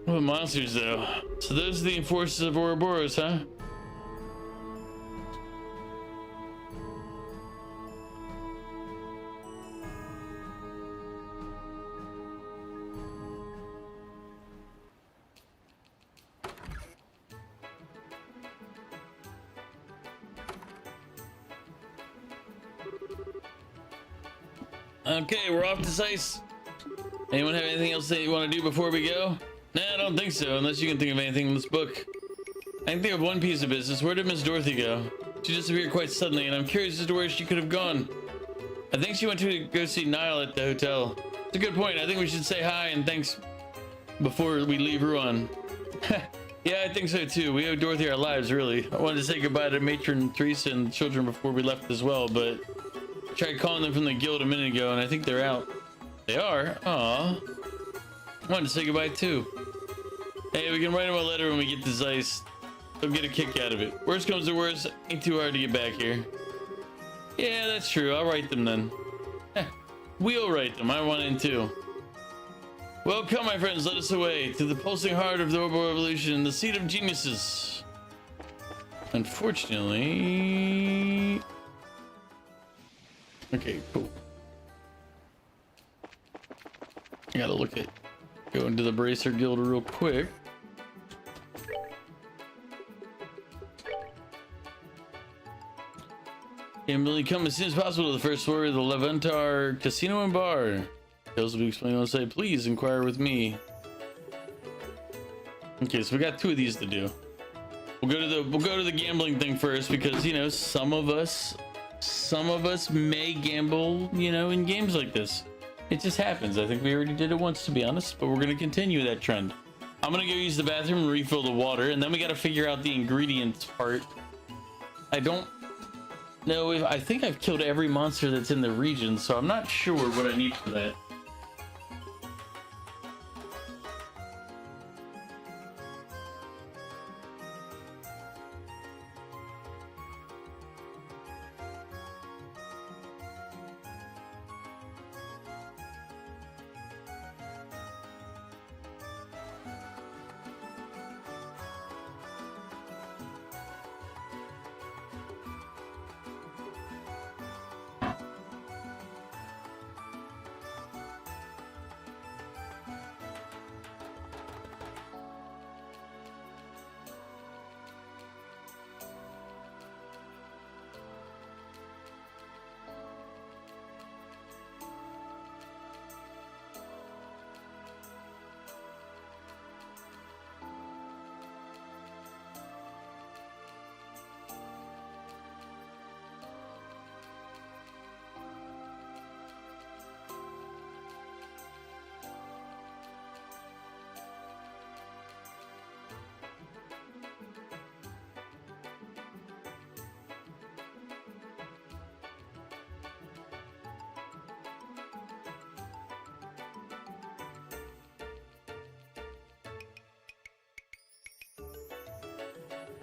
What monsters, though? So those are the enforcers of Ouroboros, huh? Okay, we're off to Sice. Anyone have anything else that you want to do before we go? Nah, I don't think so, unless you can think of anything in this book. I can think of one piece of business. Where did Miss Dorothy go? She disappeared quite suddenly, and I'm curious as to where she could have gone. I think she went to go see Niall at the hotel. It's a good point. I think we should say hi and thanks before we leave Ruan. Yeah, I think so too. We owe Dorothy our lives, really. I wanted to say goodbye to Matron Teresa and the children before we left as well, but I tried calling them from the guild a minute ago, and I think they're out. They are? Aw. I wanted to say goodbye too. Hey, we can write him a letter when we get to Zeiss. They'll get a kick out of it. Worst comes to worst, ain't too hard to get back here. Yeah, that's true. I'll write them then. We'll write them. I want in too. Well, come, my friends, let us away to the pulsing heart of the Orbital Revolution, the seat of geniuses. Unfortunately... Okay, cool. I gotta look at... Go into the Bracer Guild real quick. Emily, come as soon as possible to the first floor of the Levantar Casino and Bar. Details will be explained on site. Please inquire with me. Okay, so we got 2 of these to do. We'll go to the gambling thing first because, you know, some of us may gamble, you know, in games like this. It just happens. I think we already did it once, to be honest, but we're going to continue that trend. I'm going to go use the bathroom and refill the water, and then we got to figure out the ingredients part. I don't know if... I think I've killed every monster that's in the region, so I'm not sure what I need for that.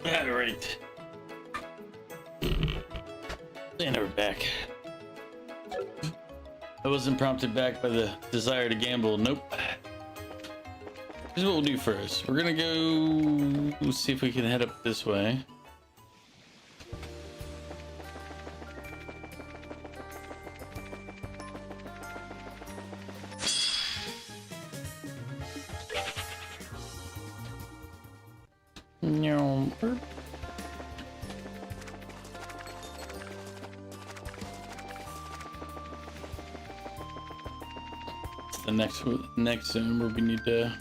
Alright. And we're back. I wasn't prompted back by the desire to gamble. Nope. Here's what we'll do first. We're gonna go see if we can head up this way. No. It's the next zone where we need to.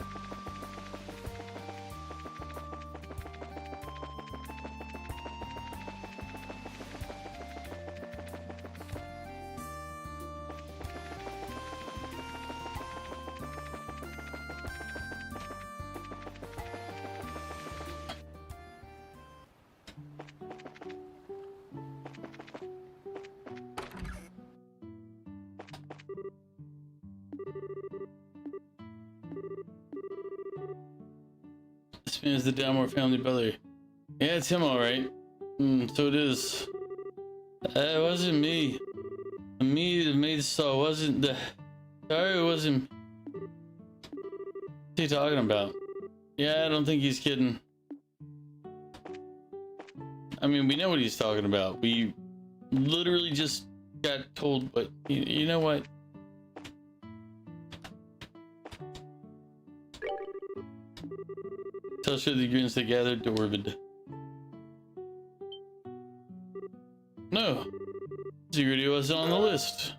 This man is the Dalmore family brother. Yeah, it's him, all right. So it is. It wasn't me. Me that made saw wasn't the. Sorry, it wasn't. What's he talking about? Yeah, I don't think he's kidding. I mean, we know what he's talking about. We literally just got told, but you know what? Tell sure the agreements they gathered to Orvid. No. Security wasn't on the list.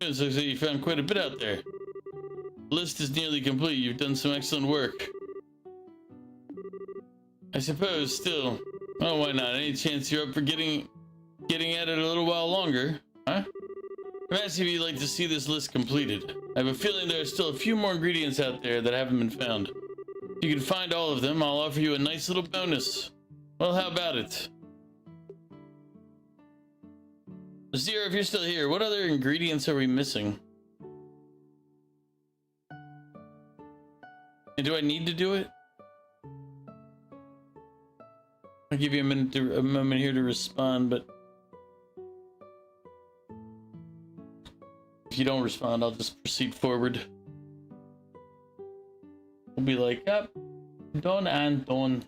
It looks like you found quite a bit out there. The list is nearly complete. You've done some excellent work. I suppose, still. Oh, why not? Any chance you're up for getting at it a little while longer? Huh? I'm asking if you'd like to see this list completed. I have a feeling there are still a few more ingredients out there that haven't been found. If you can find all of them, I'll offer you a nice little bonus. Well, how about it? Zero, if you're still here, what other ingredients are we missing? And do I need to do it? I'll give you a moment here to respond, but if you don't respond, I'll just proceed forward. We'll be like, yep, done and done.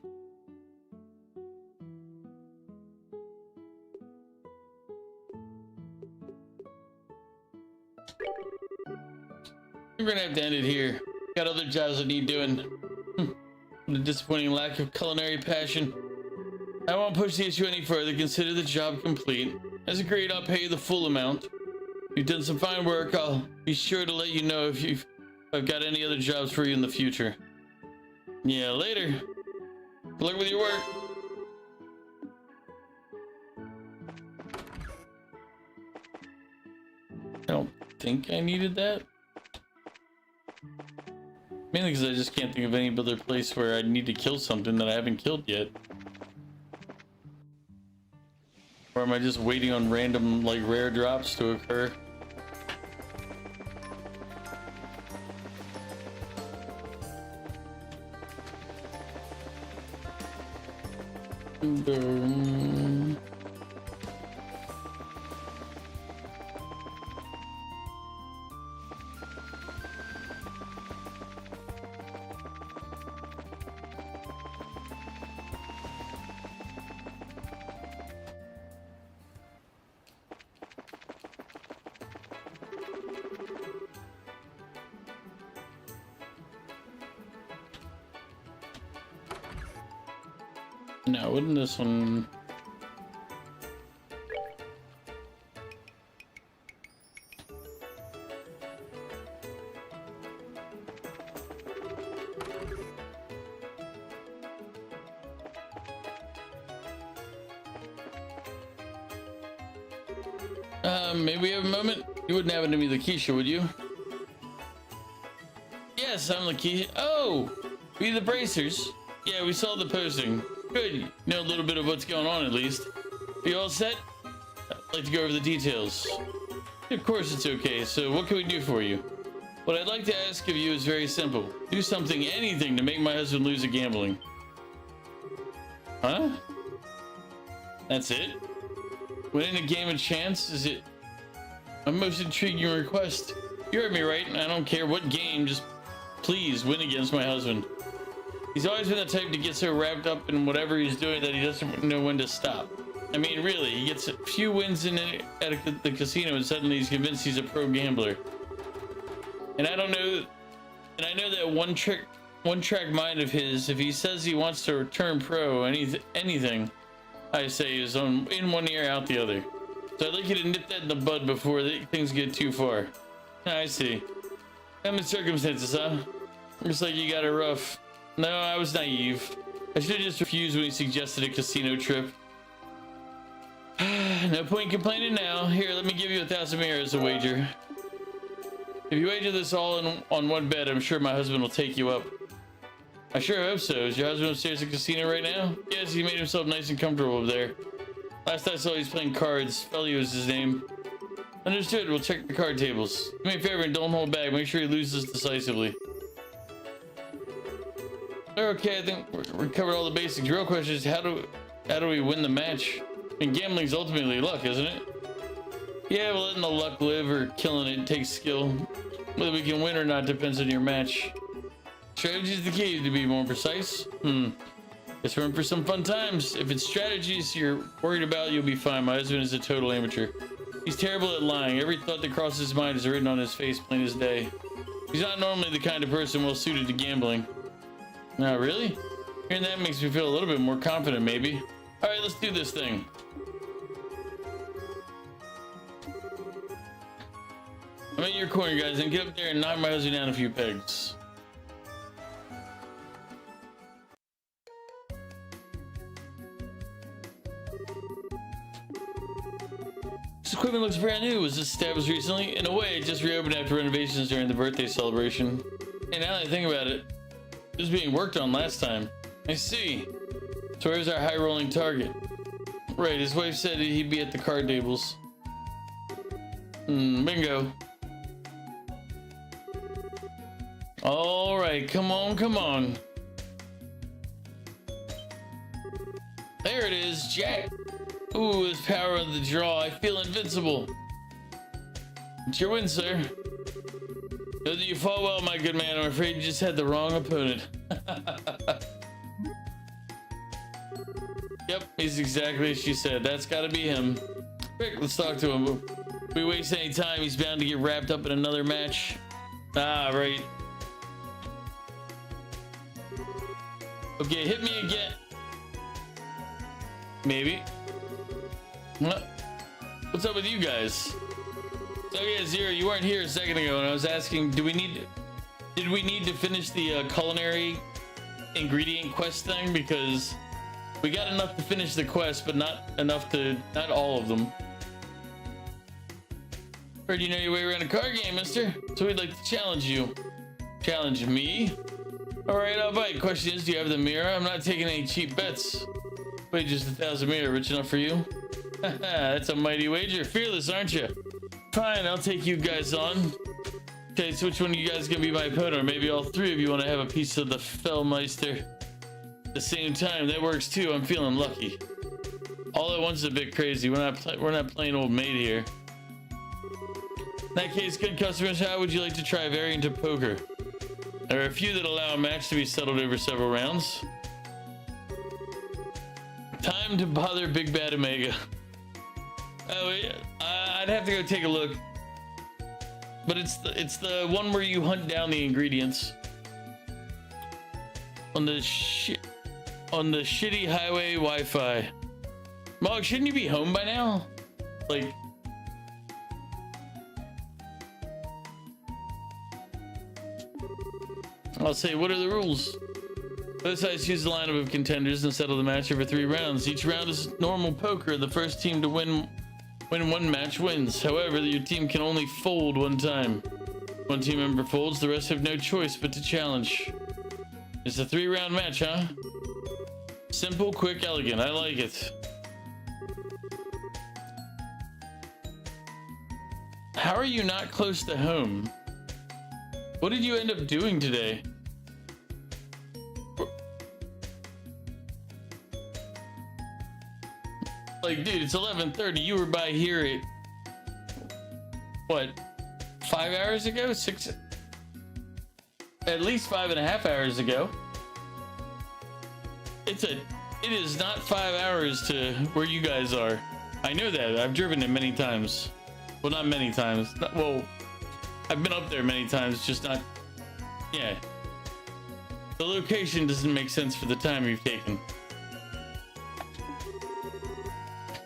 We're gonna have to end it here. Got other jobs I need doing. What a disappointing lack of culinary passion. I won't push the issue any further. Consider the job complete. As agreed, I'll pay you the full amount. You've done some fine work. I'll be sure to let you know if I've got any other jobs for you in the future. Yeah, later. Good luck with your work. I don't think I needed that. Mainly because I just can't think of any other place where I need to kill something that I haven't killed yet. Or am I just waiting on random, like, rare drops to occur? No, wouldn't this one... maybe we have a moment? You wouldn't happen to be Lakeisha, would you? Yes, I'm Lakeisha. Oh! We the Bracers? Yeah, we saw the posting. Good. You know a little bit of what's going on, at least. Are you all set? I'd like to go over the details. Of course it's okay. So what can we do for you? What I'd like to ask of you is very simple. Do something, anything, to make my husband lose at gambling. Huh? That's it? Winning a game of chance? Is it my most intriguing request? You heard me right, and I don't care what game, just please win against my husband. He's always been the type to get so wrapped up in whatever he's doing that he doesn't know when to stop. I mean, really, he gets a few wins in it at the casino and suddenly he's convinced he's a pro gambler. And I don't know, and I know that one track mind of his, if he says he wants to turn pro, anything I say is in one ear, out the other. So I'd like you to nip that in the bud before things get too far. I see. Common circumstances, huh? Looks like you got it rough. No, I was naive. I should have just refused when he suggested a casino trip. No point complaining now. Here, let me give you 1,000 mirror as a wager. If you wager this all on one bet, I'm sure my husband will take you up. I sure hope so. Is your husband upstairs at the casino right now? Yes, he made himself nice and comfortable up there. Last I saw, he's playing cards. Felly was his name. Understood. We'll check the card tables. Do me a favor and don't hold back. Make sure he loses decisively. Okay, I think we covered all the basics. Real question is how do we win the match? I mean, gambling's ultimately luck, isn't it? Yeah, well, letting the luck live or killing it takes skill. Whether we can win or not depends on your match. Strategy's the key, to be more precise. Guess we're in for some fun times. If it's strategies you're worried about, you'll be fine. My husband is a total amateur. He's terrible at lying. Every thought that crosses his mind is written on his face, plain as day. He's not normally the kind of person well suited to gambling. No, really? Hearing that makes me feel a little bit more confident, maybe. All right, let's do this thing. I'm at your corner, guys, and get up there and knock my husband down a few pegs. This equipment looks brand new. Was this established recently? In a way, it just reopened after renovations during the birthday celebration. And now that I think about it, it was being worked on last time. I see. So where's our high-rolling target? Right, his wife said he'd be at the card tables. Bingo. All right, come on, come on. There it is, Jack. Ooh, his power of the draw. I feel invincible. It's your win, sir. Know that you fought well, my good man. I'm afraid you just had the wrong opponent. Yep, he's exactly as she said. That's gotta be him. Quick, let's talk to him. If we waste any time, he's bound to get wrapped up in another match. Ah, right. Okay, hit me again. Maybe. What? What's up with you guys? So yeah, Zero, you weren't here a second ago, and I was asking, did we need to finish the culinary ingredient quest thing? Because we got enough to finish the quest, but not all of them. Heard you know your way around a card game, mister. So we'd like to challenge you. Challenge me? All right, I'll bite. Question is, do you have the mirror? I'm not taking any cheap bets. Wait, just 1,000 mirror, rich enough for you? That's a mighty wager. Fearless, aren't you? Fine, I'll take you guys on. Okay, so which one of you guys gonna be my opponent? Or maybe all three of you want to have a piece of the Fellmeister at the same time. That works too. I'm feeling lucky. All at once is a bit crazy. We're not playing old maid here. In that case, good customers, how would you like to try a variant of poker? There are a few that allow a match to be settled over several rounds. Time to bother Big Bad Omega. Oh, I'd have to go take a look. But it's the one where you hunt down the ingredients on the shitty highway Wi-Fi. Mog, shouldn't you be home by now? Like, I'll say, what are the rules? Both sides choose the lineup of contenders and settle the match over 3 rounds. Each round is normal poker. The first team to win one match wins. However, your team can only fold one time. One team member folds, the rest have no choice but to challenge. It's a 3-round match, huh? Simple, quick, elegant. I like it. How are you not close to home? What did you end up doing today? Like, dude, it's 11:30. You were by here at what? 5 hours ago? 6? At least 5.5 hours ago. It is not 5 hours to where you guys are. I know that. I've driven it many times. Well, not many times. Well, I've been up there many times, just not. Yeah. The location doesn't make sense for the time you've taken.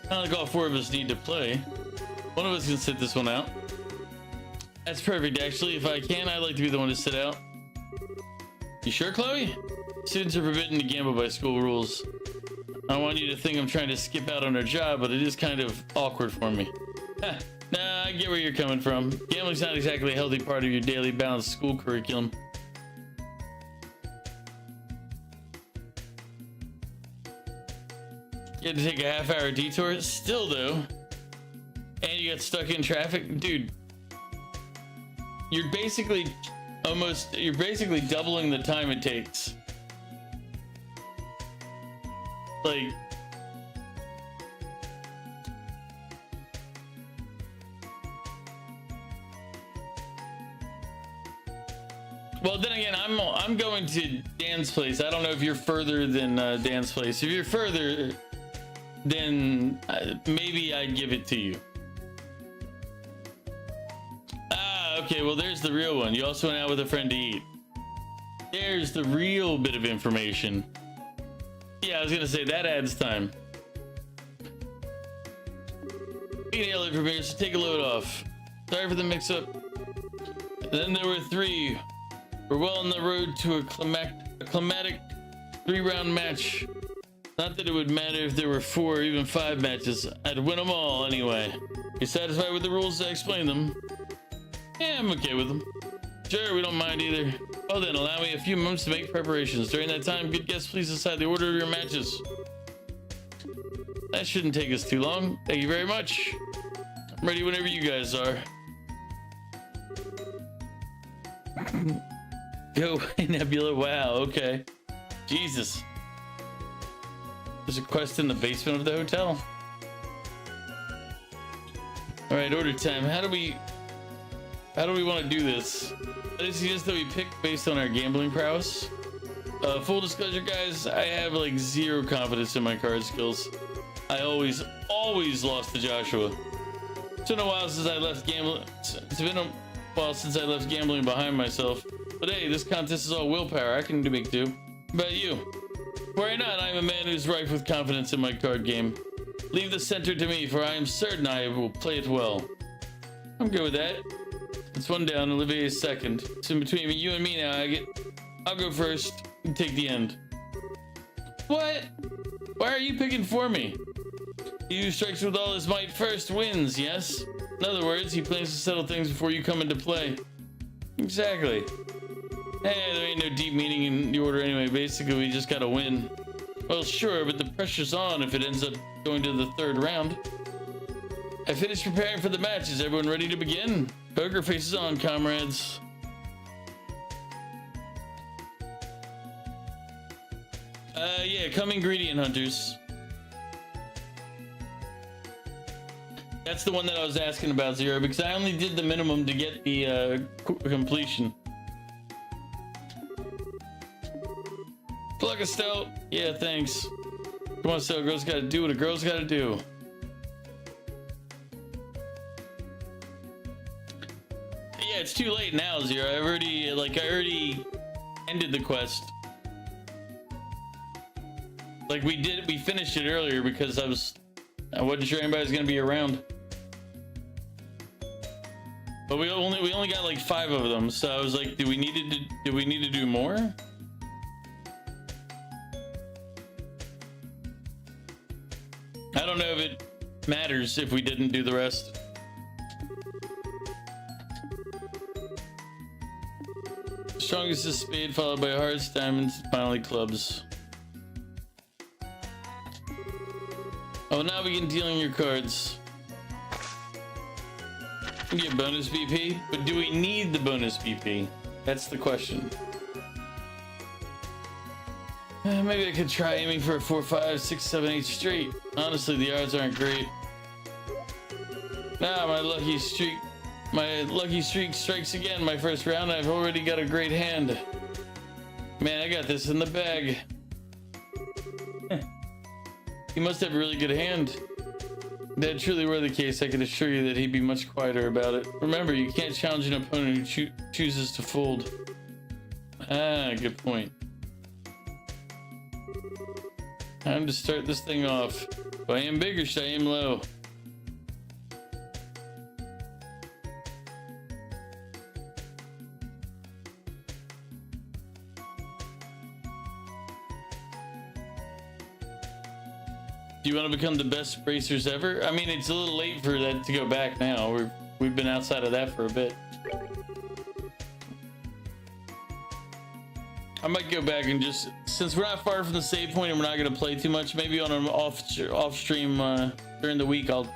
Not like all 4 of us need to play. One of us can sit this one out. That's perfect, actually. If I can, I'd like to be the one to sit out. You sure, Chloe? Students are forbidden to gamble by school rules. I don't want you to think I'm trying to skip out on our job, but it is kind of awkward for me. Nah, I get where you're coming from. Gambling's not exactly a healthy part of your daily balanced school curriculum. You had to take a half-hour detour? Still, though. And you got stuck in traffic? Dude. You're basically doubling the time it takes. Like... Well, then again, I'm going to Dan's place. I don't know if you're further than Dan's place. If you're further, then maybe I'd give it to you. Ah, okay. Well, there's the real one. You also went out with a friend to eat. There's the real bit of information. Yeah, I was gonna say that adds time. We can nail it from here, so take a load off. Sorry for the mix-up. Then there were 3. We're well on the road to a climatic 3-round match. Not that it would matter if there were 4 or even 5 matches. I'd win them all anyway. You satisfied with the rules? I explained them. Yeah, I'm okay with them. Sure, we don't mind either. Well then, allow me a few moments to make preparations. During that time, good guests, please decide the order of your matches. That shouldn't take us too long. Thank you very much. I'm ready whenever you guys are. Go, Nebula. Wow, okay. Jesus. There's a quest in the basement of the hotel. Alright, order time. How do we want to do this? I suggest that we pick based on our gambling prowess. Full disclosure, guys, I have like 0 confidence in my card skills. I always lost to Joshua. It's been a while since I left gambling. It's been a while since I left gambling behind myself. But hey, this contest is all willpower. I can make do. But you, worry not. I am a man who's rife with confidence in my card game. Leave the center to me, for I am certain I will play it well. I'm good with that. It's 1 down. Olivier is second. So between you and me now, I'll go first and take the end. What? Why are you picking for me? He who strikes with all his might first wins, yes? In other words, he plans to settle things before you come into play. Exactly. Hey, there ain't no deep meaning in the order anyway. Basically, we just gotta win. Well, sure, but the pressure's on if it ends up going to the 3rd round. I finished preparing for the match. Is everyone ready to begin? Poker faces on, comrades. Yeah, come ingredient hunters. That's the one that I was asking about, Zero, because I only did the minimum to get the completion. Plug a stout. Yeah, thanks. Come on, Stout. Girls gotta do what a girl's gotta do. Yeah, it's too late now, Zero. I already ended the quest. Like we finished it earlier because I wasn't sure anybody was gonna be around. But we only got like 5 of them, so I was like, do we need to do more? I don't know if it matters if we didn't do the rest. Strongest is spade, followed by hearts, diamonds, finally clubs. Oh, now we can dealing your cards. We get bonus BP, but do we need the bonus BP? That's the question. Maybe I could try aiming for a 4, 5, 6, 7, 8 straight. Honestly, the odds aren't great. Nah, my lucky streak strikes again. My first round, I've already got a great hand. Man, I got this in the bag. He must have a really good hand. If that truly were the case, I can assure you that he'd be much quieter about it. Remember, you can't challenge an opponent who chooses to fold. Ah, good point. Time to start this thing off. Do I aim big or should I aim low? Do you want to become the best racers ever? I mean, it's a little late for that to go back now. We've been outside of that for a bit. I might go back and just, since we're not far from the save point and we're not going to play too much, maybe on an off stream during the week, I'll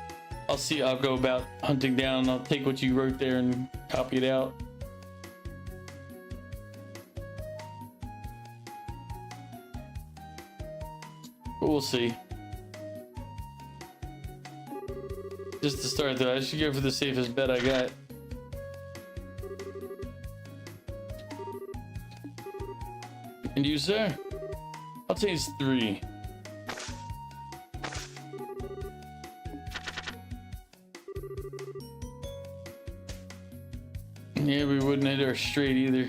go about hunting down. I'll take what you wrote there and copy it out. But we'll see. Just to start though, I should go for the safest bet I got. And you, sir? I'll taste 3. Yeah, we wouldn't hit our straight either.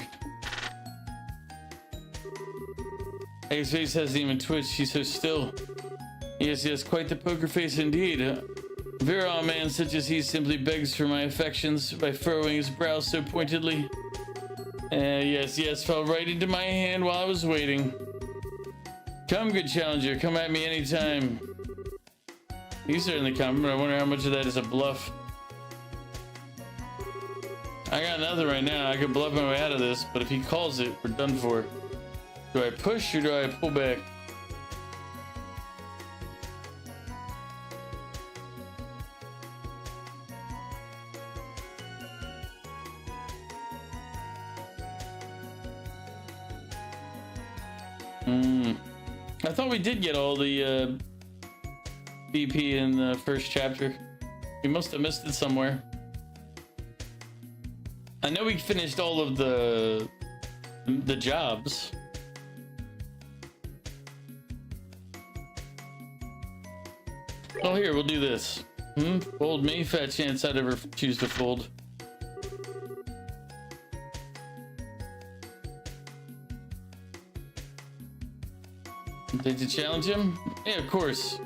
His face hasn't even twitched, he's so still. Yes, quite the poker face indeed. A virile man such as he simply begs for my affections by furrowing his brow so pointedly. Yes, fell right into my hand while I was waiting. Come, good challenger, come at me anytime. He's certainly coming, but I wonder how much of that is a bluff. I got nothing right now. I could bluff my way out of this, but if he calls it, we're done for. Do I push or do I pull back? I thought we did get all the BP in the first chapter. We must have missed it somewhere. I know we finished all of the jobs. Oh, here, we'll do this. Fold me, fat chance I'd ever choose to fold. Did you challenge him? Yeah, of course.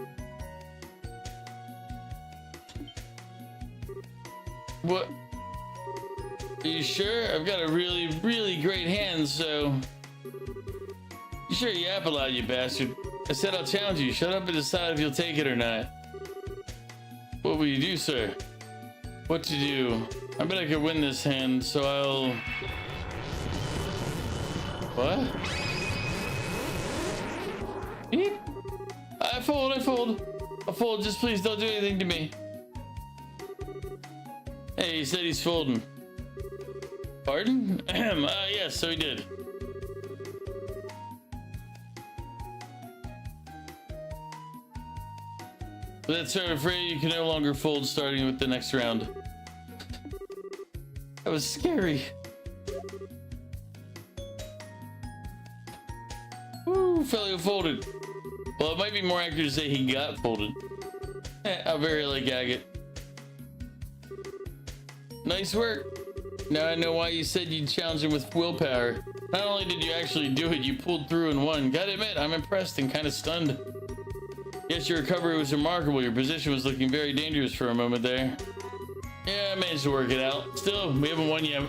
What? Are you sure? I've got a really, really great hand, so... You sure you yap a lot, you bastard. I said I'll challenge you. Shut up and decide if you'll take it or not. What will you do, sir? What to do? I bet I could win this hand, so I'll... What? Beep. I fold. I'll fold, just please don't do anything to me. Hey, he said he's folding. Pardon? Yes, so he did. With that sort of afraid you can no longer fold starting with the next round. That was scary. Woo, fellow folded. Well, it might be more accurate to say he got folded. How very like agate. Nice work. Now I know why you said you'd challenge him with willpower. Not only did you actually do it, you pulled through and won. Gotta admit, I'm impressed and kind of stunned. Yes, your recovery was remarkable. Your position was looking very dangerous for a moment there. Yeah, I managed to work it out. Still, we haven't won yet.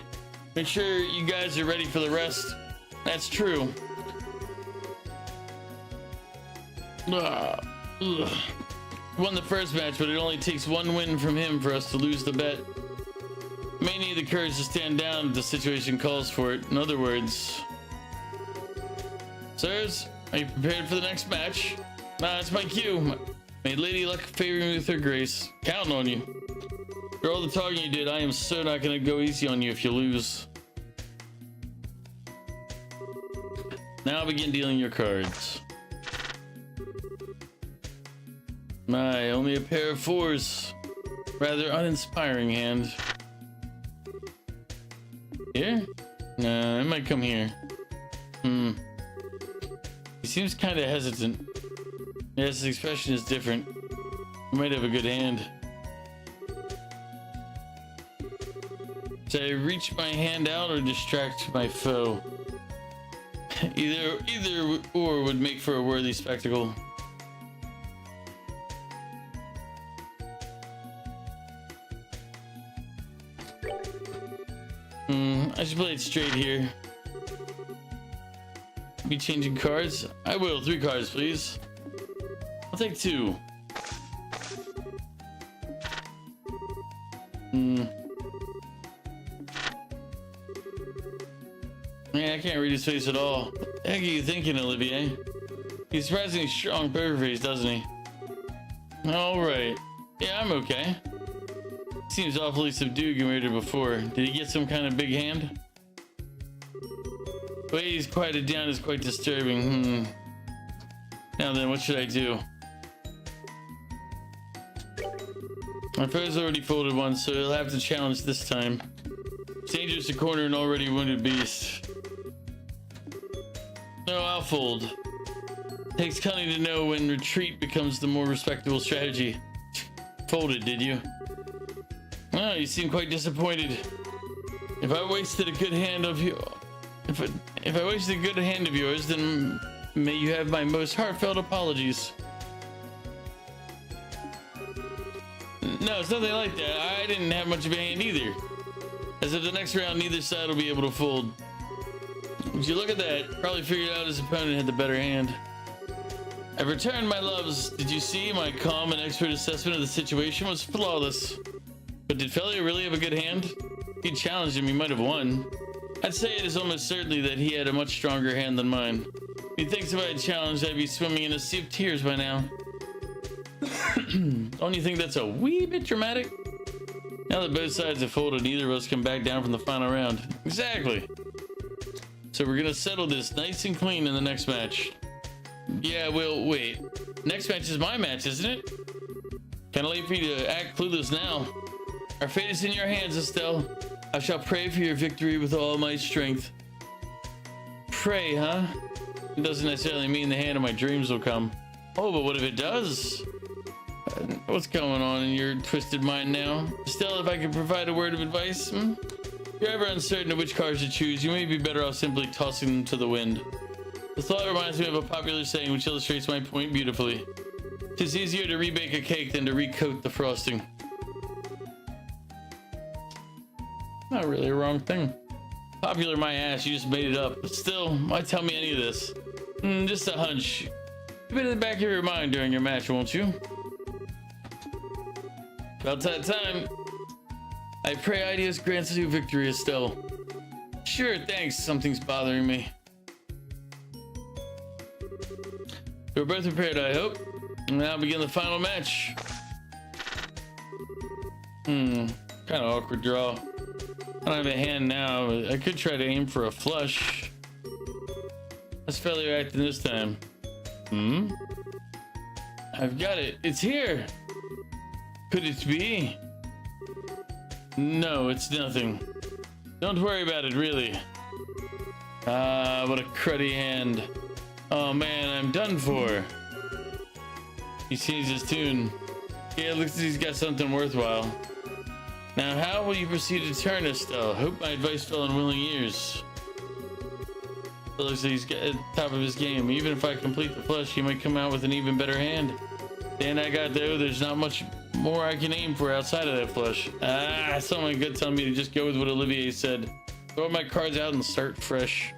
Make sure you guys are ready for the rest. That's true. Won the first match, but it only takes one win from him for us to lose the bet. May need the courage to stand down if the situation calls for it. In other words, sirs, are you prepared for the next match? Nah, it's my cue. May Lady Luck favor me with her grace. Counting on you. For all the talking you did, I am so not gonna go easy on you if you lose. Now begin dealing your cards. My, only a pair of 4s. Rather uninspiring hand. Here? Nah, it might come here. He seems kind of hesitant. Yes, his expression is different. He might have a good hand. Should I reach my hand out or distract my foe? Either or would make for a worthy spectacle. I should play it straight here. Be changing cards? I will. 3 cards, please. I'll take 2. Man, I can't read his face at all. What the heck are you thinking, Olivier? He's surprisingly strong poker face, doesn't he? Alright. Yeah, I'm okay. Seems awfully subdued compared to before. Did he get some kind of big hand? The way he's quieted down is quite disturbing. Now then, what should I do? My foe's already folded once, so he'll have to challenge this time. It's dangerous to corner an already wounded beast. No, I'll fold. Takes cunning to know when retreat becomes the more respectable strategy. Folded, did you? Oh, you seem quite disappointed. If I wasted a good hand of you, if I wasted a good hand of yours, then may you have my most heartfelt apologies. No, it's nothing like that. I didn't have much of a hand either. As of the next round, neither side will be able to fold. Would you look at that? Probably figured out his opponent had the better hand. I've returned, my loves. Did you see? My calm and expert assessment of the situation was flawless. But did Felia really have a good hand? If he challenged him, he might have won. I'd say it is almost certainly that he had a much stronger hand than mine. He thinks if I had challenged, I'd be swimming in a sea of tears by now. Don't you think that's a wee bit dramatic? Now that both sides have folded, neither of us can back down from the final round. Exactly. So we're gonna settle this nice and clean in the next match. Yeah, well, wait. Next match is my match, isn't it? Kinda late for you to act clueless now. Our fate is in your hands, Estelle. I shall pray for your victory with all my strength. Pray, huh? It doesn't necessarily mean the hand of my dreams will come. Oh, but what if it does? What's going on in your twisted mind now? Estelle, if I could provide a word of advice? If you're ever uncertain of which cards to choose, you may be better off simply tossing them to the wind. The thought reminds me of a popular saying which illustrates my point beautifully. It's easier to rebake a cake than to recoat the frosting. Not really a wrong thing. Popular my ass, you just made it up. But still, why tell me any of this? Just a hunch. Keep it in the back of your mind during your match, won't you? About that time. I pray Ideas grants you victory, Estelle. Sure, thanks. Something's bothering me. We're both prepared, I hope. And now begin the final match. Kind of awkward draw. I don't have a hand now, but I could try to aim for a flush. Let's failure acting this time. I've got it. It's here. Could it be? No, it's nothing. Don't worry about it, really. Ah, what a cruddy hand. Oh man, I'm done for. He changed his tune. Yeah, looks like he's got something worthwhile. Now, how will you proceed to turn, Estelle? Hope my advice fell on willing ears. It looks like he's got at the top of his game. Even if I complete the flush, he might come out with an even better hand. The hand I got, though, there's not much more I can aim for outside of that flush. Someone good telling me to just go with what Olivier said. Throw my cards out and start fresh.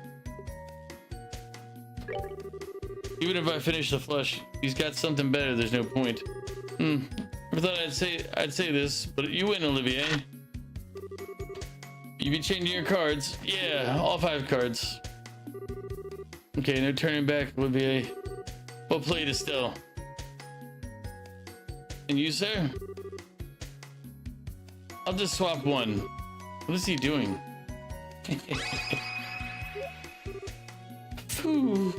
Even if I finish the flush, he's got something better. There's no point. Never thought I'd say this, but you win, Olivier. You be changing your cards. Yeah, all 5 cards. Okay, no turning back, Olivier. Well played, Estelle. And you, sir? I'll just swap one. What is he doing? Ooh.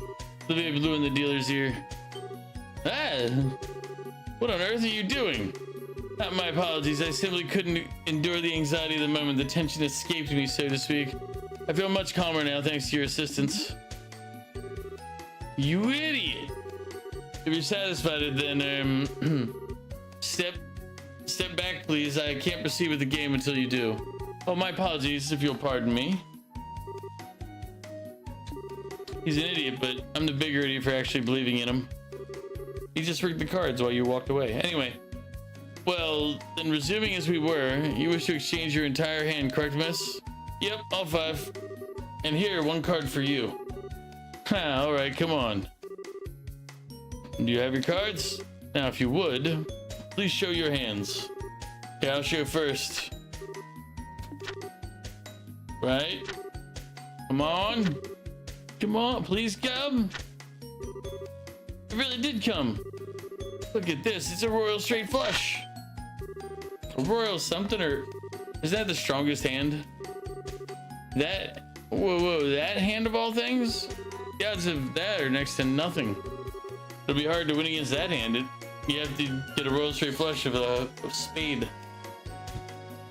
The baby blue in the dealer's ear. Ah! What on earth are you doing? My apologies. I simply couldn't endure the anxiety of the moment. The tension escaped me, so to speak. I feel much calmer now thanks to your assistance. You idiot! If you're satisfied, then step back, please. I can't proceed with the game until you do. Oh, my apologies, if you'll pardon me. He's an idiot, but I'm the bigger idiot for actually believing in him. He just rigged the cards while you walked away. Anyway, well, then resuming as we were, you wish to exchange your entire hand, correct, miss? Yep, all 5. And here, 1 card for you. Ha, all right, come on. Do you have your cards? Now, if you would, please show your hands. Okay, I'll show first. Right? Come on. Come on, please come. It really did come. Look at this. It's a royal straight flush. A royal something, or is that the strongest hand? That, whoa, that hand of all things? The odds of that are next to nothing. It'll be hard to win against that hand. You have to get a royal straight flush of a spade.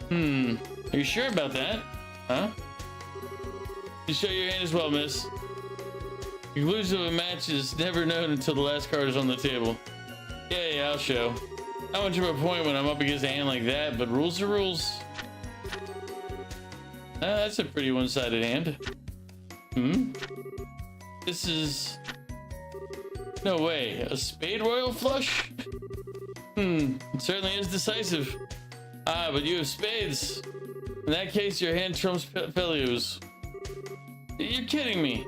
Are you sure about that? Huh? You show your hand as well, miss. Conclusion of a match is never known until the last card is on the table. Yeah, I'll show. Not much of a point when I'm up against a hand like that, but rules are rules. That's a pretty one-sided hand. This is... No way. A spade royal flush? It certainly is decisive. Ah, but you have spades. In that case, your hand trumps Felios. You're kidding me.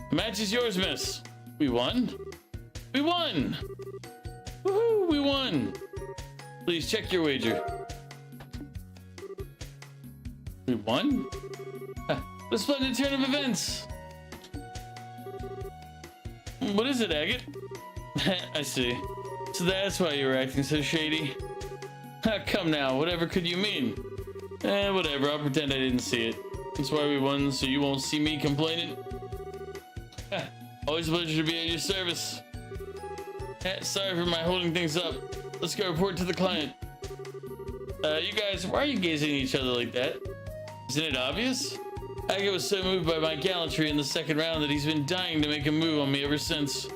The match is yours, miss. We won? We won! Woohoo, we won! Please check your wager. We won? What a splendid turn of events! What is it, Agate? I see. So that's why you were acting so shady. Come now, whatever could you mean? Whatever, I'll pretend I didn't see it. That's why we won, so you won't see me complaining. Always a pleasure to be at your service. Sorry for my holding things up. Let's go report to the client. You guys, why are you gazing at each other like that? Isn't it obvious? Agate was so moved by my gallantry in the second round that he's been dying to make a move on me ever since.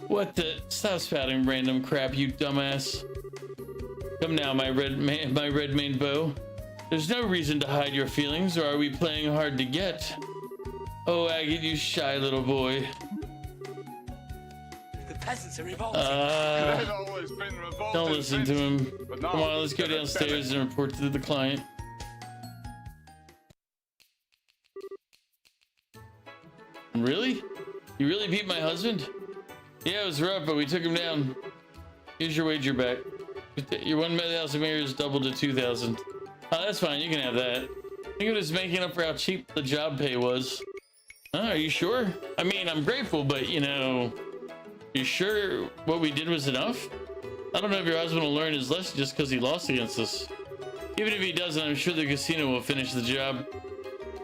What the? Stop spouting random crap, you dumbass. Come now, my red maned beau. There's no reason to hide your feelings, or are we playing hard to get? Oh, Agate, you shy little boy.
The peasants are revolting.
They've always been revolting,
Don't listen to him.
but now
Come on, let's go
they're
downstairs and report to the client. Really? You really beat my husband? Yeah, it was rough, but we took him down. Here's your wager back. Your 1,000 mirrors doubled to 2,000. Oh, that's fine. You can have that. Think of it as making up for how cheap the job pay was. Are you sure? I mean, I'm grateful, but you know, you sure what we did was enough? I don't know if your husband will learn his lesson just because he lost against us. Even if he doesn't, I'm sure the casino will finish the job.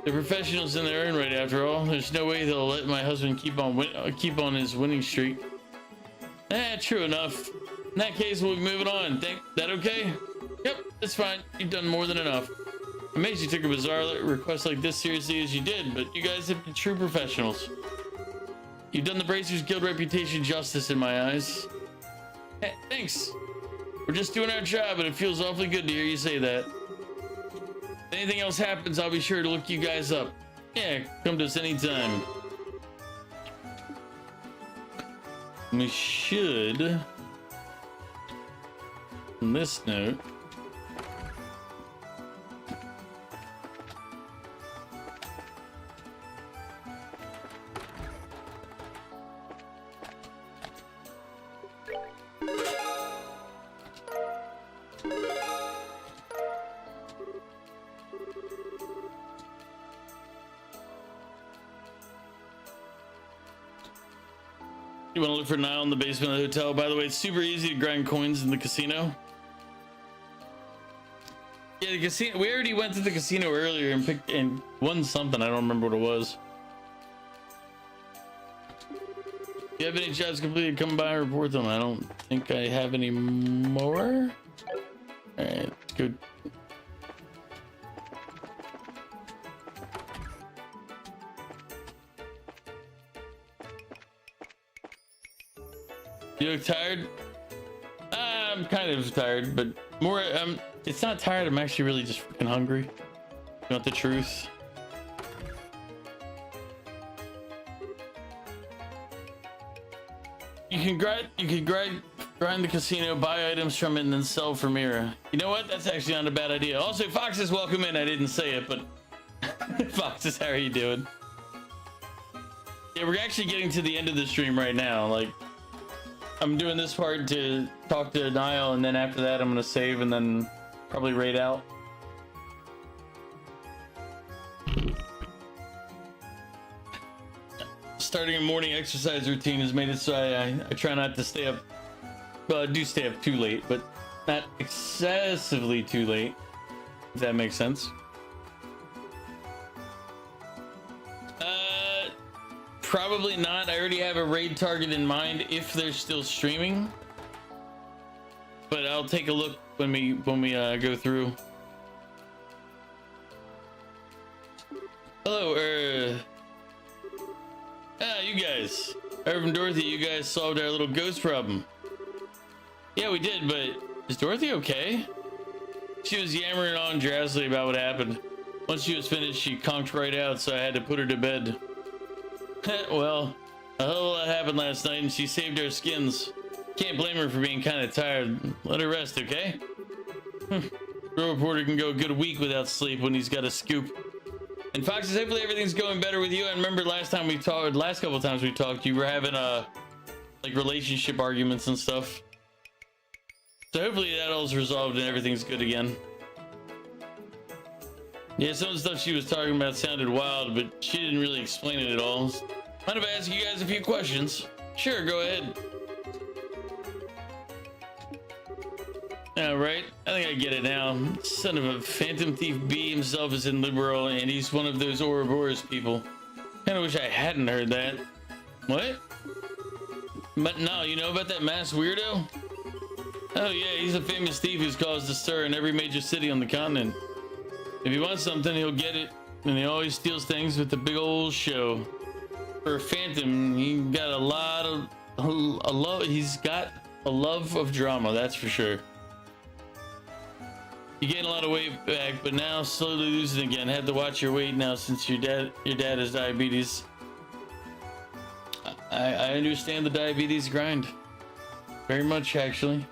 They're professionals in their own right, after all. There's no way they'll let my husband keep on his winning streak. True enough. In that case, we'll be moving on. Think that okay? Yep, it's fine. You've done more than enough. Amazed you took a bizarre request like this seriously as you did, but you guys have been true professionals. You've done the Bracers Guild reputation justice in my eyes. Hey, thanks. We're just doing our job, and it feels awfully good to hear you say that. If anything else happens, I'll be sure to look you guys up. Yeah, come to us anytime. We should, on this note, you want to look for Nile in the basement of the hotel. By the way, it's super easy to grind coins in the casino. Yeah, the casino. We already went to the casino earlier and picked and won something. I don't remember what it was. If you have any jobs completed, come by and report them. I don't think I have any more. Alright, let's go. You look tired? I'm kind of tired, but more, it's not tired. I'm actually really just freaking hungry. You want the truth? You can grind the casino, buy items from it, and then sell for Mira. You know what? That's actually not a bad idea. Also, Foxes, welcome in. I didn't say it, but Foxes, how are you doing? Yeah, we're actually getting to the end of the stream right now. Like, I'm doing this part to talk to Niall, and then after that, I'm gonna save and then probably raid out. Starting a morning exercise routine has made it so I try not to stay up. Well, I do stay up too late, but not excessively too late, if that makes sense. Probably not. I already have a raid target in mind if they're still streaming, but I'll take a look when we go through. Hello, you guys. Irv and Dorothy, you guys solved our little ghost problem. Yeah, we did, but is Dorothy okay? She was yammering on drowsily about what happened. Once she was finished, she conked right out, so I had to put her to bed. Well, a whole lot happened last night, and she saved our skins. Can't blame her for being kind of tired. Let her rest, okay? Real reporter can go a good week without sleep when he's got a scoop. And Foxes, hopefully everything's going better with you. I remember last time we talked, last couple of times we talked, you were having like relationship arguments and stuff. So hopefully that all's resolved and everything's good again. Yeah, some of the stuff she was talking about sounded wild, but she didn't really explain it at all. Mind if I ask you guys a few questions? Sure, go ahead. Alright, I think I get it now. Son of a Phantom Thief B himself is in Liberal, and he's one of those Ouroboros people. Kinda wish I hadn't heard that. What? But no, you know about that masked weirdo? Oh yeah, he's a famous thief who's caused a stir in every major city on the continent. If he wants something, he'll get it, and he always steals things with a big old show. For a Phantom, he got a lot of he's got a love of drama, that's for sure. You gained a lot of weight back, but now slowly losing again. Had to watch your weight now since your dad has diabetes. I understand the diabetes grind. Very much, actually.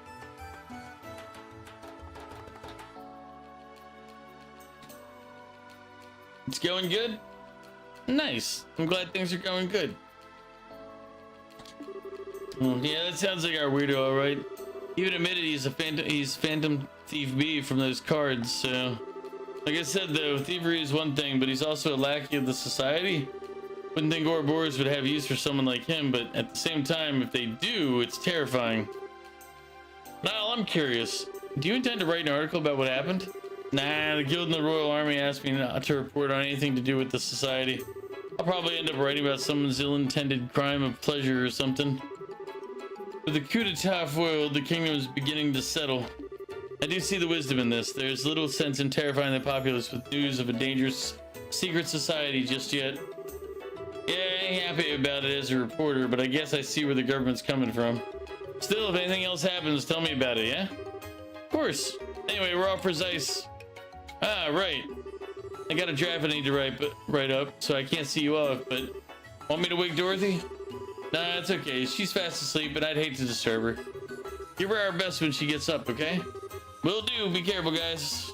It's going good? Nice. I'm glad things are going good. Yeah, that sounds like our weirdo, alright. Even admitted he's Phantom Thief B from those cards, so... Like I said though, thievery is one thing, but he's also a lackey of the society. Wouldn't think Ouroboros would have use for someone like him, but at the same time, if they do, it's terrifying. Niall, I'm curious. Do you intend to write an article about what happened? Nah, the Guild and the Royal Army asked me not to report on anything to do with the society. I'll probably end up writing about someone's ill-intended crime of pleasure or something. With the coup d'etat foiled, the kingdom is beginning to settle. I do see the wisdom in this. There's little sense in terrifying the populace with news of a dangerous secret society just yet. Yeah, I ain't happy about it as a reporter, but I guess I see where the government's coming from. Still, if anything else happens, tell me about it, yeah? Of course. Anyway, we're off precise. Ah, right. I got a draft I need to write up, so I can't see you off, but... Want me to wake Dorothy? Nah, it's okay. She's fast asleep, but I'd hate to disturb her. Give her our best when she gets up, okay? Will do. Be careful, guys.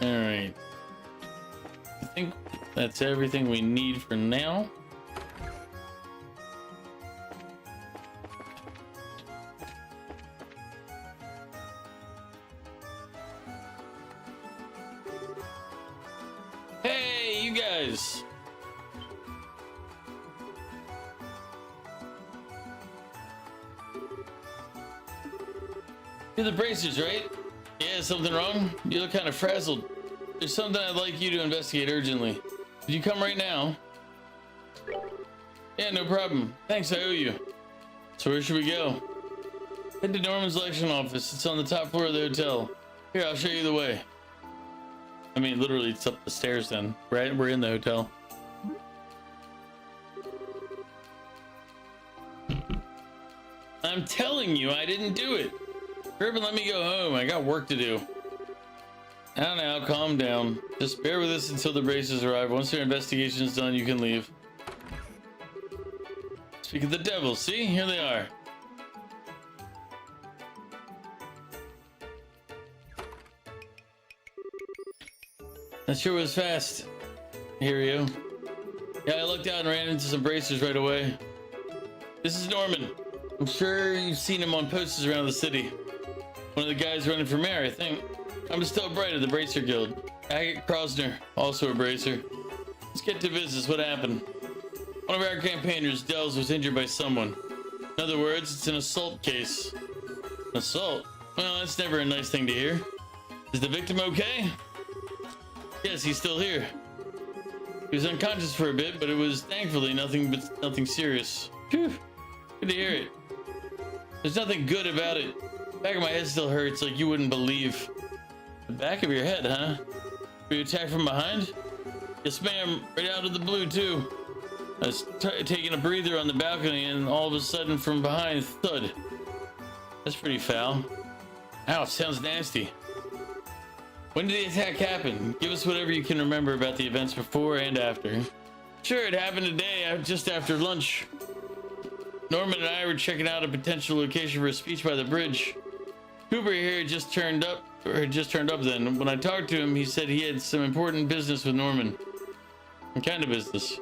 Alright. I think that's everything we need for now. Hey, you guys! You're the bracers, right? Yeah, something wrong? You look kind of frazzled. There's something I'd like you to investigate urgently. Did Could you come right now? Yeah, no problem. Thanks, I owe you. So where should we go? Head to Norman's election office. It's on the top floor of the hotel. Here, I'll show you the way. I mean, literally, it's up the stairs then, right? We're in the hotel. I'm telling you, I didn't do it. Hurry up and let me go home. I got work to do. Now, calm down. Just bear with us until the braces arrive. Once their investigation is done, you can leave. Speak of the devil, see? Here they are. That sure was fast. Here you. Yeah, I looked out and ran into some bracers right away. This is Norman. I'm sure you've seen him on posters around the city. One of the guys running for mayor, I think. I'm Estelle Bright of the Bracer Guild. Agate Krosner, also a bracer. Let's get to business. What happened? One of our campaigners, Dells, was injured by someone. In other words, it's an assault case. Assault? Well, that's never a nice thing to hear. Is the victim okay? Yes, he's still here. He was unconscious for a bit, but it was thankfully nothing serious. Phew. Good to hear it. There's nothing good about it. The back of my head still hurts like you wouldn't believe. The back of your head, huh? Were you attacked from behind? Yes, ma'am. Right out of the blue, too. I was taking a breather on the balcony, and all of a sudden, from behind, thud. That's pretty foul. Ow, sounds nasty. When did the attack happen? Give us whatever you can remember about the events before and after. Sure, it happened today, just after lunch. Norman and I were checking out a potential location for a speech by the bridge. Cooper here had just turned up then. When I talked to him, he said he had some important business with Norman. What kind of business?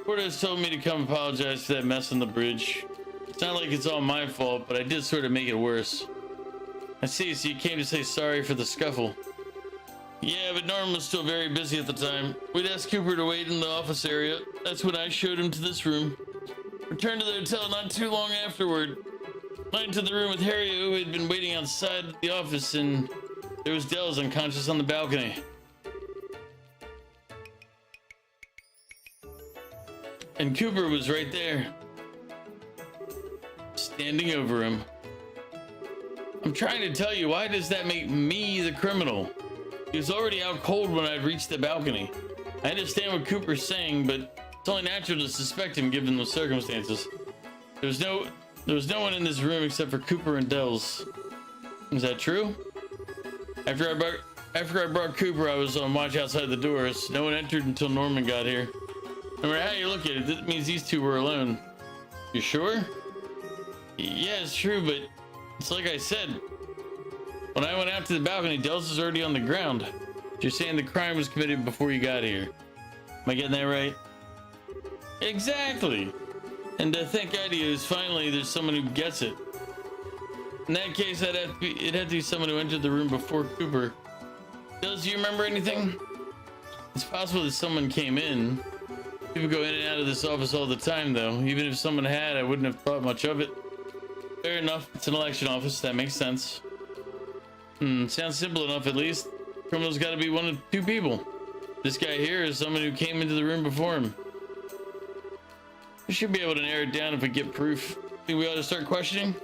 Porter's told me to come apologize for that mess on the bridge. It's not like it's all my fault, but I did sort of make it worse. I see, so you came to say sorry for the scuffle. Yeah, but Norman was still very busy at the time. We'd asked Cooper to wait in the office area. That's when I showed him to this room. Returned to the hotel not too long afterward. Went into the room with Harry, who had been waiting outside the office, and there was Dells unconscious on the balcony. And Cooper was right there, standing over him. I'm trying to tell you, why does that make me the criminal? He was already out cold when I'd reached the balcony. I understand what Cooper's saying, but it's only natural to suspect him given the circumstances. There was no one in this room except for Cooper and Dells. Is that true? After I brought Cooper, I was on watch outside the doors. No one entered until Norman got here. No matter how you look at it, that means these two were alone. You sure? Yeah, it's true, but it's like I said. When I went out to the balcony, Dells was already on the ground. You're saying the crime was committed before you got here. Am I getting that right? Exactly. And thank God finally there's someone who gets it. In that case, it'd have to be someone who entered the room before Cooper. Dells, do you remember anything? It's possible that someone came in. People go in and out of this office all the time, though. Even if someone had, I wouldn't have thought much of it. Fair enough. It's an election office. That makes sense. Sounds simple enough, at least. Criminal's got to be one of two people. This guy here is someone who came into the room before him. We should be able to narrow it down if we get proof. Think we ought to start questioning?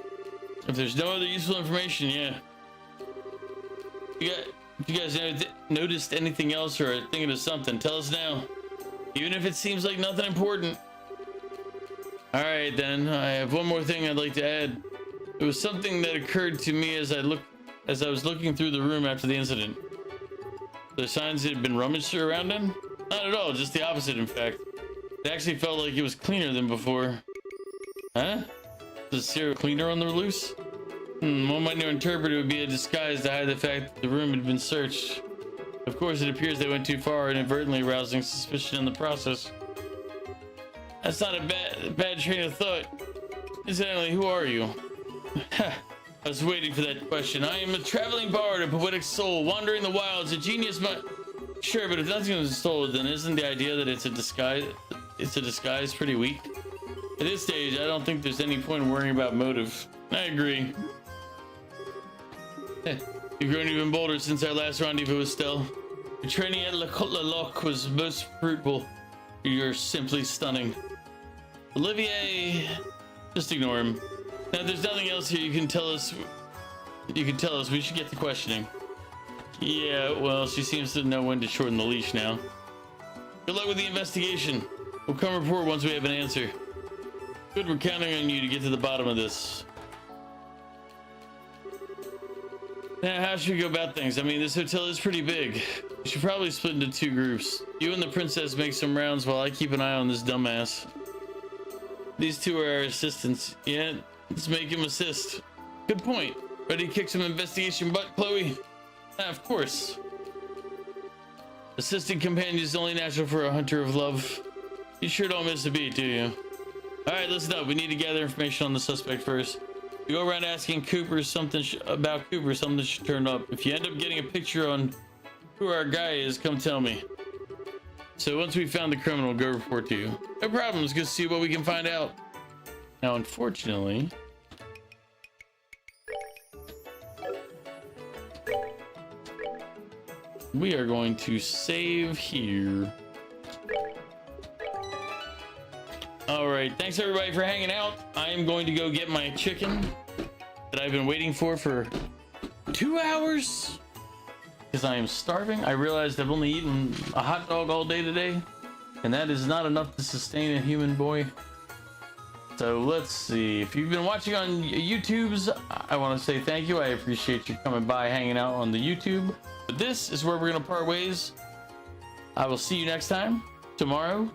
If there's no other useful information, yeah. If you guys noticed anything else or are thinking of something, tell us now. Even if it seems like nothing important. All right, then. I have one more thing I'd like to add. It was something that occurred to me as I was looking through the room after the incident. The signs had been rummaged around in? Not at all, just the opposite, in fact. It actually felt like it was cleaner than before. Huh? Is a serial cleaner on the loose? One might interpret it would be a disguise to hide the fact that the room had been searched. Of course, it appears they went too far, inadvertently arousing suspicion in the process. That's not a bad train of thought. Incidentally, who are you? I was waiting for that question. I am a traveling bard, a poetic soul, wandering the wilds, a genius. Sure, but if nothing was stolen, then isn't the idea that it's a disguise? It's a disguise pretty weak. At this stage, I don't think there's any point in worrying about motive. I agree. You've grown even bolder since our last rendezvous, Estelle. Your training at La Loc was most fruitful. You're simply stunning. Olivier, just ignore him. Now, if there's nothing else here, you can tell us. We should get to questioning. Yeah, well, she seems to know when to shorten the leash now. Good luck with the investigation. We'll come report once we have an answer. Good, we're counting on you to get to the bottom of this. Now, how should we go about things? I mean, this hotel is pretty big. We should probably split into 2 groups. You and the princess make some rounds while I keep an eye on this dumbass. These 2 are our assistants. Yeah, let's make him assist. Good point. Ready to kick some investigation butt, Chloe? Ah, of course. Assistant companion is only natural for a hunter of love. You sure don't miss a beat, do you? Alright, listen up. We need to gather information on the suspect first. You go around asking Cooper something about Cooper, something should turn up. If you end up getting a picture on who our guy is, come tell me. So once we found the criminal, we'll go report to you. No problem. Let's go see what we can find out. Now, unfortunately... we are going to save here. All right, thanks everybody for hanging out. I am going to go get my chicken that I've been waiting for 2 hours because I am starving. I realized I've only eaten a hot dog all day today, and that is not enough to sustain a human boy. So let's see. If you've been watching on YouTube's, I want to say thank you. I appreciate you coming by, hanging out on the YouTube. But this is where we're going to part ways. I will see you next time, tomorrow.